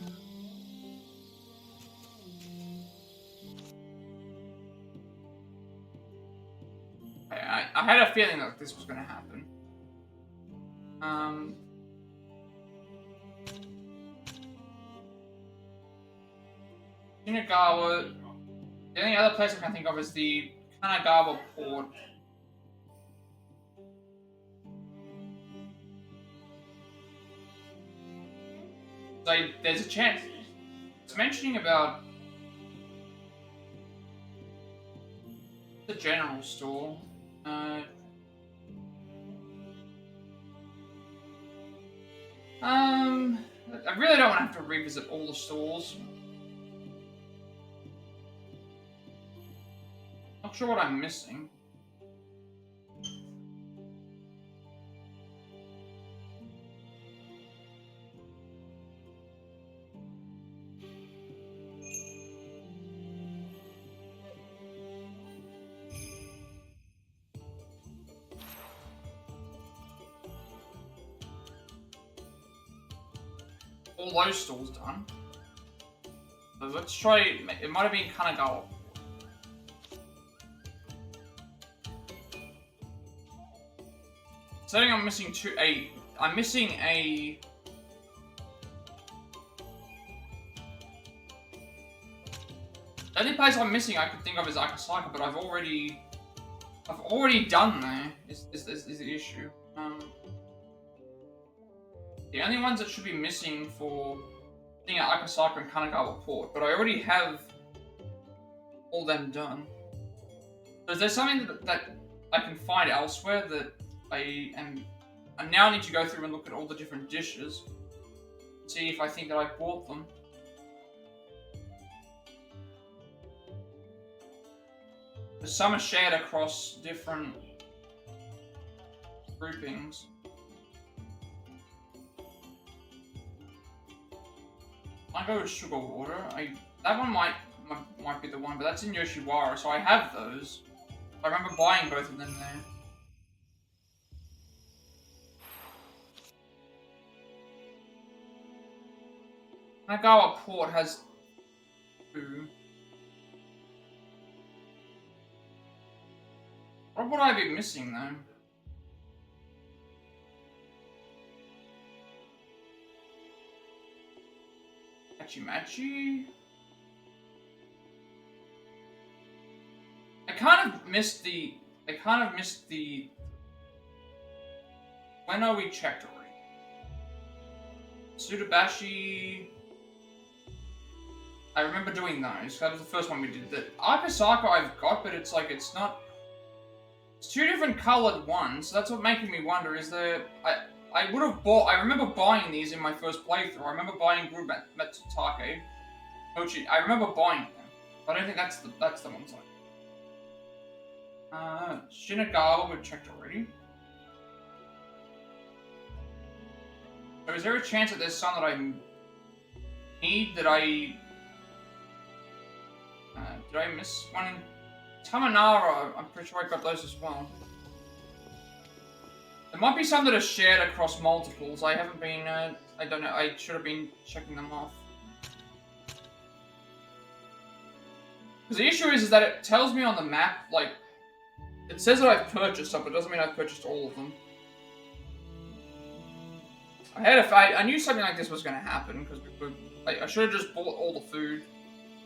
Speaker 1: I had a feeling that this was going to happen. Shinagawa. The only other place I can think of is the Kanagawa port. So there's a chance. It's mentioning about the general store. I really don't want to have to revisit all the stores. Not sure what I'm missing. all those stalls done. So let's try, it might have been Kanagawa. Saying I'm missing I'm missing a... The only place I'm missing I could think of is Akasaka, but I've already done there, is the issue. The only ones that should be missing for thing at Akasaka and Kanagawa Port, but I already have all them done. So is there something that I can find elsewhere that I now need to go through and look at all the different dishes, see if I think that I bought them. Some are shared across different groupings. I go with sugar water. That one might be the one, but that's in Yoshiwara, so I have those. I remember buying both of them there. Kanagawa Port has 2. What would I be missing though? Machi? I kind of missed the when are we checked already? Sudabashi. I remember doing those. That was the first one we did. The Akasaka I've got, but it's like it's not. It's 2 different colored ones, so that's what making me wonder. Is there? I would have bought. I remember buying these in my first playthrough. I remember buying Guru Matsutake. Mochi. I remember buying them, but I don't think that's the ones like. Shinagawa we've checked already. So is there a chance that there's some that I need that I... did I miss one in... Tamanara, I'm pretty sure I got those as well. There might be some that are shared across multiples. I haven't been, I don't know, I should have been checking them off. Because the issue is that it tells me on the map, like, it says that I've purchased some, but it doesn't mean I've purchased all of them. I knew something like this was going to happen, because I should have just bought all the food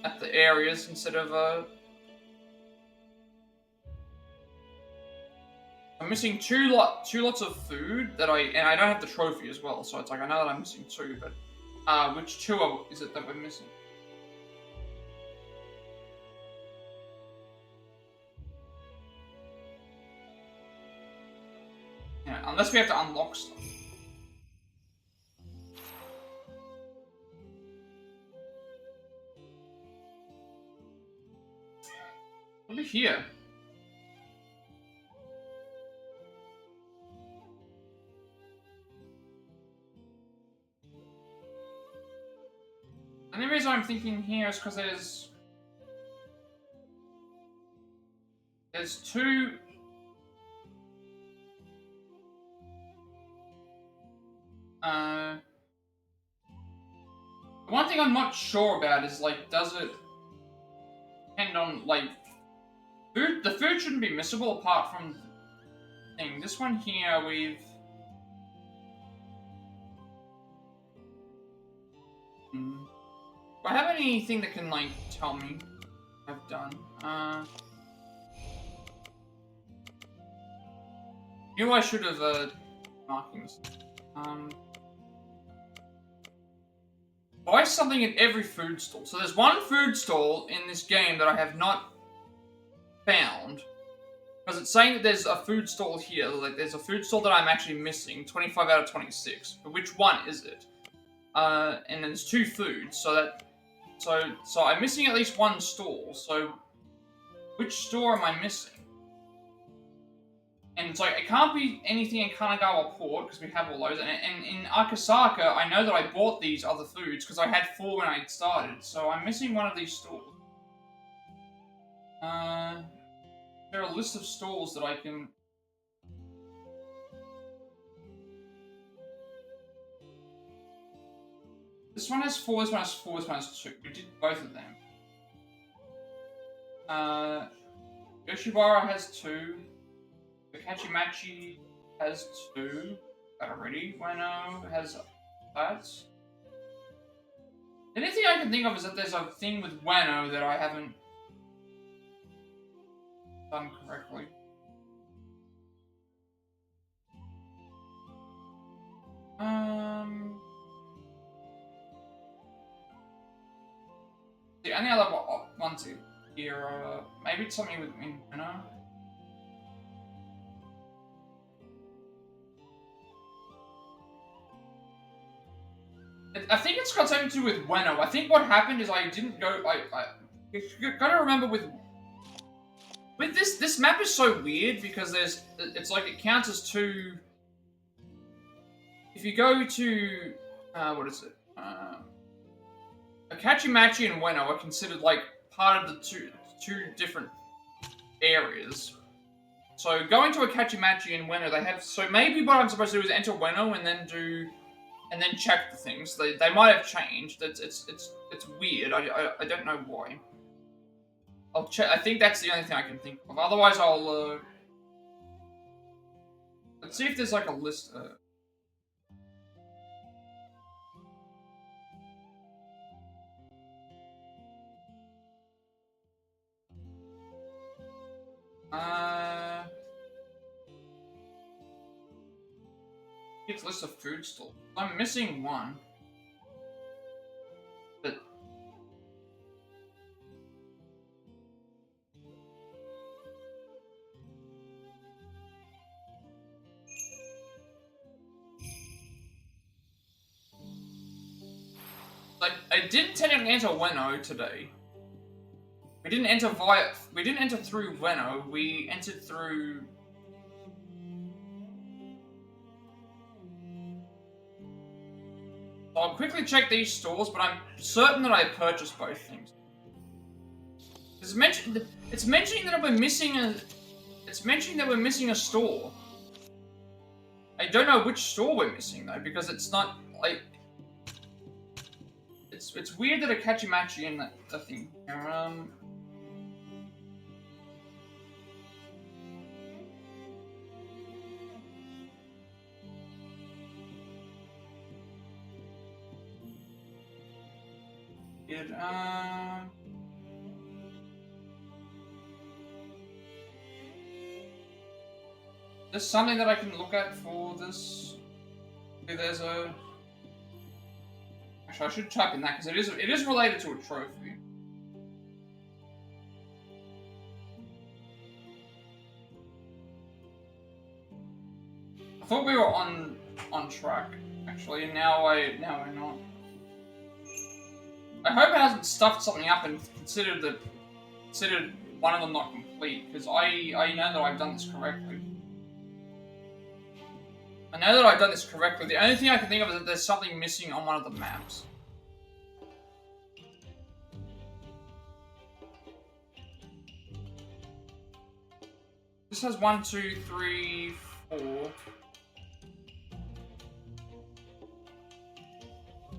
Speaker 1: at the areas instead of, I'm missing two lots of food that and I don't have the trophy as well, so it's like I know that I'm missing 2, but which 2 is it that we're missing? Yeah, unless we have to unlock stuff. Over here. And the reason I'm thinking here is because there's 2. One thing I'm not sure about is, like, does it depend on, like, food? The food shouldn't be missable apart from the thing. This one here, we've... Do I have anything that can, like, tell me I've done? Knew I should have, markings. Buy something in every food stall. So there's one food stall in this game that I have not found. Because it's saying that there's a food stall here. Like, there's a food stall that I'm actually missing. 25 out of 26. But which one is it? And then there's 2 foods. So I'm missing at least 1 stall. So which store am I missing? And it's like, it can't be anything in Kanagawa Port, because we have all those. And in Akasaka, I know that I bought these other foods, because I had 4 when I started. So I'm missing one of these stores. There are a list of stalls that I can... This one has 4, this one has 4, this one has 2. We did both of them. Yoshibara has 2. Akachimachi has 2. That already. Wano has that. The only thing I can think of is that there's a thing with Wano that I haven't done correctly. The only other ones here are maybe it's something with Wano. I think it's got something to do with Wano. I think what happened is I didn't go. You gotta remember with this map is so weird because it's like it counts as 2. If you go to what is it? Akachimachi and Wano are considered like part of the two different areas. So going to Akachimachi and Wano, they have. So maybe what I'm supposed to do is enter Wano and then check the things. They might have changed. It's weird. I don't know why. I'll check. I think that's the only thing I can think of. Otherwise, I'll let's see if there's like a list. It's a list of food stalls. I'm missing one. But like I didn't technically enter Weno today. We didn't enter through Weno, we entered through I'll quickly check these stores, but I'm certain that I purchased both things. It's mentioning that we're missing a store. I don't know which store we're missing though, because it's not like it's weird that Akachimachi in that thing. There's something that I can look at for this. There's a. Actually, I should type in that because it is related to a trophy. I thought we were on track actually, and now we're not. I hope it hasn't stuffed something up and considered one of them not complete, because I know that I've done this correctly. I know that I've done this correctly. The only thing I can think of is that there's something missing on one of the maps. This has 1, 2, 3, 4.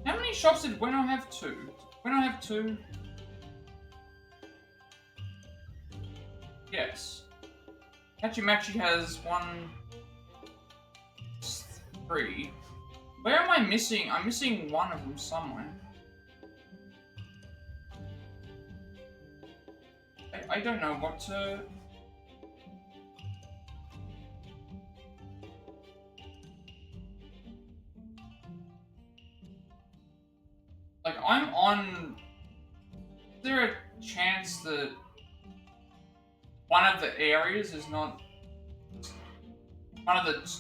Speaker 1: How many shops did Weno have? 2. Weno have 2? Yes. Hachimachi has 1, 3. Where am I missing? I'm missing one of them somewhere. I don't know what to... Like, I'm on... Is there a chance that one of the areas is not...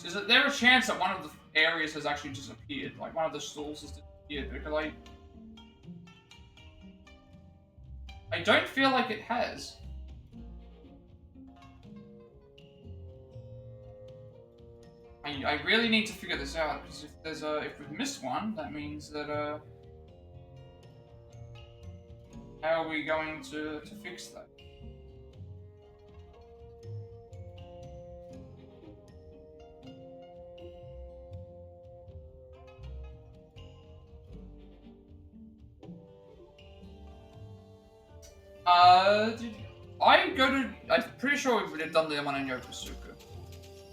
Speaker 1: Is there a chance that one of the areas has actually disappeared? Like, one of the stalls has disappeared? Because I don't feel like it has. I really need to figure this out, because if we've missed one, that means that, how are we going to fix that? Did I go to... I'm pretty sure we would have done the one in Yokosuka.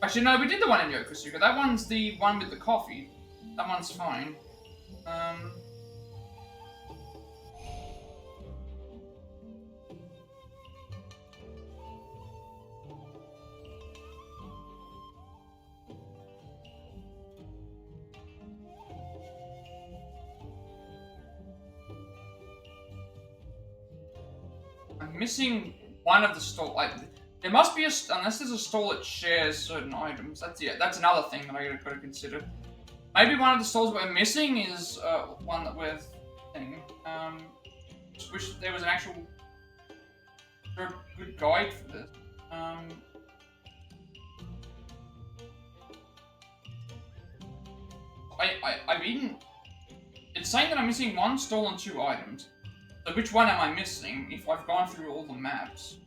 Speaker 1: Actually, no, we did the one in Yokosuka. That one's the one with the coffee. That one's fine. I'm missing one of the stall. There must be a unless there's a stall that shares certain items. That's another thing that I gotta consider. Maybe one of the stalls we're missing is one that we're thinking. Just wish there was an actual good guide for this. I've eaten. It's saying that I'm missing one stall and 2 items. So which one am I missing if I've gone through all the maps?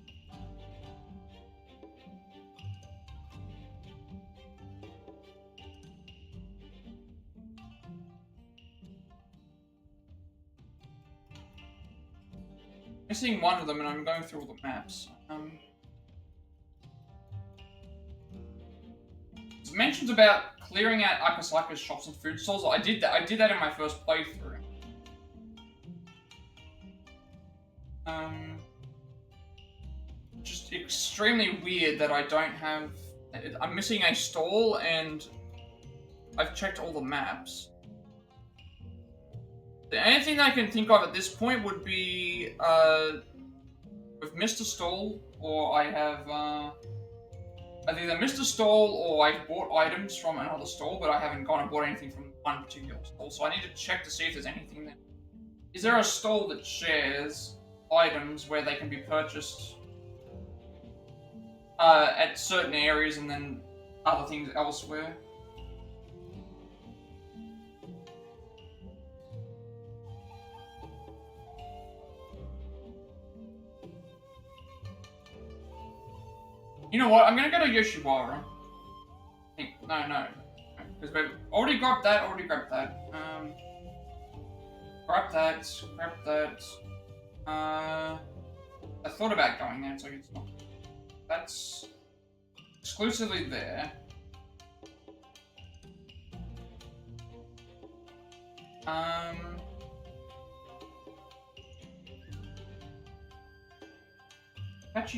Speaker 1: Missing one of them and I'm going through all the maps. There's mentions about clearing out Akasaka's shops and food stalls. I did that in my first playthrough. Just extremely weird that I don't have... I'm missing a stall and I've checked all the maps. The only thing I can think of at this point would be we've missed a stall, or I have I've either missed a stall or I've bought items from another stall, but I haven't gone and bought anything from one particular stall. So I need to check to see if there's anything there. Is there a stall that shares items where they can be purchased at certain areas and then other things elsewhere? You know what? I'm gonna go to Yoshiwara. No. Because we've already grabbed that, Grab that. I thought about going there, so it's not. That's exclusively there.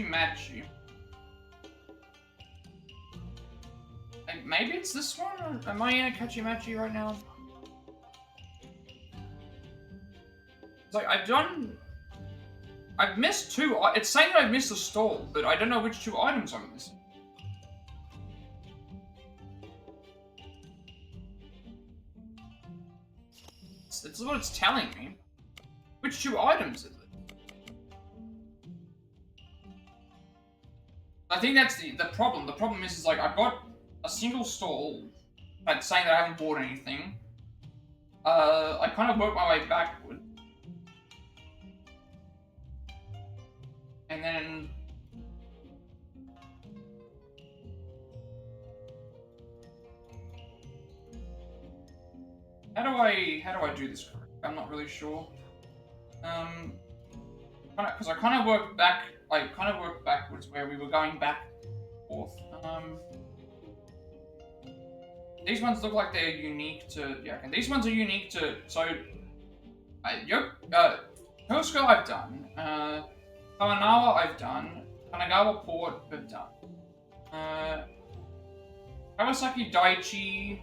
Speaker 1: Machi. Maybe it's this one? Or am I in a Kachimachi right now? It's like, I've missed 2. It's saying that I've missed a stall, but I don't know which 2 items I'm missing. It's what it's telling me. Which 2 items is it? I think that's the problem. The problem is like, I've got a single stall that's saying that I haven't bought anything. I kind of work my way backward. And then... How do I do this correctly? I'm not really sure. Because I kind of work backwards where we were going back and forth. These ones look like they're unique to... Yeah, and these ones are unique to... So... Kosuke I've done. Kawanawa I've done. Kanagawa Port I've done. Kawasaki Daiichi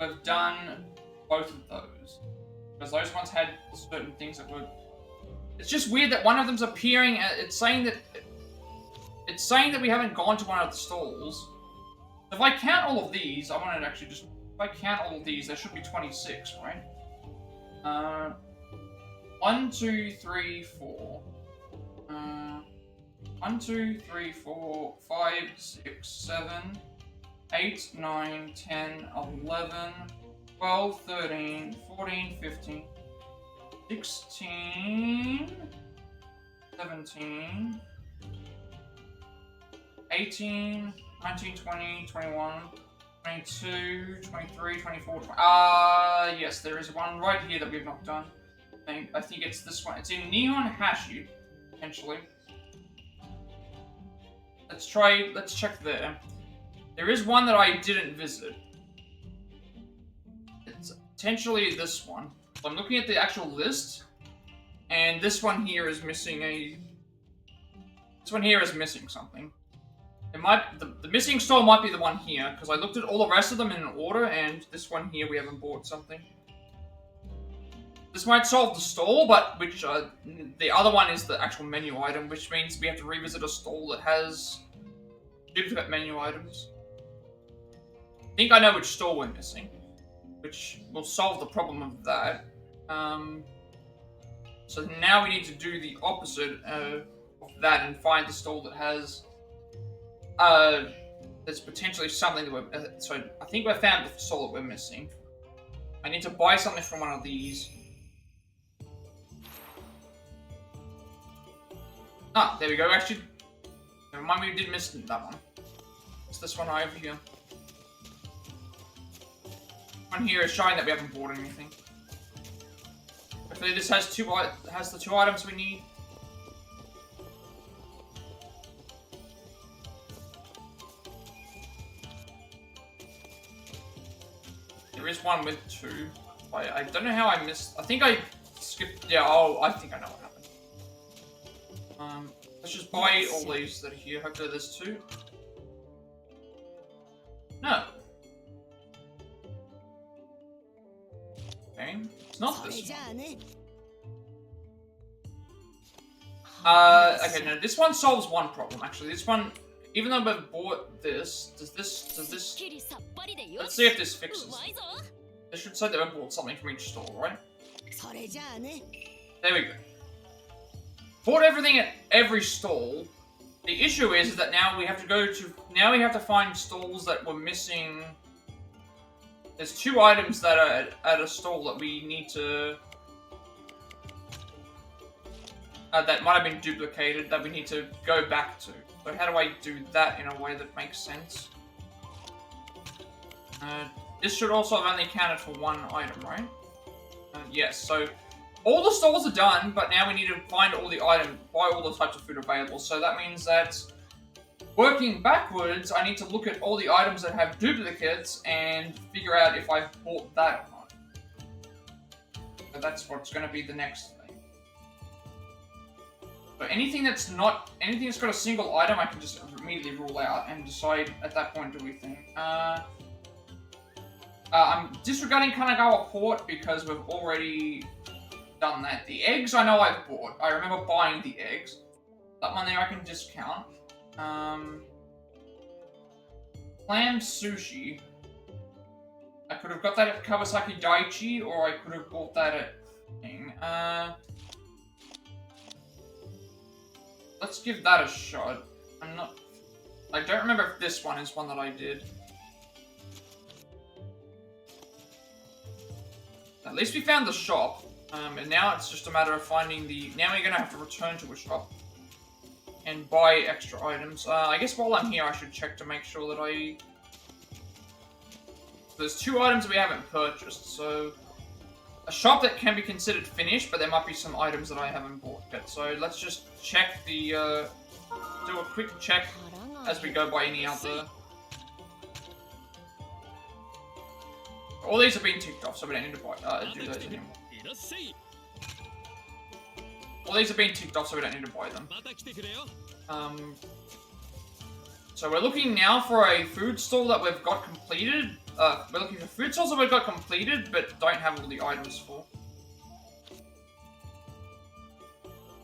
Speaker 1: I've done both of those. Because those ones had certain things that were... It's just weird that one of them's appearing... It's saying that we haven't gone to one of the stalls. If I count all of these, I want to actually just... If I count all of these, there should be 26, right? 1, 2, 3, 4. 1, 2, 3, 4, 5, 6, 7, 8, 9, 10, 11, 12, 13, 14, 15, 16, 17, 18, 19, 20, 21, 22, 23, 24, 20. Yes, there is one right here that we've not done. I think it's this one. It's in Nihon Hashi. potentially. Let's check there. There is one that I didn't visit. It's potentially this one. So I'm looking at the actual list, and this one here is missing This one here is missing something. It might the missing stall might be the one here, because I looked at all the rest of them in order, and this one here we haven't bought something. This might solve the stall, but the other one is the actual menu item, which means we have to revisit a stall that has duplicate menu items. I think I know which stall we're missing, which will solve the problem of that. So now we need to do the opposite of that and find the stall that has there's potentially something that we're so I think we found the stall that we're missing. I need to buy something from one of these. Ah, there we go. Actually, never mind, we did miss that one. It's this one over here. One here is showing that we haven't bought anything. Hopefully this has the two items we need. There is one with two. I don't know how I missed. I think I skipped. Yeah. Oh, I think I know what happened. Let's just buy all these that are here. Hopefully there's two. No. Okay. It's not this one. Okay, no, this one solves one problem, actually. This one, even though we've bought this, does this... Let's see if this fixes. This should say that we bought something from each store, right? There we go. Bought everything at every stall. The issue is that now we have to find stalls that were missing. There's two items that are at a stall that we need to that might have been duplicated that we need to go back to. So how do I do that in a way that makes sense? This should also have only counted for one item, right? Yes, so all the stalls are done, but now we need to find all the items, buy all the types of food available. So that means that working backwards, I need to look at all the items that have duplicates and figure out if I've bought that or not. So that's what's going to be the next thing. So anything that's got a single item, I can just immediately rule out and decide at that point, do we think? I'm disregarding Kanagawa Port because we've already done that. The eggs I know I've bought. I remember buying the eggs. That one there I can discount. Clam sushi. I could have got that at Kawasaki Daiichi, or I could have bought that at thing. Let's give that a shot. I don't remember if this one is one that I did. At least we found the shop. And now it's just a matter of finding now we're going to have to return to a shop and buy extra items. I guess while I'm here I should check to make sure that there's two items we haven't purchased, so a shop that can be considered finished, but there might be some items that I haven't bought yet. So let's just check do a quick check as we go by any other. All these have been ticked off, so we don't need to do those anymore. All these have been ticked off, so we don't need to buy them. So we're looking now for a food stall that we've got completed. We're looking for food stalls that we've got completed, but don't have all the items for.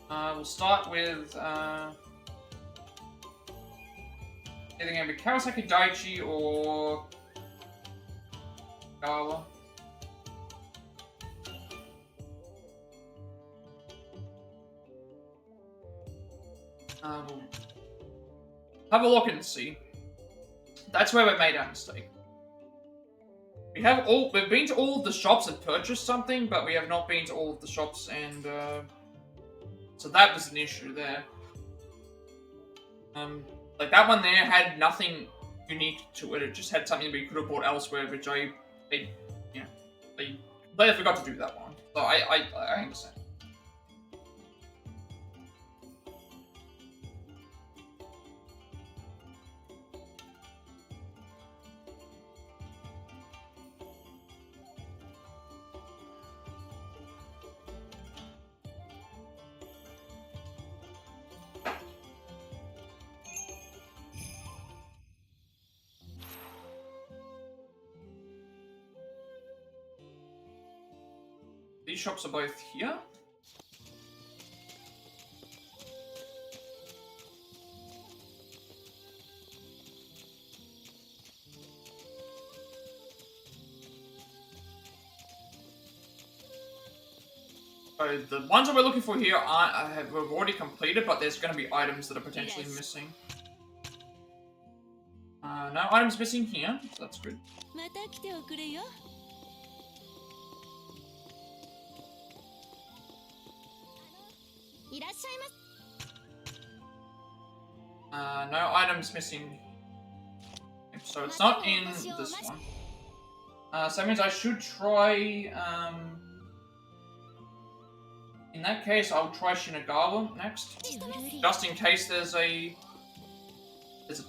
Speaker 1: We'll start with either going to be Kawasaki Daiichi or Gawa. We'll have a look and see. That's where we made our mistake. We've been to all of the shops and purchased something, but we have not been to all of the shops, and so that was an issue there. Like that one there had nothing unique to it. It just had something we could have bought elsewhere, which I forgot to do that one. So I understand. these shops are both here. So the ones that we're looking for here we've already completed, but there's going to be items that are potentially missing. No items missing here, so that's good. No items missing. So it's not in this one. So that means I should try, in that case, I'll try Shinagawa next. Just in case there's a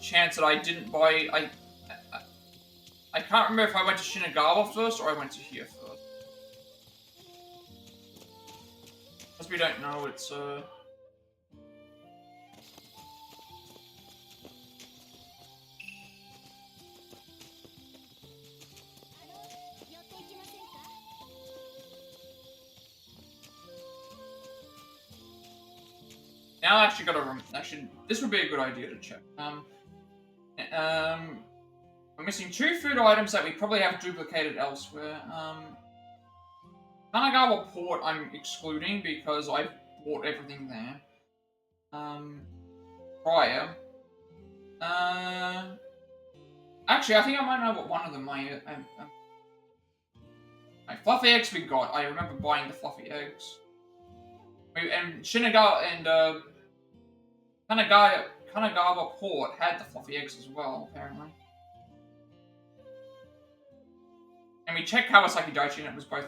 Speaker 1: chance that I didn't buy, I can't remember if I went to Shinagawa first or I went to here first. Because we don't know, it's, now I actually gotta this would be a good idea to check. We're missing 2 food items that we probably have duplicated elsewhere. Kanagawa Port I'm excluding because I bought everything there. Prior. Actually, I think I might know what one of them my fluffy eggs we got. I remember buying the fluffy eggs. And Shinagawa and Kanagawa Port had the fluffy eggs as well, apparently. And we checked Kawasaki Daichi and it was both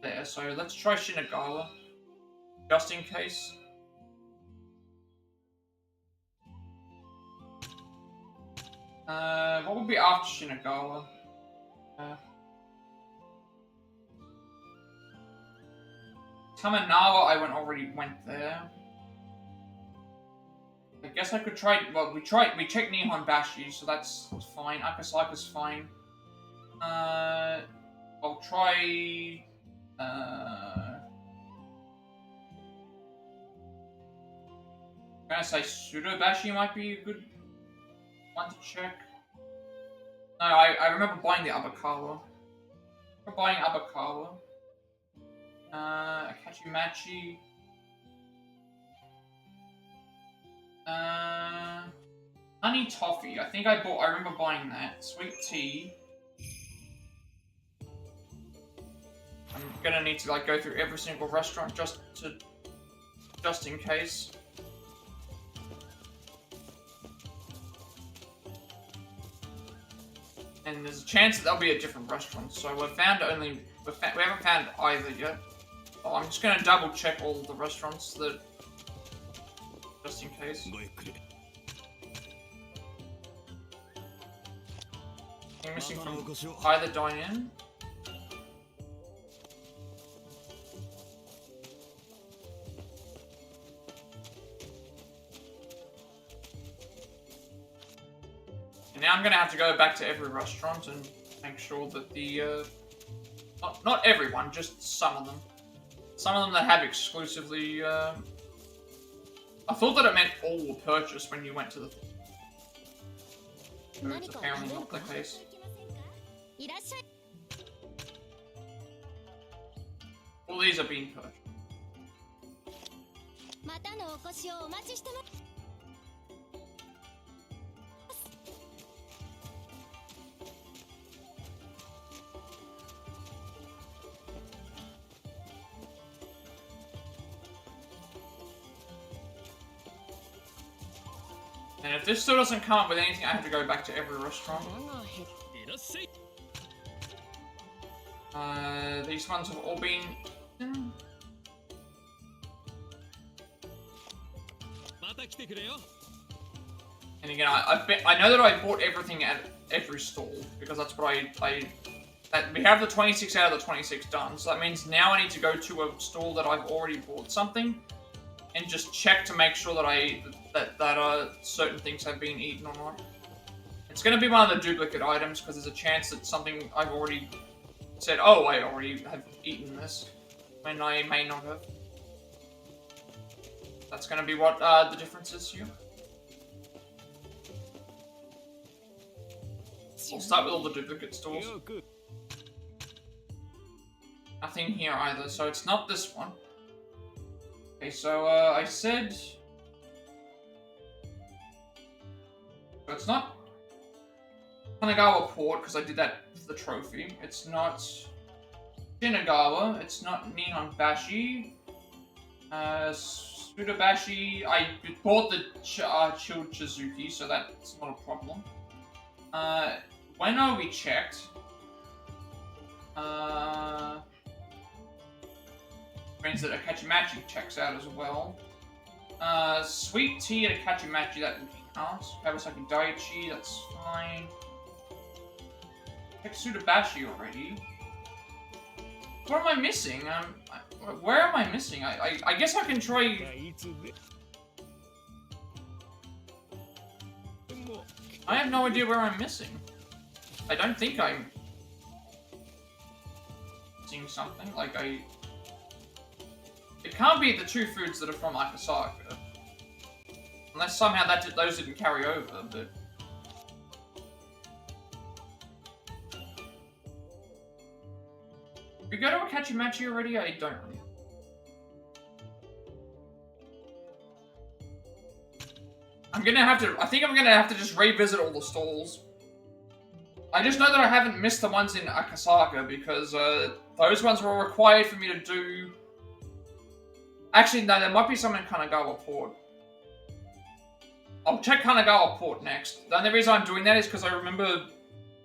Speaker 1: there, so let's try Shinagawa, just in case. What would be after Shinagawa? Tamanawa, I already went there. I guess I could try. Well, we checked Nihon Bashi, so that's fine. Akasaka's fine. I'll try. I'm gonna say Sudobashi might be a good one to check. No, I remember buying the Abakawa. Akachimachi. Honey Toffee. I remember buying that. Sweet tea. I'm gonna need to go through every single restaurant just in case. And there's a chance that there'll be a different restaurant. So we haven't found either yet. Oh, I'm just gonna double check all the restaurants just in case. I'm missing from either dine-in. And now I'm gonna have to go back to every restaurant and make sure that the not everyone, just some of them. Some of them that have exclusively, I thought that it meant all were purchased when you went to the thing. It's apparently not the case. All these are being purchased. And if this still doesn't come up with anything, I have to go back to every restaurant. These ones have all been... And again, I know that I bought everything at every stall, because that's what we have the 26 out of the 26 done, so that means now I need to go to a stall that I've already bought something, and just check to make sure that certain things have been eaten or not. It's going to be one of the duplicate items, because there's a chance that something I've already said, oh, I already have eaten this, when I may not have. That's going to be what the difference is here. We'll start with all the duplicate stores. Nothing here either, so it's not this one. Okay, so I said... So it's not Kanagawa Port, because I did that with the trophy. It's not Shinagawa. It's not Nihonbashi. Sudabashi. I bought the Chilchizuki, so that's not a problem. Ueno we checked. Means that Akachimachi checks out as well. Sweet Tea at Akachimachi, that counts. Kawasaki Daiichi, that's fine. Check Sudabashi already. What am I missing? Where am I missing? I guess I can try... I have no idea where I'm missing. I don't think I'm missing something. Like, it can't be the two foods that are from Akasaka. Unless somehow those didn't carry over, but... Did we go to Akachimachi already? I don't remember. I think I'm gonna have to just revisit all the stalls. I just know that I haven't missed the ones in Akasaka because those ones were required for me to do... Actually, no, there might be some in Kanagawa Port. I'll check Kanagawa Port next. The only reason I'm doing that is because I remember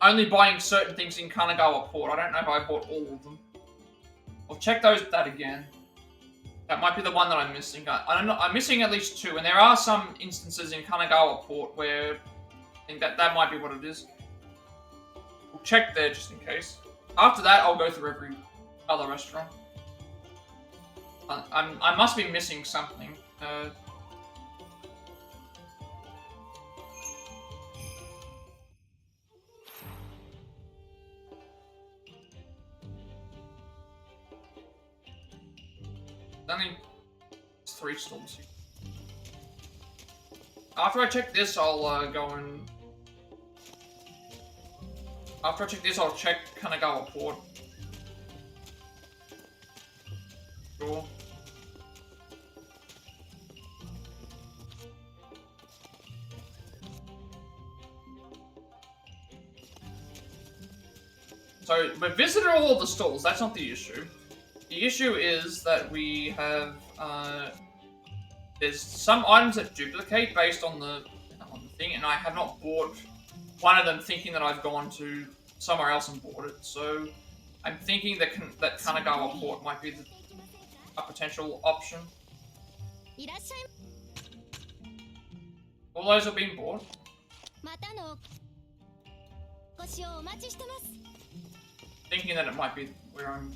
Speaker 1: only buying certain things in Kanagawa Port. I don't know if I bought all of them. I'll check that again. That might be the one that I'm missing. I don't know. I'm missing at least two, and there are some instances in Kanagawa Port where I think that might be what it is. We'll check there just in case. After that, I'll go through every other restaurant. I must be missing something. Only 3 stalls here. After I check this, I'll go and... After I check this, I'll check Kanagawa Port. Sure. So, we've visited all of the stalls, that's not the issue. The issue is that we have, there's some items that duplicate based on the thing, and I have not bought one of them thinking that I've gone to somewhere else and bought it, so I'm thinking that Kanagawa Port might be a potential option. All those have been bought. Thinking that it might be where I'm...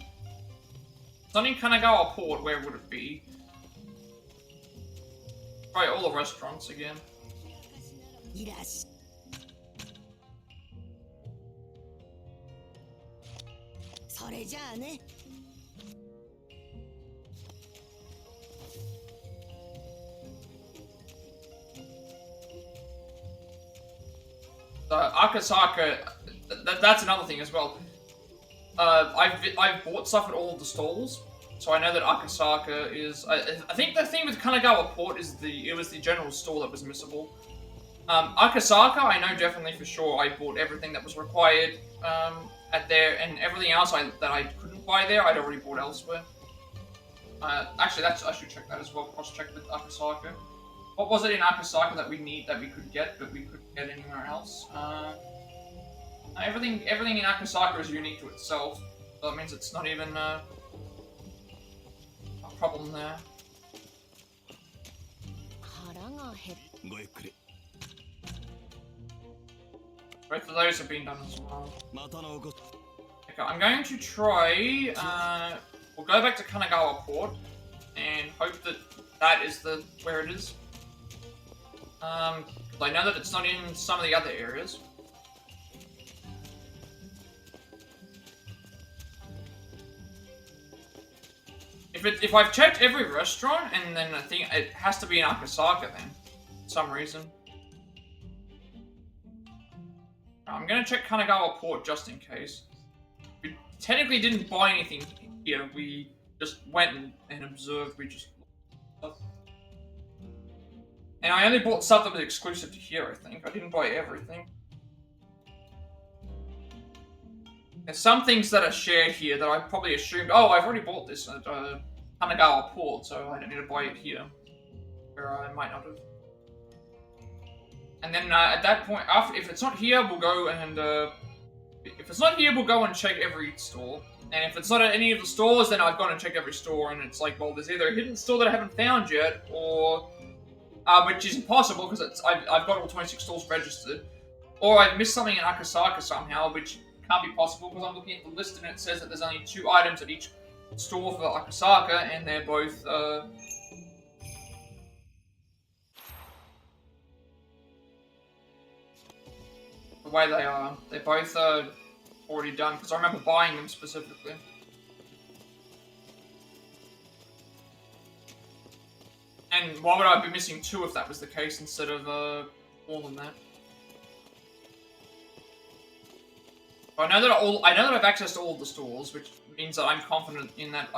Speaker 1: It's not in Kanagawa Port, where would it be? Probably all the restaurants again. Akasaka, that's another thing as well. I've bought stuff at all of the stalls, so I know that Akasaka is... I think the thing with Kanagawa Port is it was the general store that was missable. Akasaka, I know definitely for sure I bought everything that was required at there, and everything else that I couldn't buy there, I'd already bought elsewhere. Actually, I should check that as well, cross-check with Akasaka. What was it in Akasaka that we could get, but we couldn't get anywhere else? Everything in Akasaka is unique to itself, so that means it's not even a problem there. Both of those have been done as well. Okay, I'm going to try, we'll go back to Kanagawa Port, and hope that is where it is. I know that it's not in some of the other areas. If I've checked every restaurant, and then I think it has to be in Akasaka then, for some reason. I'm gonna check Kanagawa Port just in case. We technically didn't buy anything here. We just went and observed. We just looked at stuff. And I only bought stuff that was exclusive to here, I think. I didn't buy everything. There's some things that are shared here that I probably assumed, oh, I've already bought this at Kanagawa Port, so I don't need to buy it here. Or I might not have. And then at that point, if it's not here, we'll go and if it's not here, we'll go and check every store. And if it's not at any of the stores, then I've gone and checked every store, and it's like, well, there's either a hidden store that I haven't found yet, or which is impossible because I've got all 26 stores registered, or I've missed something in Akasaka somehow, which can't be possible because I'm looking at the list and it says that there's only 2 items at each store for Akasaka, and they're both the way they are. They're both already done, because I remember buying them specifically. And why would I be missing 2 if that was the case instead of more than that? I know that I have access to all of the stores, which means that I'm confident in that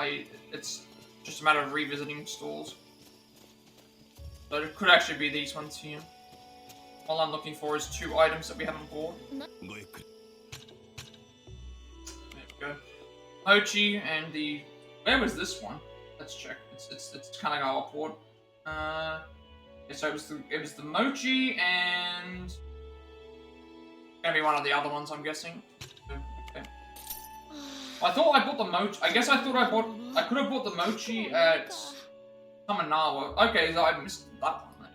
Speaker 1: it's just a matter of revisiting stores. So it could actually be these ones here. All I'm looking for is 2 items that we haven't bought. There we go. Mochi and the... Where was this one? Let's check. It's Kanagawa Port. Yeah, so it was the Mochi and... Gonna be one of the other ones, I'm guessing. Okay. I thought I bought the Mochi... I guess I thought I could have bought the Mochi at... Tamanawa. Okay, so I missed that one then.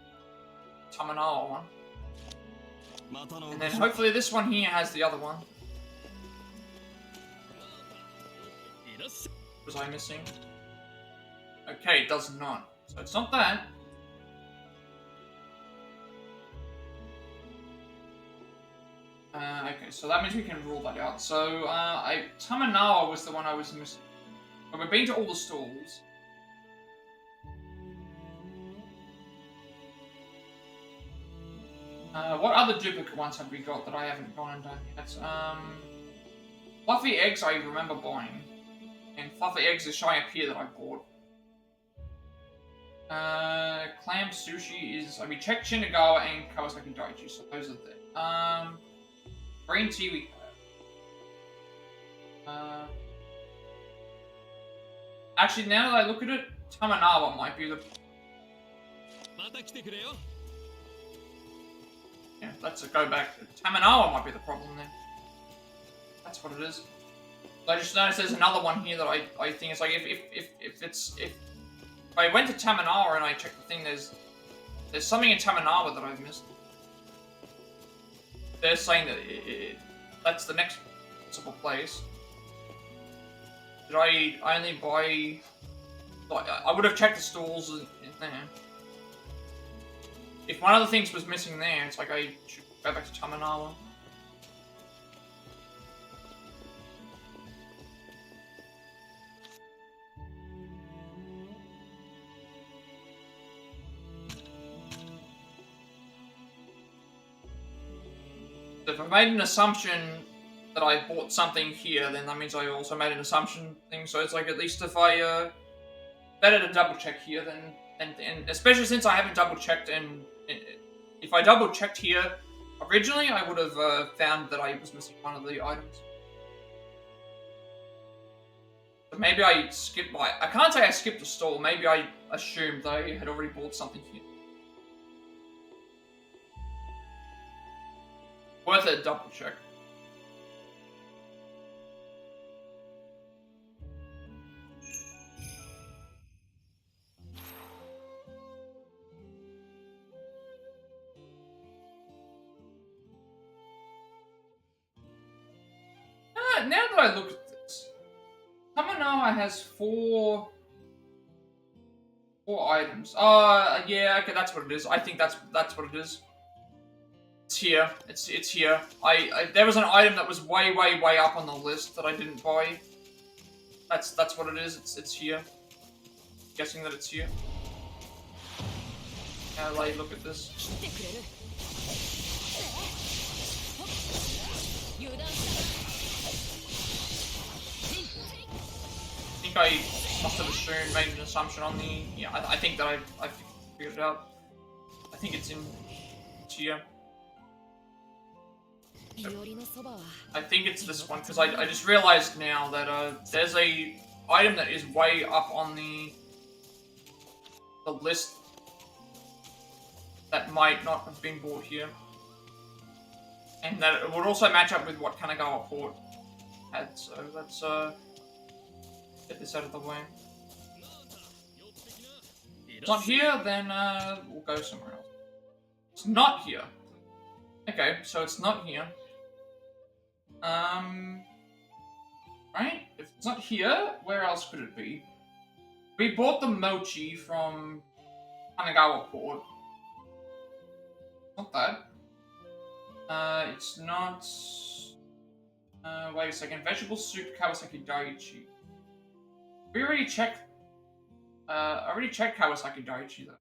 Speaker 1: Tamanawa one. And then hopefully this one here has the other one. Was I missing? Okay, it does not. So it's not that. Okay, so that means we can rule that out. So, Tamanawa was the one I was missing. But we've been to all the stalls. What other duplicate ones have we got that I haven't gone and done yet? Fluffy eggs I remember buying. And fluffy eggs is showing up here that I bought. Clam sushi is... we checked Shinagawa and Kawasaki Daiichi, so those are there. Green tea we have. Actually, now that I look at it, Tamanawa might be the... Yeah, let's go back. Tamanawa might be the problem then. That's what it is. I just noticed there's another one here that I think it's like if I went to Tamanawa and I checked the thing, there's something in Tamanawa that I've missed. They're saying that that's the next possible place. Did I only buy... Like, I would have checked the stalls in there. If one of the things was missing there, it's like I should go back to Tamanawa. If I made an assumption that I bought something here, then that means I also made an assumption thing. So it's like at least if I better to double check here than and especially since I haven't double checked and if I double checked here originally, I would have found that I was missing one of the items. But maybe I skipped I can't say I skipped a stall. Maybe I assumed I had already bought something here. Worth a double check. Now that I look at this, Tamanawa has four items. Yeah, okay, that's what it is. I think that's what it is. It's here. It's here. There was an item that was way up on the list that I didn't buy. That's what it is. It's here. guessing that it's here. Like, look at this.
Speaker 7: 切ってくれる油断したな
Speaker 1: I think I must have assumed, made an assumption on the... Yeah, I think that I figured it out. I think it's in here.
Speaker 7: いおりのそばは
Speaker 1: I think it's this one, because I just realized now that there's a item that is way up on the list that might not have been bought here. And that it would also match up with what Kanagawa Port had, so let's get this out of the way. If it's not here, then we'll go somewhere else. It's not here. Okay, so it's not here. Right? If it's not here, where else could it be? We bought the mochi from Kanagawa Port. Not that. It's not... wait a second. Vegetable soup, Kawasaki Daiichi. We already checked... I already checked Kawasaki Daiichi, though.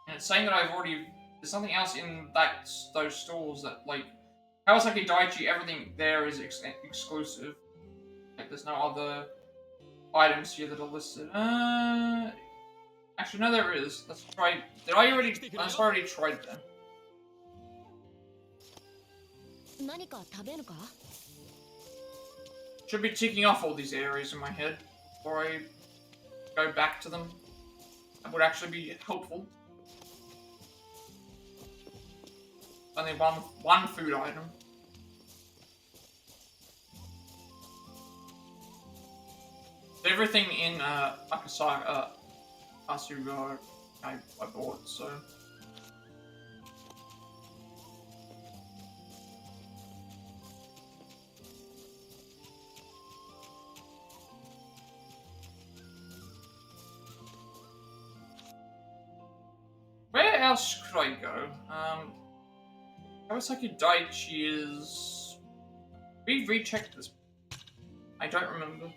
Speaker 1: And it's saying that I've already... There's something else in those stores that, like... Kawasaki Daiichi, everything there is exclusive. Like, there's no other items here that are listed. Actually, no, there is. Let's try... Did I already... I already tried them.
Speaker 7: 何か食べるか
Speaker 1: Should be ticking off all these areas in my head before I go back to them. That would actually be helpful. Only one food item. Everything in Akasaka, Asuga, I bought, so... Where else could I go? Kawasaki Daiichi is... We rechecked this. I don't remember.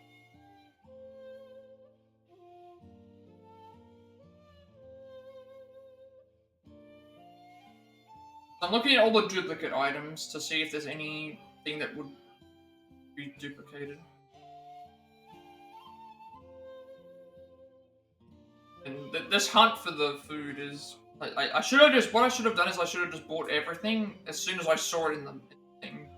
Speaker 1: I'm looking at all the duplicate items to see if there's anything that would be duplicated. And this hunt for the food is... I should have just... What I should have done is I should have just bought everything as soon as I saw it in the thing.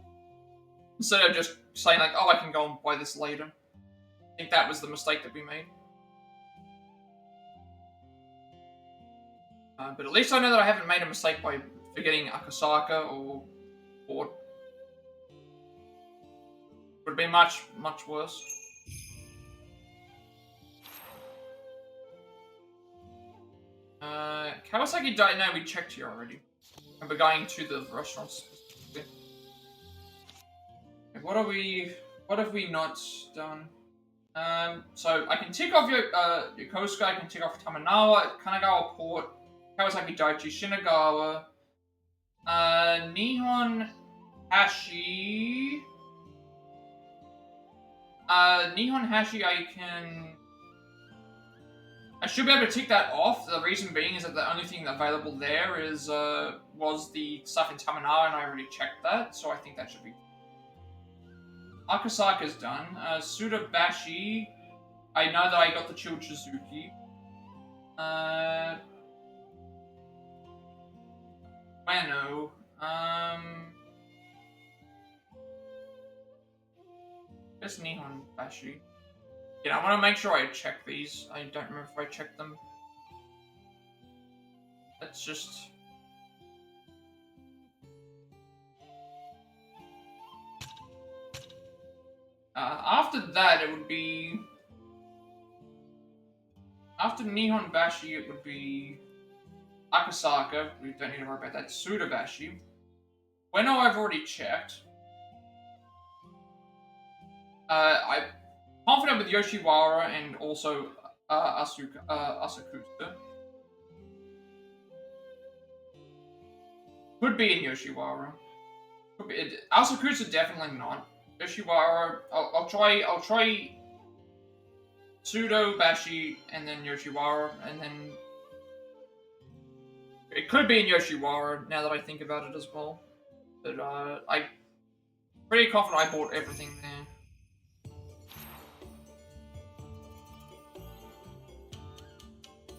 Speaker 1: Instead of just saying like, oh, I can go and buy this later. I think that was the mistake that we made. But at least I know that I haven't made a mistake by forgetting Akasaka or Port. Would have been much, much worse. Kawasaki Daiichi, no, we checked here already. And we're going to the restaurants. What have we not done? So I can tick off Yokosuka, I can tick off Tamanawa, Kanagawa Port, Kawasaki Daiichi, Shinagawa, Nihon Hashi. Nihon Hashi I should be able to tick that off. The reason being is that the only thing available there is was the stuff in Tamanawa, and I already checked that, so I think that should be. Akasaka's done. Sudabashi, I know that I got the Chilled Shizuki. Wano. There's Nihon Bashi. Yeah, I want to make sure I check these. I don't remember if I checked them. Let's just... after that, it would be... After Nihon Bashi, it would be... Akasaka. We don't need to worry about that. Sudabashi. Weno, I've already checked. I'm confident with Yoshiwara and also Asakusa. Could be in Yoshiwara. Could be. Asakusa definitely not. Yoshiwara. I'll try Pseudo, Bashi, and then Yoshiwara, and then it could be in Yoshiwara now that I think about it as well. But I'm pretty confident I bought everything there.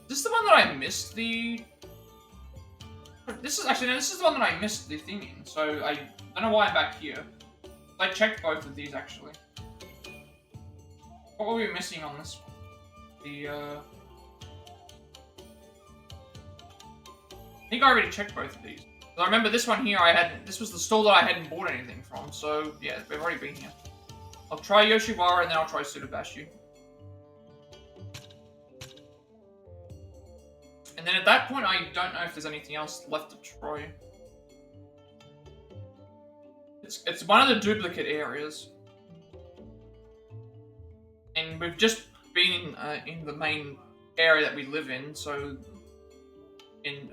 Speaker 1: Is this the one that I missed the? This is actually no. This is the one that I missed the thing in. So I don't know why I'm back here. I checked both of these actually. What were we missing on this one? I think I already checked both of these. I remember this one here, this was the stall that I hadn't bought anything from, so yeah, we've already been here. I'll try Yoshiwara and then I'll try Tsurubashi. And then at that point, I don't know if there's anything else left to try. It's one of the duplicate areas. And we've just been in the main area that we live in, so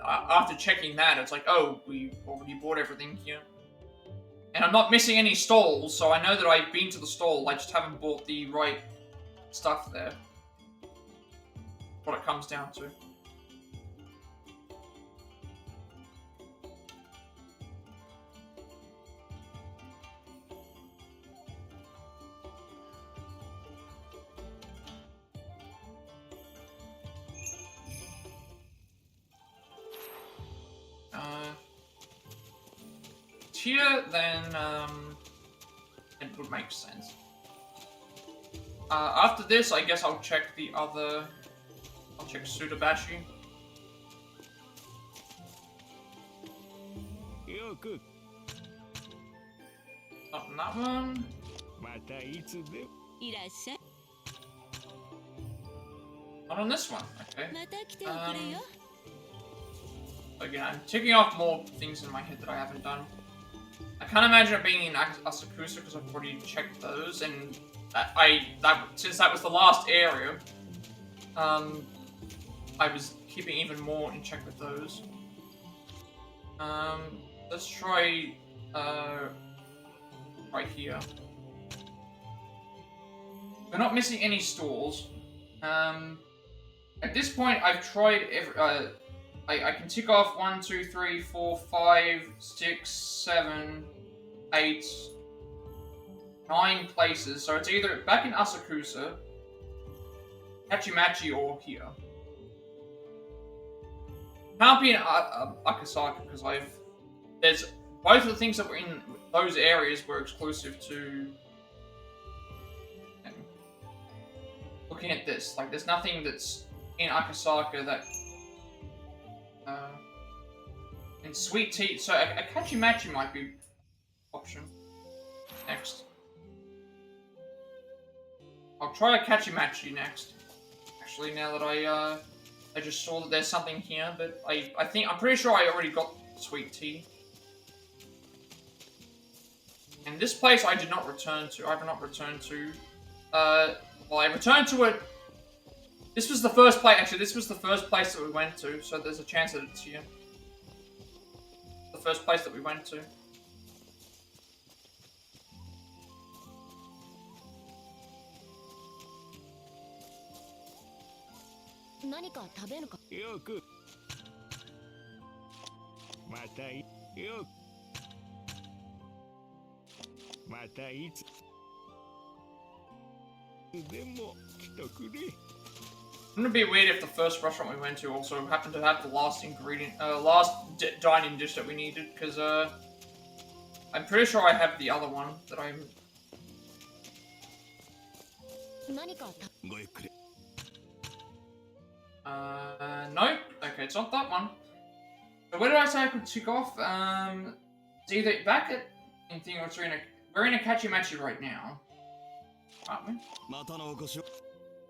Speaker 1: after checking that, it's like, oh, we already bought everything here. And I'm not missing any stalls, so I know that I've been to the stall, I just haven't bought the right stuff there. What it comes down to. Here, then it would make sense. After this, I guess I'll check the other. I'll check Tsurubashi. Not in that one. Not on this one. Okay. Again, I'm ticking off more things in my head that I haven't done. I can't imagine it being in Asakusa because I've already checked those, and since that was the last area, I was keeping even more in check with those. Let's try right here. We're not missing any stalls. At this point, I've tried every. I can tick off 1, 2, 3, 4, 5, 6, 7, 8, 9 places. So it's either back in Asakusa, Hachimachi, or here. Can't be in Akasaka because there's both of the things that were in those areas were exclusive to. Looking at this, like there's nothing that's in Akasaka that. And Sweet Tea, so Akachimachi might be option. Next. I'll try Akachimachi next. Actually, now that I just saw that there's something here, but I'm pretty sure I already got Sweet Tea. And this place I did not return to. I have not returned to. Well, I returned to it. This was the first place. Actually, this was the first place that we went to, so there's a chance that it's here. The first place that we went to. Wouldn't it be weird if the first restaurant we went to also happened to have the last dine-in dish that we needed? Because I'm pretty sure I have the other one that I'm. No. Okay, it's not that one. So where did I say I could tick off? It's either back at in thing or we're in Akachimachi right now, aren't we? No,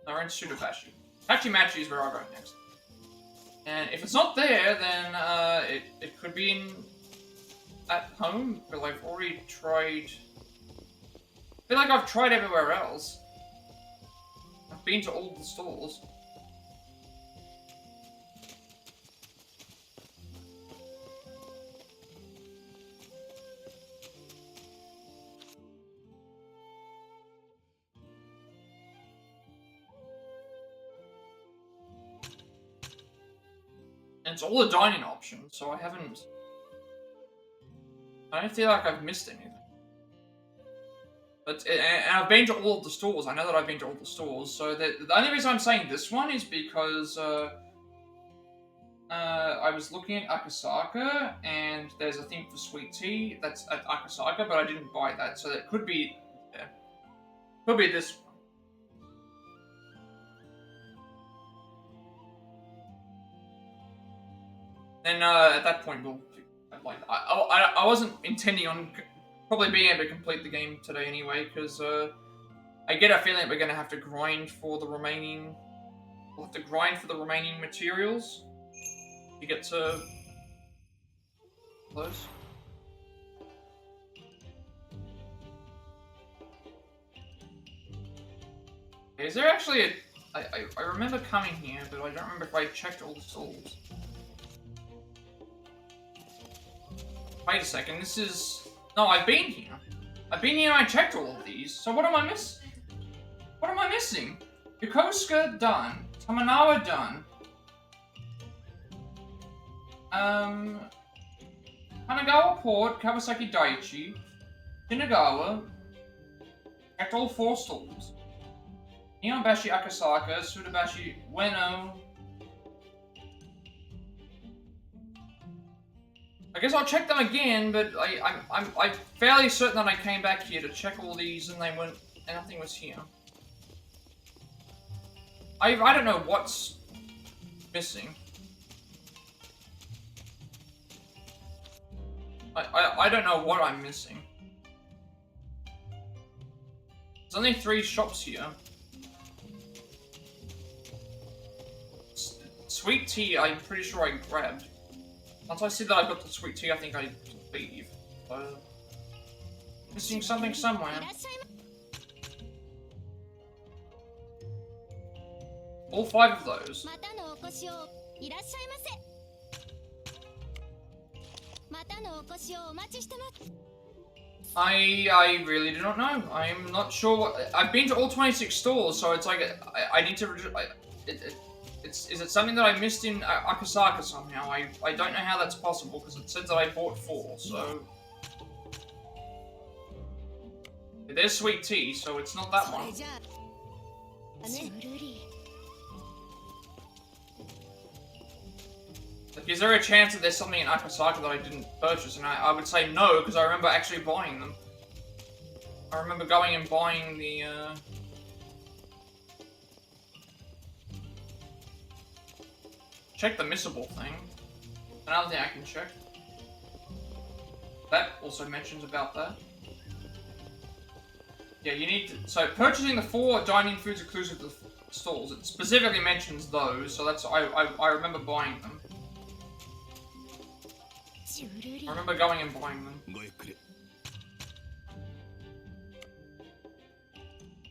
Speaker 1: we're in Tsurubashi. Hachimachi is where I go next. And if it's not there, then it could be in at home, but I've already tried. I feel like I've tried everywhere else. I've been to all the stores. it's all the dining options, so I don't feel like I've missed anything. But and I've been to all of the stores. I know that I've been to all the stores. So the only reason I'm saying this one is because I was looking at Akasaka, and there's a thing for sweet tea that's at Akasaka, but I didn't buy that. So that could be, yeah, could be this one. Then at that point we'll like I wasn't intending on probably being able to complete the game today anyway, because I get a feeling we're gonna have to grind for the remaining. We'll have to grind for the remaining materials to get to those. Is there actually a? I remember coming here, but I don't remember if I checked all the stalls. Wait a second, this is... No, I've been here. I've been here and I checked all of these. So what am I missing? What am I missing? Yokosuka done. Tamanawa done. Kanagawa Port, Kawasaki Daiichi, Shinagawa. Checked all 4 stalls. Nihonbashi Akasaka, Sudabashi Ueno. I guess I'll check them again, but I'm fairly certain that I came back here to check all these and they weren't, and nothing was here. I don't know what's missing. I don't know what I'm missing. There's only 3 shops here. Sweet tea, I'm pretty sure I grabbed. Once I see that I got the sweet tea, I think I leave. So, missing something somewhere. All 5 of those. I really do not know. I'm not sure what... I've been to all 26 stores, so it's like... I need to... Is it something that I missed in Akasaka somehow? I don't know how that's possible, because it said that I bought 4, so... There's sweet tea, so it's not that one. Like, is there a chance that there's something in Akasaka that I didn't purchase? And I would say no, because I remember actually buying them. I remember going and buying the, Check the missable thing. Another thing I can check. That also mentions about that. Yeah, you need to... So, purchasing the 4 dining foods exclusive to the stalls. It specifically mentions those, so that's... I remember buying them. I remember going and buying them.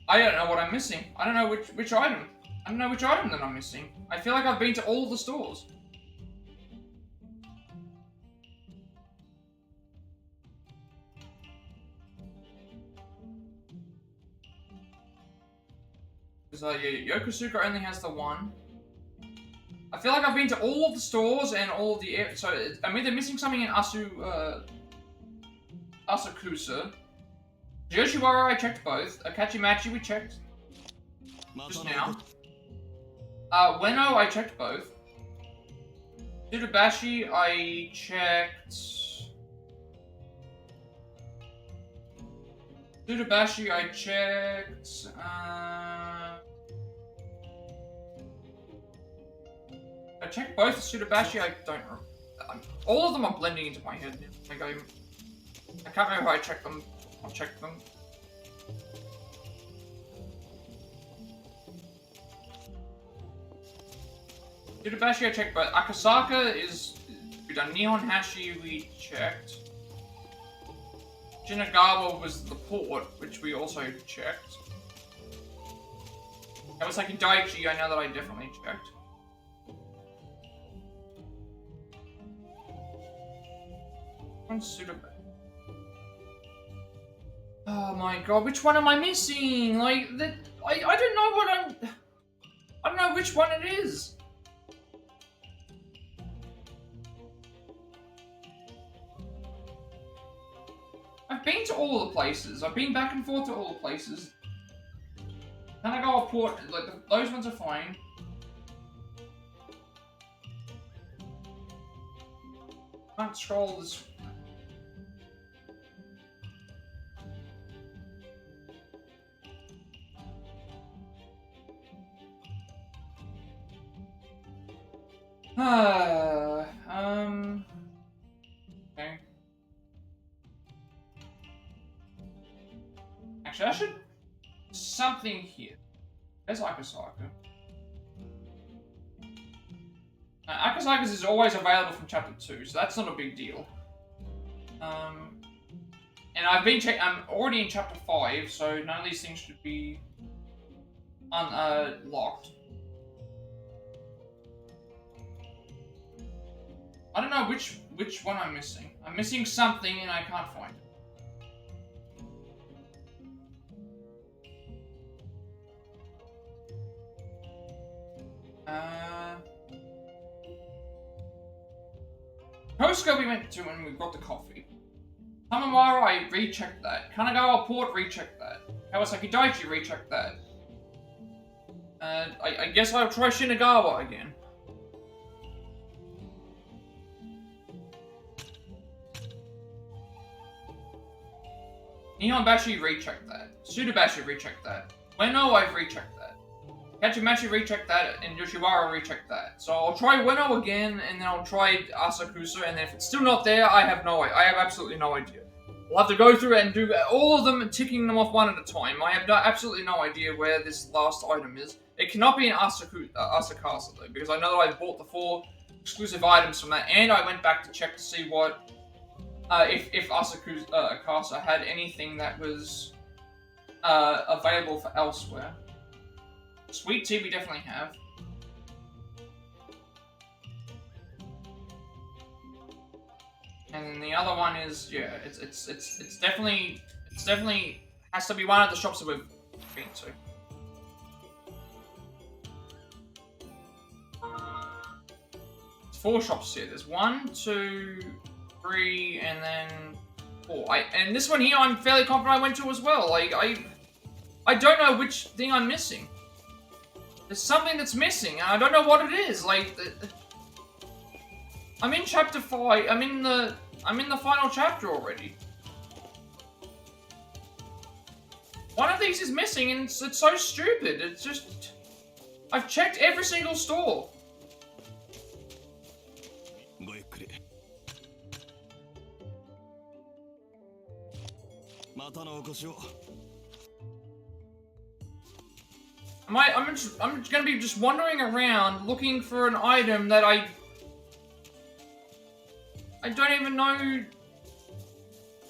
Speaker 1: I don't know what I'm missing. I don't know which item. I don't know which item that I'm missing. I feel like I've been to all of the stores. Because yeah, Yokosuka only has the 1. I feel like I've been to all of the stores and all of the... So, I'm either missing something in Asakusa. Yoshiwara, I checked both. Akachimachi, we checked just now. Ueno, I checked both. Sudabashi, I checked... Sudabashi, I checked... I checked both Sudabashi, I don't know. All of them are blending into my head. Like I can't remember if I checked them. I'll check them. Sudabashi I checked, but Akasaka is... We done Nihon Hashi, we checked. Shinagawa was the port, which we also checked. Kawasaki Daiichi, I know that I definitely checked. Oh my god, which one am I missing? Like, I don't know what I don't know which one it is. to all the places. I've been back and forth to all the places. Can I go a port? Like, those ones are fine. Can't scroll this. Okay. Actually, I should something here. There's Akasaka. Akasaka's is always available from chapter 2, so that's not a big deal. And I've been I'm already in chapter 5, so none of these things should be locked. I don't know which one I'm missing. I'm missing something and I can't find it. Koska we went to when we got the coffee. Tamamara, I rechecked that. Kanagawa Port, rechecked that. Kawasaki Daichi, rechecked that. I guess I'll try Shinagawa again. Nihonbashi, rechecked that. Sudabashi, rechecked that. Ueno, I've rechecked that. Kachimachi, rechecked that, and Yoshiwara, rechecked that. So I'll try Ueno again, and then I'll try Asakusa, and if it's still not there, I have absolutely no idea. We'll have to go through and do all of them and ticking them off one at a time. I have absolutely no idea where this last item is. It cannot be in Asakasa, though, because I know that I bought the 4 exclusive items from that, and I went back to check to see what if Akasa had anything that was available for elsewhere. Sweet tea we definitely have. And then the other one is, yeah, it's definitely has to be one of the shops that we've been to. There's 4 shops here. There's 1, 2, 3, and then 4. And this one here, I'm fairly confident I went to as well. Like, I don't know which thing I'm missing. There's something that's missing, and I don't know what it is. Like, I'm in chapter 5. I'm in the final chapter already. One of these is missing, and it's so stupid. It's just, I've checked every single store. I'm just gonna be just wandering around looking for an item that I don't even know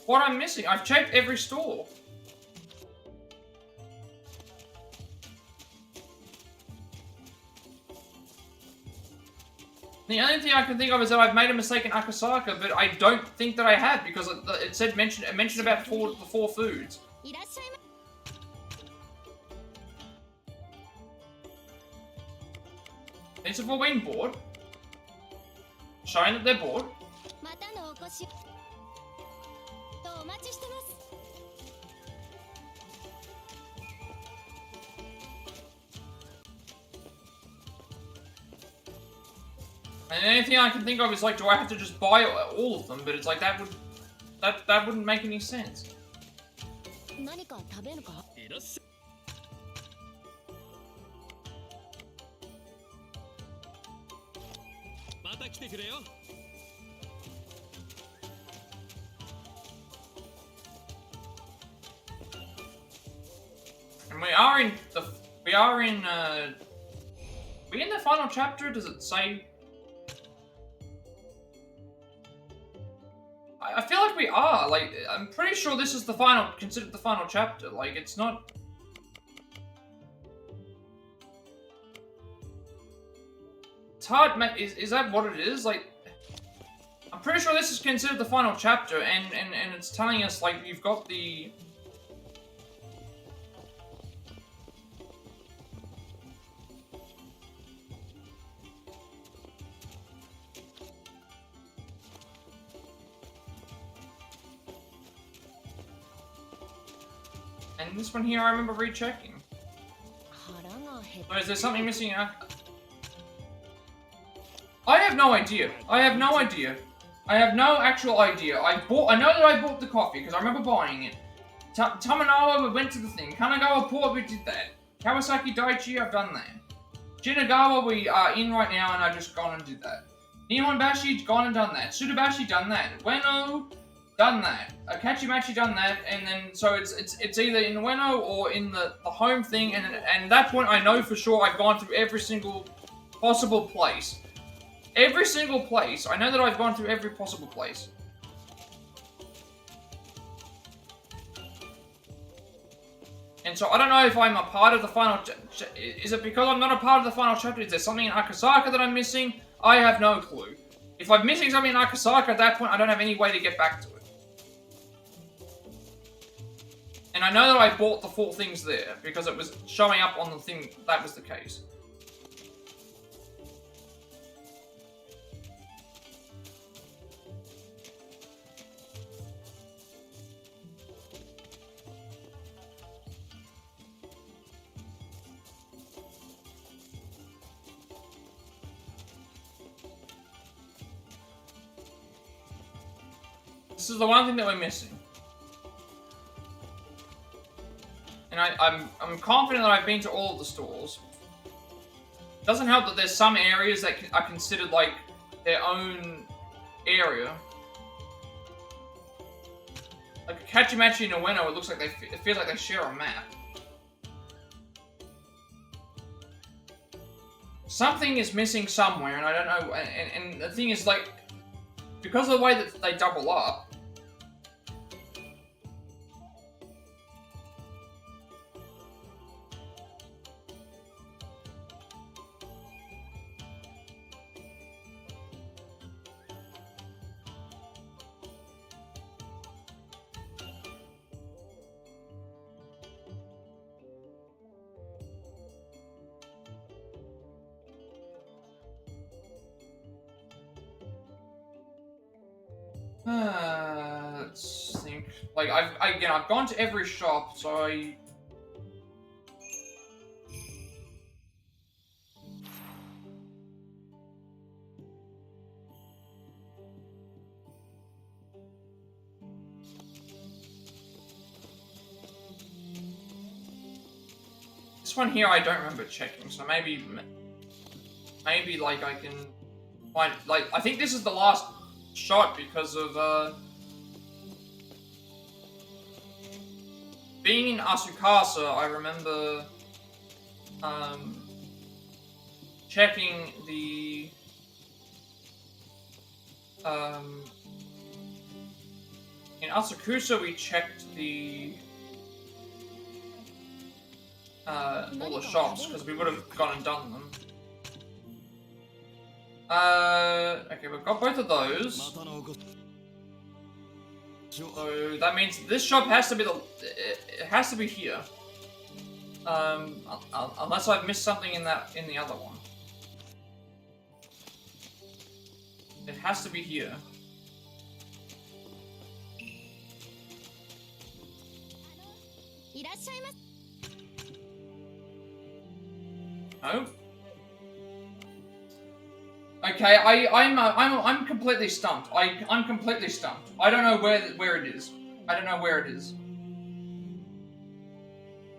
Speaker 1: what I'm missing. I've checked every store. The only thing I can think of is that I've made a mistake in Akasaka, but I don't think that I have because it said mentioned about the 4 foods. These have all been bought, showing that they're bought. And the only thing I can think of is like, do I have to just buy all of them? But it's like that wouldn't make any sense. And we are in the final chapter? Does it say? I feel like we are. Like, I'm pretty sure this is considered the final chapter. Like, it's not. It's hard, is that what it is? Like, I'm pretty sure this is considered the final chapter, and it's telling us, like, you've got the... And this one here, I remember rechecking. So is there something missing? I have no idea. I have no idea. I have no actual idea. I know that I bought the coffee because I remember buying it. Tamanawa, we went to the thing. Kanagawa Port, we did that. Kawasaki Daiichi, I've done that. Shinagawa, we are in right now, and I just gone and did that. Nihonbashi, gone and done that. Sudabashi, done that. Ueno, done that. Akachimachi, done that. And then, so it's either in Ueno or in the home thing, and at that point, I know for sure I've gone through every single possible place. Every single place. I know that I've gone through every possible place. And so I don't know if I'm a part of the final... Is it because I'm not a part of the final chapter? Is there something in Akasaka that I'm missing? I have no clue. If I'm missing something in Akasaka at that point, I don't have any way to get back to it. And I know that I bought the 4 things there, because it was showing up on the thing that was the case. This is the one thing that we're missing. And I'm confident that I've been to all of the stores. Doesn't help that there's some areas that are considered like their own area. Like Kachimachi and Ueno, it looks like it feels like they share a map. Something is missing somewhere, and I don't know. And the thing is, like, because of the way that they double up. Let's think. Like I've gone to every shop, so I. This one here I don't remember checking, so maybe like I can find, like, I think this is the last shot because of being in Asukasa. I remember checking the in Asakusa we checked the all the shops because we would have gone and done them. Okay, we've got both of those. So that means this shop has to be it has to be here. Unless I've missed something in the other one. It has to be here. No. Okay, I'm completely stumped. I'm completely stumped. I don't know where it is. I don't know where it is.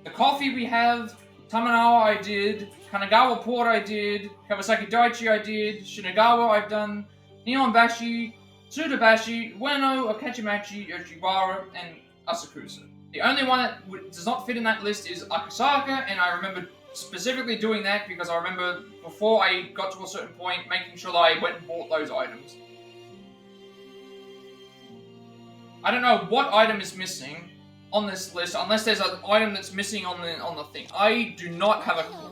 Speaker 1: The coffee we have, Tamanawa I did, Kanagawa Port I did, Kawasaki Daiichi I did, Shinagawa I've done, Nihonbashi, Tsudabashi, Ueno, Akachimachi, Yoshiwara, and Asakusa. The only one that does not fit in that list is Akasaka, and I remember specifically doing that because I remember before I got to a certain point making sure that I went and bought those items. I don't know what item is missing on this list unless there's an item that's missing on the thing. I do not have a clue.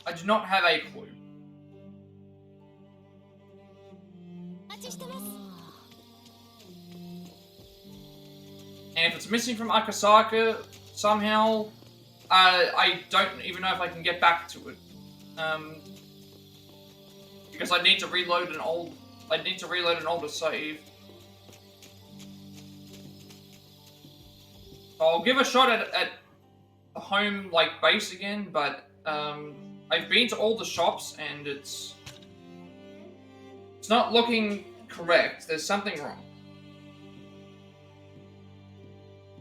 Speaker 1: I do not have a clue. And if it's missing from Akasaka somehow, I don't even know if I can get back to it, because I need to reload an older save. So I'll give a shot at home like base again, but I've been to all the shops and it's not looking correct. There's something wrong.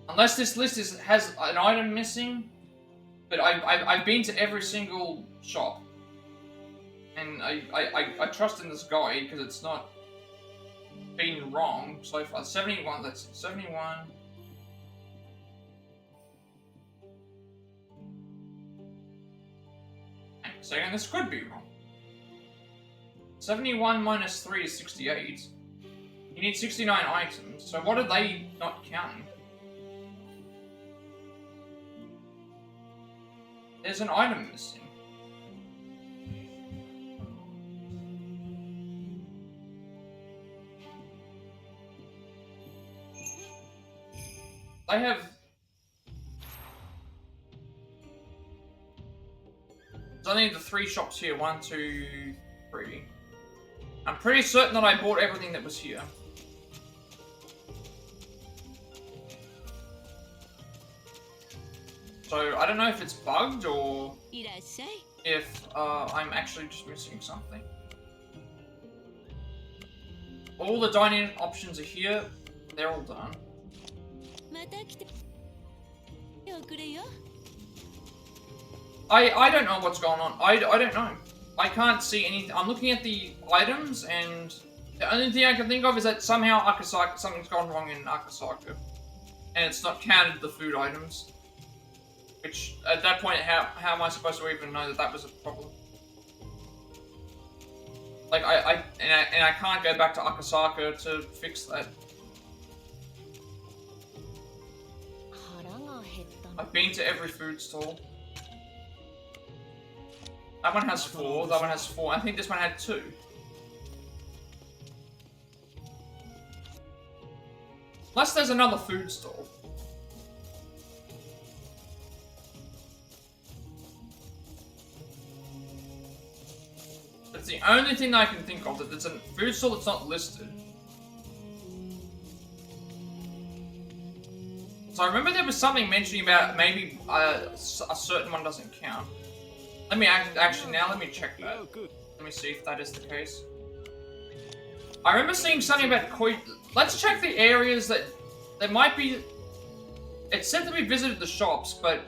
Speaker 1: Unless this list has an item missing, but I've been to every single shop, and I trust in this guide because it's not been wrong so far. 71. Let's see, 71. Hang on a second, this could be wrong. 71 minus 3 is 68. You need 69 items. So what are they not counting? There's an item missing. I have... There's only the 3 shops here. 1, 2, 3. I'm pretty certain that I bought everything that was here. So, I don't know if it's bugged or if I'm actually just missing something. All the dine-in options are here. They're all done. I don't know what's going on. I don't know. I can't see anything. I'm looking at the items and the only thing I can think of is that somehow Akasaka, something's gone wrong in Akasaka. And it's not counted the food items. Which, at that point, how am I supposed to even know that that was a problem? Like, I can't go back to Akasaka to fix that. I've been to every food stall. That one has 4, that one has 4. I think this one had 2. Unless there's another food stall. That's the only thing that I can think of, that there's a food stall that's not listed. So I remember there was something mentioning about maybe a certain one doesn't count. Let me actually now let me check that. Let me see if that is the case. I remember seeing something about let's check the areas that there might be. It said that we visited the shops, but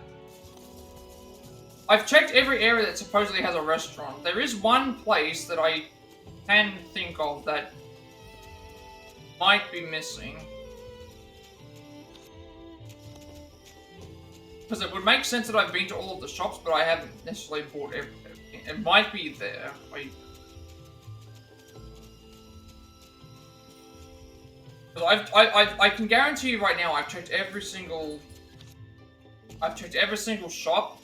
Speaker 1: I've checked every area that supposedly has a restaurant. There is one place that I can think of that might be missing. Because it would make sense that I've been to all of the shops, but I haven't necessarily bought everything. It might be there. I can guarantee you right now, I've checked every single shop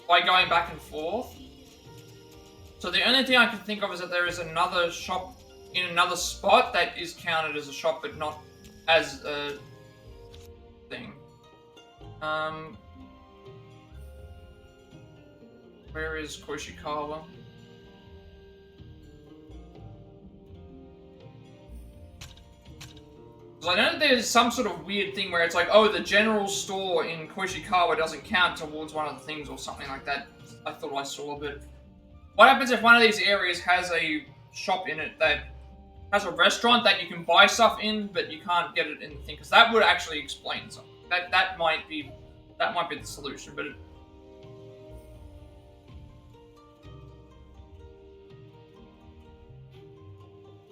Speaker 1: by going back and forth. So the only thing I can think of is that there is another shop in another spot that is counted as a shop, but not as a thing. Where is Koishikawa? Because I know that there's some sort of weird thing where it's like, oh, the general store in Koishikawa doesn't count towards one of the things or something like that. I thought I saw, but what happens if one of these areas has a shop in it that has a restaurant that you can buy stuff in, but you can't get it in the thing? Because that would actually explain something. That might be the solution, but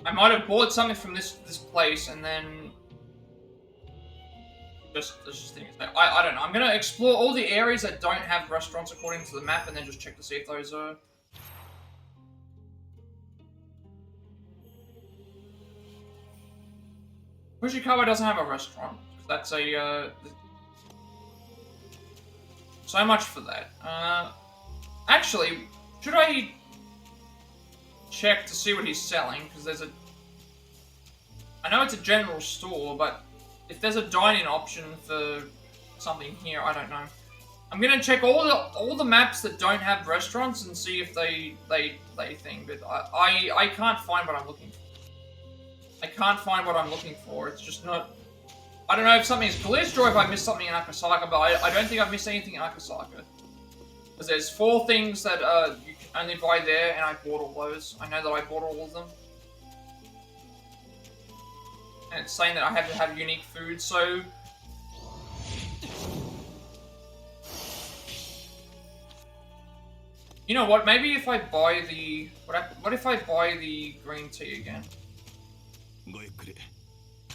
Speaker 1: I might have bought something from this place and then just things. I don't know. I'm gonna explore all the areas that don't have restaurants according to the map and then just check to see if those are. Koishikawa doesn't have a restaurant. That's a so much for that. Actually, should I check to see what he's selling? Because there's I know it's a general store, but if there's a dine-in option for something here, I don't know. I'm gonna check all the maps that don't have restaurants and see if they thing. But I can't find what I'm looking for. I can't find what I'm looking for. It's just not. I don't know if something's glitched or if I missed something in Akasaka, but I don't think I've missed anything in Akasaka. Because there's 4 things that you can only buy there, and I bought all those. I know that I bought all of them. And it's saying that I have to have unique food, so... You know what, maybe if I buy the... What if I buy the green tea again?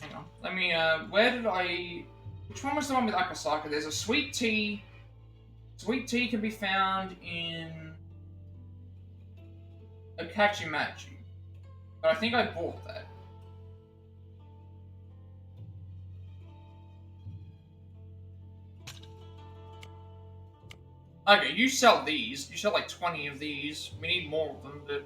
Speaker 1: Hang on, let me, where did I... Which one was the one with Akasaka? There's a sweet tea... Sweet tea can be found in... Akachimachi. But I think I bought that. Okay, you sell these. You sell like 20 of these. We need more of them, but...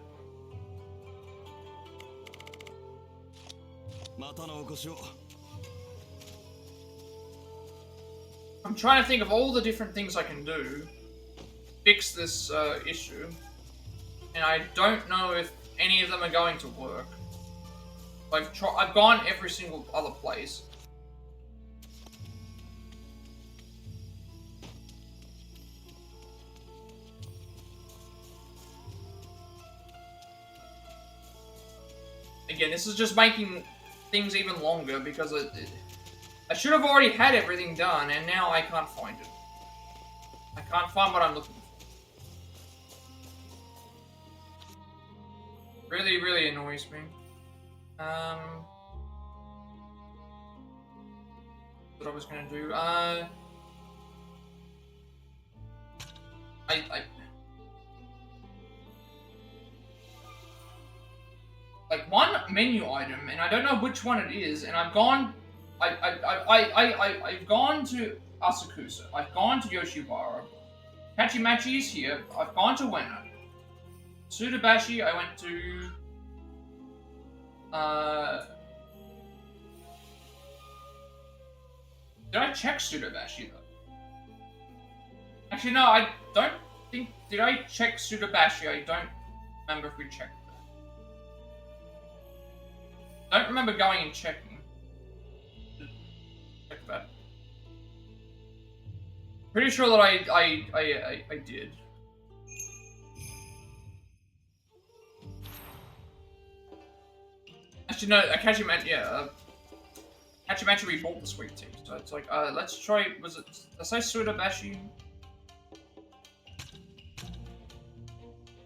Speaker 1: I'm trying to think of all the different things I can do to fix this issue, and I don't know if any of them are going to work. I've gone every single other place. Again, this is just making things even longer because I should have already had everything done, and now I can't find it. I can't find what I'm looking for. Really, really annoys me. What I was gonna do? Like one menu item, and I don't know which one it is, and I've gone gone to Asakusa, I've gone to Yoshiwara, Hachimachi is here, I've gone to Ueno, Tsudabashi I went to, did I check Tsudabashi though? Actually no, I don't think, did I check Tsudabashi? I don't remember if we checked that. I don't remember going and checking. Check that. Pretty sure that I did. Actually, no, Akachimachi, yeah. Akachimachi, we bought the sweet tea, so it's like, let's try, was it, did I say Tsudabashi?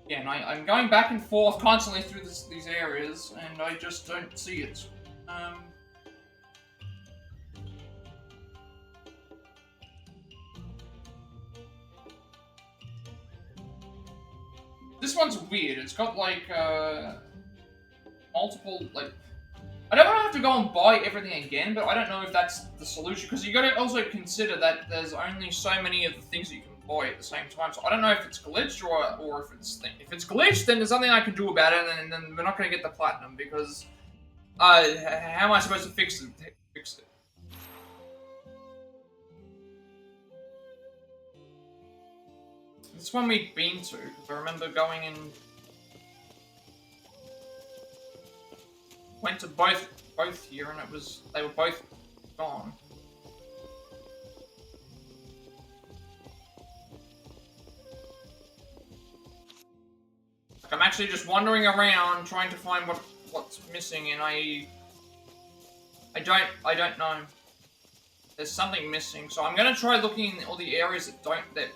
Speaker 1: Yeah, and I'm going back and forth constantly through these areas, and I just don't see it. This one's weird. It's got like multiple like. I don't want to have to go and buy everything again, but I don't know if that's the solution because you got to also consider that there's only so many of the things that you can buy at the same time. So I don't know if it's glitched or if it's glitched, then there's nothing I can do about it, and then we're not going to get the platinum because how am I supposed to fix it? This one we've been to, because I remember going and went to both here, and they were both gone. Like, I'm actually just wandering around trying to find what's missing, and I don't know. There's something missing, so I'm gonna try looking in all the areas that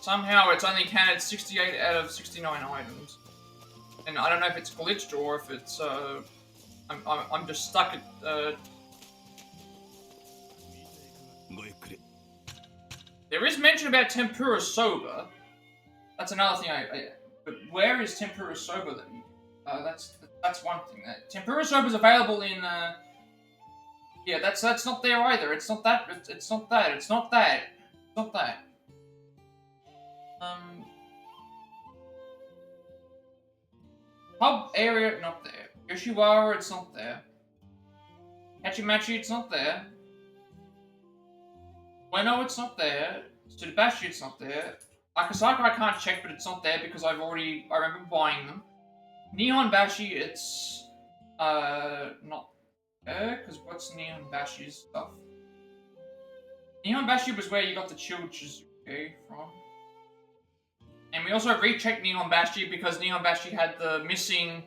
Speaker 1: somehow it's only counted 68 out of 69 items. And I don't know if it's glitched or if it's, I'm just stuck at, There is mention about tempura soba. That's another thing but where is tempura soba then? That's one thing. Tempura soba is available in, yeah, that's not there either. It's not that, it's not that, it's not that, it's not that. Hub area, not there. Yoshiwara, it's not there. Hachimachi, it's not there. Well, no, it's not there. Tsudabashi, it's not there. Akasaka, I can't check, but it's not there because I remember buying them. Neon Bashi, it's not there, because what's Neon Bashi's stuff? Neon Bashi was where you got the chilled Shizuke from. And we also rechecked Neon Bashi because Neon Bashi had the missing...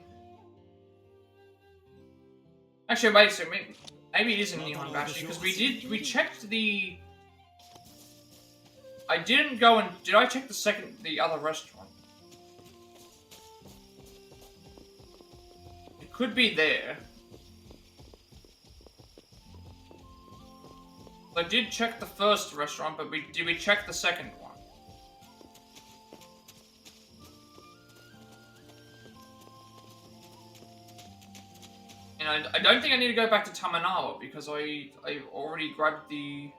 Speaker 1: Actually, wait a second, maybe it isn't Neon Bashi, because we checked the... I didn't go and... Did I check the other restaurant? It could be there. I did check the first restaurant, but did we check the second one? And I don't think I need to go back to Tamanawa because I already grabbed the...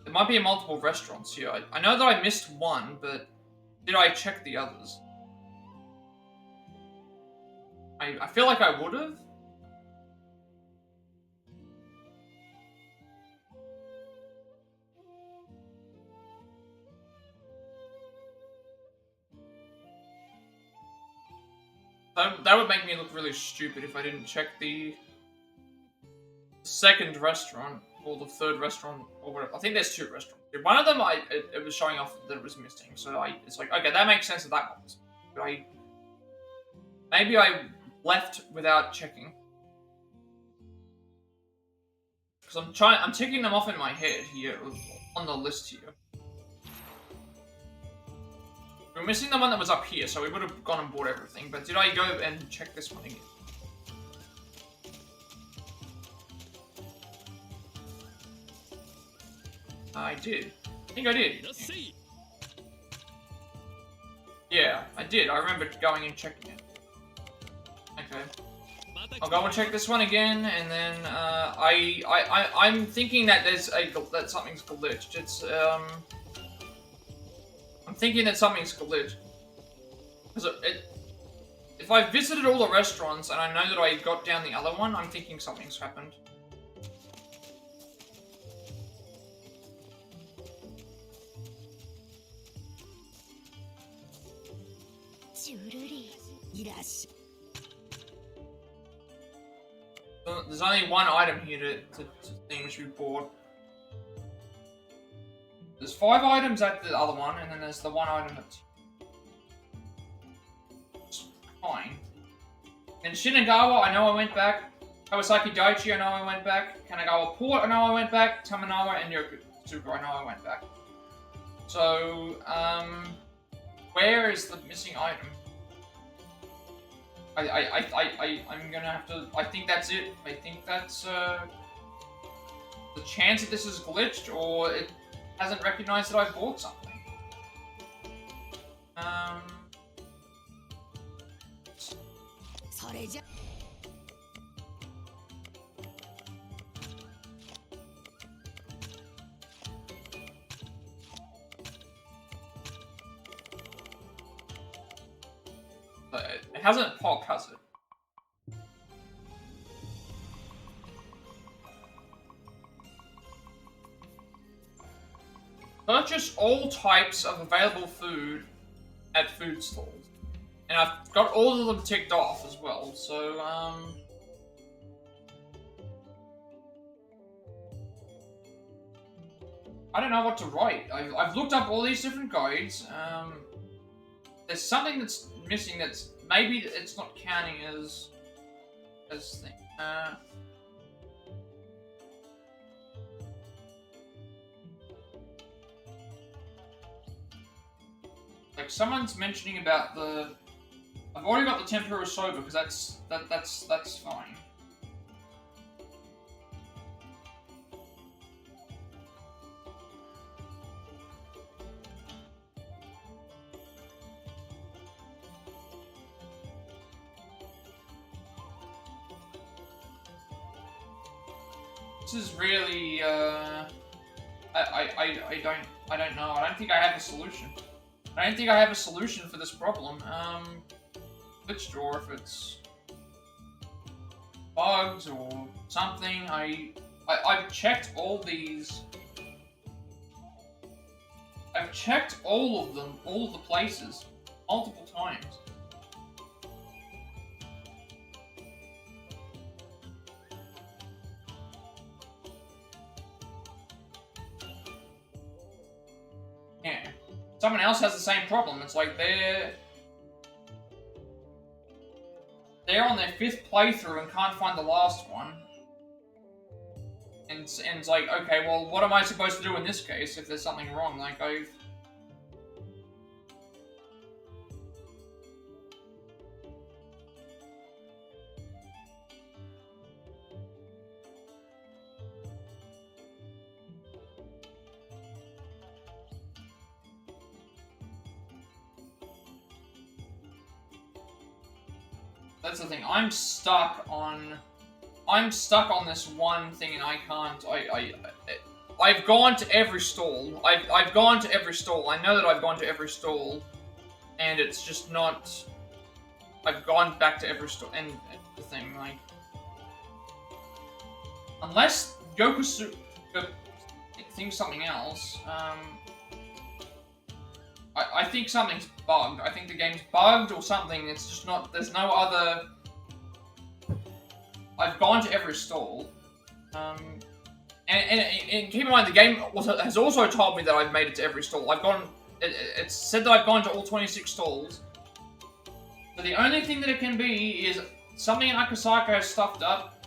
Speaker 1: There might be multiple restaurants here. I know that I missed one, but did I check the others? I feel like I would have. That would make me look really stupid if I didn't check the second restaurant or the third restaurant or whatever. I think there's two restaurants. One of them, it was showing off that it was missing, so it's like, okay, that makes sense that that one's. But maybe I left without checking. Because I'm ticking them off in my head here, on the list here. We're missing the one that was up here, so we would have gone and bought everything. But did I go and check this one again? I did. I think I did. Yeah, I did. I remember going and checking it. Okay. I'll go and check this one again, and then I'm thinking that that something's glitched. It's I'm thinking that something's glitched. Because if I visited all the restaurants and I know that I got down the other one, I'm thinking something's happened. There's only one item here to thing which we bought. There's 5 items at the other one, and then there's the one item that's fine. And Shinagawa, I know I went back. Kawasaki Daiichi, I know I went back. Kanagawa Port, I know I went back. Tamanawa and Yokosuka, I know I went back. So, where is the missing item? I'm gonna have to... I think that's it. I think that's, the chance that this is glitched, or it hasn't recognized that I bought something. It hasn't popped, has it? Purchase all types of available food at food stalls. And I've got all of them ticked off as well, so, I don't know what to write. I've looked up all these different guides. There's something that's missing that's maybe it's not counting as thing. Like someone's mentioning about the. I've already got the tempura soba because that's fine. This is really, I don't know. I don't think I have a solution. I don't think I have a solution for this problem. Glitched, or if it's bugs or something, I've checked all these. I've checked all of them, all of the places, multiple times. Yeah. Someone else has the same problem. It's like they're on their 5th playthrough and can't find the last one. And it's like, okay, well, what am I supposed to do in this case if there's something wrong? Like, I've... That's the thing. I'm stuck on this one thing, and I can't. I've gone to every stall. I've gone to every stall. I know that I've gone to every stall, and it's just not. I've gone back to every stall, and the thing, like, unless Yokosu thinks something else. I think something's bugged. I think the game's bugged or something. It's just not. There's no other. I've gone to every stall. And keep in mind, the game has also told me that I've made it to every stall. I've gone. It's said that I've gone to all 26 stalls. But the only thing that it can be is something in Akasaka has stuffed up,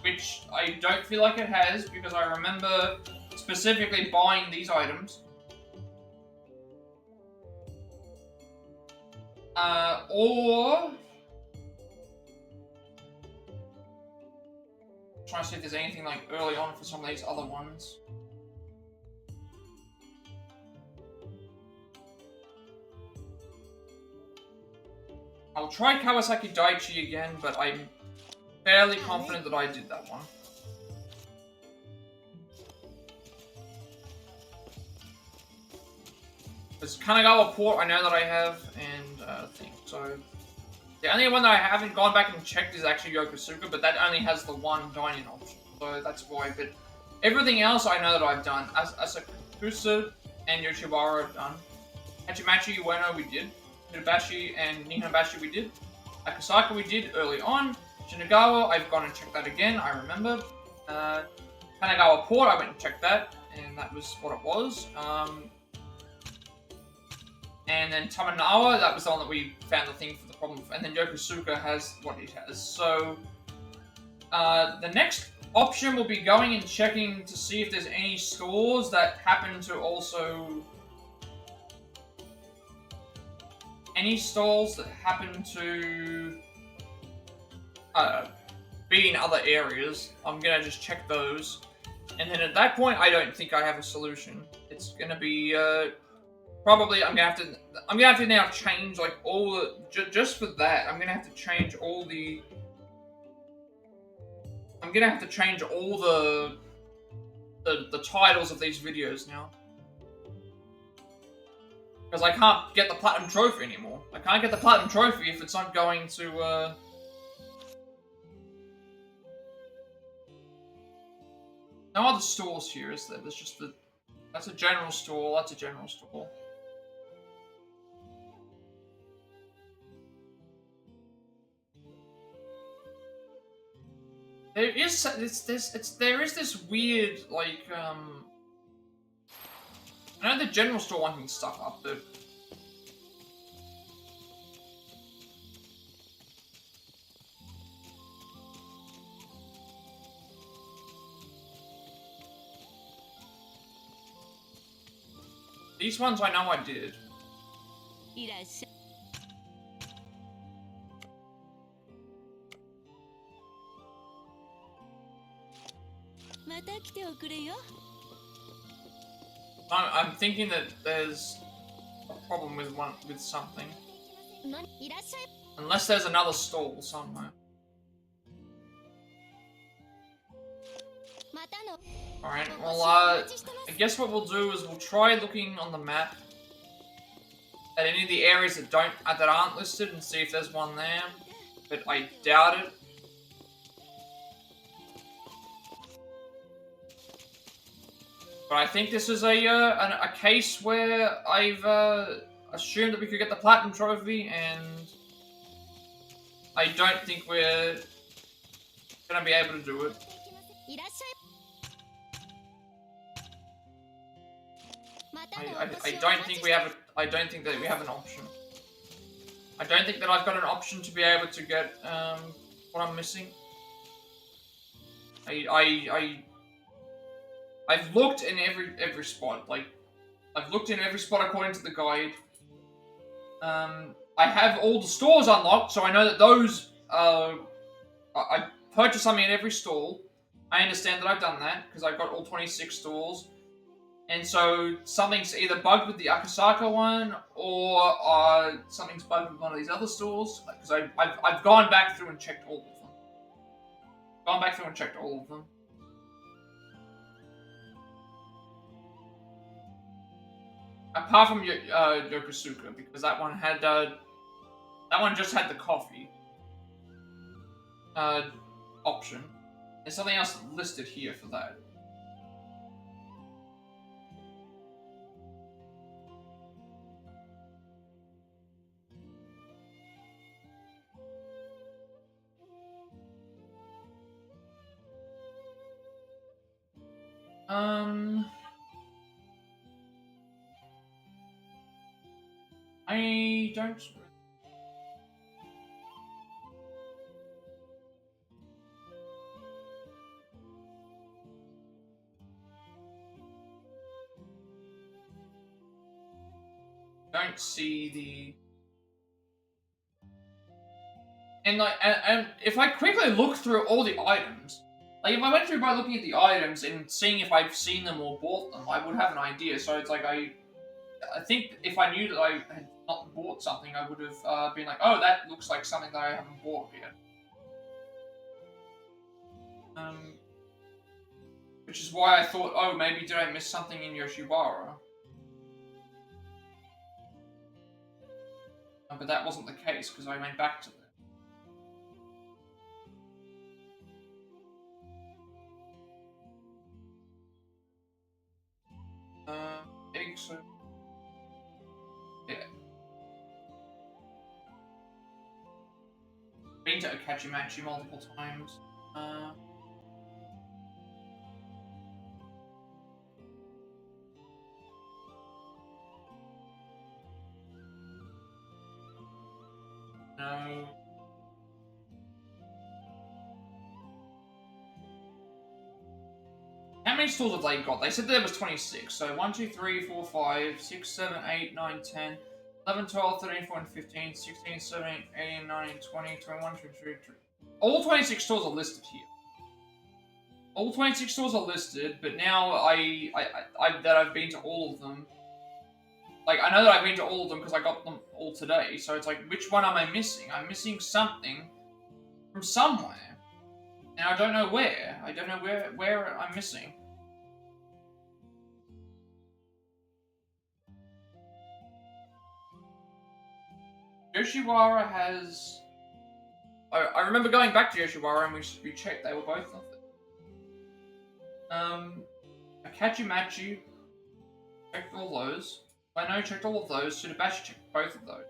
Speaker 1: which I don't feel like it has, because I remember specifically buying these items. Or... trying to see if there's anything like early on for some of these other ones. I'll try Kawasaki Daichi again, but I'm fairly confident that I did that one. There's Kanagawa Port, I know that I have, and I think so. The only one that I haven't gone back and checked is actually Yokosuka, but that only has the one dine-in option, so that's why. But everything else I know that I've done. Asakusa and Yoshiwara I've done. Hachimachi Ueno we did. Hirobashi and Nihonbashi we did. Akasaka we did early on. Shinagawa, I've gone and checked that again, I remember. Kanagawa Port, I went and checked that, and that was what it was. And then Tamanawa, that was the one that we found the thing for the problem. And then Yokosuka has what it has. So, the next option will be going and checking to see if there's any stores that happen to also... any stalls that happen to be in other areas. I'm gonna just check those. And then at that point, I don't think I have a solution. It's gonna be... probably I'm gonna have to now change like all the just for that. I'm gonna have to change all the titles of these videos now, because I can't get the Platinum Trophy anymore. I can't get the Platinum Trophy if it's not going to no other stores here, is there? There's just that's a general store. That's a general store. There is this weird, like, I know the general store wanting stuff up, but... these ones I know I did. I'm thinking that there's a problem with something. Unless there's another stall somewhere. Alright, well, I guess what we'll do is we'll try looking on the map at any of the areas that aren't listed and see if there's one there. But I doubt it. But I think this is a case where I've assumed that we could get the Platinum Trophy, and I don't think we're gonna be able to do it. I don't think we have I don't think that we have an option. I don't think that I've got an option to be able to get what I'm missing. I've looked in every spot. Like, I've looked in every spot according to the guide. I have all the stores unlocked, so I know that those. I purchased something at every stall. I understand that I've done that because I've got all 26 stores, and so something's either bugged with the Akasaka one, or something's bugged with one of these other stores. Because I've gone back through and checked all of them. Apart from Yokosuka, because that one had just had the coffee option. There's something else listed here for that. I don't see the. And if I quickly look through all the items, like if I went through by looking at the items and seeing if I've seen them or bought them, I would have an idea. So it's like I think if I knew that I had not bought something, I would have been like, oh, that looks like something that I haven't bought yet. Which is why I thought, oh, maybe did I miss something in Yoshiwara? But that wasn't the case because I went back to that. I think so. Yeah. Been to Akachimachi multiple times. No. How many stores have they got? They said there was 26. So 1, 2, 3, 4, 5, 6, 7, 8, 9, 10, 11, 12, 13, 14, 15, 16, 17, 18, 19, 20, 21, 22, 23. All 26 stores are listed here. All 26 stores are listed, but now that I've been to all of them. Like, I know that I've been to all of them because I got them all today. So it's like, which one am I missing? I'm missing something from somewhere. And I don't know where. I don't know where I'm missing. Yoshiwara has... I remember going back to Yoshiwara and we checked. They were both nothing. Akachimachi checked all those. Wano checked all of those. Tsudabashi checked both of those.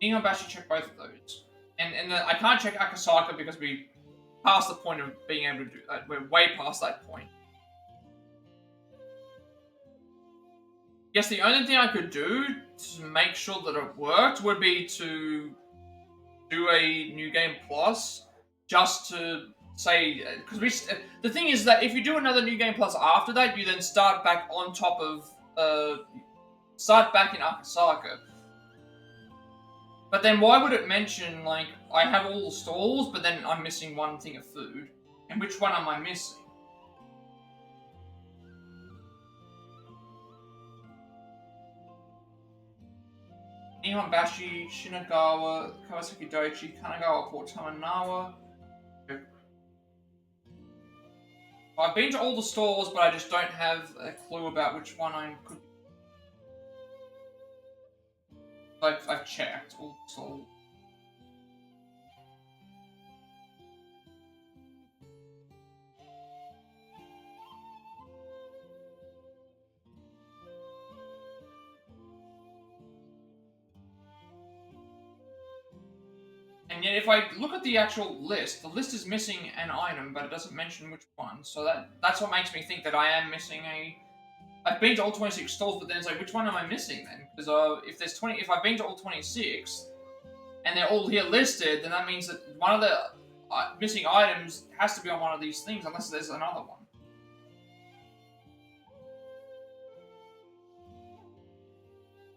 Speaker 1: Ningonbashi checked both of those. And I can't check Akasaka because we passed the point of being able to do that. We're way past that point. Guess the only thing I could do to make sure that it worked would be to do a New Game Plus, just to say, because the thing is that if you do another New Game Plus after that, you then start back on top of, start back in Akasaka. But then why would it mention, like, I have all the stalls, but then I'm missing one thing of food? And which one am I missing? Nihonbashi, Shinagawa, Kawasaki Daiichi, Kanagawa, Port Tamanawa. I've been to all the stores, but I just don't have a clue about which one I could. I've checked all the stores. And yet, if I look at the actual list, the list is missing an item, but it doesn't mention which one. So that's what makes me think that I am missing a... I've been to all 26 stalls, but then it's like, which one am I missing then? Because if I've been to all 26, and they're all here listed, then that means that one of the missing items has to be on one of these things, unless there's another one.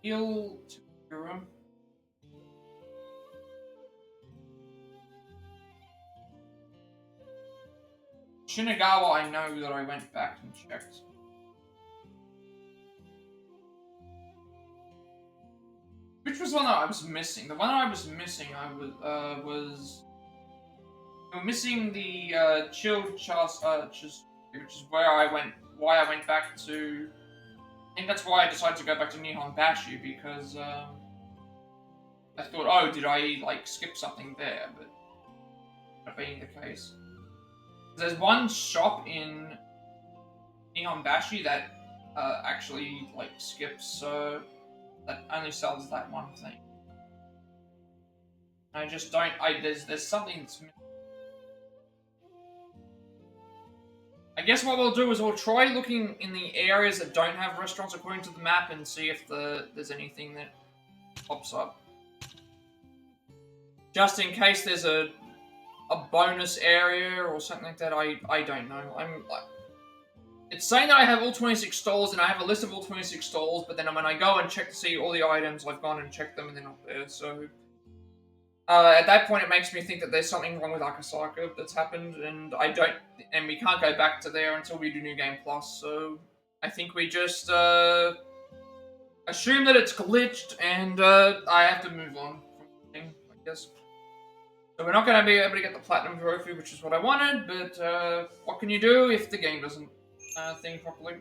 Speaker 1: Heal to your room. Shinagawa, I know that I went back and checked. Which was one that I was missing? The one that I was missing, was we were missing the chilled chest, which is where I went. Why I went back to. I think that's why I decided to go back to Nihon Bashi, because I thought, oh, did I like skip something there? But that being the case. There's one shop in Nihon Bashi that actually like skips, that only sells that one thing. I just don't. There's something that's. I guess what we'll do is we'll try looking in the areas that don't have restaurants according to the map and see if there's anything that pops up. Just in case there's a bonus area or something like that, I don't know. It's saying that I have all 26 stalls and I have a list of all 26 stalls, but then when I go and check to see all the items, I've gone and checked them and they're not there, so... at that point, it makes me think that there's something wrong with Akasaka that's happened, and we can't go back to there until we do New Game Plus, so... I think we just, assume that it's glitched, and, I have to move on from the thing, I guess. So we're not going to be able to get the Platinum Trophy, which is what I wanted, but, what can you do if the game doesn't, think properly?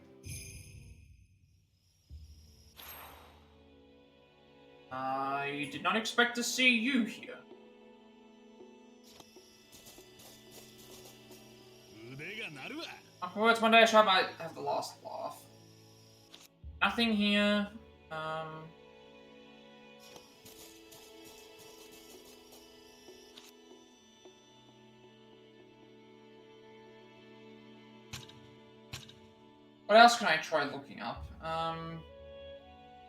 Speaker 1: I did not expect to see you here. Afterwards, one day I might have the last laugh. Nothing here. What else can I try looking up?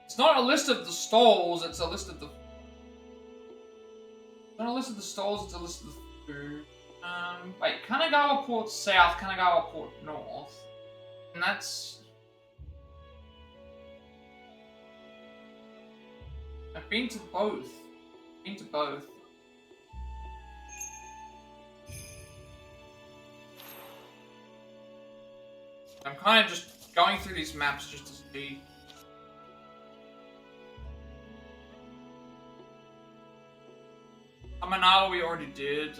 Speaker 1: It's not a list of the stalls, it's a list of the... It's not a list of the stalls, it's a list of the food. Wait, Kanagawa Port South, Kanagawa Port North. And that's... I've been to both. I'm kind of just going through these maps just to see. Amanawa we already did.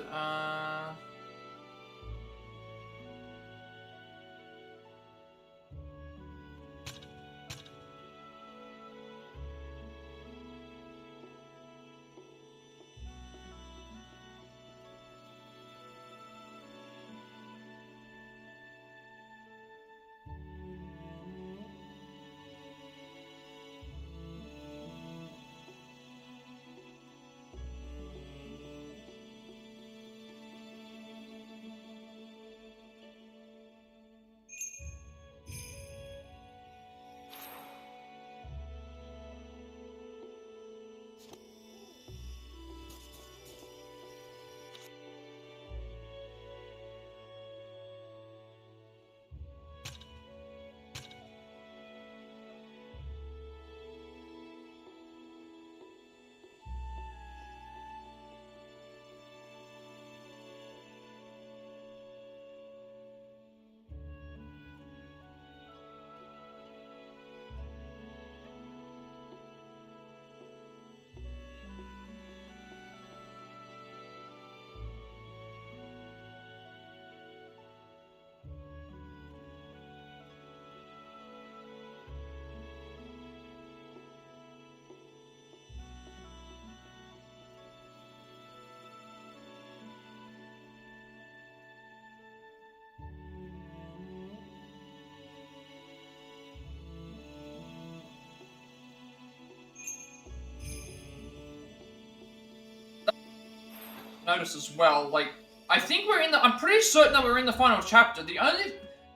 Speaker 1: notice as well. Like, I think I'm pretty certain that we're in the final chapter.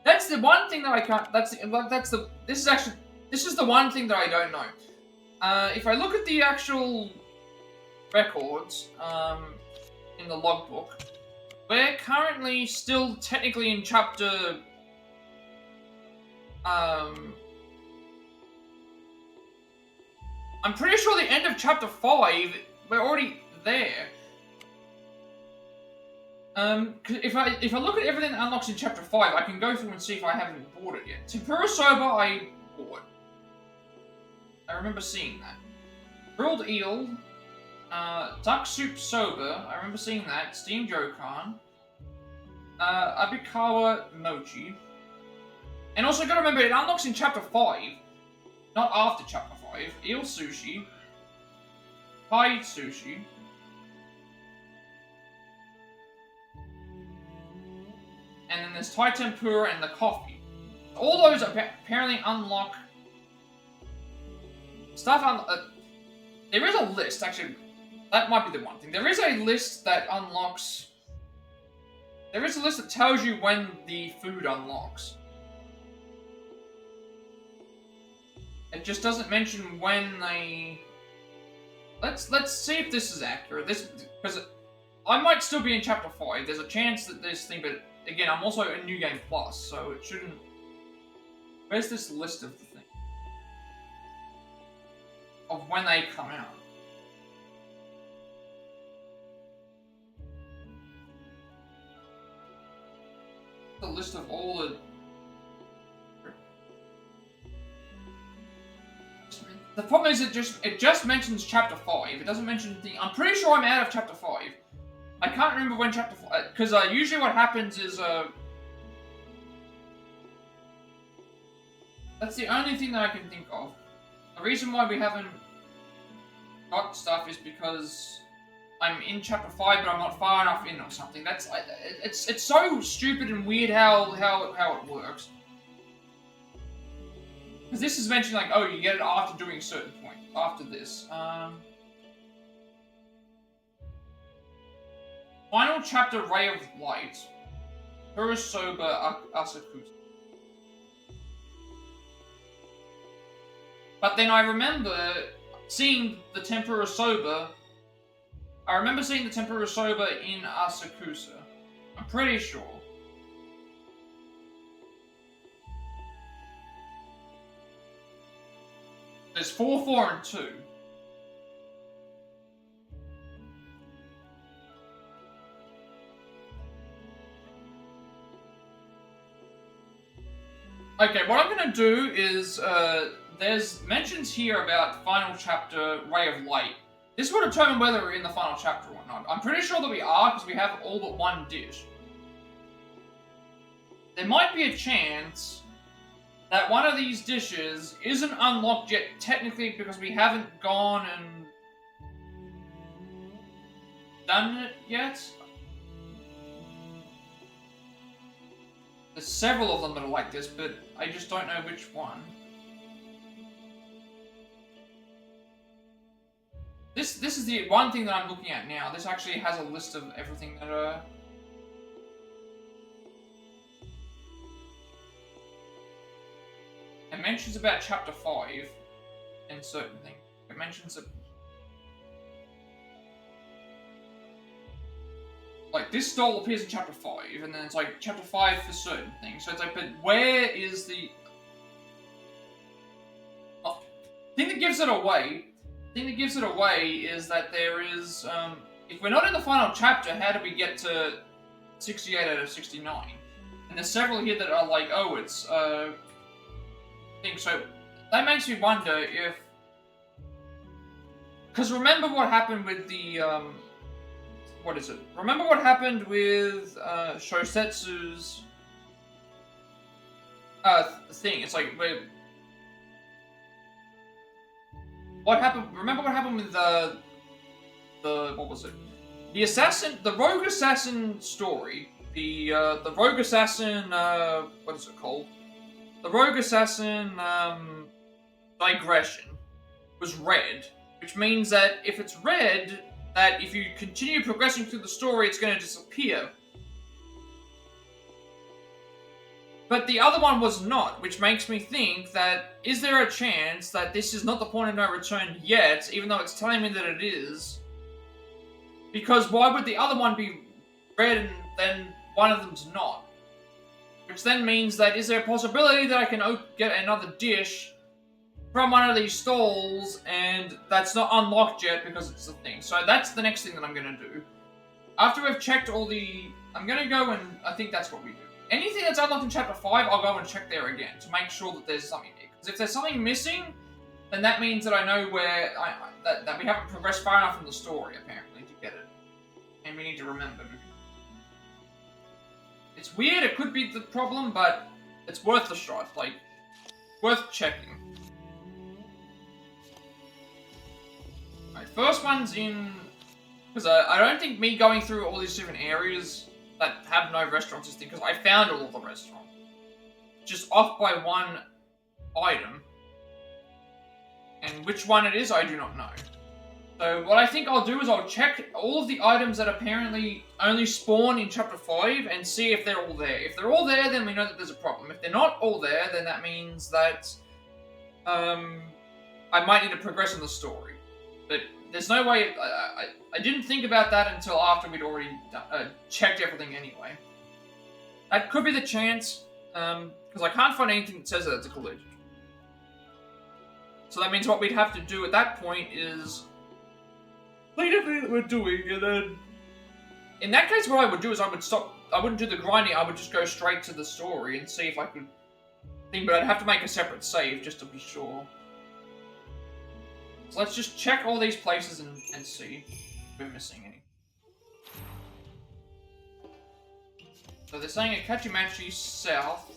Speaker 1: That's the one thing that I can't. This is the one thing that I don't know. If I look at the actual records, in the logbook, we're currently still technically in chapter. I'm pretty sure the end of chapter 5. We're already there. If I look at everything that unlocks in chapter 5, I can go through and see if I haven't bought it yet. Tempura Soba I bought. I remember seeing that. Grilled eel, duck soup soba. I remember seeing that. Steamed yokan. Abikawa mochi. And also, gotta remember, it unlocks in chapter 5, not after chapter 5. Eel sushi. Pie sushi. And then there's Thai tempura and the coffee. All those apparently unlock stuff. There is a list, actually. That might be the one thing. There is a list that unlocks. There is a list that tells you when the food unlocks. It just doesn't mention when they. Let's see if this is accurate. Because I might still be in chapter 5. There's a chance that this thing, but again, I'm also in New Game Plus, so it shouldn't. Where's this list of the thing? Of when they come out. The list of all the. The problem is it just mentions chapter 5. It doesn't mention the. I'm pretty sure I'm out of chapter 5. I can't remember when chapter 5, because usually what happens is that's the only thing that I can think of. The reason why we haven't got stuff is because I'm in chapter 5, but I'm not far enough in or something. That's it's so stupid and weird how it works. Because this is mentioned like, oh, you get it after doing a certain point. After this. Final chapter, Ray of Light. Kurosoba Asakusa. But then I remember seeing the tempura soba. I remember seeing the tempura soba in Asakusa. I'm pretty sure. There's 4, 4, and 2. Okay, what I'm going to do is, there's mentions here about final chapter, Ray of Light. This will determine whether we're in the final chapter or not. I'm pretty sure that we are, because we have all but one dish. There might be a chance that one of these dishes isn't unlocked yet, technically, because we haven't gone and done it yet. There's several of them that are like this, but I just don't know which one. This is the one thing that I'm looking at now. This actually has a list of everything that it mentions about chapter 5 and certain things. It mentions it. Like, this stall appears in chapter 5, and then it's like chapter 5 for certain things. So it's like, but where is the thing that gives it away? The thing that gives it away is that there is, if we're not in the final chapter, how do we get to 68 out of 69? And there's several here that are like, oh, it's, things. So that makes me wonder if, because remember what happened with the what is it? Remember what happened with Shosetsu's thing? It's like what happened? Remember what happened with the what was it? The assassin, the rogue assassin story. The rogue assassin. What is it called? The Rogue Assassin Digression was red, which means that if it's red, that if you continue progressing through the story, it's going to disappear. But the other one was not, which makes me think that, is there a chance that this is not the point of no return yet, even though it's telling me that it is? Because why would the other one be red and then one of them's not? Which then means that, is there a possibility that I can get another dish from one of these stalls, and that's not unlocked yet because it's the thing. So that's the next thing that I'm going to do. After we've checked all the... I'm going to go and... I think that's what we do. Anything that's unlocked in Chapter 5, I'll go and check there again to make sure that there's something there. Because if there's something missing, then that means that I know where... that we haven't progressed far enough in the story, apparently, to get it. And we need to remember. It's weird, it could be the problem, but it's worth the shot. Like, worth checking. Alright, first one's in... Because I don't think me going through all these different areas that have no restaurants is thing, because I found all of the restaurants. Just off by one item. And which one it is, I do not know. So what I think I'll do is I'll check all of the items that apparently only spawn in Chapter 5 and see if they're all there. If they're all there, then we know that there's a problem. If they're not all there, then that means that I might need to progress in the story. But there's no way... I didn't think about that until after we'd already checked everything anyway. That could be the chance, because I can't find anything that says that it's a glitch. So that means what we'd have to do at that point is... complete everything that we're doing, and then... In that case, what I would do is I would stop... I wouldn't do the grinding, I would just go straight to the story and see if I could... But I'd have to make a separate save, just to be sure. So let's just check all these places and see if we're missing any. So they're saying Akachimachi South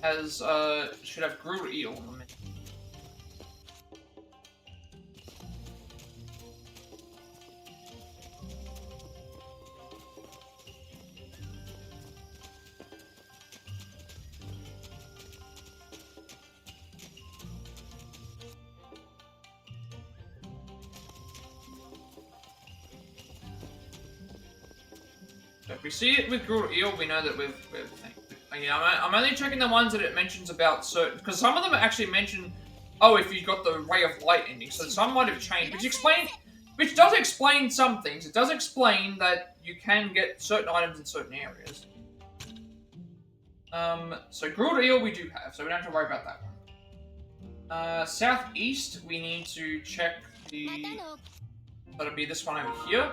Speaker 1: has, should have grilled eel on the menu. If we see it with grilled eel, we know that we've I'm only checking the ones that it mentions about certain... Because some of them actually mention, oh, if you got the Ray of Light ending. So some might have changed. Which does explain some things. It does explain that you can get certain items in certain areas. So grilled eel we do have, so we don't have to worry about that one. Southeast, we need to check the... That'll be this one over here.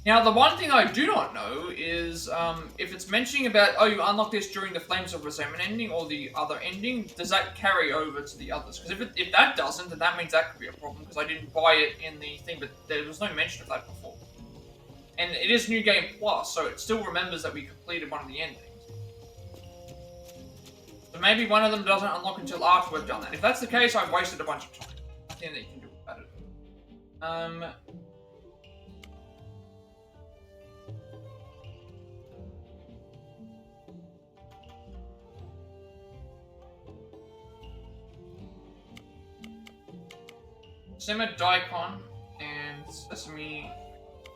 Speaker 1: Now, the one thing I do not know is if it's mentioning about, oh, you unlock this during the Flames of Resentment ending or the other ending, does that carry over to the others? Because if that doesn't, then that means that could be a problem, because I didn't buy it in the thing, but there was no mention of that before. And it is New Game Plus, so it still remembers that we completed one of the endings. So maybe one of them doesn't unlock until after we've done that. If that's the case, I've wasted a bunch of time. Nothing that you can do about it. Simmered daikon and sesame.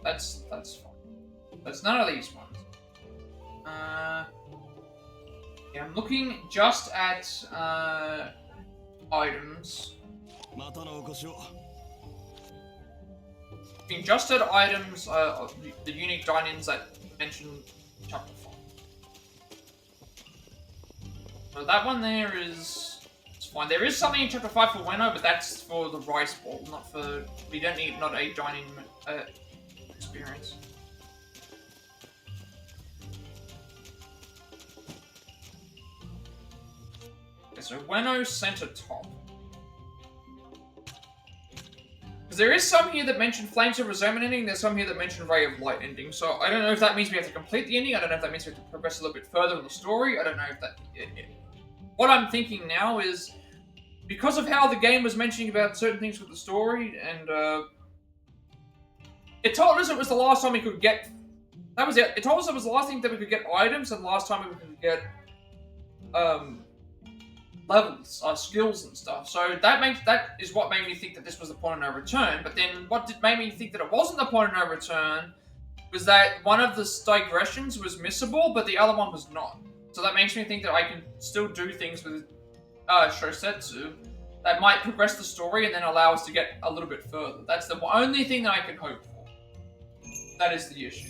Speaker 1: That's fine. That's none of these ones. Yeah, I'm looking just at items. Looking just at items, the unique dine-ins that mention Chapter 5. So that one there is. Fine. There is something in Chapter 5 for Weno, but that's for the rice ball, not for... We don't need not a dine-in experience. Okay, so Weno center top. Because there is some here that mention Flames of Resentment ending, there's some here that mention Ray of Light ending, so I don't know if that means we have to complete the ending, I don't know if that means we have to progress a little bit further in the story, I don't know if that... What I'm thinking now is, because of how the game was mentioning about certain things with the story, and it told us it was the last time we could get... That was it. It told us it was the last thing that we could get items, and the last time we could get, levels, skills and stuff. So that is what made me think that this was the point of no return. But then made me think that it wasn't the point of no return was that one of the digressions was missable, but the other one was not. So that makes me think that I can still do things with Shosetsu that might progress the story and then allow us to get a little bit further. That's the only thing that I can hope for. That is the issue.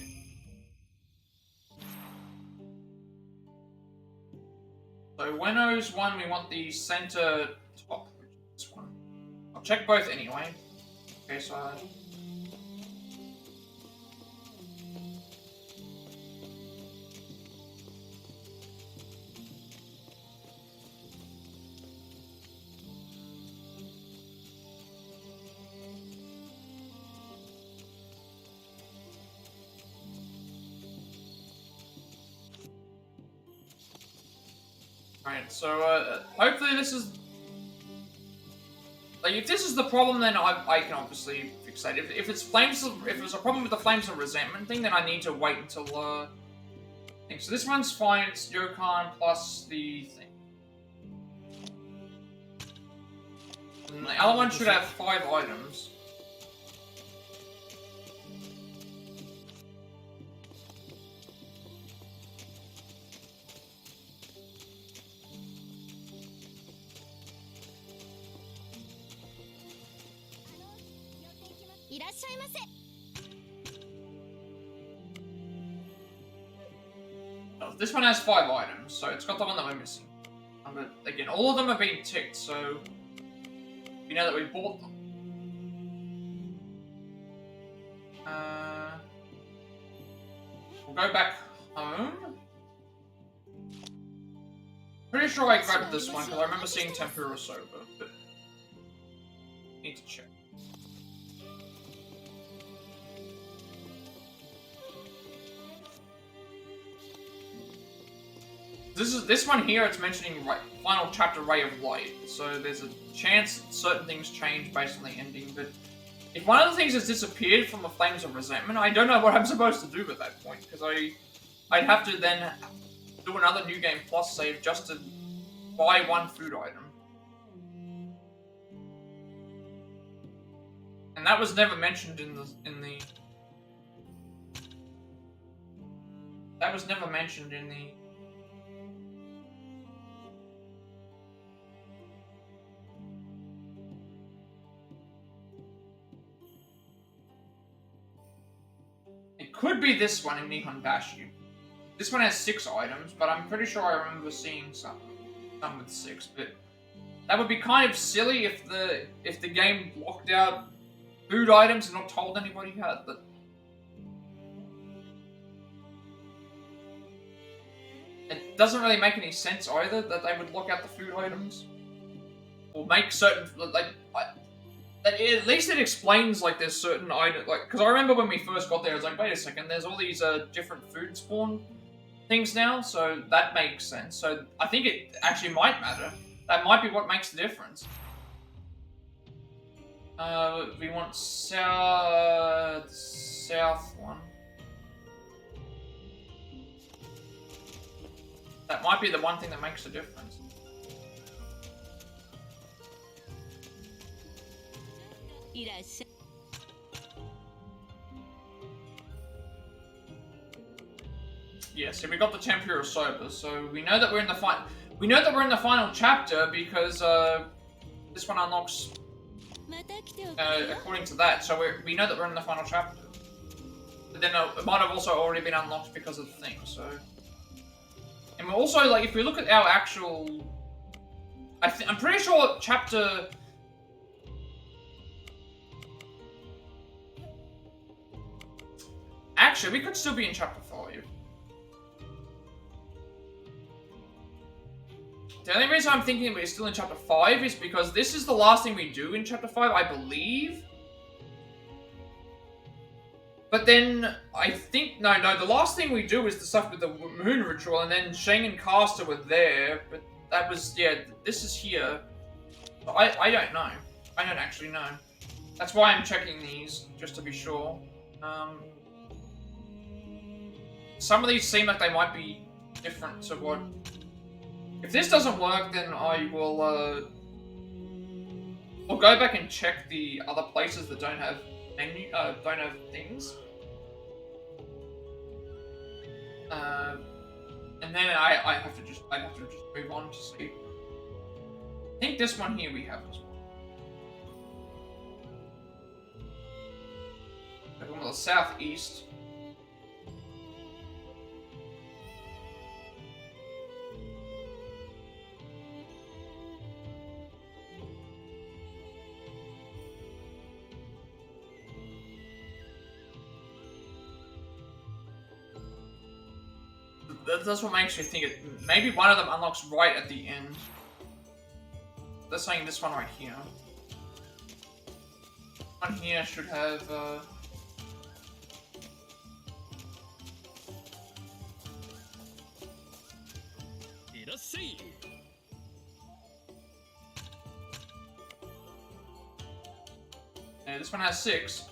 Speaker 1: So Weno's one, we want the center top, which is this one. I'll check both anyway. Okay, so... Alright, so hopefully this is... Like, if this is the problem, then I can obviously fix that. If it's flames, if there's a problem with the flames of resentment thing, then I need to wait until thing. So this one's fine. It's Yokan plus the thing. And the other one should have 5 items. This one has 5 items, so it's got the one that we're missing. But again, all of them are being ticked, so we know that we bought them. We'll go back home. Pretty sure I grabbed this one because I remember seeing Tempura Soba, but need to check. This one here, it's mentioning final chapter Ray of Light, so there's a chance certain things change based on the ending, but if one of the things has disappeared from the Flames of Resentment, I don't know what I'm supposed to do at that point, because I'd have to then do another New Game Plus save just to buy one food item. And that was never mentioned in the... That was never mentioned in the... Could be this one in Nihon Bashu. This one has 6 items, but I'm pretty sure I remember seeing some with 6. But that would be kind of silly if the game blocked out food items and not told anybody how. But it doesn't really make any sense either that they would lock out the food items or make certain at least it explains, like, there's certain items, like, because I remember when we first got there, I was like, wait a second, there's all these different food spawn things now, so that makes sense. So I think it actually might matter. That might be what makes the difference. We want south one. That might be the one thing that makes the difference. Yeah, so we got the Tempura Soba, so we know that we're in the final chapter because this one unlocks according to that. So we know that we're in the final chapter. But then it might have also already been unlocked because of the thing. So, and we're also, like, if we look at our actual, I'm pretty sure chapter. Actually, we could still be in chapter 5. The only reason I'm thinking we're still in chapter 5 is because this is the last thing we do in chapter 5, I believe. But then, I think, no, the last thing we do is the stuff with the moon ritual, and then Shang and Caster were there, but that was, yeah, this is here. I don't know. I don't actually know. That's why I'm checking these, just to be sure. Some of these seem like they might be different to what If this doesn't work, then I will I'll go back and check the other places that don't have menu, don't have things. And then I have to just move on to see. I think this one here we have as well. One of the southeast. That's what makes me think it. Maybe one of them unlocks right at the end. They're saying this one right here. One here should have. Yeah, this one has 6.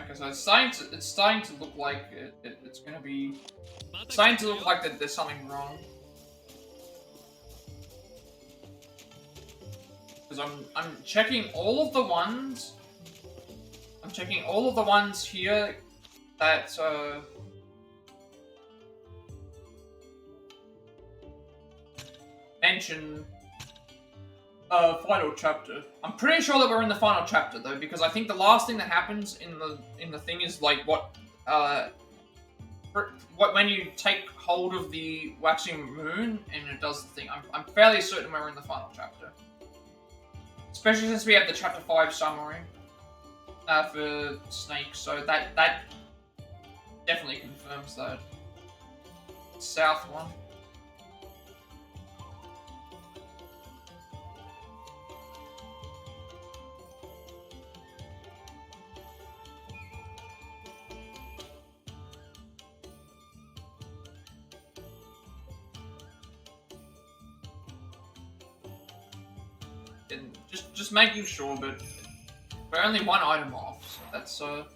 Speaker 1: Okay, so it's starting to look like it's gonna be. It's starting to look like that there's something wrong. Because I'm checking all of the ones. I'm checking all of the ones here that mention final chapter. I'm pretty sure that we're in the final chapter though, because I think the last thing that happens in the thing is like what when you take hold of the waxing moon and it does the thing. I'm fairly certain we're in the final chapter, especially since we have the chapter 5 summary for Snake. So that definitely confirms that. South one. Just making sure, but we're only one item off, so that's I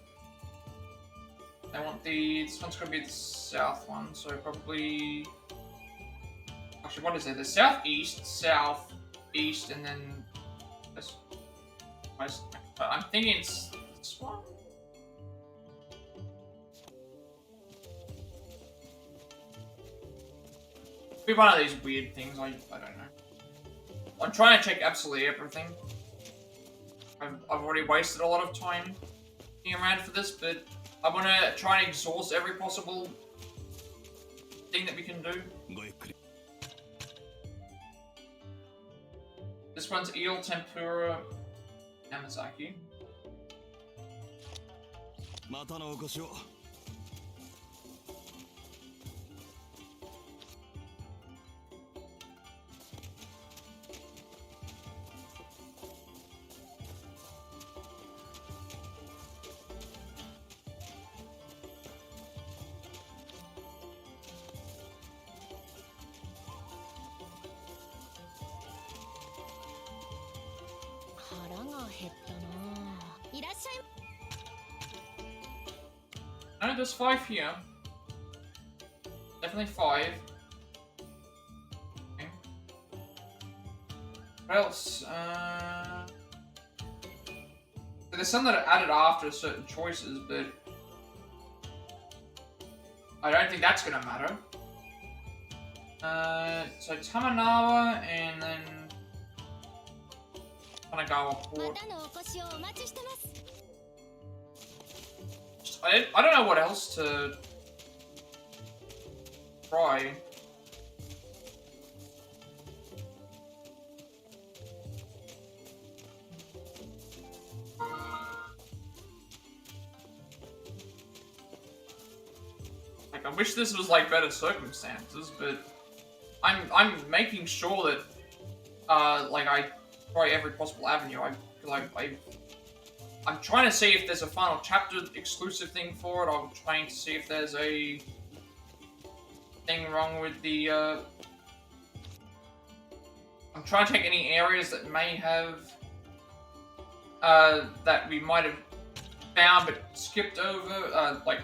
Speaker 1: want this one's gonna be the south one, so probably actually what is it? The southeast, southeast, and then this west. But I'm thinking it's this one. Be one of these weird things. I don't know. I'm trying to check absolutely everything. I've already wasted a lot of time being around for this, but I want to try and exhaust every possible thing that we can do. This one's eel, tempura, Yamazaki. No, there's 5 here. Definitely 5. Okay. What else? There's some that are added after certain choices, but I don't think that's gonna matter. So Tamanawa and then Kanagawa Port. I don't know what else to try. Like, I wish this was like better circumstances, but I'm making sure that like I try every possible avenue. I'm trying to see if there's a final chapter exclusive thing for it. I'm trying to see if there's a thing wrong with the. I'm trying to take any areas that may have that we might have found but skipped over. Like,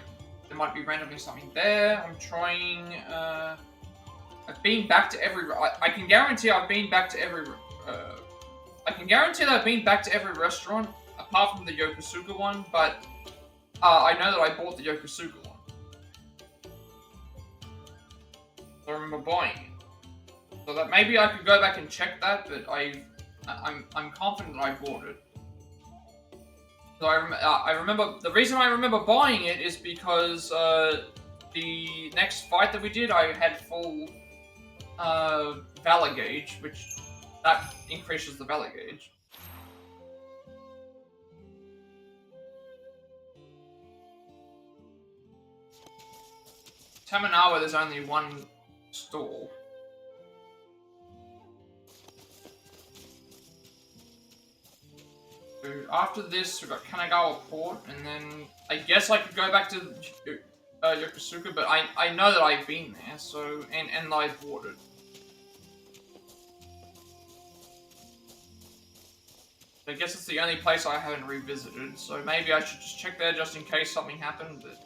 Speaker 1: there might be randomly something there. I'm trying. I've been back to every. I can guarantee I've been back to every. I can guarantee that I've been back to every restaurant apart from the Yokosuka one, but I know that I bought the Yokosuka one. I remember buying it, so that maybe I could go back and check that, but I'm confident that I bought it. So I remember the reason I remember buying it is because the next fight that we did, I had full valor gauge, which that increases the valor gauge. Tamanawa, there's only one stall. So after this, we've got Kanagawa Port, and then I guess I could go back to Yokosuka, but I know that I've been there, so and I've bought it. I guess it's the only place I haven't revisited, so maybe I should just check there just in case something happened, but...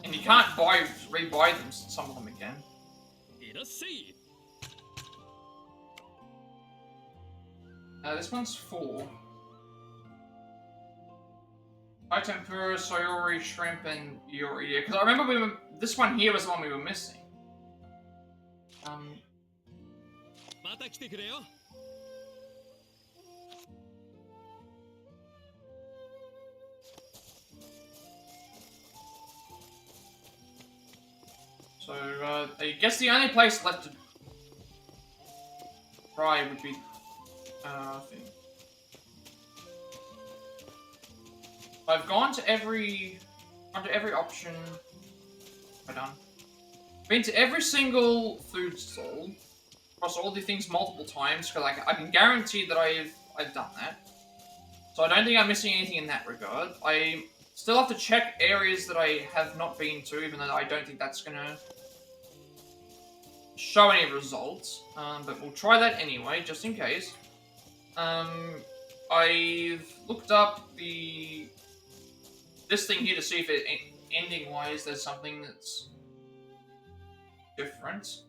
Speaker 1: And you can't rebuy them, some of them again. This one's 4. High tempura, Sayori, shrimp, and Iori. Yeah, because I remember this one here was the one we were missing. So, I guess the only place left to try would be, I think. I've gone to every option. I've done. Been to every single food stall, across all the things multiple times, because I can guarantee that I've done that. So I don't think I'm missing anything in that regard. I still have to check areas that I have not been to, even though I don't think that's gonna show any results. But we'll try that anyway, just in case. I've looked up this thing here to see if ending-wise there's something that's different.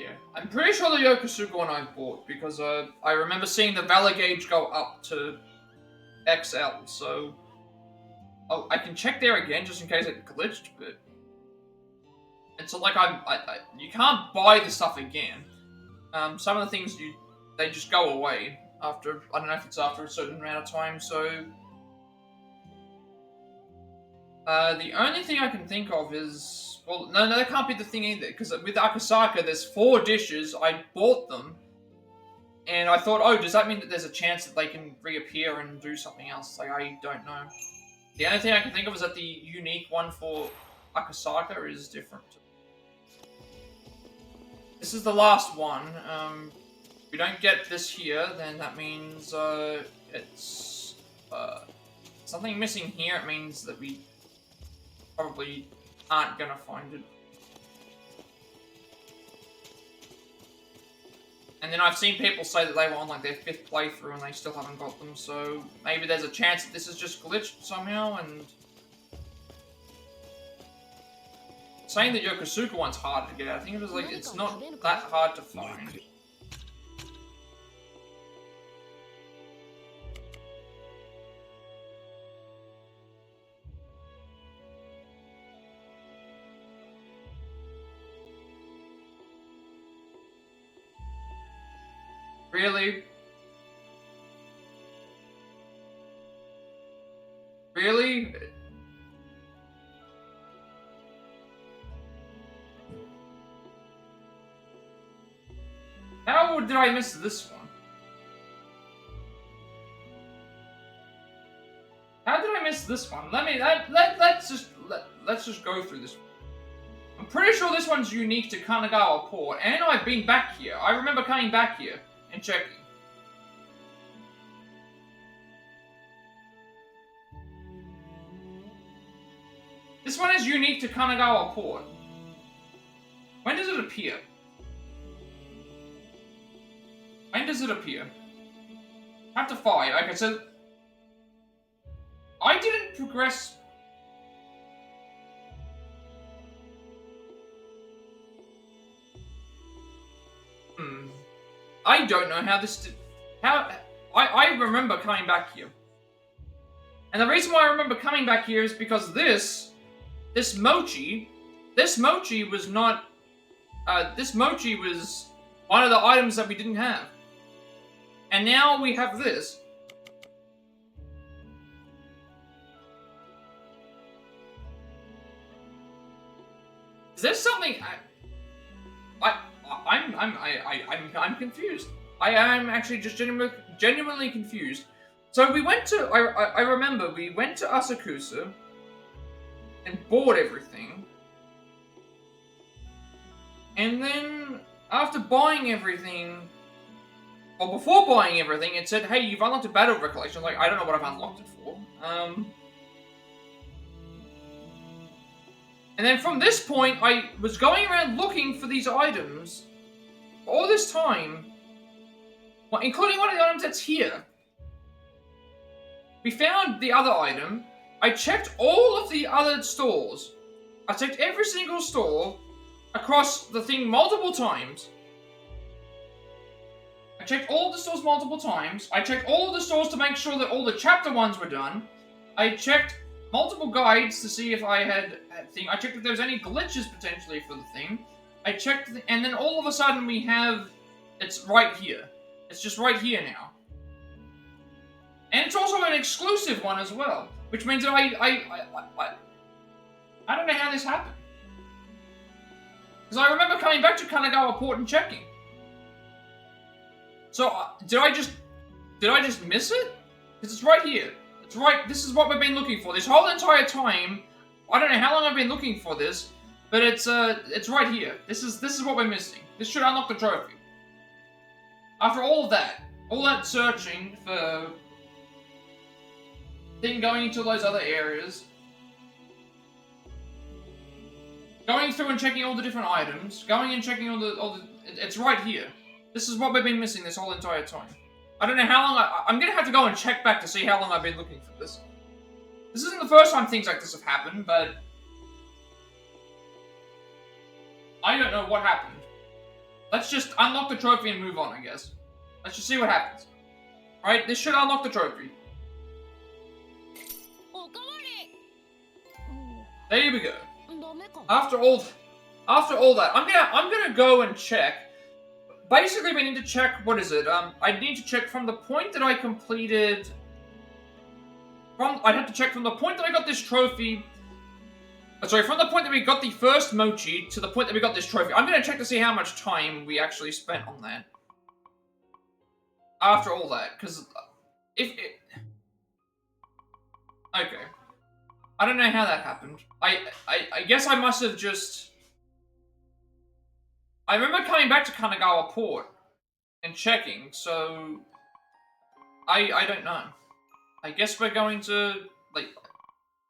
Speaker 1: Yeah, I'm pretty sure the Yokosuka one I bought, because I remember seeing the valor gauge go up to XL, so I can check there again just in case it glitched, but it's not like you can't buy the stuff again. Some of the things they just go away after, I don't know if it's after a certain amount of time, so the only thing I can think of is, well, no, that can't be the thing either, because with Akasaka, there's 4 dishes. I bought them, and I thought, oh, does that mean that there's a chance that they can reappear and do something else? Like, I don't know. The only thing I can think of is that the unique one for Akasaka is different. This is the last one. If we don't get this here, then that means it's something missing here. It means that we probably aren't gonna find it. And then I've seen people say that they were on like their 5th playthrough and they still haven't got them, so maybe there's a chance that this is just glitched somehow, and... Saying that Yokosuka one's hard to get out, I think it was like, it's not that hard to find. Really? Really? How did I miss this one? How did I miss this one? Let's just go through this. I'm pretty sure this one's unique to Kanagawa Port, and I've been back here. I remember coming back here and checking. This one is unique to Kanagawa Port. When does it appear? When does it appear? Chapter 5. Okay, so I didn't progress. I don't know how this did. I remember coming back here. And the reason why I remember coming back here is because this mochi was not, this mochi was one of the items that we didn't have. And now we have this. Is there something, I'm confused. I am actually just genuinely confused. So we went to, I remember we went to Asakusa and bought everything. And then after buying everything, or before buying everything, it said, hey, you've unlocked a Battle Recollection. Like, I don't know what I've unlocked it for. And then from this point, I was going around looking for these items all this time, well, including one of the items that's here. We found the other item. I checked all of the other stores. I checked every single store across the thing multiple times. I checked all of the stores multiple times. I checked all of the stores to make sure that all the chapter ones were done. I checked multiple guides to see if I had a thing. I checked if there was any glitches potentially for the thing. I checked, and then all of a sudden we have, it's right here. It's just right here now. And it's also an exclusive one as well, which means that I don't know how this happened. Because I remember coming back to Kanagawa Port and checking. So, did I just miss it? Because it's right here. It's right, this is what we've been looking for. This whole entire time, I don't know how long I've been looking for this, but it's right here. This is what we're missing. This should unlock the trophy. After all that searching for thing going into those other areas, going through and checking all the different items, going and checking all the it's right here. This is what we've been missing this whole entire time. I don't know how long I'm gonna have to go and check back to see how long I've been looking for this. This isn't the first time things like this have happened, but I don't know what happened. Let's just unlock the trophy and move on, I guess. Let's just see what happens. Alright, this should unlock the trophy. There we go. After all that, I'm gonna go and check. Basically, we need to check, what is it? I need to check from the point that I completed... I'd have to check from the point that I got this trophy... Sorry, from the point that we got the first mochi to the point that we got this trophy. I'm gonna check to see how much time we actually spent on that. After all that, because... Okay. I don't know how that happened. I guess I must have just... I remember coming back to Kanagawa Port and checking, so I don't know. I guess we're going to, like,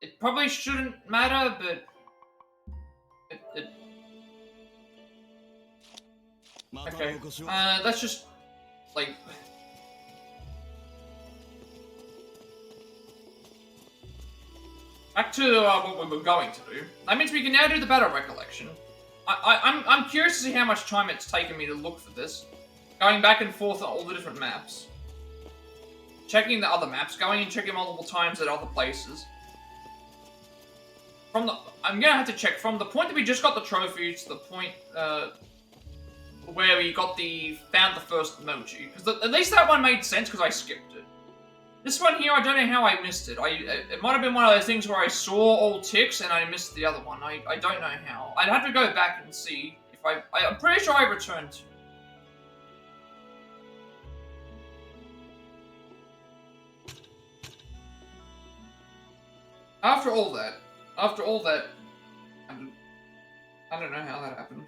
Speaker 1: it probably shouldn't matter, but okay. Let's just, like, back to what we were going to do. That means we can now do the Battle Recollection. I'm curious to see how much time it's taken me to look for this. Going back and forth on all the different maps. Checking the other maps, going and checking multiple times at other places. I'm gonna have to check from the point that we just got the trophy to the point where we got found the first mochi. Because at least that one made sense because I skipped it. This one here, I don't know how I missed it. It might have been one of those things where I saw all ticks and I missed the other one. I don't know how. I'd have to go back and see if I'm pretty sure I returned to. After all that, I don't know how that happened.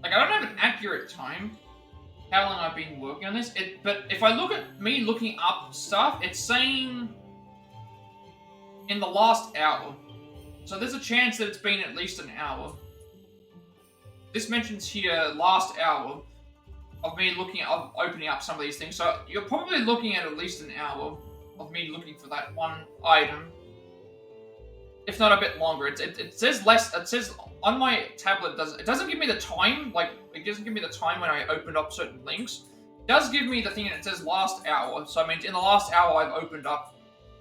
Speaker 1: Like, I don't have an accurate time how long I've been working on this. But if I look at me looking up stuff, it's saying in the last hour. So there's a chance that it's been at least an hour. This mentions here last hour of me opening up some of these things. So you're probably looking at least an hour of me looking for that one item. If not a bit longer. It says less. It says on my tablet, it doesn't give me the time. Like, it doesn't give me the time when I opened up certain links. It does give me the thing that says last hour. So I mean, in the last hour, I've opened up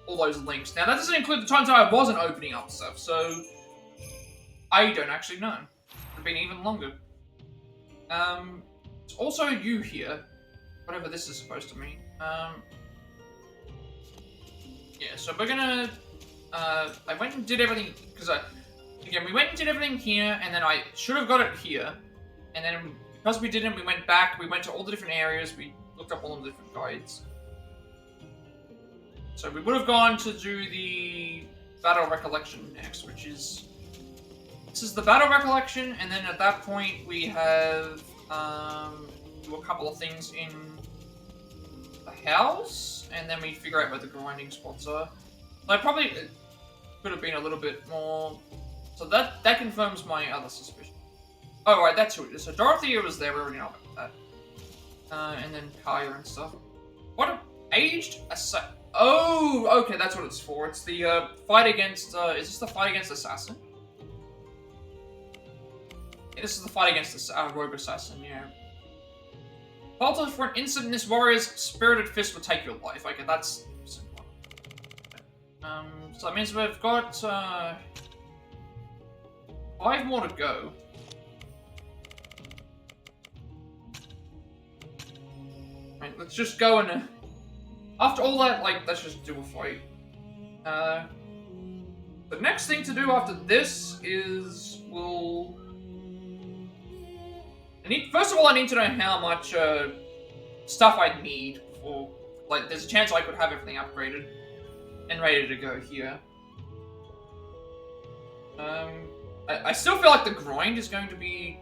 Speaker 1: all those links. Now, that doesn't include the times that I wasn't opening up stuff. So I don't actually know. It's been even longer. It's also you here. Whatever this is supposed to mean. Yeah, so we're gonna... I went and did everything, because again, we went and did everything here, and then I should have got it here. And then, because we didn't, we went back, we went to all the different areas, we looked up all the different guides. So we would have gone to do the Battle Recollection next, which is... This is the Battle Recollection, and then at that point we have do a couple of things in the house, and then we figure out where the grinding spots are. So I probably could have been a little bit more... So that confirms my other suspicion. Oh, right, that's who it is. So Dorothea was there, we already know about that. And then Kaya and stuff. What? Aged? Oh, okay, that's what it's for. It's the fight against... is this the fight against Assassin? Yeah, this is the fight against the Rogue Assassin, yeah. Falter for an instant, this warrior's spirited fist will take your life. Okay, that's simple. So that means we've got 5 more to go. Right, let's just go and after all that, like, let's just do a fight. The next thing to do after this is first of all, I need to know how much stuff I'd need before. Like, there's a chance I could have everything upgraded and ready to go here. I still feel like the grind is going to be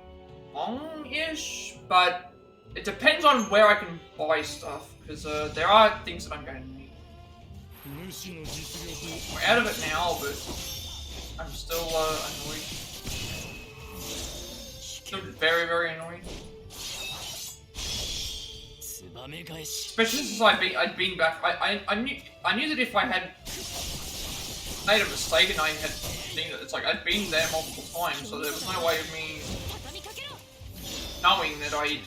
Speaker 1: long-ish, but it depends on where I can buy stuff, because there are things that I'm going to need. We're out of it now, but I'm still annoyed. Still very, very annoyed. Especially since I'd been back. I knew that if I had made a mistake and I had seen it, it's like I'd been there multiple times, so there was no way of me knowing that I'd...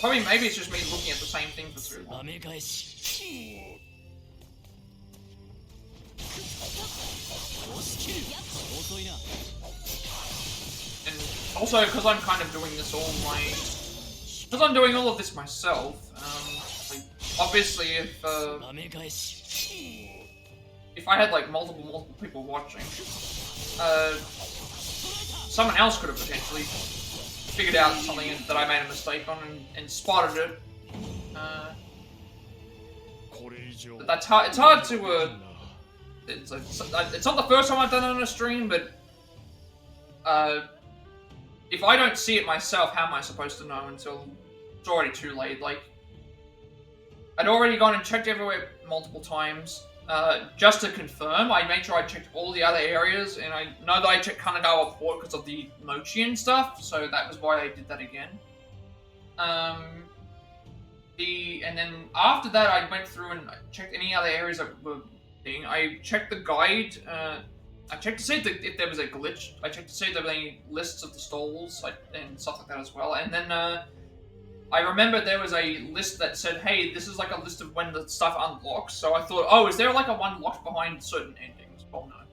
Speaker 1: Probably, maybe it's just me looking at the same thing for too long. And also, because I'm kind of doing this because I'm doing all of this myself, like, obviously if I had like multiple people watching, someone else could have potentially figured out something that I made a mistake on and spotted it. But that's hard. It's hard to. It's not the first time I've done it on a stream, but if I don't see it myself, how am I supposed to know until it's already too late? Like, I'd already gone and checked everywhere multiple times. Just to confirm, I made sure I checked all the other areas, and I know that I checked Kanagawa Port because of the mochi and stuff, so that was why I did that again. And then after that, I went through and checked any other areas that were being. I checked the guide. I checked to see if there was a glitch. I checked to see if there were any lists of the stalls and stuff like that as well. And then I remember there was a list that said, hey, this is like a list of when the stuff unlocks. So I thought, oh, is there like a one locked behind certain endings? Well, no.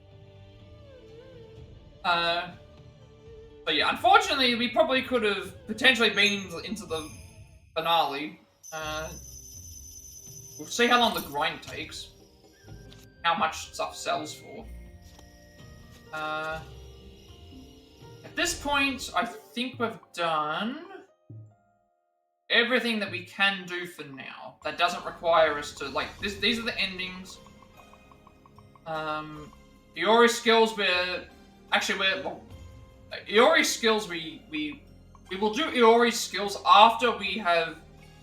Speaker 1: But yeah, unfortunately, we probably could have potentially been into the finale. We'll see how long the grind takes. How much stuff sells for. At this point, I think we've done everything that we can do for now. That doesn't require us to, like, these are the endings. Iori skills, well, Iori skills, we will do Iori skills after we have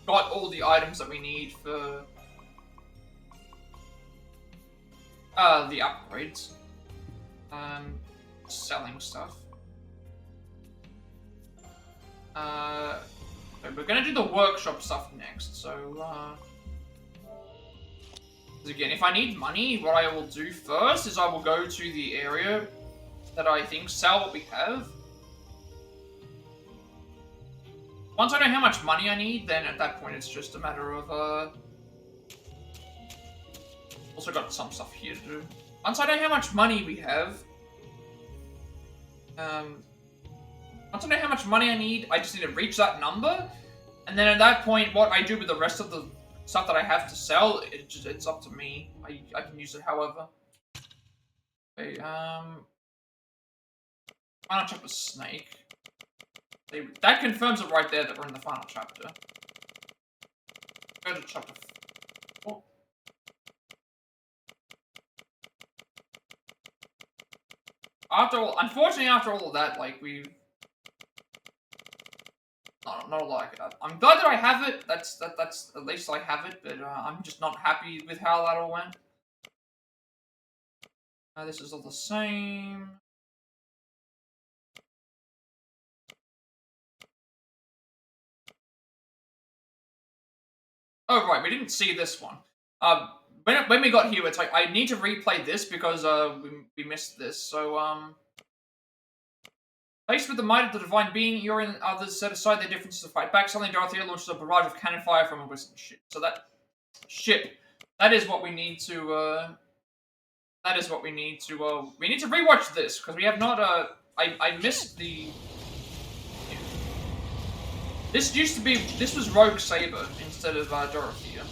Speaker 1: got all the items that we need for the upgrades. Selling stuff. We're gonna do the workshop stuff next, so again, if I need money, what I will do first is I will go to the area that I think sell what we have. Once I know how much money I need, then at that point it's just a matter of also got some stuff here to do. Once I know how much money we have, once I know how much money I need, I just need to reach that number, and then at that point, what I do with the rest of the stuff that I have to sell, it's up to me. I can use it however. Okay, final chapter snake. That confirms it right there that we're in the final chapter. Go to chapter 4. Unfortunately, after all of that, like, we've... Not a lot. I'm glad that I have it. That's at least I have it, but I'm just not happy with how that all went. This is all the same. Oh right, we didn't see this one. When we got here, it's like I need to replay this because we missed this. So faced with the might of the divine being, Iori and others set aside their differences to fight back. Suddenly, Dorothea launches a barrage of cannon fire from a western ship. So that is what we need to. That is what we need to. We need to rewatch this because we have not. I missed the. Yeah. This used to be. This was Rogue Saber instead of Dorothea.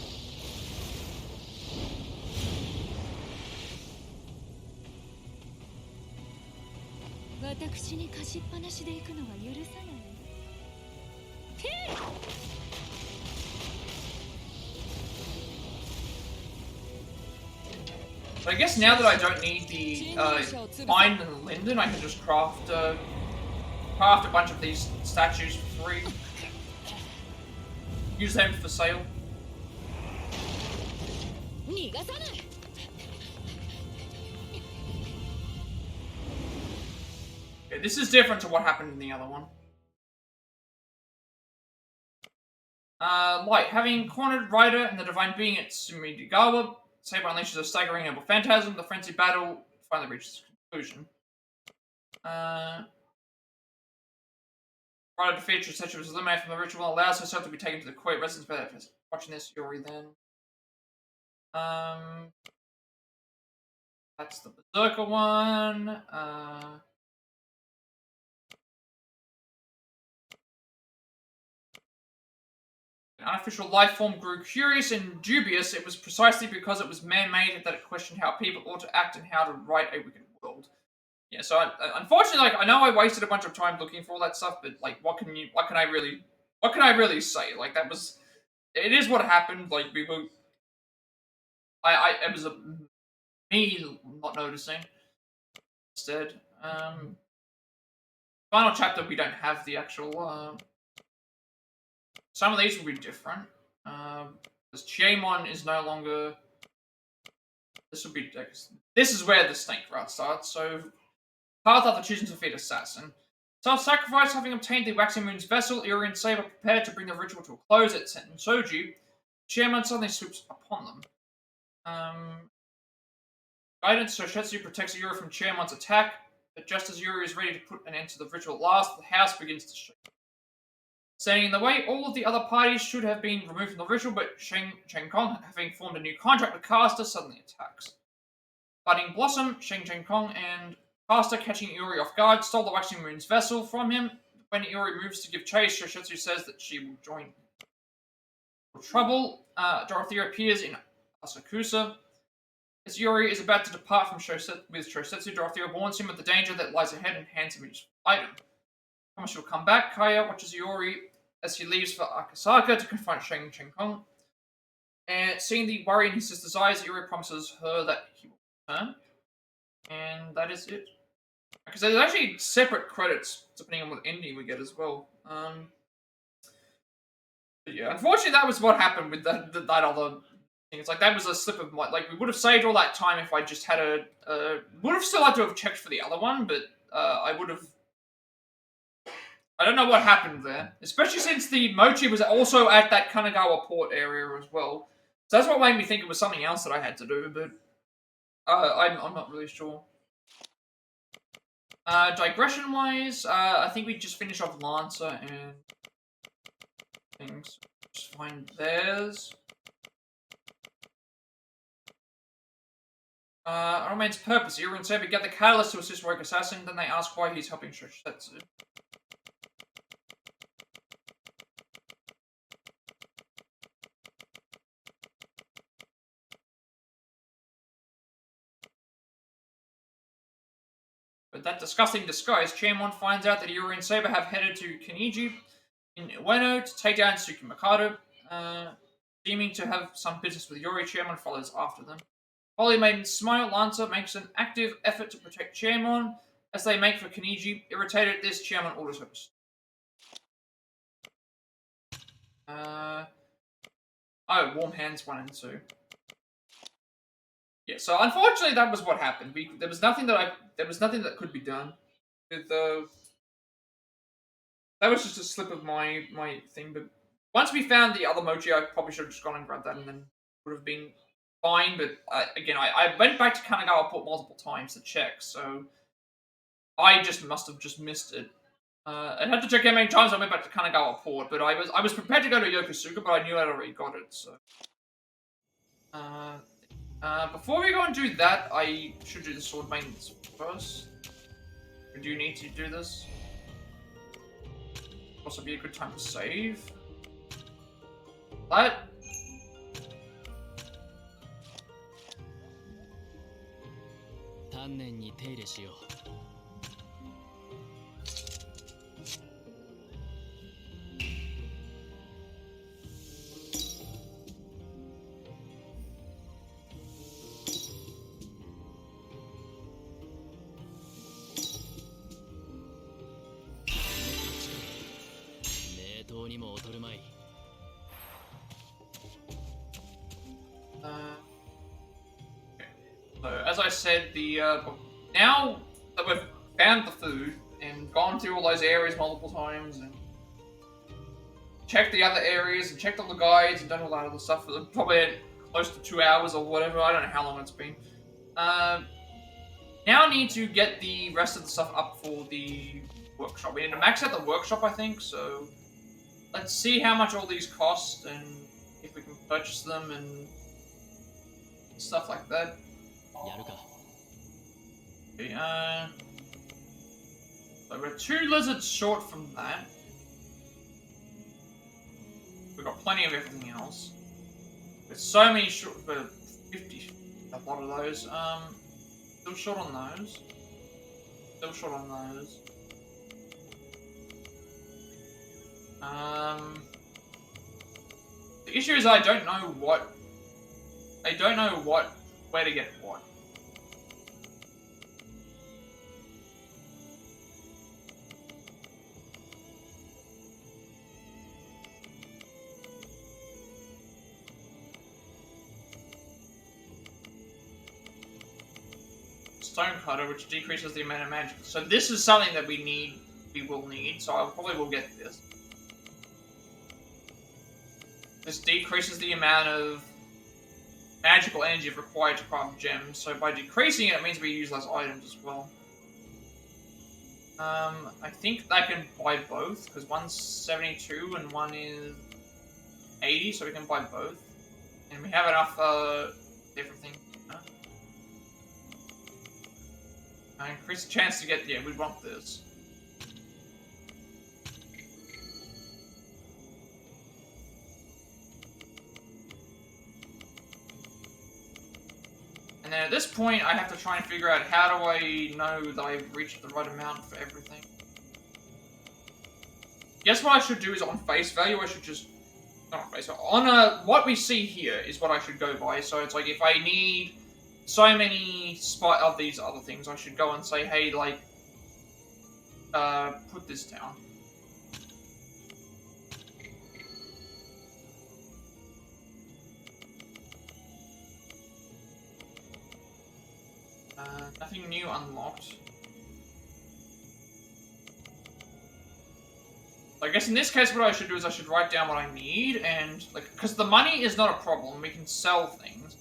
Speaker 1: But I guess now that I don't need the Pine and Linden, I can just craft a bunch of these statues for free. Use them for sale. Okay, this is different to what happened in the other one. Light. Having cornered Ryder and the divine being at Sumidigawa, Saber unleashes a staggering noble phantasm. The frenzied battle finally reaches its conclusion. Ryder defeats Trisha was eliminated from the ritual and allows herself to be taken to the Kuwait residence bed. Watching this, Iori then. That's the Berserker one. An unofficial life form grew curious and dubious. It was precisely because it was man-made that it questioned how people ought to act and how to right a wicked world. Yeah, so unfortunately, like, I know I wasted a bunch of time looking for all that stuff, but like, what can I really say? Like, that was, it is what happened. Like, we were, it was me not noticing. Instead, final chapter we don't have the actual. Some of these will be different. This Chiemon is no longer. This will be. This is where the snake route starts. So, path after choosing to defeat assassin. Self-sacrifice, having obtained the Waxing Moon's vessel, Iori and Saber prepared to bring the ritual to a close at Sensoji. Chiemon suddenly swoops upon them. Guidance, Shoshetsu protects Iori from Chiemon's attack, but just as Iori is ready to put an end to the ritual at last, the house begins to shake. Standing in the way, all of the other parties should have been removed from the ritual, but Sheng Kong, having formed a new contract with Caster, suddenly attacks. Budding Blossom, Sheng Kong, and Caster, catching Iori off guard, stole the Waxing Moon's vessel from him. When Iori moves to give chase, Shoshetsu says that she will join. For trouble, Dorothea appears in Asakusa. As Iori is about to depart from Shoshetsu, Dorothea warns him of the danger that lies ahead and hands him his item. Promise she'll come back. Kaya watches Iori as he leaves for Akasaka to confront Sheng Kong. And seeing the worry in his sister's eyes, Iori promises her that he will return. And that is it. Because there's actually separate credits depending on what ending we get as well. But yeah, unfortunately, that was what happened with that other thing. It's like that was a slip of my like. We would have saved all that time if I just had would have still had to have checked for the other one, but I would have. I don't know what happened there, especially since the Mochi was also at that Kanagawa port area as well. So that's what made me think it was something else that I had to do, but I'm not really sure. Digression-wise, I think we just finished off Lancer and things. Just find theirs. Roman's purpose. Iori and Saber get the catalyst to assist Rogue Assassin, then they ask why he's helping Shoshetsu. With that disgusting disguise, Chairmon finds out that Iori and Saber have headed to Kaniji in Ueno to take down Suki Mikado. Seeming to have some business with Iori, Chairmon follows after them. Holy Maiden's smile, Lancer makes an active effort to protect Chairmon as they make for Kaniji. Irritated at this, Chairmon orders her. Warm Hands 1 and 2. Yeah, so unfortunately that was what happened. There was nothing that could be done. With that was just a slip of my thing. But once we found the other Mochi, I probably should have just gone and grabbed that, and then would have been fine. But again, I went back to Kanagawa Port multiple times to check, so I just must have just missed it. I had to check how many times I went back to Kanagawa Port, but I was prepared to go to Yokosuka, but I knew I'd already got it. So. Before we go and do that, I should do the sword maintenance first. Or do you need to do this? Also be a good time to save. Plat. So, as I said, now that we've found the food and gone through all those areas multiple times and checked the other areas and checked all the guides and done all that other stuff for probably close to 2 hours or whatever, I don't know how long it's been. Now I need to get the rest of the stuff up for the workshop. We need to max out the workshop, I think, so let's see how much all these cost and if we can purchase them and stuff like that. Okay, so we're 2 lizards short from that. We've got plenty of everything else. With so many short, but 50, a lot of those. Still short on those. Still short on those. The issue is I don't know where to get what. Stonecutter, which decreases the amount of magic. So this is something that we will need, so I probably will get this. This decreases the amount of magical energy required to craft gems, so by decreasing it, it means we use less items as well. I think I can buy both, because one's 72 and one is 80, so we can buy both. And we have enough, everything. Increase the chance to get, yeah, we want this. And then at this point, I have to try and figure out how do I know that I've reached the right amount for everything. Guess what I should do is on face value, I should just, not on face value, on what we see here is what I should go by. So it's like if I need so many of these other things, I should go and say, hey, like, put this down. Nothing new unlocked. I guess in this case what I should do is I should write down what I need, and like, because the money is not a problem, we can sell things.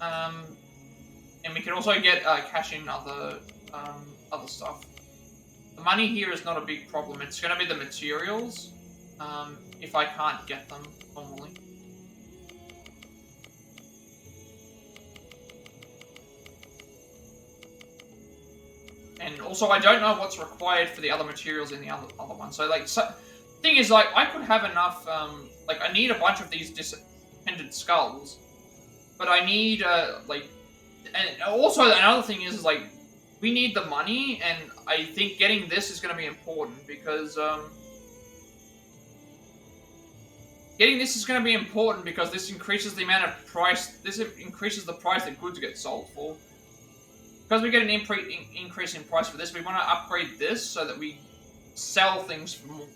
Speaker 1: And we can also get cash in other stuff. The money here is not a big problem. It's going to be the materials, if I can't get them normally. And also, I don't know what's required for the other materials in the other one. So, like, thing is, like, I could have enough. Like, I need a bunch of these disappended skulls, but I need like, and also another thing is like, we need the money, and I think getting this is going to be important because getting this is going to be important because this increases the amount of price. This increases the price that goods get sold for. Because we get an increase in price for this, we want to upgrade this so that we sell things for more.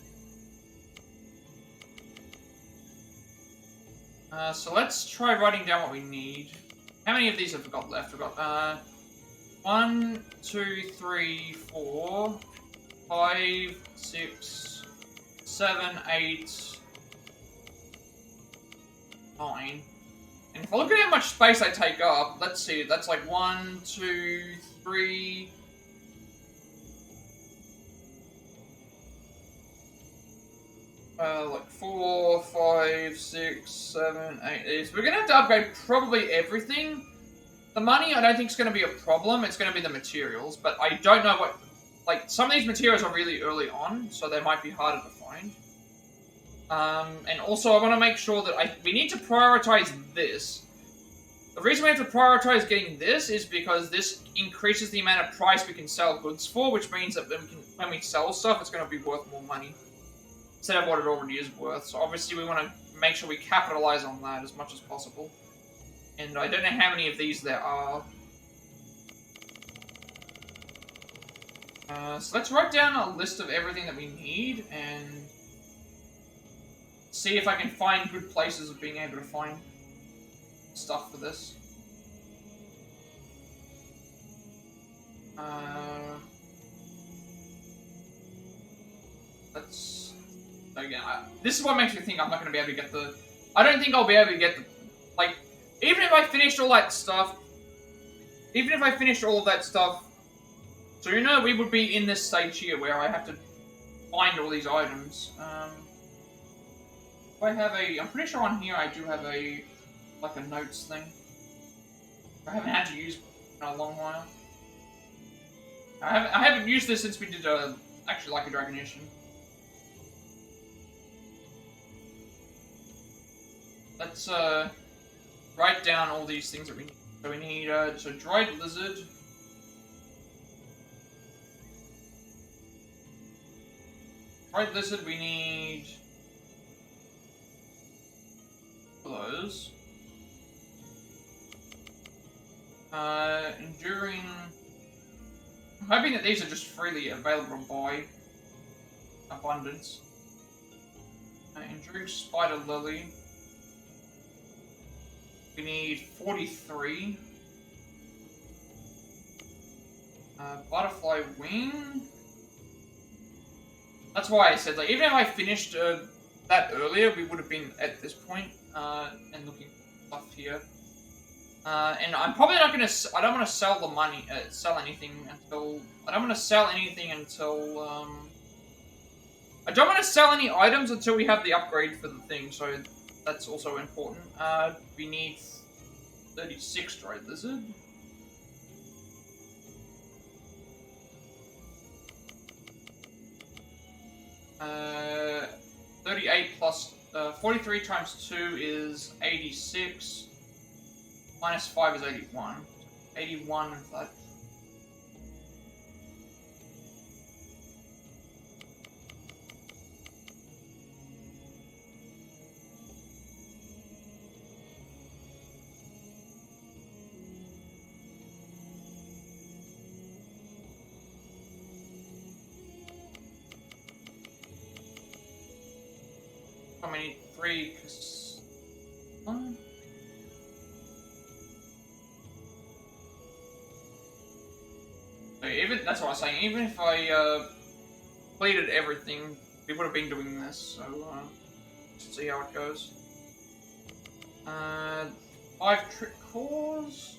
Speaker 1: So let's try writing down what we need. How many of these have we got left? We've got 1, 2, 3, 4, 5, 6, 7, 8, 9. And if I look at how much space I take up, let's see, that's like 1, 2, 3... like 4, 5, 6, 7, 8... So we're going to have to upgrade probably everything. The money I don't think is going to be a problem, it's going to be the materials, but I don't know what... Like, some of these materials are really early on, so they might be harder to find. And also, I want to make sure that we need to prioritize this. The reason we have to prioritize getting this is because this increases the amount of price we can sell goods for, which means that when we sell stuff, it's going to be worth more money instead of what it already is worth. So obviously, we want to make sure we capitalize on that as much as possible. And I don't know how many of these there are. So let's write down a list of everything that we need and see if I can find good places of being able to find stuff for this. Let's... Again, this is what makes me think I'm not going to be able to get the... I don't think I'll be able to get the... Like, even if I finished all that stuff... Even if I finished all of that stuff sooner, we would be in this stage here where I have to find all these items. I have a... I'm pretty sure on here I do have a... like a notes thing. I haven't had to use in a long while. I haven't used this since we did actually like a Dragonation. Let's write down all these things that we need. So we need so dried lizard. Dried lizard we need those. Enduring... I'm hoping that these are just freely available by abundance. Enduring spider lily. We need 43. Butterfly wing. That's why I said, like, even if I finished that earlier, we would have been at this point and looking for stuff here. And I'm probably not gonna. I don't want to sell the money, sell anything until. I don't want to sell anything until. I don't want to sell any items until we have the upgrade for the thing. So that's also important. We need 36 dried lizard. Uh, 38 plus 43 times 2 is 86. Minus 5 is 81. 81 of that. I mean, 3. So even that's what I was saying. Even if I completed everything, we would have been doing this. So let's see how it goes. 5 trick cores.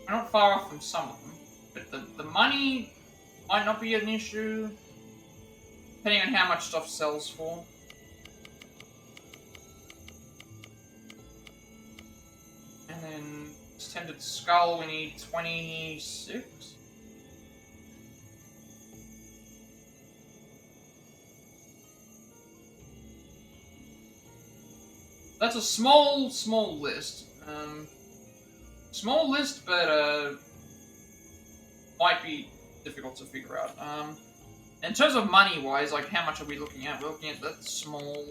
Speaker 1: We're not far off from some of them, but the money might not be an issue, depending on how much stuff sells for. And then extended skull, we need 26. That's a small list. Small list, but might be difficult to figure out. In terms of money-wise, like how much are we looking at? We're looking at that small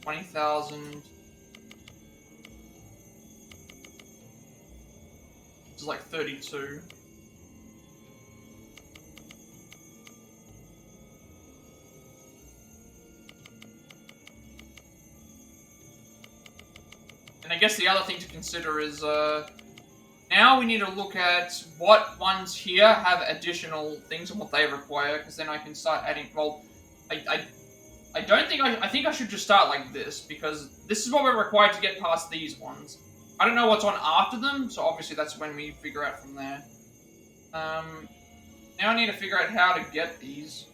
Speaker 1: 20,000. It's like 32. And I guess the other thing to consider is, now we need to look at what ones here have additional things and what they require, because then I can start adding, well, I don't think, I think I should just start like this, because this is what we're required to get past these ones. I don't know what's on after them, so obviously that's when we figure out from there. Now I need to figure out how to get these.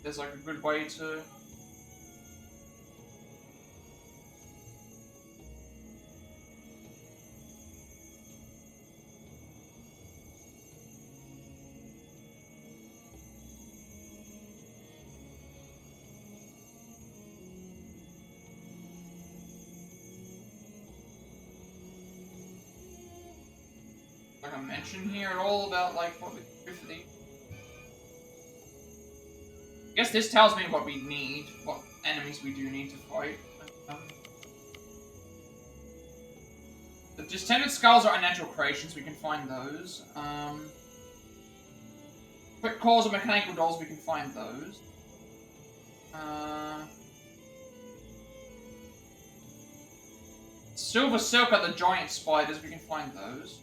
Speaker 1: There's like a good way to... like a mention here at all about like what we do for the... I guess this tells me what we need, what enemies we do need to fight. The distended skulls are unnatural creations, we can find those. Quick cores or mechanical dolls, we can find those. Silver silk are the giant spiders, we can find those.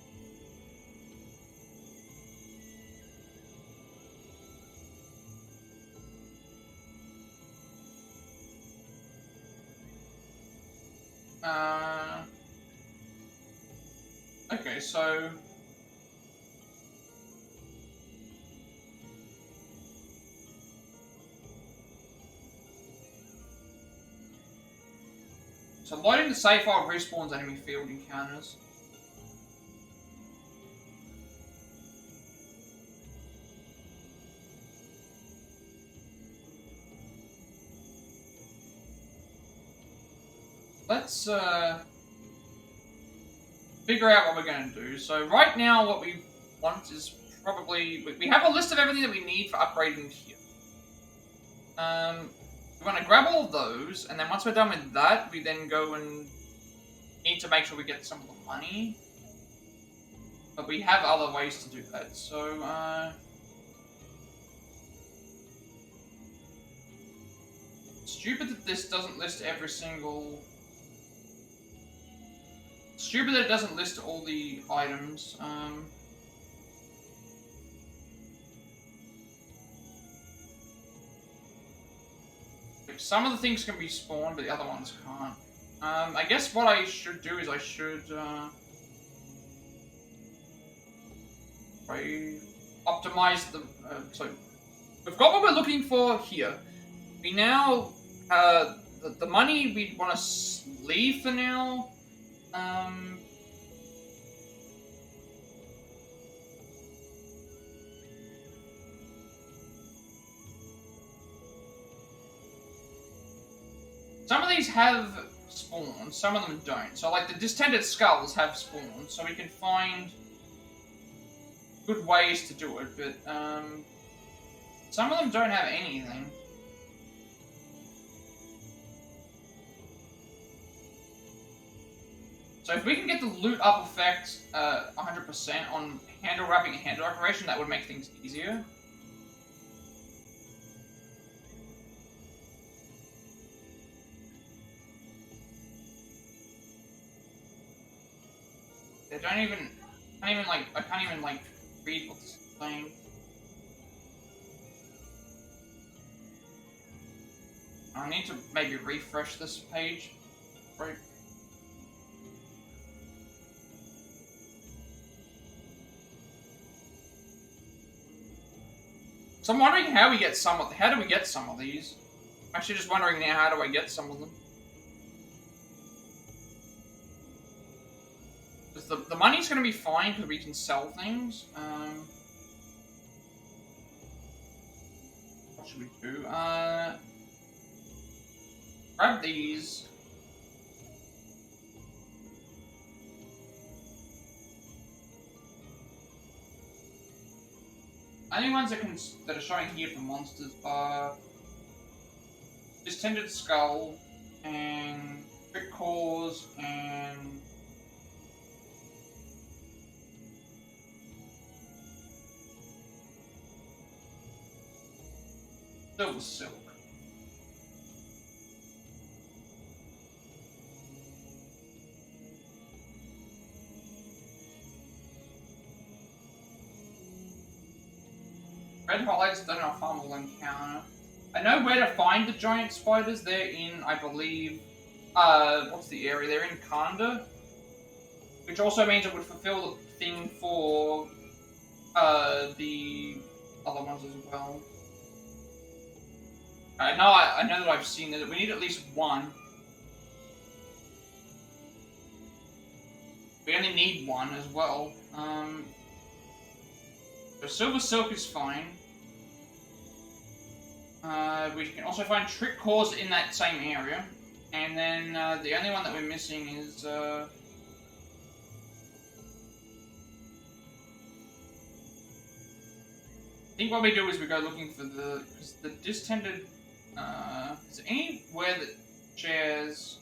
Speaker 1: Okay, so... So loading the save file respawns enemy field encounters. Let's figure out what we're going to do. So right now what we want is probably... We have a list of everything that we need for upgrading here. We want to grab all of those, and then once we're done with that, we then go and need to make sure we get some of the money. But we have other ways to do that, so... Stupid that this doesn't list every single... Stupid that it doesn't list all the items. Some of the things can be spawned, but the other ones can't. I guess what I should do is I should optimize the... so, we've got what we're looking for here. We now... the money we want to leave for now... Some of these have spawns, some of them don't. So like the distended skulls have spawns, so we can find good ways to do it, but some of them don't have anything. So if we can get the loot up effect 100% on handle wrapping and handle decoration, that would make things easier. I can't even read what this is saying. I need to maybe refresh this page. Right. So I'm wondering how do we get some of these? I'm actually just wondering now, how do I get some of them? The money's going to be fine because we can sell things. What should we do? Grab these. Only ones that are showing here for monsters are Distended Skull and Trick Cause and Silver Silk. Red highlights don't know if I will encounter. I know where to find the giant spiders. They're in, I believe, what's the area? They're in Kanda, which also means it would fulfill the thing for the other ones as well. I know that I've seen that we need at least one. We only need one as well. So Silver Silk is fine. We can also find Trick Cause in that same area. And then the only one that we're missing is... I think what we do is we go looking for the distended... is there anywhere that shares...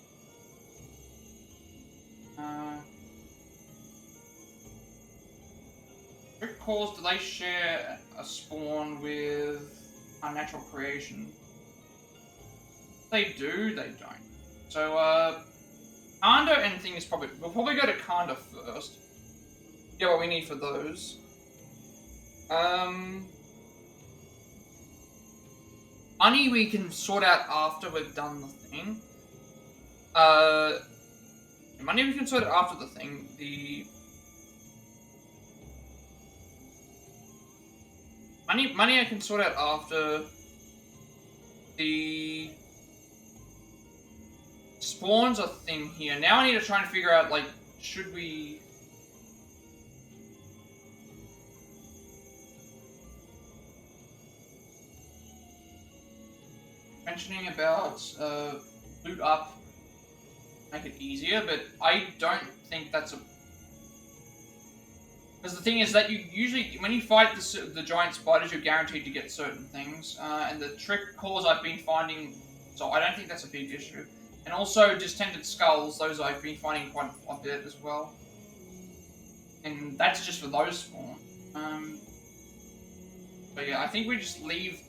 Speaker 1: Trick Cause, do they share a spawn with Unnatural Creation? They do, they don't. So, Kanda and thing is probably... We'll probably go to Kanda first. Get what we need for those. Money we can sort out after we've done the thing. Money we can sort out after the thing. Money I can sort out after the spawns a thing here. Now I need to try and figure out, like, should we... Mentioning about loot up, make it easier, but I don't think that's a... Because the thing is that you usually, when you fight the giant spiders, you're guaranteed to get certain things. And the Trick Cause I've been finding, so I don't think that's a big issue. And also Distended Skulls, those I've been finding quite a bit as well. And that's just for those spawn. But yeah, I think we just leave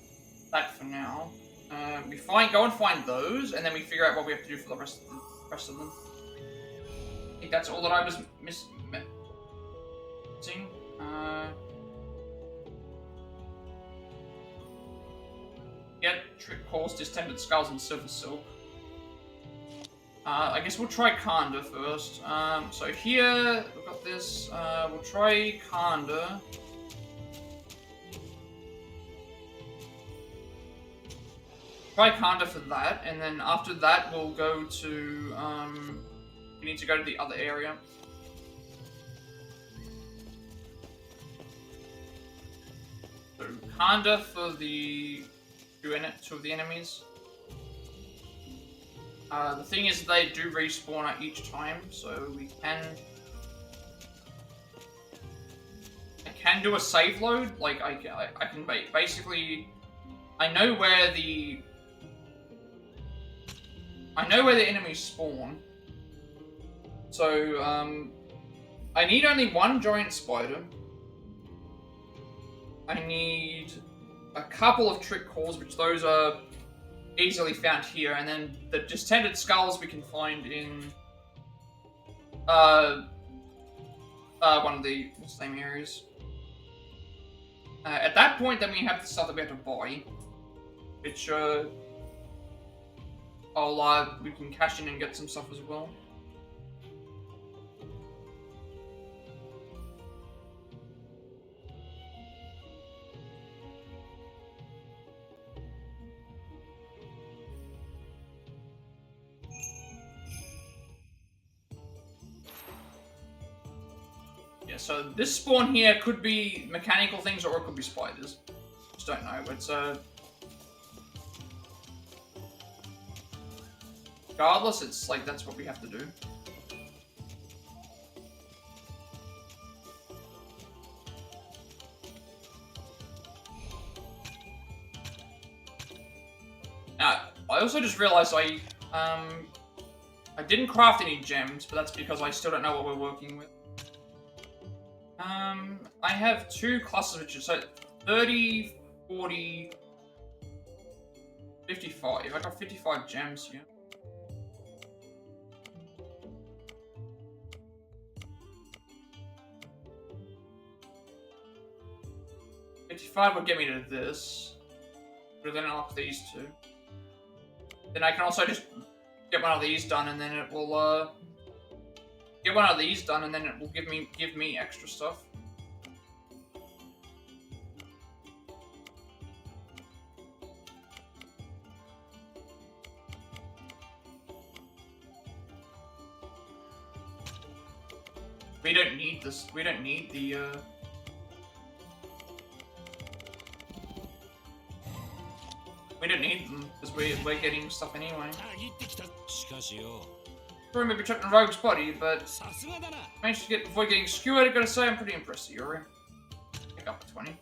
Speaker 1: that for now. We go and find those, and then we figure out what we have to do for the rest of them. I think that's all that I was missing. Get Trick Cause, Distended Skulls, and Silver Silk. I guess we'll try Kanda first. So here, we've got this. We'll try Kanda. Try Kanda for that, and then after that we'll go to, we need to go to the other area. So Kanda for the two of the enemies. The thing is they do respawn at each time, so we can... I can do a save load, like I can basically... I know where the enemies spawn. So, I need only one giant spider. I need a couple of Trick Cores, which those are easily found here, and then the Distended Skulls we can find in one of the same areas. At that point, then we have the stuff that we have to buy, which we can cash in and get some stuff as well. Yeah, so this spawn here could be mechanical things or it could be spiders. Just don't know. It's regardless, it's like that's what we have to do. Now, I also just realized I didn't craft any gems, but that's because I still don't know what we're working with. I have 2 clusters, which is so 30, 40, 55. I got 55 gems here. $55 would get me to this, but then I'll have these 2. Then I can also just get one of these done, and then it will get one of these done, and then it will give me extra stuff. We don't need this. We don't need the we don't need them because we're getting stuff anyway. Remember we checked on Rogue's body, but managed to avoid getting skewered. I gotta say, I'm pretty impressed, Iori. Pick up 20.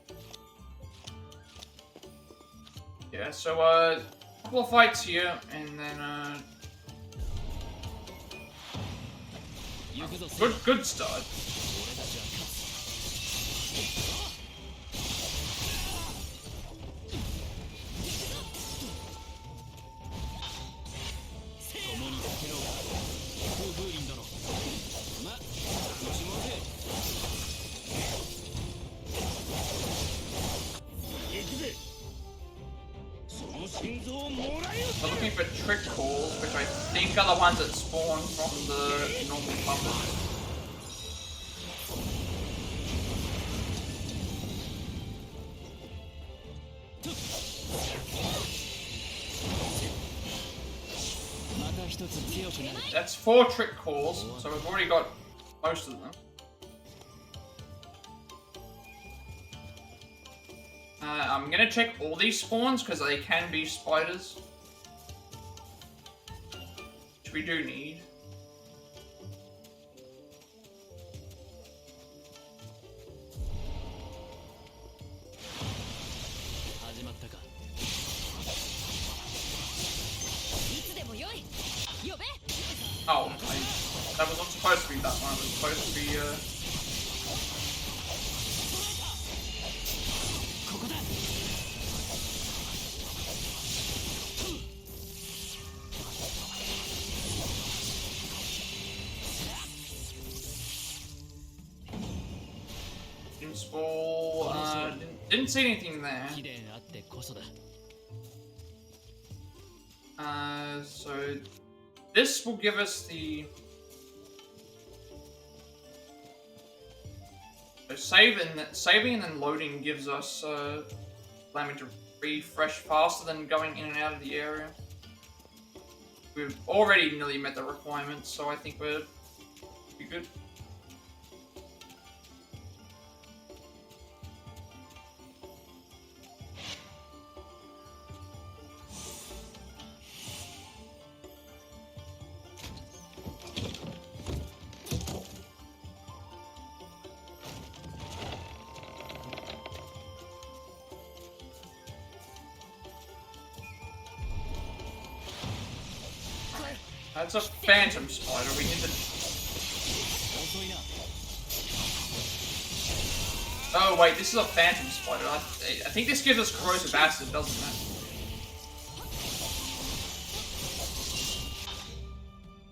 Speaker 1: Yeah, so a couple of fights here, and then good start. I'm looking for trick calls, which I think are the ones that spawn from the normal puppets. That's 4 trick calls, so we've already got most of them. I'm gonna check all these spawns because they can be spiders, which we do need. Oh, that was not supposed to be that one. It was supposed to be didn't see anything there. So this will give us the saving and then loading gives us allow me to refresh faster than going in and out of the area. We've already nearly met the requirements, so I think we're good. That's a phantom spider. We need to. Oh wait, this is a phantom spider. I think this gives us corrosive acid, doesn't it?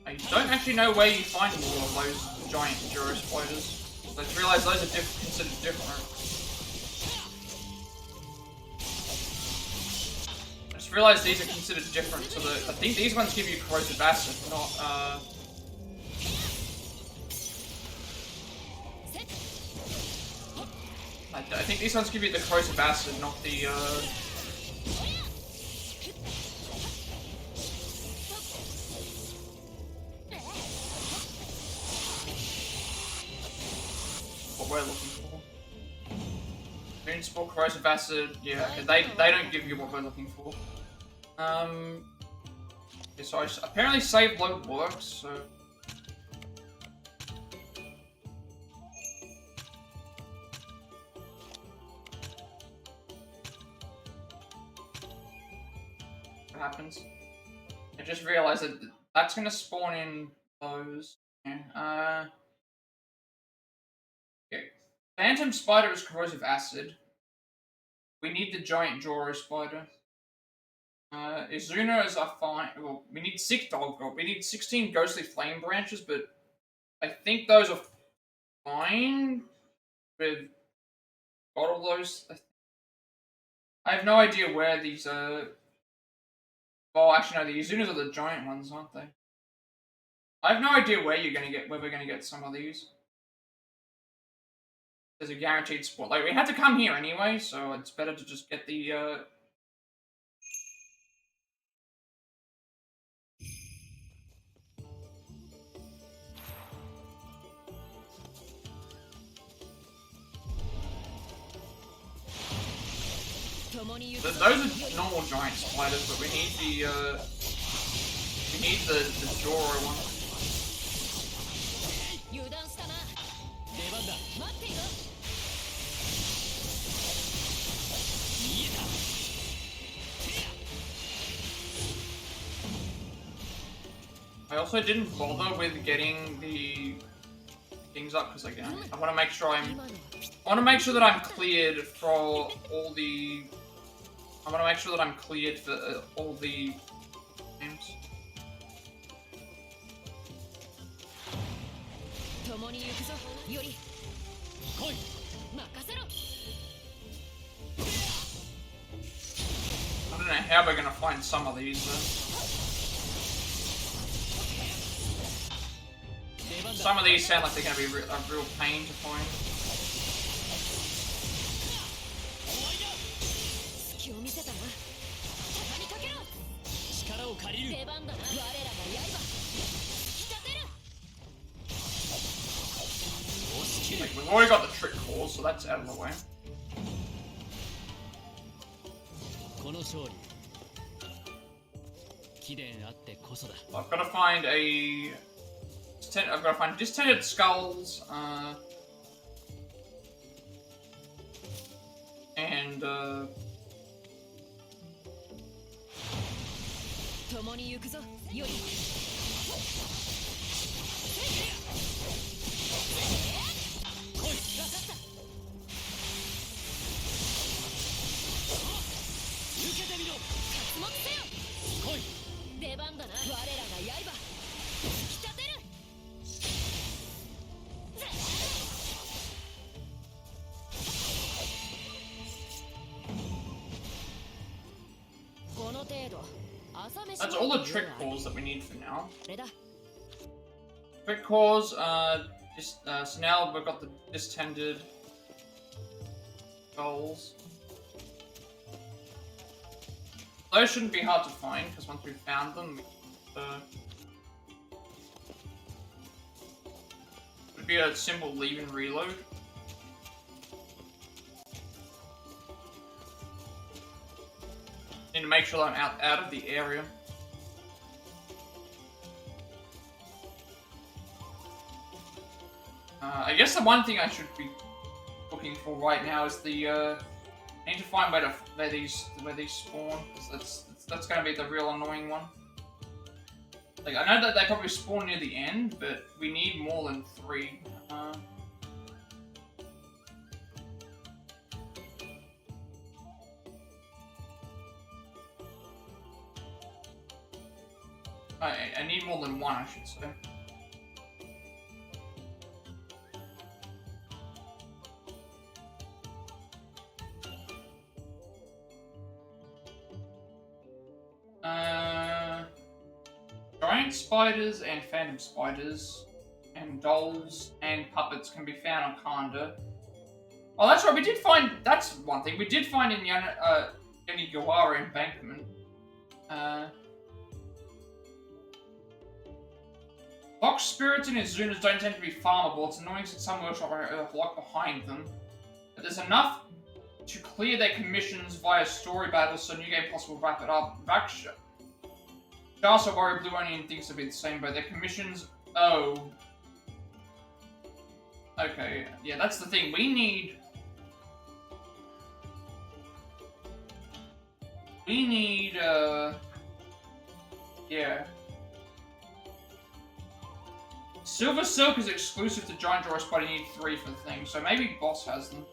Speaker 1: I don't actually know where you find more of those giant Juro spiders. I just realized those are considered different. I just realized these are considered different to the. I think these ones give you corrosive acid, not. I think these ones give you the corrosive acid, not the. What we're looking for. Invincible, corrosive acid, yeah, okay, they don't give you what we're looking for. Okay, so apparently save load works, so. What happens? I just realized that that's gonna spawn in those. Yeah, okay. Phantom Spider is corrosive acid. We need the giant Joro Spider. Izuna is a fine. Well, we need 6 dog. We need 16 ghostly flame branches, but I think those are fine. We've got all those. I have no idea where these are. Oh, actually, no, the Izunas are the giant ones, aren't they? I have no idea where we're gonna get some of these. There's a guaranteed spot. Like, we had to come here anyway, so it's better to just get the, those are normal giant spiders, but we need the Joro one. I also didn't bother with getting the things up because again, I want to make sure that I'm cleared for all the. I want to make sure that I'm cleared for all the games. I don't know how we're gonna find some of these though. Some of these sound like they're gonna be a real pain to find. Like, we've already got the trick calls, so that's out of the way. I've got to find I've got to find distended skulls, and that's all the trick calls that we need for now. Trick calls, so now we've got the distended skulls. Those shouldn't be hard to find, because once we've found them, would be a simple leave and reload. Need to make sure that I'm out of the area. I guess the one thing I should be looking for right now is the I need to find where these spawn, because that's going to be the real annoying one. Like, I know that they probably spawn near the end, but we need more than 3. I need more than 1, I should say. giant spiders and phantom spiders and dolls and puppets can be found on Kanda. Oh, that's right. We did find. That's one thing we did find in Yanagawara Embankment. Box spirits and Izunas don't tend to be farmable. It's annoying since some workshops are locked behind them. But there's enough to clear their commissions via story battles, so New Game Plus will wrap it up. Raksha. Also worry Blue Onion thinks they'll be the same, but their commissions. Oh. Okay, yeah, that's the thing. We need. Yeah. Silver Silk is exclusive to Giant Joyce, but I need 3 for the thing, so maybe Boss has them.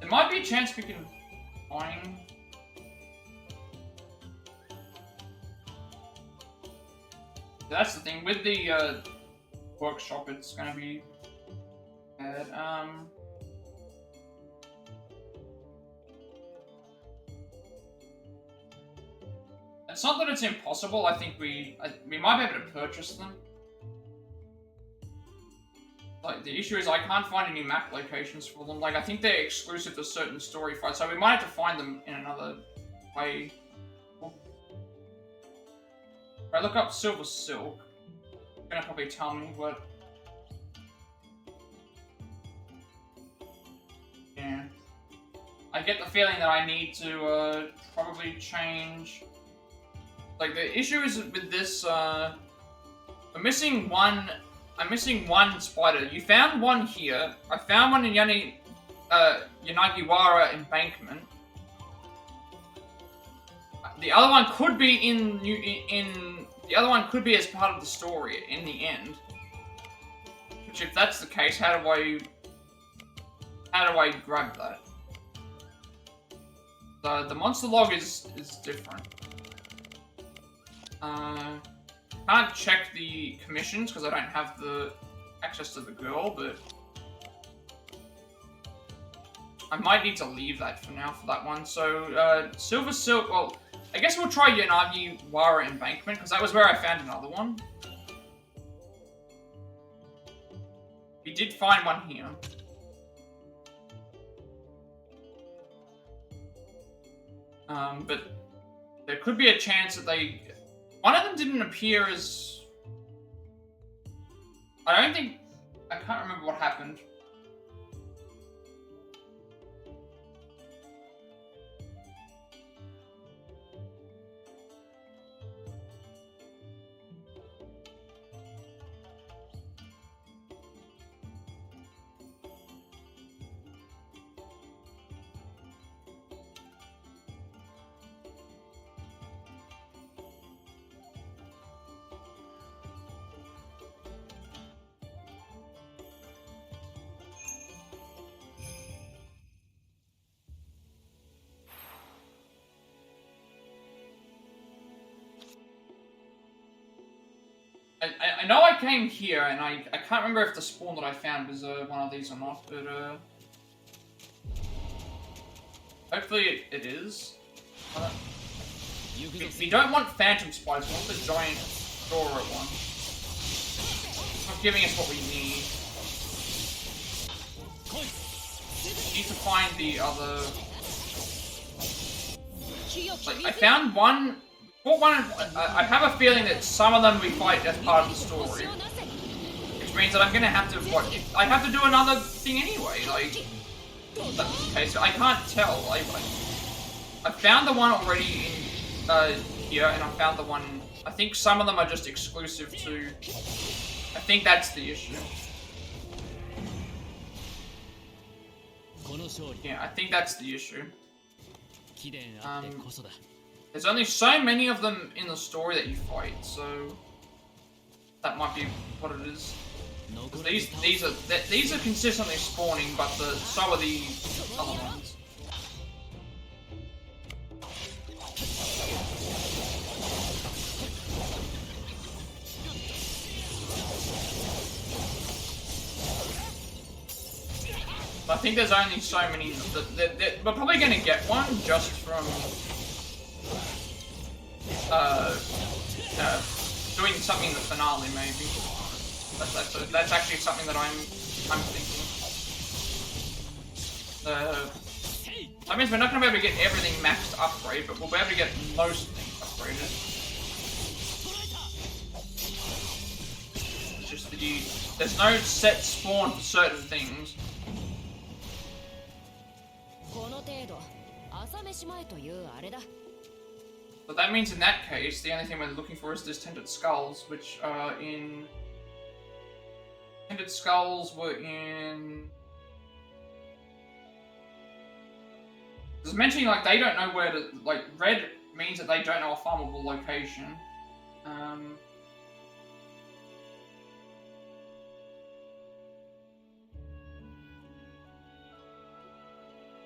Speaker 1: There might be a chance we can find. That's the thing with the workshop. It's gonna be bad. It's not that it's impossible. I think we might be able to purchase them. Like, the issue is I can't find any map locations for them. Like, I think they're exclusive to certain story fights, so we might have to find them in another way. If I look up Silver Silk, it's gonna probably tell me what... Yeah. I get the feeling that I need to, probably change... Like, the issue is with this, I'm missing one spider. You found one here. I found one in Yanagiwara Embankment. The other one could be the other one could be as part of the story in the end. Which, if that's the case, how do I grab that? The monster log is different. Can't check the commissions because I don't have the access to the girl, but I might need to leave that for now for that one. So, Silver Silk, well, I guess we'll try Yanagiwara Embankment, because that was where I found another one. We did find one here. But there could be a chance that one of them didn't appear as... I can't remember what happened. I know I came here, and I can't remember if the spawn that I found was one of these or not, but hopefully it is. We don't want phantom spiders, we want the giant Dora one. It's not giving us what we need. We need to find the other... Like, I found one... I have a feeling that some of them we fight as part of the story. Which means that I'm gonna have to, I have to do another thing anyway, like... That's the case. I can't tell. I found the one already in, here, and I found the one... I think some of them are just exclusive to... I think that's the issue. Yeah, I think that's the issue. There's only so many of them in the story that you fight, so that might be what it is. These are consistently spawning, but so are the other ones. I think there's only so many. We're probably going to get one just from doing something in the finale, maybe. That's actually something that I'm thinking. That means we're not going to be able to get everything maxed upgrade, but we'll be able to get most things upgraded. It's just there's no set spawn for certain things. But that means in that case, the only thing we're looking for is Distended Skulls, which are in... Distended Skulls were in... It's mentioning, like, they don't know where to... Like, red means that they don't know a farmable location.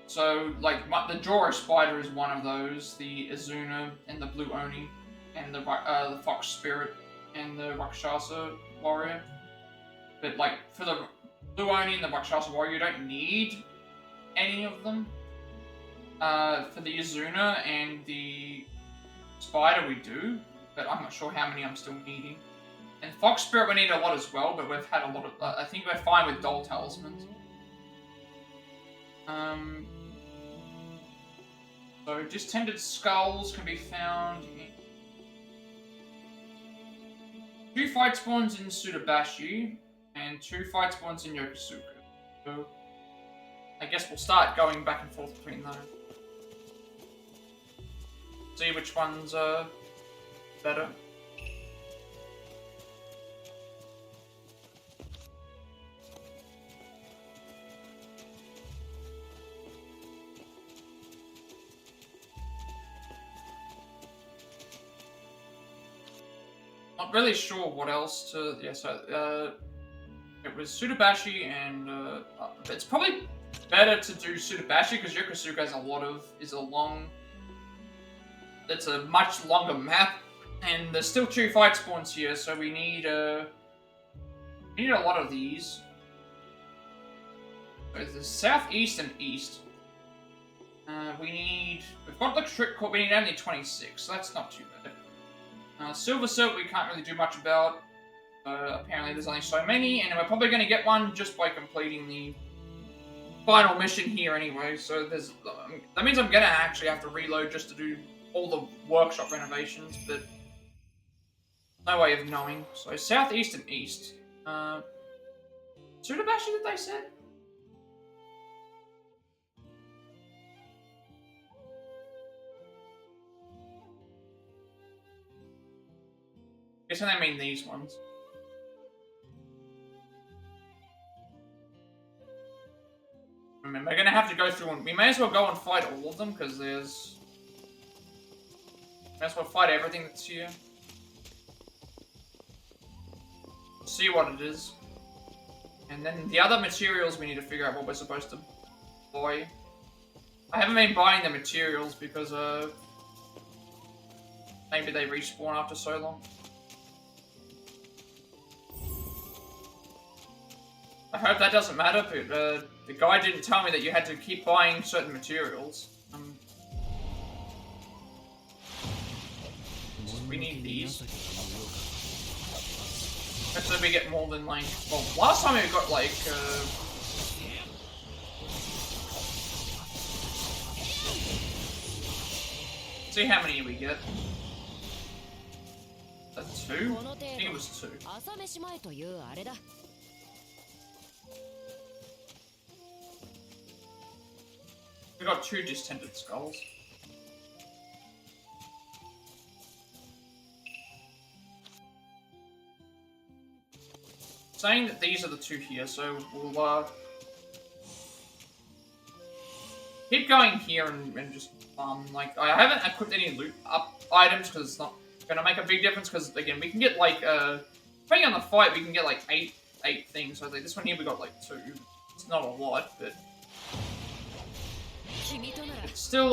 Speaker 1: So, like, the Drawer Spider is one of those, the Izuna and the Blue Oni, and the Fox Spirit and the Rakshasa Warrior. But, like, for the Blue Oni and the Rakshasa Warrior, you don't need any of them. For the Izuna and the Spider, we do, but I'm not sure how many I'm still needing. And Fox Spirit, we need a lot as well, but we've had a lot of... I think we're fine with Doll Talismans. So, Distended Skulls can be found in 2 fight spawns in Tsudabashi and 2 fight spawns in Yokosuka. So, I guess we'll start going back and forth between those. See which one's better. Not really sure what else to... Yeah, so, it was Tsudabashi and, it's probably better to do Tsudabashi because Yokosuka has it's a much longer map, and there's still 2 fight spawns here, so we need a lot of these. So there's southeast and east. We've got the trick court, we need only 26, so that's not too bad. Silver Silk we can't really do much about. Apparently there's only so many, and we're probably going to get one just by completing the final mission here anyway, so that means I'm going to actually have to reload just to do all the workshop renovations, but no way of knowing. So southeast and east. Tsudabashi, did they say? Guessing they mean these ones. I mean, we're gonna have to go through and we may as well go and fight all of them because there's. May as well fight everything that's here. See what it is. And then the other materials we need to figure out what we're supposed to buy. I haven't been buying the materials because maybe they respawn after so long. I hope that doesn't matter, but the guy didn't tell me that you had to keep buying certain materials. We need these. Hopefully we get more than like... Well, last time we got like... see how many we get. Is that 2? I think it was 2. We got 2 Distended Skulls. Saying that these are the 2 here, so we'll keep going here and just like I haven't equipped any loot up items because it's not gonna make a big difference because again we can get like depending on the fight we can get like 8 things. So like this one here we got like 2. It's not a lot, but it's still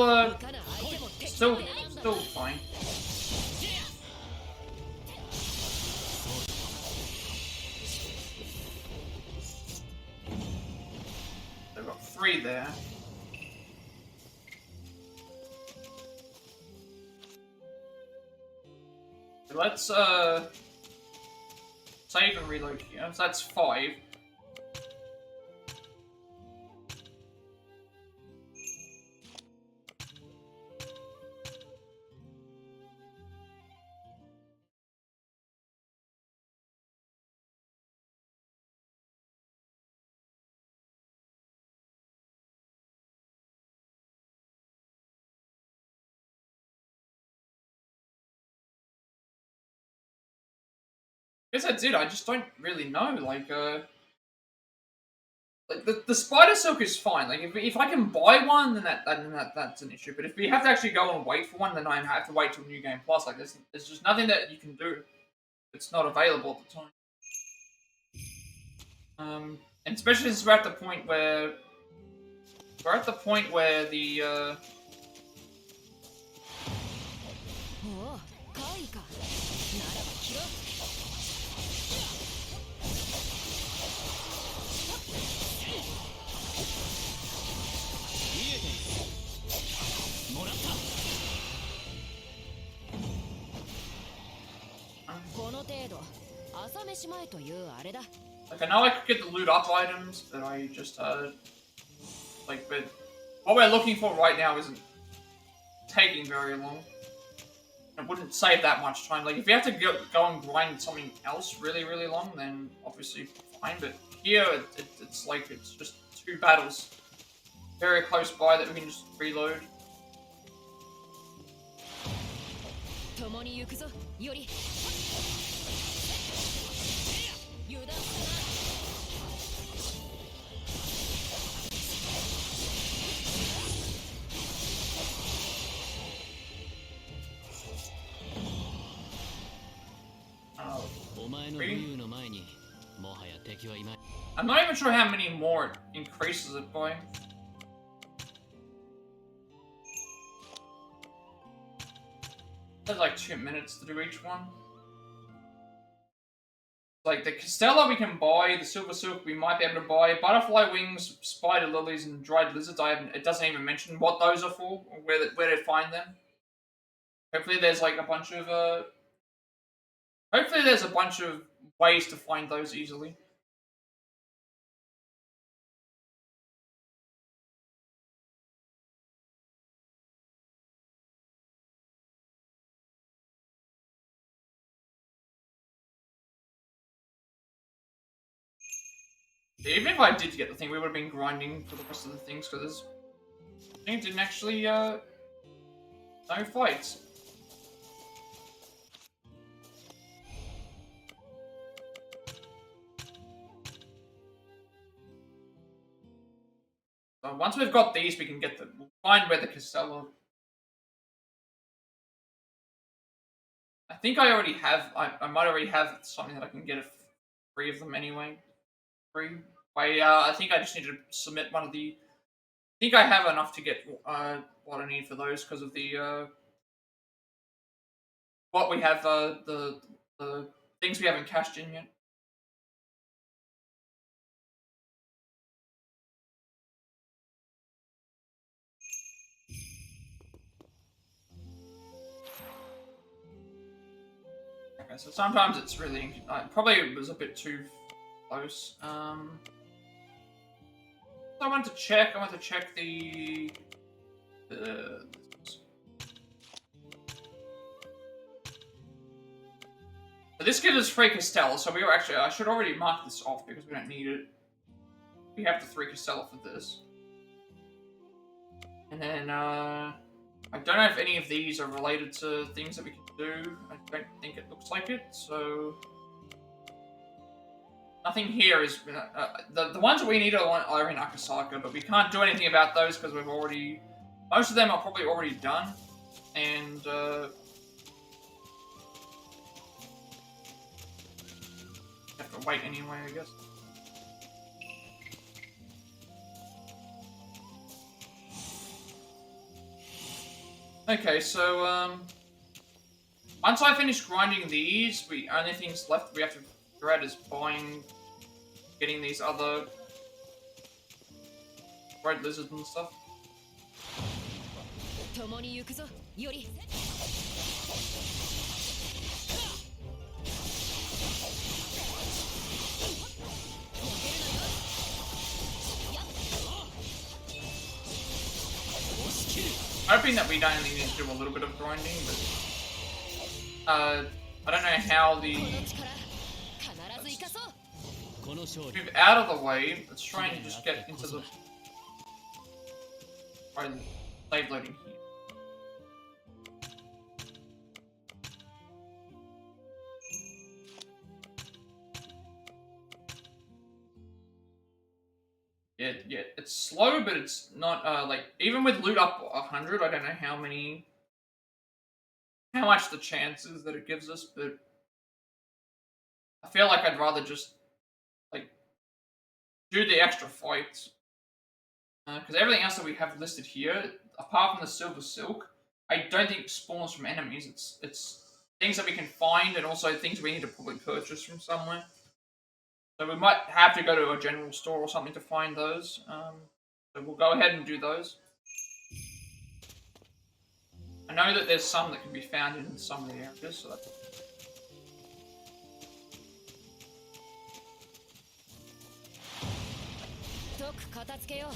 Speaker 1: fine. They've got 3 there. Let's save and reload here. So that's 5. I guess that's it. I just don't really know. Like the spider silk is fine. Like if I can buy one, then that's an issue. But if we have to actually go and wait for one, then I have to wait till New Game Plus. Like there's just nothing that you can do. It's not available at the time. And especially since we're at the point where the
Speaker 7: おお怪異かならば切ろう この程度朝飯前というあれだ
Speaker 1: like I know I could get the loot up items, but I just like but what we're looking for right now isn't taking very long. It wouldn't save that much time. Like if you have to go and grind something else really long, then obviously fine. But here it's like it's just 2 battles very close by that we can just reload.
Speaker 7: 共に行くぞより油断するな
Speaker 1: I'm not even sure how many more it increases it by. There's like 2 minutes to do each one. Like the Castella we can buy, the Silver Silk we might be able to buy, Butterfly Wings, Spider Lilies, and Dried Lizards. It doesn't even mention what those are for, or where to find them. Hopefully there's like a bunch of hopefully there's a bunch of ways to find those easily. Even if I did get the thing, we would have been grinding for the rest of the things, because I think it didn't actually, no fights. So once we've got these, we can get them. We'll find where the Castella... I think I already have, I might already have something that I can get 3 of them anyway. 3. I think I just need to submit one of the... I think I have enough to get what I need for those because of the what we have the things we haven't cashed in yet. Okay, so sometimes it's really probably it was a bit too close. I want to check the this gives us 3 Castella, so we were actually I should already mark this off because we don't need it. We have the 3 Castella for this. And then I don't know if any of these are related to things that we can do. I don't think it looks like it, so nothing here is... the ones that we need are in Akasaka, but we can't do anything about those because we've already... Most of them are probably already done, and... have to wait anyway, I guess. Okay, so, once I finish grinding these, only things left we have to figure out is getting these other red lizards and stuff.
Speaker 7: 共に行くぞより
Speaker 1: Hoping that we don't only need to do a little bit of grinding, but I don't know how the
Speaker 5: この勝利
Speaker 1: move out of the way. Let's try and just get into the right save loading here. Yeah, it's slow, but it's not, like, even with loot up 100, I don't know how much the chances that it gives us, but I feel like I'd rather just, like, do the extra fights. Because everything else that we have listed here, apart from the Silver Silk, I don't think spawns from enemies. It's things that we can find, and also things we need to probably purchase from somewhere. So we might have to go to a general store or something to find those. So we'll go ahead and do those. I know that there's some that can be found in some of the areas, so that's...
Speaker 7: とく片付けよう合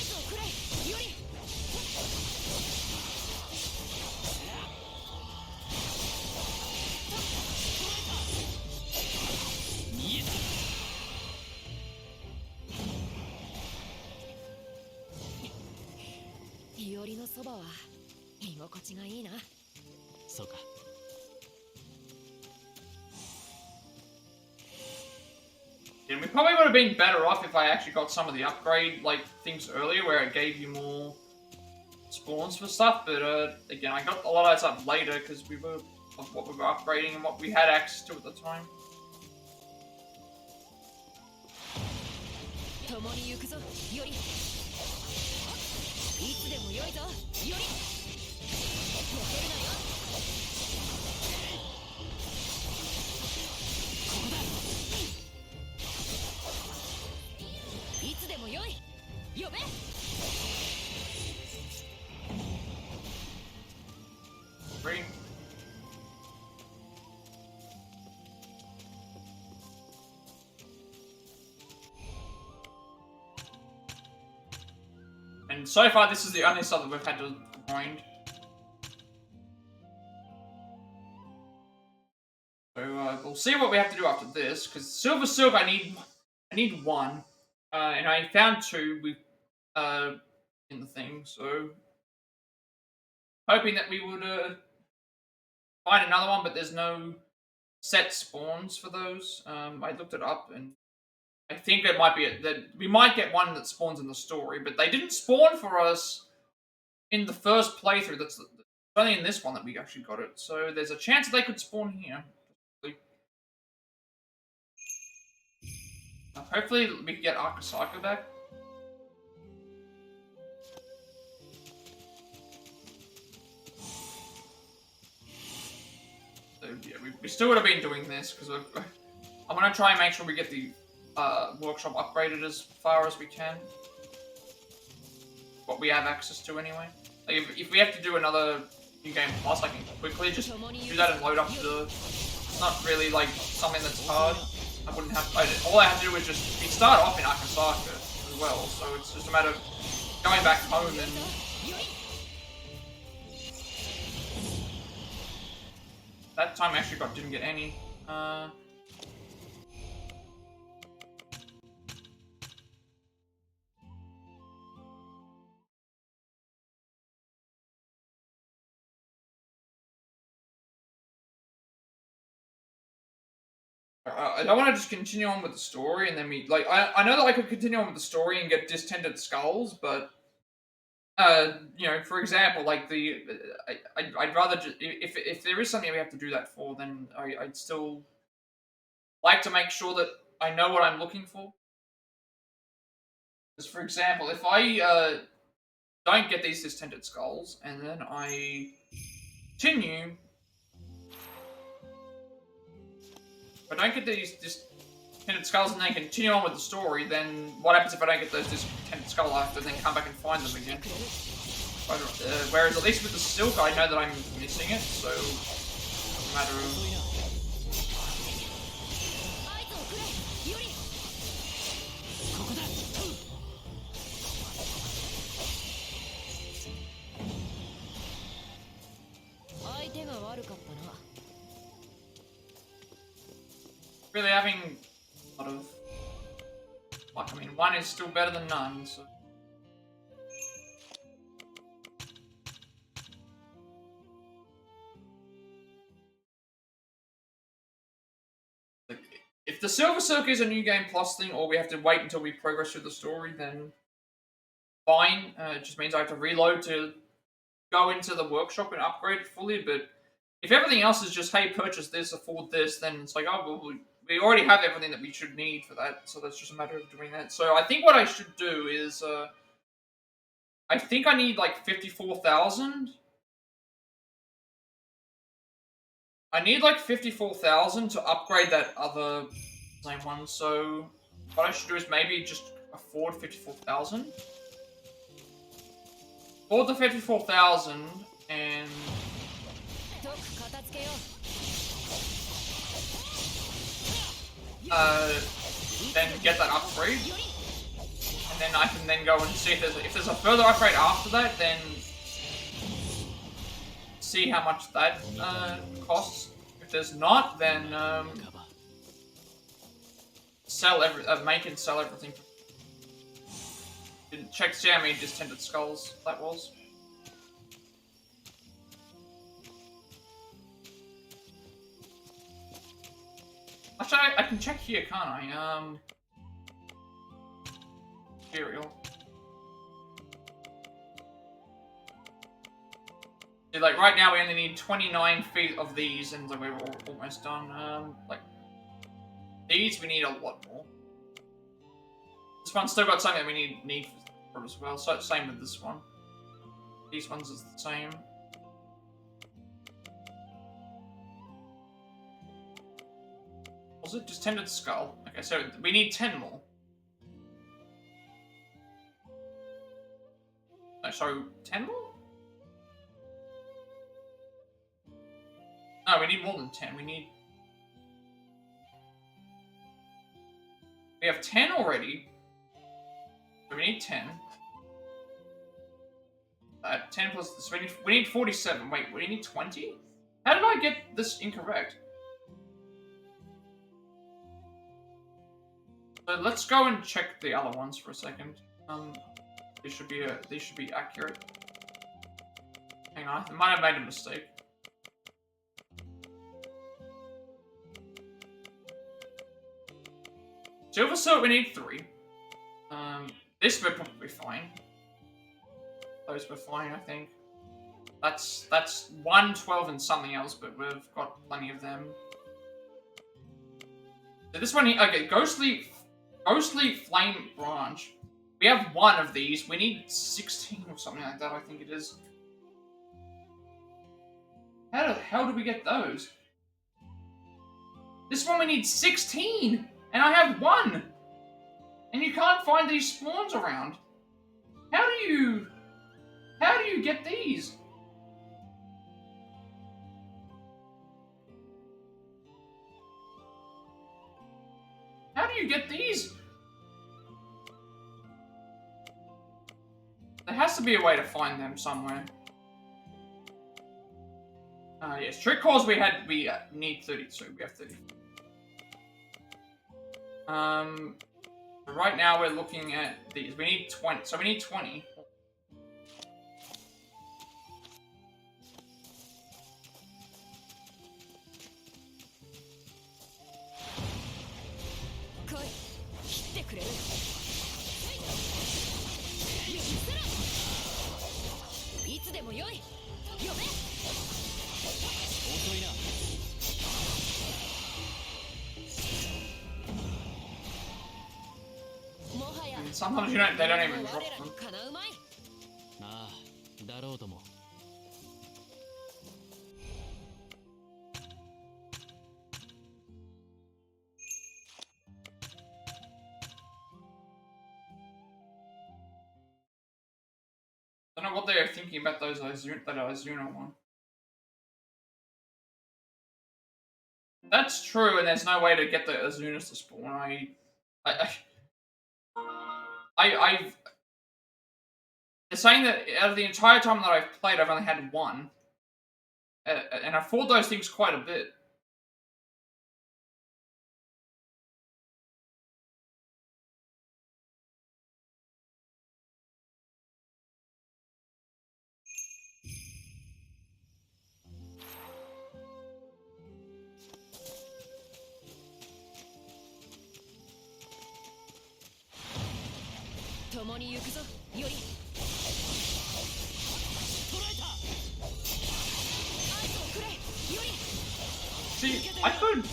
Speaker 7: 図をくれより イオリのそばは居心地がいいな。
Speaker 5: そうか
Speaker 1: Yeah, we probably would have been better off if I actually got some of the upgrade like things earlier, where it gave you more spawns for stuff. But again, I got a lot of that stuff later because we were of what we were upgrading and what we had access to at the time.
Speaker 7: 共に行くぞよりいつでもよいぞより負けるなよここだいつでもよい呼べ
Speaker 1: Green. And so far, this is the only stuff that we've had to grind. So we'll see what we have to do after this. Because Silver Silk, I need one, and I found two with in the thing. So hoping that we would find another one, but there's no set spawns for those. I looked it up, and I think it might be that we might get one that spawns in the story, but they didn't spawn for us in the first playthrough. That's only in this one that we actually got it. So there's a chance that they could spawn here. Hopefully we can get Akasaka back. So yeah, we still would have been doing this because I'm gonna try and make sure we get the workshop upgraded as far as we can. What we have access to anyway. Like if we have to do another New Game Plus, I can quickly just do that and load up the... It's not really like something that's hard. I wouldn't have... all I have to do is just... We start off in Akasaka as well, so it's just a matter of going back home and... That time I actually didn't get any. I don't want to just continue on with the story and then we, like, I know that I could continue on with the story and get distended skulls, but, you know, for example, like I'd rather just, if there is something we have to do that for, then I'd still like to make sure that I know what I'm looking for. Because, for example, if I, don't get these distended skulls, and then I continue... If I don't get these tinted skulls and then continue on with the story, then what happens if I don't get those tinted skull? I have to then come back and find them again. Whereas at least with the silk, I know that I'm missing it, so it's a matter of... Really having a lot of... Like, I mean, one is still better than none, so... If the Silver Silk is a New Game Plus thing, or we have to wait until we progress through the story, then fine. It just means I have to reload to go into the workshop and upgrade it fully, but if everything else is just, hey, purchase this, afford this, then it's like, oh, well, we already have everything that we should need for that, so that's just a matter of doing that. So I think what I should do is, I think I need like 54,000. I need like 54,000 to upgrade that other same one, so what I should do is maybe just afford 54,000. Afford the 54,000 and then get that upgrade, and then I can then go and see if there's a further upgrade after that, then see how much that costs. If there's not, then make and sell everything. Didn't check to see how many distinted skulls that was. Actually, I can check here, can't I? Material. See, like, right now we only need 29 feet of these, and we're almost done. Like, these we need a lot more. This one's still got something that we need for as well, so same with this one. These ones is the same. Was it just tinted skull? Okay, so we need 10 more. No, sorry, 10 more? No, we need more than 10. We have 10 already. So we need 10. 10 plus this. We need 47. Wait, we need 20? How did I get this incorrect? So let's go and check the other ones for a second. These should be accurate. Hang on, I might have made a mistake. Silver Silk, we need 3. This we're probably fine. Those were fine, I think. That's 1, 12, and something else, but we've got plenty of them. So this one here, okay, Ghostly Flame Branch. We have 1 of these. We need 16 or something like that, I think it is. How the hell do we get those? This one we need 16! And I have 1! And you can't find these spawns around. How do you get these? How do you get these? There has to be a way to find them somewhere. Yes, trick calls we need 32. We have 30. Right now we're looking at these. We need 20. So we need 20. Sometimes they don't even drop them.
Speaker 5: ああ、だろうとも。
Speaker 1: what they're thinking about that Azuna one. That's true, and there's no way to get the Azunas to spawn. I've they're saying that out of the entire time that I've played, I've only had one, and I've fought those things quite a bit. See, I could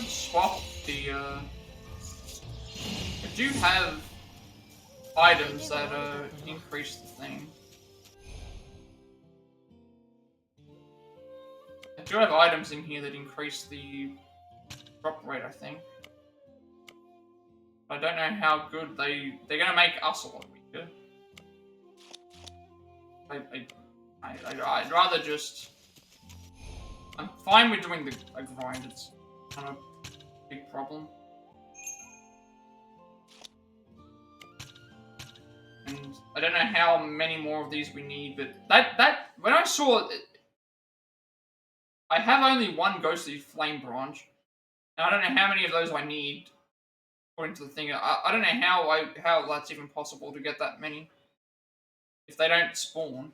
Speaker 1: swap the. I do have items that increase the thing. I do have items in here that increase the drop rate, I think. I don't know how good they're gonna make us a lot weaker. I'd rather just. I'm fine with doing a grind. It's kind of a big problem. And I don't know how many more of these we need, but that when I saw it, I have only one ghostly flame branch. And I don't know how many of those I need. According to the thing, I don't know how that's even possible to get that many if they don't spawn.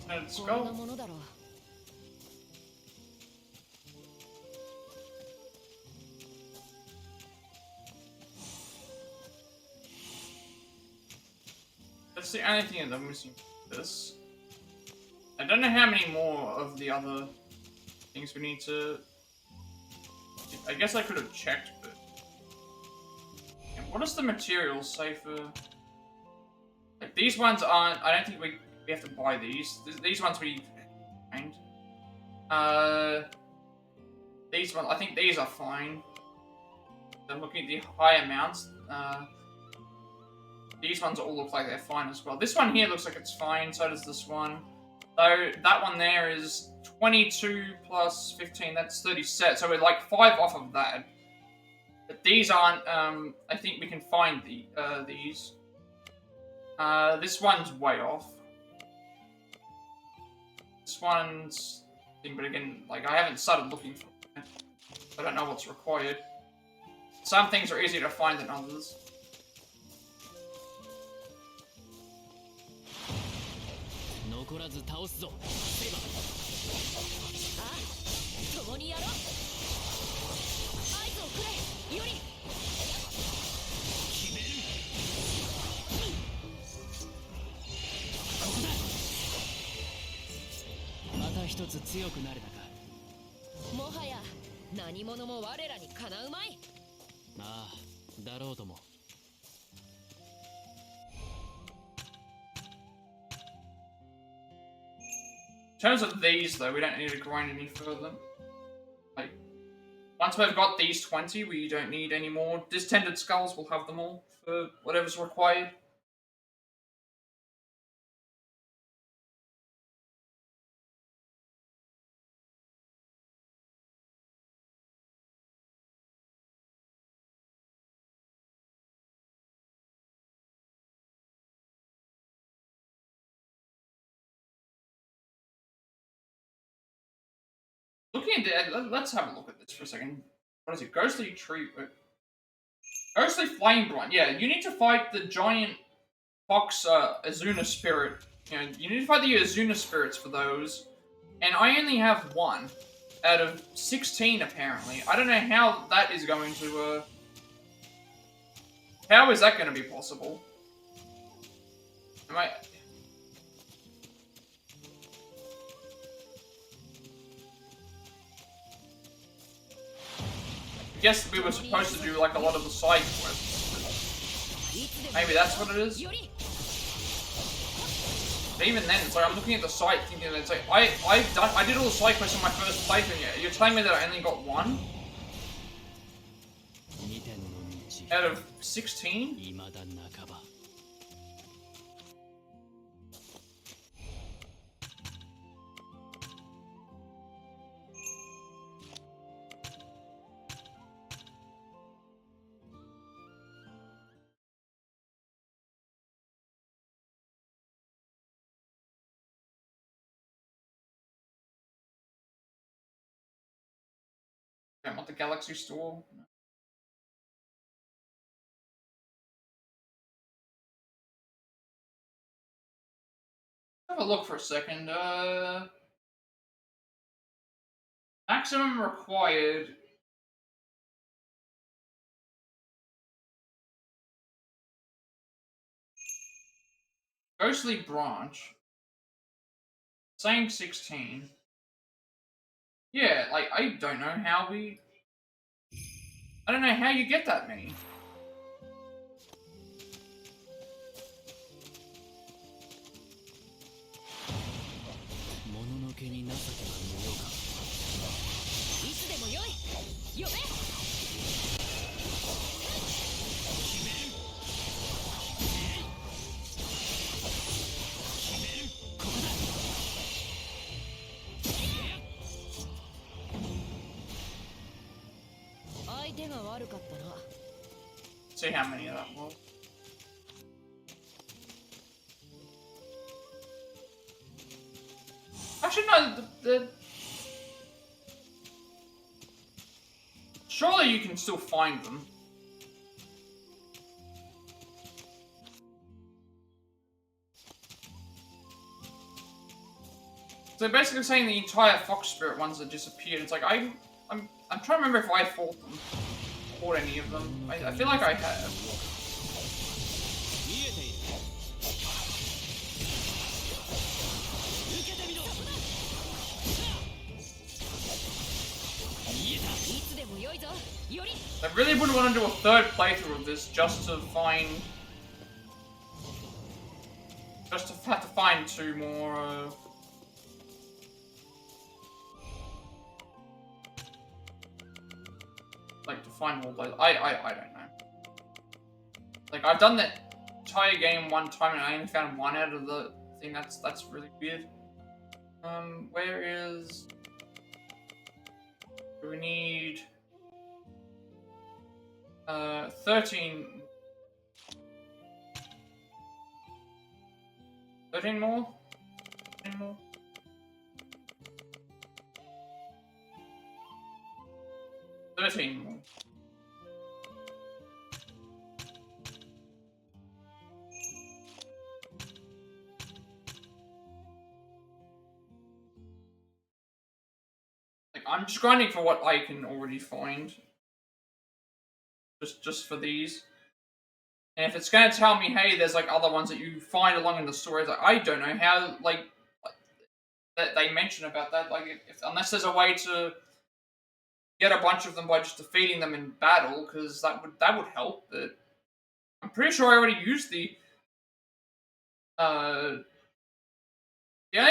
Speaker 1: Let's go. That's the only thing that I'm missing from this. I don't know how many more of the other things we need to. I guess I could have checked, but. And what does the materials say for. Like, these ones aren't. I don't think we have to buy these. These ones we find. These ones, I think these are fine. I'm looking at the high amounts. These ones all look like they're fine as well. This one here looks like it's fine, so does this one. So that one there is 22 plus 15, that's 30 sets. So we're like 5 off of that. But these aren't, I think we can find these. This one's way off. This one's thing, but again, like I haven't started looking for it. I don't know what's required. Some things are easier to find than others. In terms of these, though, we don't need to grind any further. Like, once we've got these 20, we don't need any more. Distended skulls, we'll have them all for whatever's required. Looking at that, let's have a look at this for a second. What is it? Ghostly tree. Ghostly Flameborn. Yeah, you need to fight the giant fox Azuna spirit. You know, you need to fight the Azuna spirits for those. And I only have 1 out of 16 apparently. I don't know how that is going to how is that going to be possible? Am I... I guess we were supposed to do like a lot of the side quests. Maybe that's what it is? But even then, it's like I'm looking at the site thinking that it's like I did all the side quests in my first playthrough. Yeah, you're telling me that I only got 1 out of 16? I want the Galaxy Store. Have a look for a second. Maximum required. Ghostly Branch. Saying 16. Yeah, like, I don't know how we... I don't know how you get that many. See how many of that was. Actually, no, surely you can still find them. So basically saying the entire Fox Spirit ones that disappeared, it's like I'm trying to remember if I fought them. Fought any of them. I feel like I have. I really would want to do a 3rd playthrough of this just to find... Just to have to find 2 more, like, to find more plays. I don't know. Like, I've done that entire game 1 time and I only found 1 out of the thing. That's really weird. Where is... Do we need... 13... 13 more? 13 more? 13 more. Like, I'm just grinding for what I can already find. Just for these. And if it's gonna tell me, hey, there's like other ones that you find along in the story, like, I don't know how, like that they mention about that. Like, unless there's a way to get a bunch of them by just defeating them in battle, because that would help. But I'm pretty sure I already used the only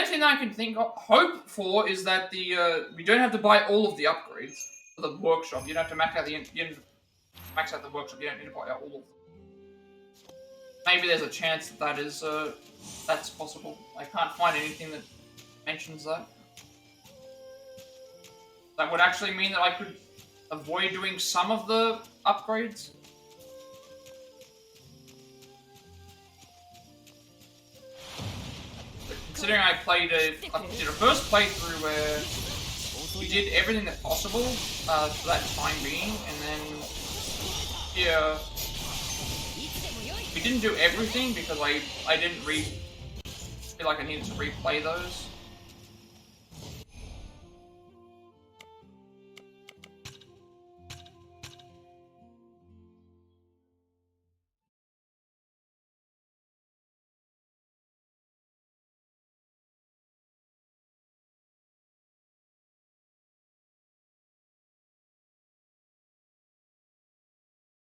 Speaker 1: thing that I can hope for is that we don't have to buy all of the upgrades for the workshop. You don't have to max out the workshop. You don't need to buy all of them. Maybe there's a chance that is that's possible. I can't find anything that mentions that. That would actually mean that I could avoid doing some of the upgrades. But considering I did a first playthrough where we did everything that's possible for that time being, and then Yeah. We didn't do everything because I didn't feel like I needed to replay those.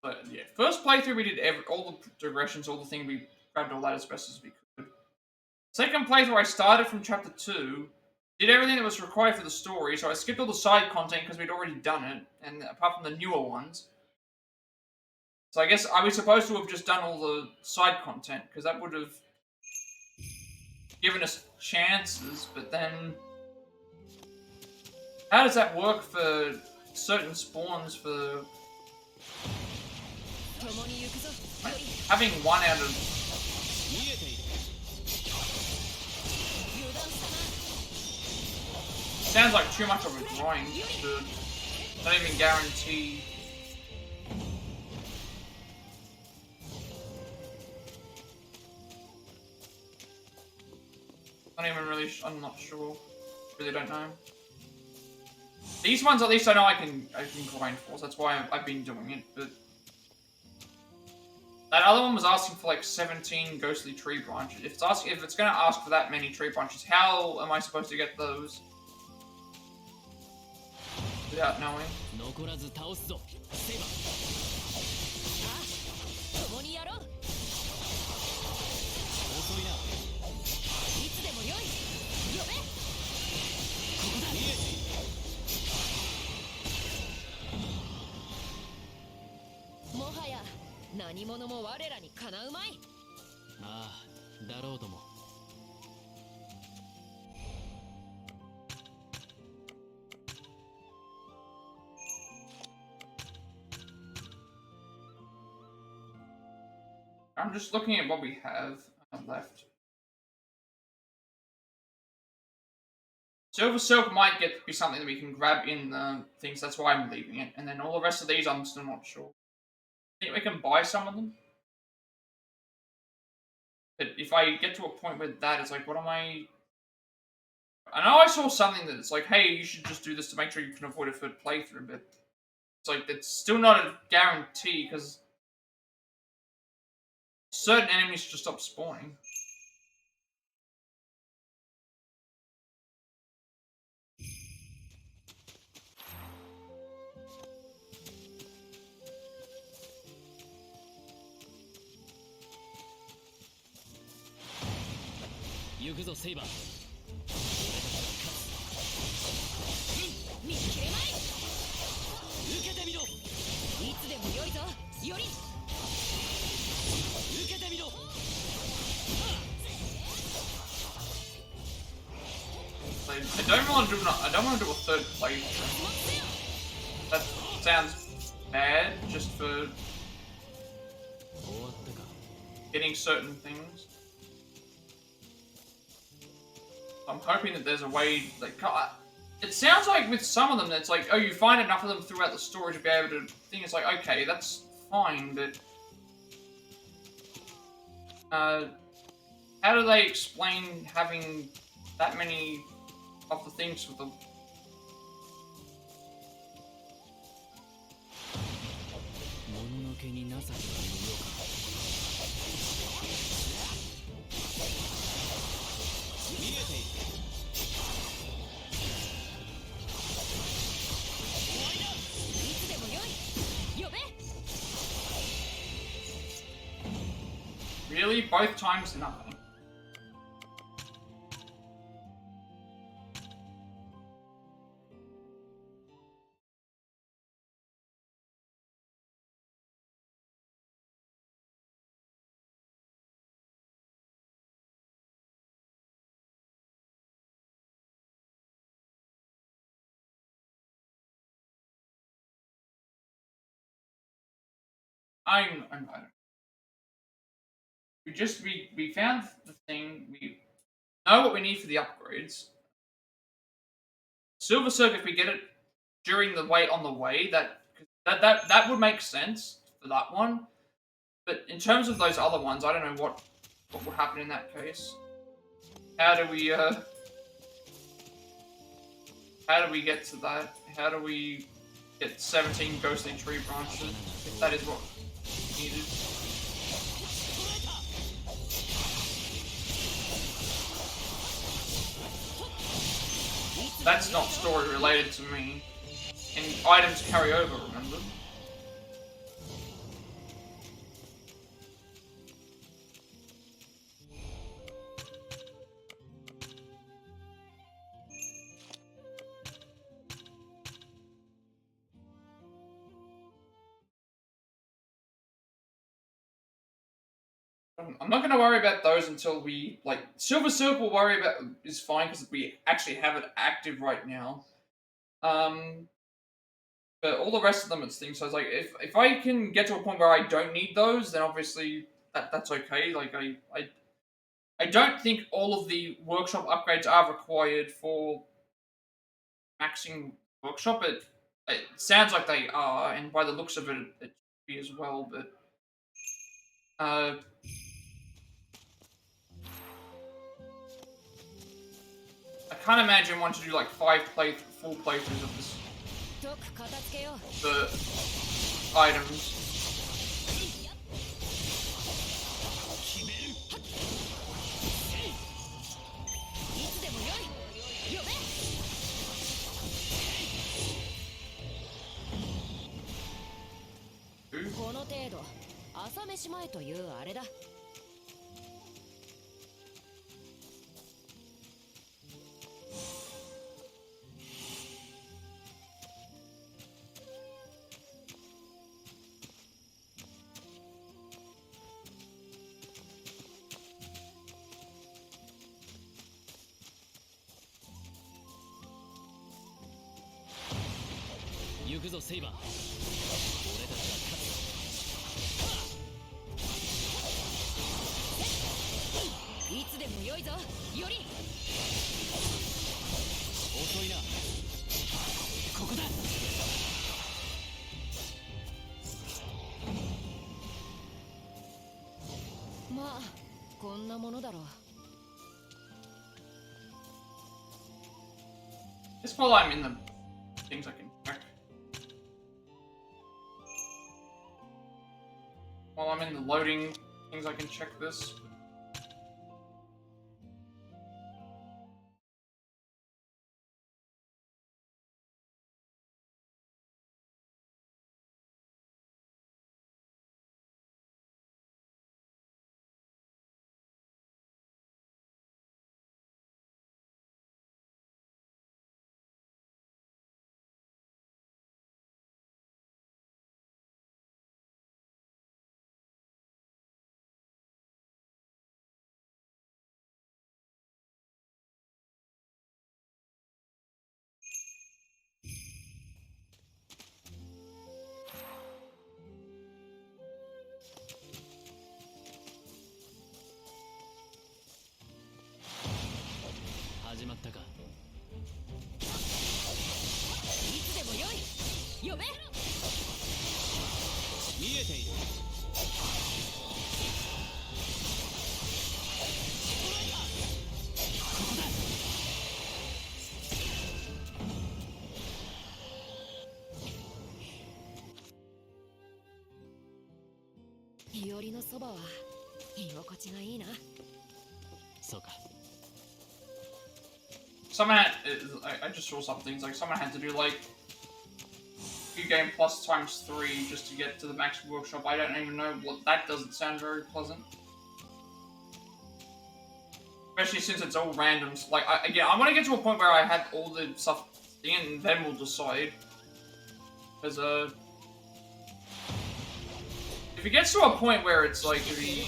Speaker 1: But yeah, first playthrough we did all the digressions, all the things, we grabbed all that as best as we could. Second playthrough I started from chapter 2, did everything that was required for the story, so I skipped all the side content because we'd already done it, and apart from the newer ones. So I guess I was supposed to have just done all the side content, because that would have given us chances, but then how does that work for certain spawns for like, having one out of sounds like too much of a drawing to not even guarantee. I'm not sure. Really don't know. These ones at least I know I can grind for, so that's why I've been doing it, but that other one was asking for like 17 ghostly tree branches. If it's gonna ask for that many tree branches, how am I supposed to get those? Without knowing. I'm just looking at what we have left. Silver Silk might be something that we can grab in the things, that's why I'm leaving it. And then all the rest of these, I'm still not sure. I think we can buy some of them. But if I get to a point with that, it's like, what am I know I saw something that's like, hey, you should just do this to make sure you can avoid a third playthrough, but it's like, it's still not a guarantee, because certain enemies just stop spawning. I don't want to do a third playthrough. That sounds bad, just for getting certain things. I'm hoping that there's a way, like, it sounds like with some of them, it's like, oh, you find enough of them throughout the story to be able to think it's like, okay, that's fine, but how do they explain having that many of the things with them? Really? Both times nothing. I don't know. We found the thing, we know what we need for the upgrades. Silver Surf, if we get it during the way on the way, that would make sense for that one. But in terms of those other ones, I don't know what would happen in that case. How do we get to that? How do we get 17 ghostly tree branches, if that is what needed? That's not story related to me. And items carry over, remember? I'm not going to worry about those until we, like, Silver Silk we'll worry about is fine because we actually have it active right now. But all the rest of them it's things, so it's like, if I can get to a point where I don't need those, then obviously that's okay. Like, I don't think all of the workshop upgrades are required for maxing workshop. It sounds like they are, and by the looks of it, it should be as well, but I can't imagine wanting to do like 5 full playthroughs of this. The items. Just while I'm in the things I can check. While I'm in the loading things I can check this.
Speaker 7: Iori no soba wa iwokochi ga ii na.
Speaker 5: So ka.
Speaker 1: Someone had, I just saw something, it's like someone had to do like Q game plus times 3 just to get to the max workshop. I don't even know what that doesn't sound very pleasant. Especially since it's all randoms. Like, again, I want to get to a point where I have all the stuff in, and then we'll decide. Because, if it gets to a point where it's like the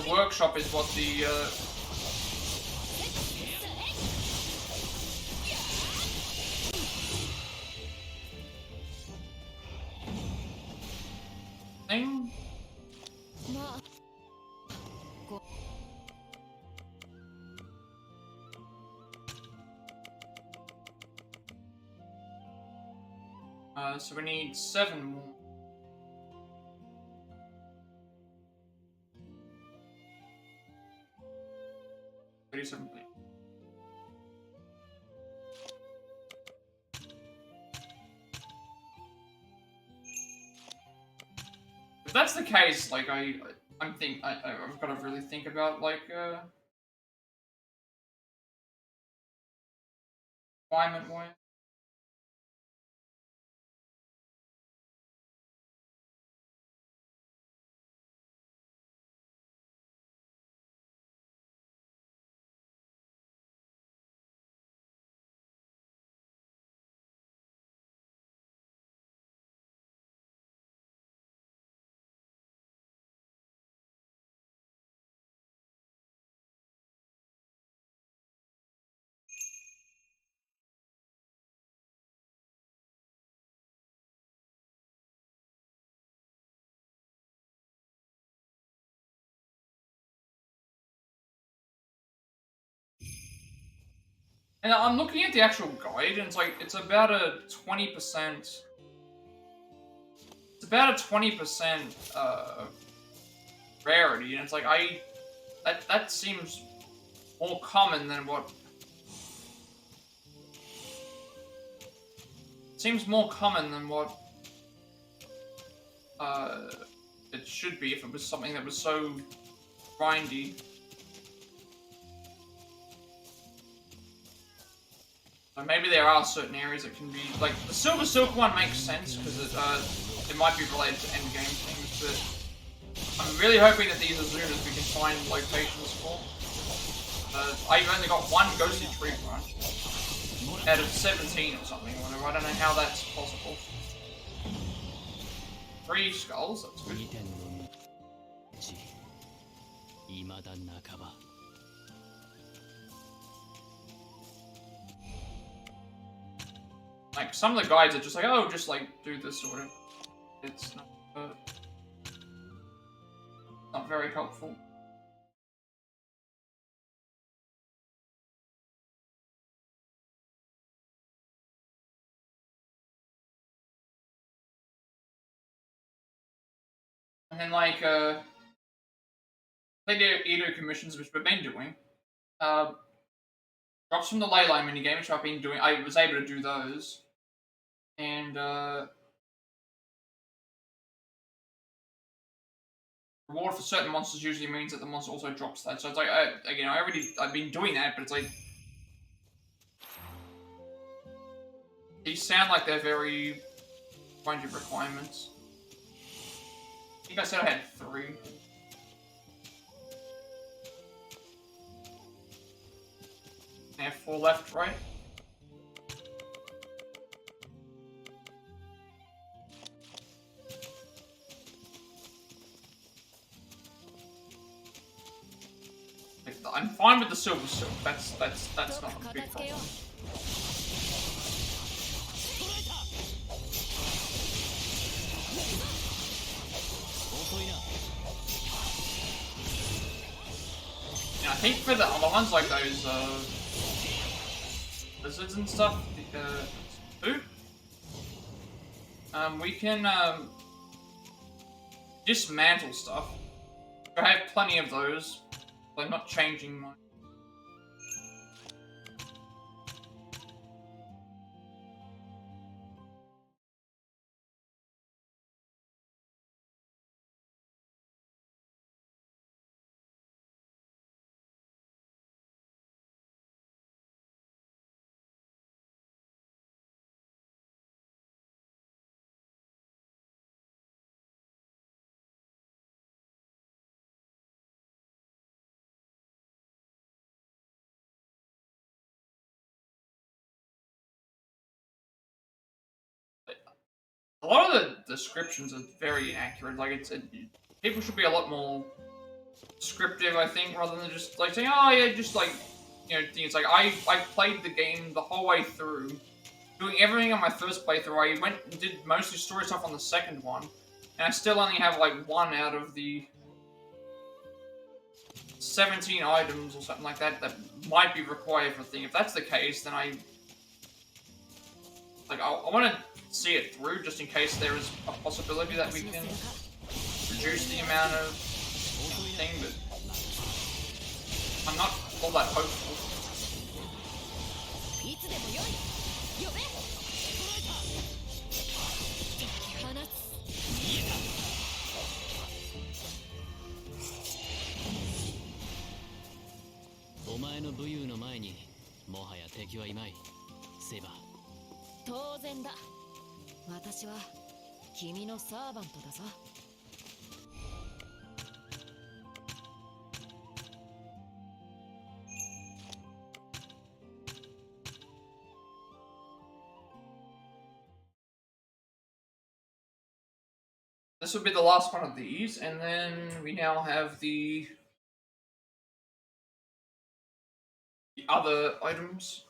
Speaker 1: workshop is what the, thing? So we need 7 more. $37 million. If that's the case, like I've got to really think about like requirement wise. And I'm looking at the actual guide, and it's like it's about a 20%. It's about a 20% rarity, and it's like that seems more common than what. Seems more common than what it should be if it was something that was so grindy. So maybe there are certain areas that can be like the Silver Silk one makes sense because it might be related to endgame things, but I'm really hoping that these are zonas we can find locations for. I've only got 1 ghostly tree branch out of 17 or something, or whatever. I don't know how that's possible. 3 skulls, that's good. Like, some of the guides are just like, oh, just like, do this sort of. It's not very helpful. And then, like, they do Edo Commissions, which we've been doing. Drops from the ley line minigame, which I've been doing. I was able to do those. And, reward for certain monsters usually means that the monster also drops that. So it's like, again, I've been doing that, but it's like... These sound like they're very... range of requirements. I think I said I had 3. I have 4 left, right? I'm fine with the Silver Silk. That's not a big problem. Yeah, I think for the other ones, like those lizards and stuff, we can dismantle stuff. I have plenty of those. I'm not changing my... A lot of the descriptions are very inaccurate. Like, people should be a lot more descriptive, I think, rather than just like saying, "Oh yeah, just like, you know." It's like I played the game the whole way through, doing everything on my first playthrough. I went and did mostly story stuff on the second one, and I still only have like 1 out of the 17 items or something like that that might be required for the thing. If that's the case, then like I want to see it through just in case there is a possibility that we can reduce the amount of thing, but I'm not all that hopeful.
Speaker 7: いつでもよい呼べ解き放つ
Speaker 5: お前の武勇の前にもはや敵はいまいセイバー。
Speaker 7: 当然だ私は君のサーバントだぞ
Speaker 1: This would be the last one of these, and then we now have the other items.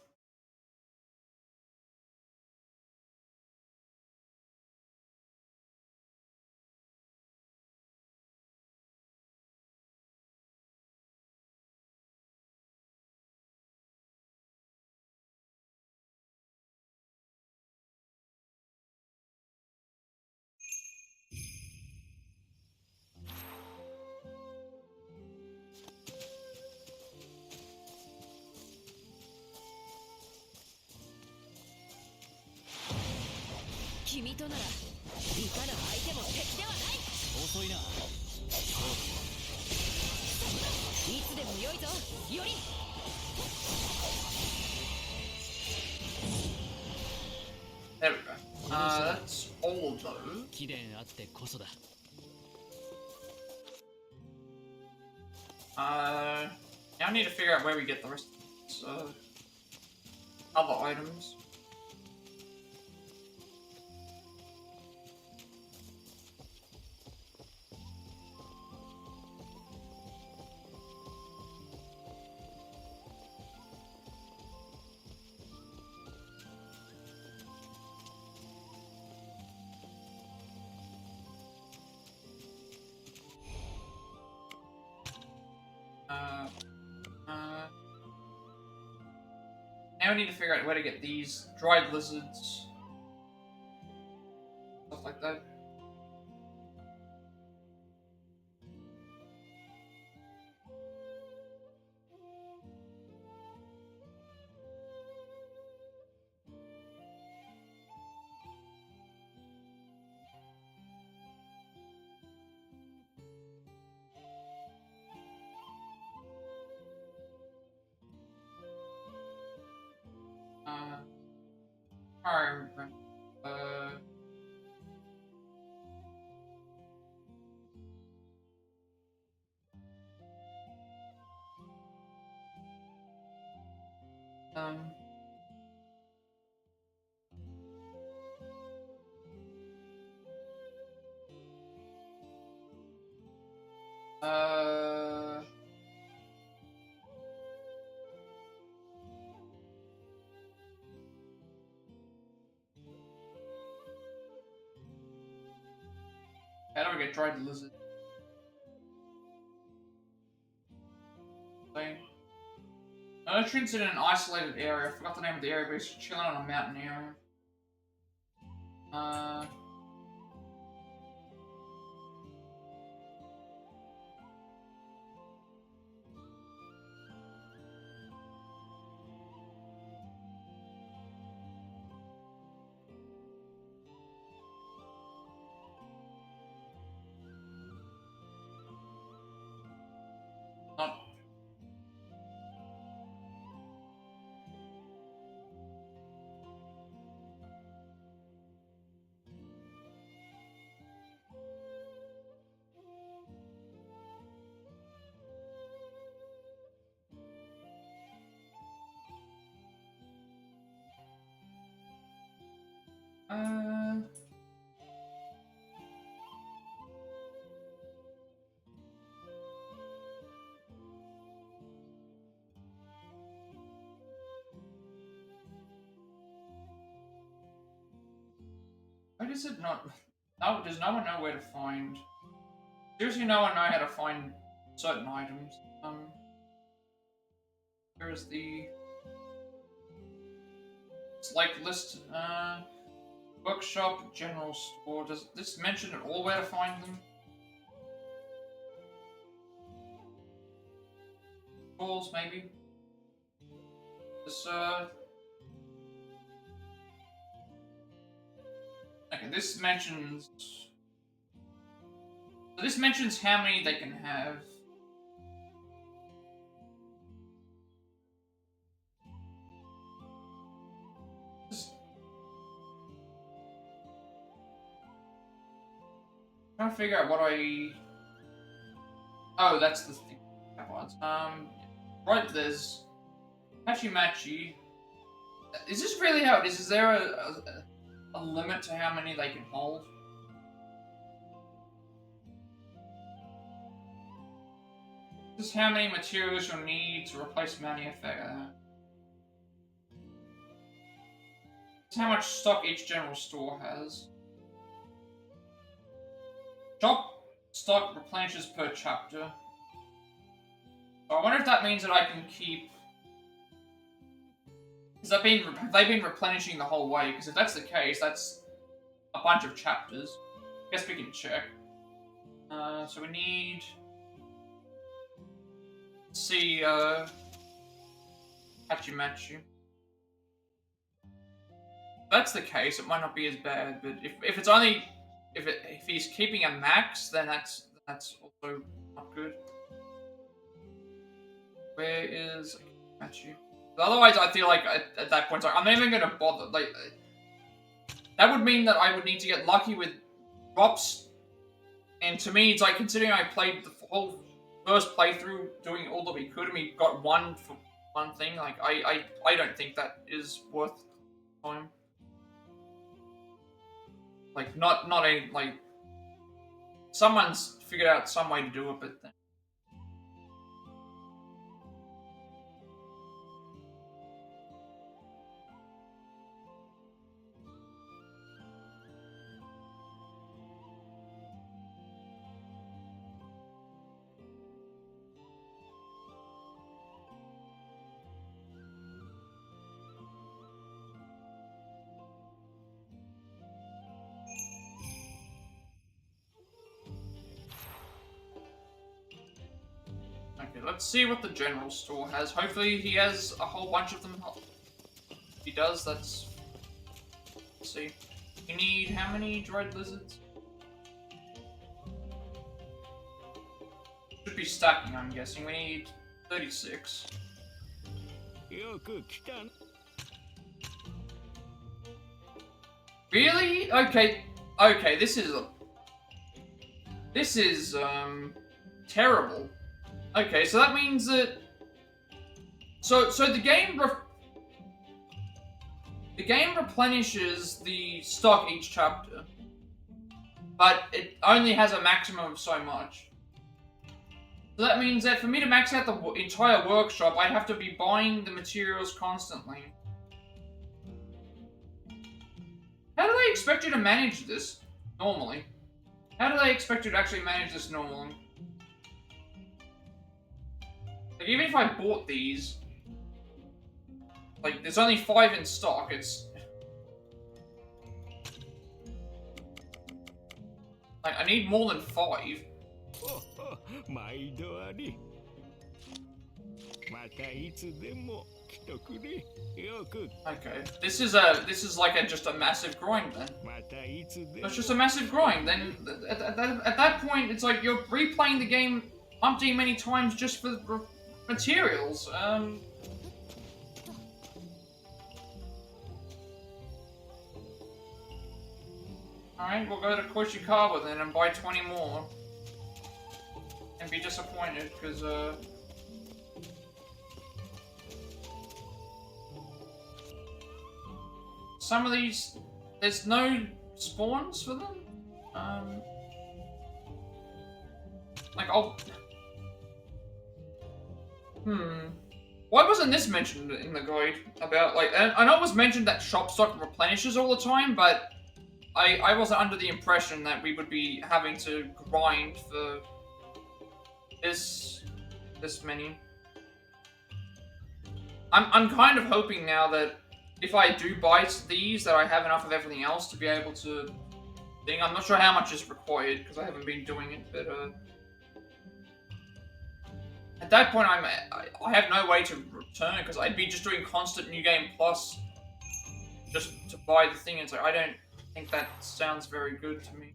Speaker 7: 「君とならいかな相手も敵ではない」
Speaker 5: 遅いな。
Speaker 7: いつでもよいぞより
Speaker 1: There we go. That's all of those.
Speaker 5: 貴殿あってこそだ。
Speaker 1: Now I need to figure out where we get the rest of these, other items. Now we need to figure out where to get these dried lizards, stuff like that. Alright, how do we get dried lizard? Nutrients in an isolated area. I forgot the name of the area, but it's chilling on a mountain area. Not. Why does it not? No, does no one know where to find? Seriously, no one know how to find certain items. Here is the It's like list, workshop, general store. Does this mention at all where to find them? Stores, maybe? This, okay, this mentions... So this mentions how many they can have. Trying to figure out what I... Oh, that's the thing. That was. Right, there's... Hachimachi. Is this really how it is? Is there a limit to how many they can hold? This is how many materials you'll need to replace manufacturer. This is how much stock each general store has. Shop stock replenishes per chapter. So I wonder if that means that I can keep... Have they been replenishing the whole way? Because if that's the case, that's a bunch of chapters. Guess we can check. So we need... Let's see, Hachimachi. If that's the case, it might not be as bad, but if it's only... If he's keeping a max, then that's also not good. Where is Hachimachi? Otherwise, I feel like at that point, I'm not even going to bother. Like, that would mean that I would need to get lucky with drops. And to me, it's like, considering I played the whole first playthrough doing all that we could, and we got one for one thing, like, I don't think that is worth time. Like, not a, like, someone's figured out some way to do it, but then. Okay, let's see what the general store has. Hopefully he has a whole bunch of them. If he does, that's... Let's see. You need how many dried lizards? Should be stacking, I'm guessing. We need 36. Really? Okay. Okay, this is terrible. Okay, so that means that... So the game replenishes the stock each chapter. But it only has a maximum of so much. So that means that for me to max out the entire workshop, I'd have to be buying the materials constantly. How do they expect you to manage this normally? How do they expect you to actually manage this normally? Like, even if I bought these, like, there's only 5 in stock, it's... Like, I need more than 5. Okay, this is like just a massive grind then. It's just a massive grind. Then at that point, it's like you're replaying the game umpteen many times just for materials. Alright, we'll go to Koishikawa then and buy 20 more. And be disappointed, because, some of these, there's no spawns for them? Like, why wasn't this mentioned in the guide? About, like, I know it was mentioned that shop stock replenishes all the time, but I wasn't under the impression that we would be having to grind for this many. I'm kind of hoping now that if I do buy these, that I have enough of everything else to be able to thing. I'm not sure how much is required because I haven't been doing it, but at that point I have no way to return because I'd be just doing constant New Game Plus just to buy the thing, and so I don't think that sounds very good to me.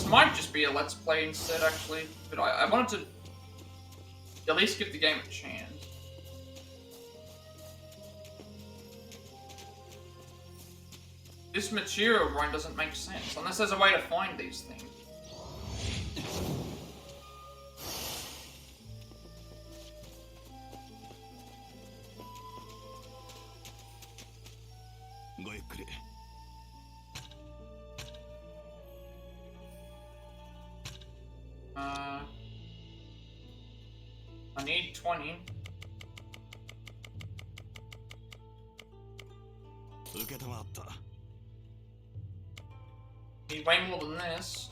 Speaker 1: Might just be a let's play instead, actually, but I wanted to at least give the game a chance. This material run doesn't make sense, unless there's a way to find these things. I need 20. Need way more than this.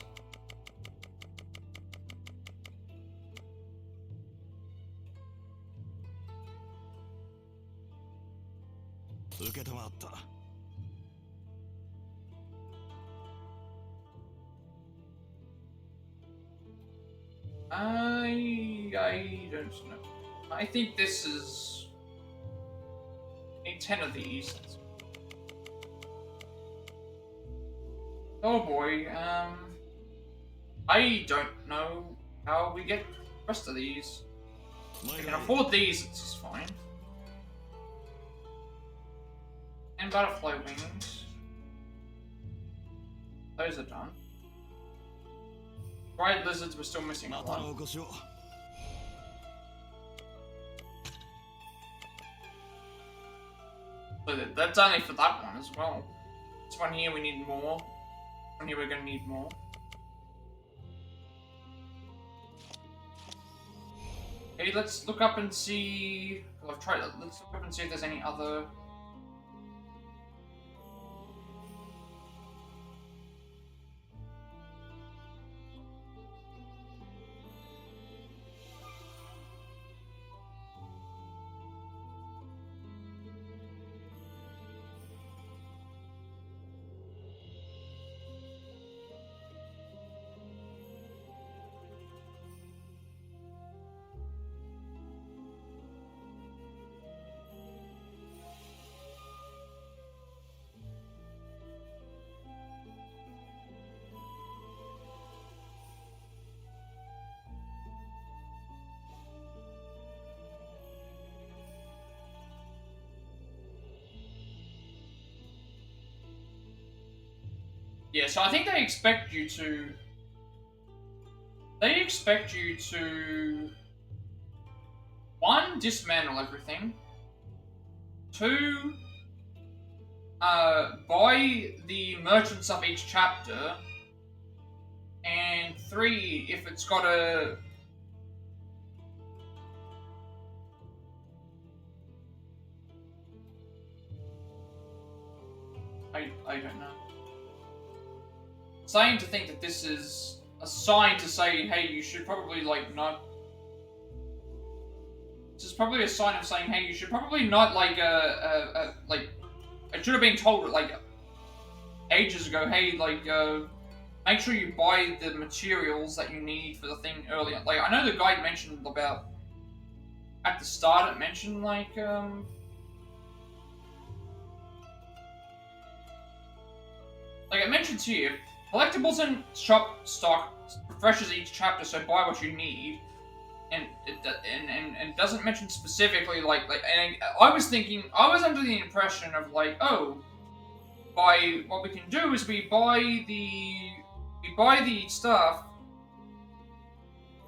Speaker 1: I don't know. I think this is... I need 10 of these. Oh boy, I don't know how we get the rest of these. I can afford these, it's just fine. And butterfly wings. Those are done. Bright lizards, we're still missing one. So that's only for that one as well. This one here we need more. This one here we're gonna need more. Okay, let's look up and see. Well, I've tried. Let's look up and see if there's any other. Yeah, so I think they expect you to... They expect you to... 1, dismantle everything. 2, buy the merchants of each chapter. And 3, if it's got a... I don't know. Saying to think that this is a sign to say, hey, you should probably, like, not... This is probably a sign of saying, hey, you should probably not, like, like... I should have been told, like, ages ago, hey, like, make sure you buy the materials that you need for the thing earlier. Like, I know the guide mentioned about... At the start, it mentioned, like, Like, it mentions here, collectibles and shop stock refreshes each chapter, so buy what you need. And it doesn't mention specifically, and I was thinking, I was under the impression of, like, oh, what we can do is we buy the stuff,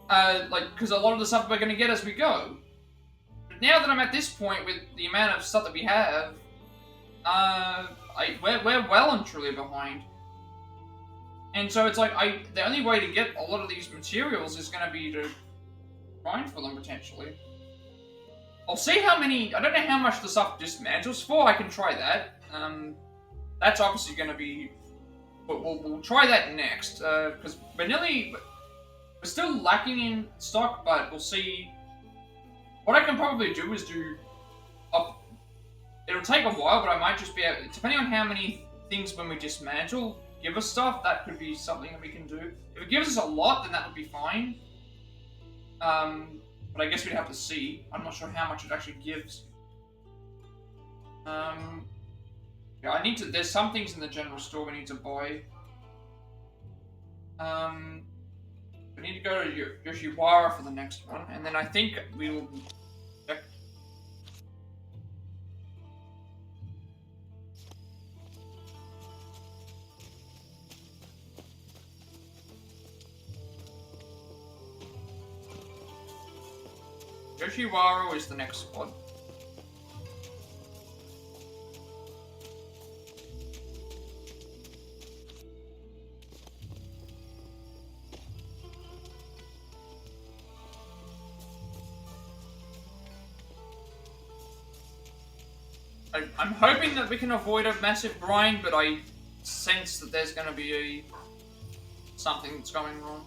Speaker 1: like, because a lot of the stuff we're going to get as we go. But now that I'm at this point with the amount of stuff that we have, we're well and truly behind. And so it's like, the only way to get a lot of these materials is going to be to grind for them, potentially. I'll see how many, I don't know how much the stuff dismantles for, I can try that. That's obviously going to be, we'll try that next, because we're still lacking in stock, but we'll see. What I can probably do is it'll take a while, but I might just be able, depending on how many things when we dismantle give us stuff, that could be something that we can do. If it gives us a lot, then that would be fine. But I guess we'd have to see. I'm not sure how much it actually gives. Yeah, I need to, there's some things in the general store we need to buy. We need to go to Yoshiwara for the next one, and then I think we will check. Yoshiwara is the next spot. I'm hoping that we can avoid a massive grind, but I sense that there's going to be something that's going wrong.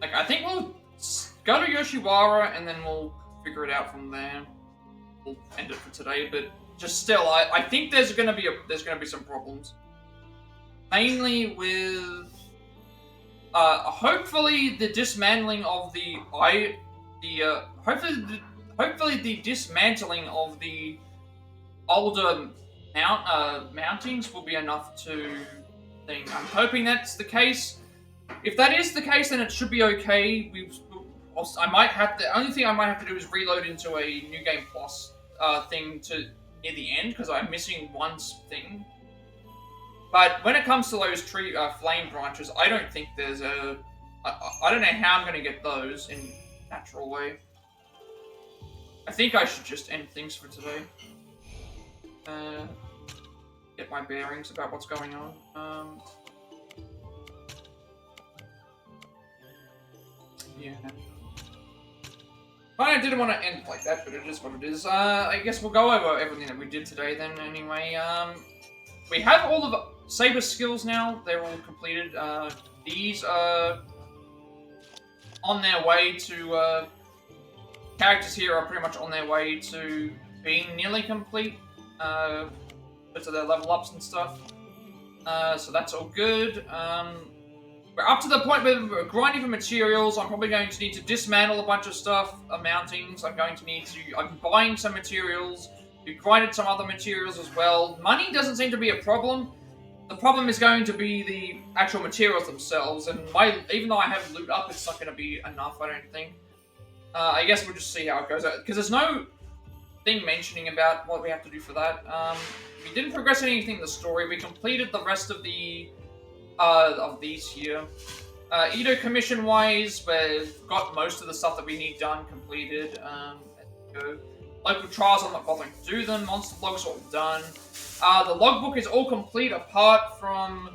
Speaker 1: Like, I think we'll go to Yoshiwara and then we'll figure it out from there. We'll end it for today, but just still, I think there's gonna be some problems, mainly with hopefully the dismantling of hopefully the dismantling of the older mountings will be enough to think. I'm hoping that's the case. If that is the case, then it should be okay. The only thing I might have to do is reload into a New Game Plus thing near the end, because I'm missing one thing. But when it comes to those flame branches, I don't think there's I don't know how I'm going to get those in a natural way. I think I should just end things for today. Get my bearings about what's going on. Yeah. I didn't want to end like that, but it is what it is. I guess we'll go over everything that we did today then, anyway. We have all of Saber's skills now. They're all completed. These are on their way to... characters here are pretty much on their way to being nearly complete. Because of their level ups and stuff. So that's all good. We're up to the point where we're grinding for materials. I'm probably going to need to dismantle a bunch of stuff, mountings. I'm buying some materials. We've grinded some other materials as well. Money doesn't seem to be a problem. The problem is going to be the actual materials themselves. And even though I have loot up, it's not going to be enough, I don't think. I guess we'll just see how it goes. Because there's no thing mentioning about what we have to do for that. We didn't progress anything in the story. We completed the rest of these here. Edo Commission wise, we've got most of the stuff that we need done completed. Go. Local trials, I'm not bothering to do them. Monster logs all done. The logbook is all complete apart from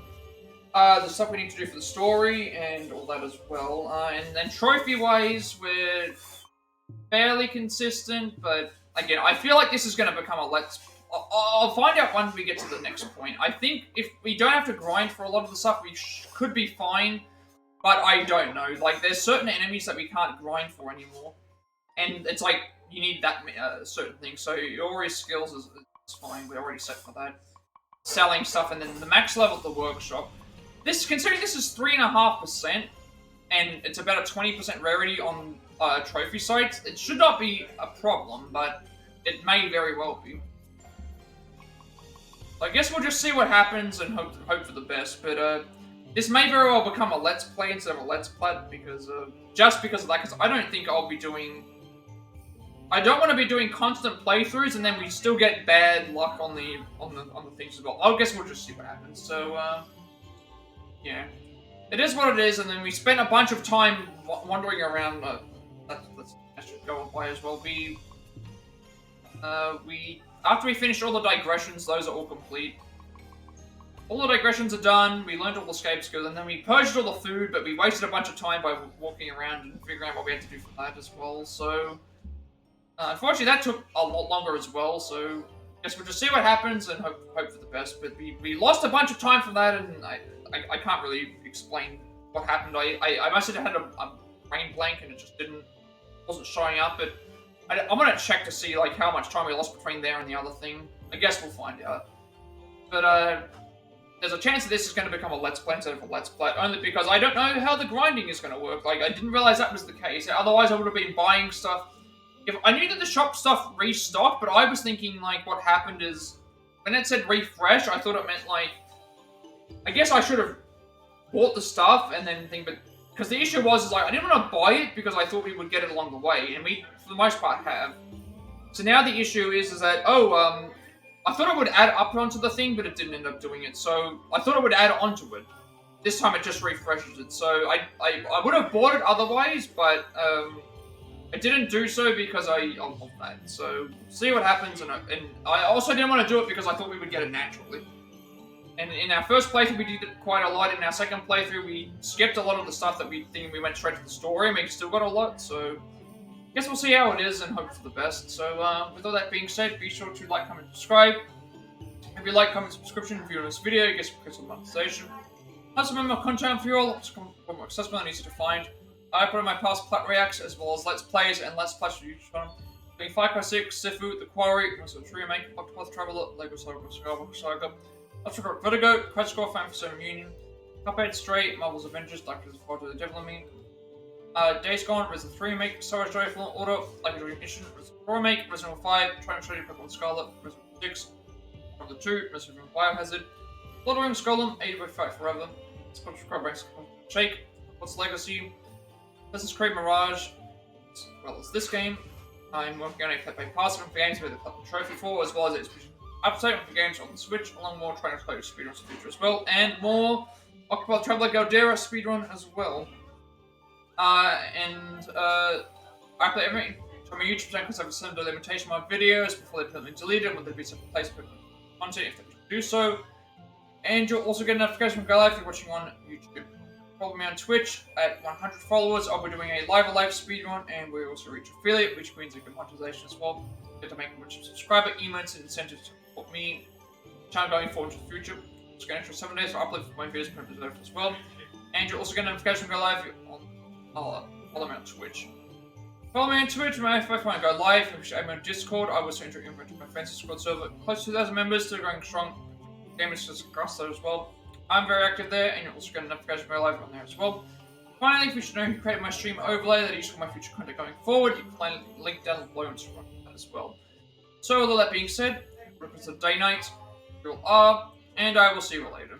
Speaker 1: the stuff we need to do for the story and all that as well. And then trophy wise, we're fairly consistent, but again, I feel like this is going to become a I'll find out when we get to the next point. I think if we don't have to grind for a lot of the stuff, we could be fine. But I don't know. Like, there's certain enemies that we can't grind for anymore. And it's like, you need that certain thing. So Iori's skills is fine. We're already set for that. Selling stuff, and then the max level at the workshop. Considering this is 3.5%, and it's about a 20% rarity on trophy sites, it should not be a problem, but it may very well be. I guess we'll just see what happens and hope for the best, but this may very well become a Let's Play instead of a Let's Plat, just because of that, because I don't think I'll be doing... I don't want to be doing constant playthroughs and then we still get bad luck on the things as well. I guess we'll just see what happens. So, yeah, it is what it is. And then we spent a bunch of time wandering around. That should go on by as well. We after we finished all the digressions, those are all complete. All the digressions are done, we learned all the escape skills, and then we purged all the food, but we wasted a bunch of time by walking around and figuring out what we had to do for that as well, so... unfortunately, that took a lot longer as well, so... I guess we'll just see what happens and hope for the best, but we lost a bunch of time from that, and I can't really explain what happened. I must have had a brain blank, and it just wasn't showing up, but... I'm gonna check to see, like, how much time we lost between there and the other thing. I guess we'll find out. But, there's a chance that this is going to become a Let's Play instead of a Let's Play, only because I don't know how the grinding is going to work. Like, I didn't realize that was the case. Otherwise, I would have been buying stuff. If I knew that the shop stuff restocked, but I was thinking, like, what happened is... When it said refresh, I thought it meant, like... I guess I should have bought the stuff and then think, but... Because the issue was, like, I didn't want to buy it because I thought we would get it along the way, and we, for the most part, have. So now the issue is that, I thought it would add up onto the thing, but it didn't end up doing it. So I thought it would add onto it. This time it just refreshes it. So I would have bought it otherwise, but I didn't do so because I love that. So see what happens. And I also didn't want to do it because I thought we would get it naturally. And in our first playthrough we did it quite a lot. In our second playthrough we skipped a lot of the stuff that we went straight to the story, and we still got a lot. So I guess we'll see how it is and hope for the best. So, with all that being said, be sure to like, comment, subscribe. If you like, comment, subscription, if you on this video, you get some critical monetization. Have some more content for you all, it's more accessible and easy to find. I put in my past Plat reacts, as well as Let's Plays and Let's Plays for YouTube channel. Being 5x6, Sifu, The Quarry, also Tree Make, Octopath Traveler, Lego Saga, Akasaka, Vertigo, Credit Score, Fan for Soul Union, Cuphead, Stray, Marvel's Avengers, Darkness of the Devil in Me. Days Gone, Resident 3 Remake, Star Wars Jedi Fallen Order, Like a Dragon Mission, Resident 4 Remake, Resident Evil 5, Trying to Show You Pokemon Scarlet, Resident Evil 6, Resident 2, Resident Evil Biohazard, Lord of the Rings Golem, 80 by Fight Forever, Sponsor Crab Ranks, Shake, What's Legacy, Assassin's Creed Mirage, as well as this game. I'm working on a Plat Pass for games with the Bondmaker Trophy for, as well as its update for games on the Switch, along with more trying to play speedruns in the future as well, and more Octopath Traveler Galdera speedrun as well. I play everything from my YouTube channel because I've set a limitation on my videos before they're permanently deleted, and would there be some place for content if they wish to do so. And you'll also get a notification from Go Live if you're watching on YouTube. Follow me on Twitch at 100 followers. I'll be doing a live speedrun, and we also reach affiliate, which means a good monetization as well. Get to make a bunch of subscriber emotes and incentives to support me, channel going forward into the future. It's going to extra 7 days for upload for my videos as well. And you'll also get a notification from Go Live on follow me on Twitch. Follow me on Twitch, if I want to go live, if you add me on Discord, I will send you invite to my fancy squad server. Close to 2,000 members, still going strong. Gamers just across there as well. I'm very active there, and you'll also get a notification for live on there as well. Finally, if you should know who created my stream overlay that is for my future content going forward, you can find a link down below and subscribe to that as well. So with all that being said, represent day night, you all are, and I will see you later.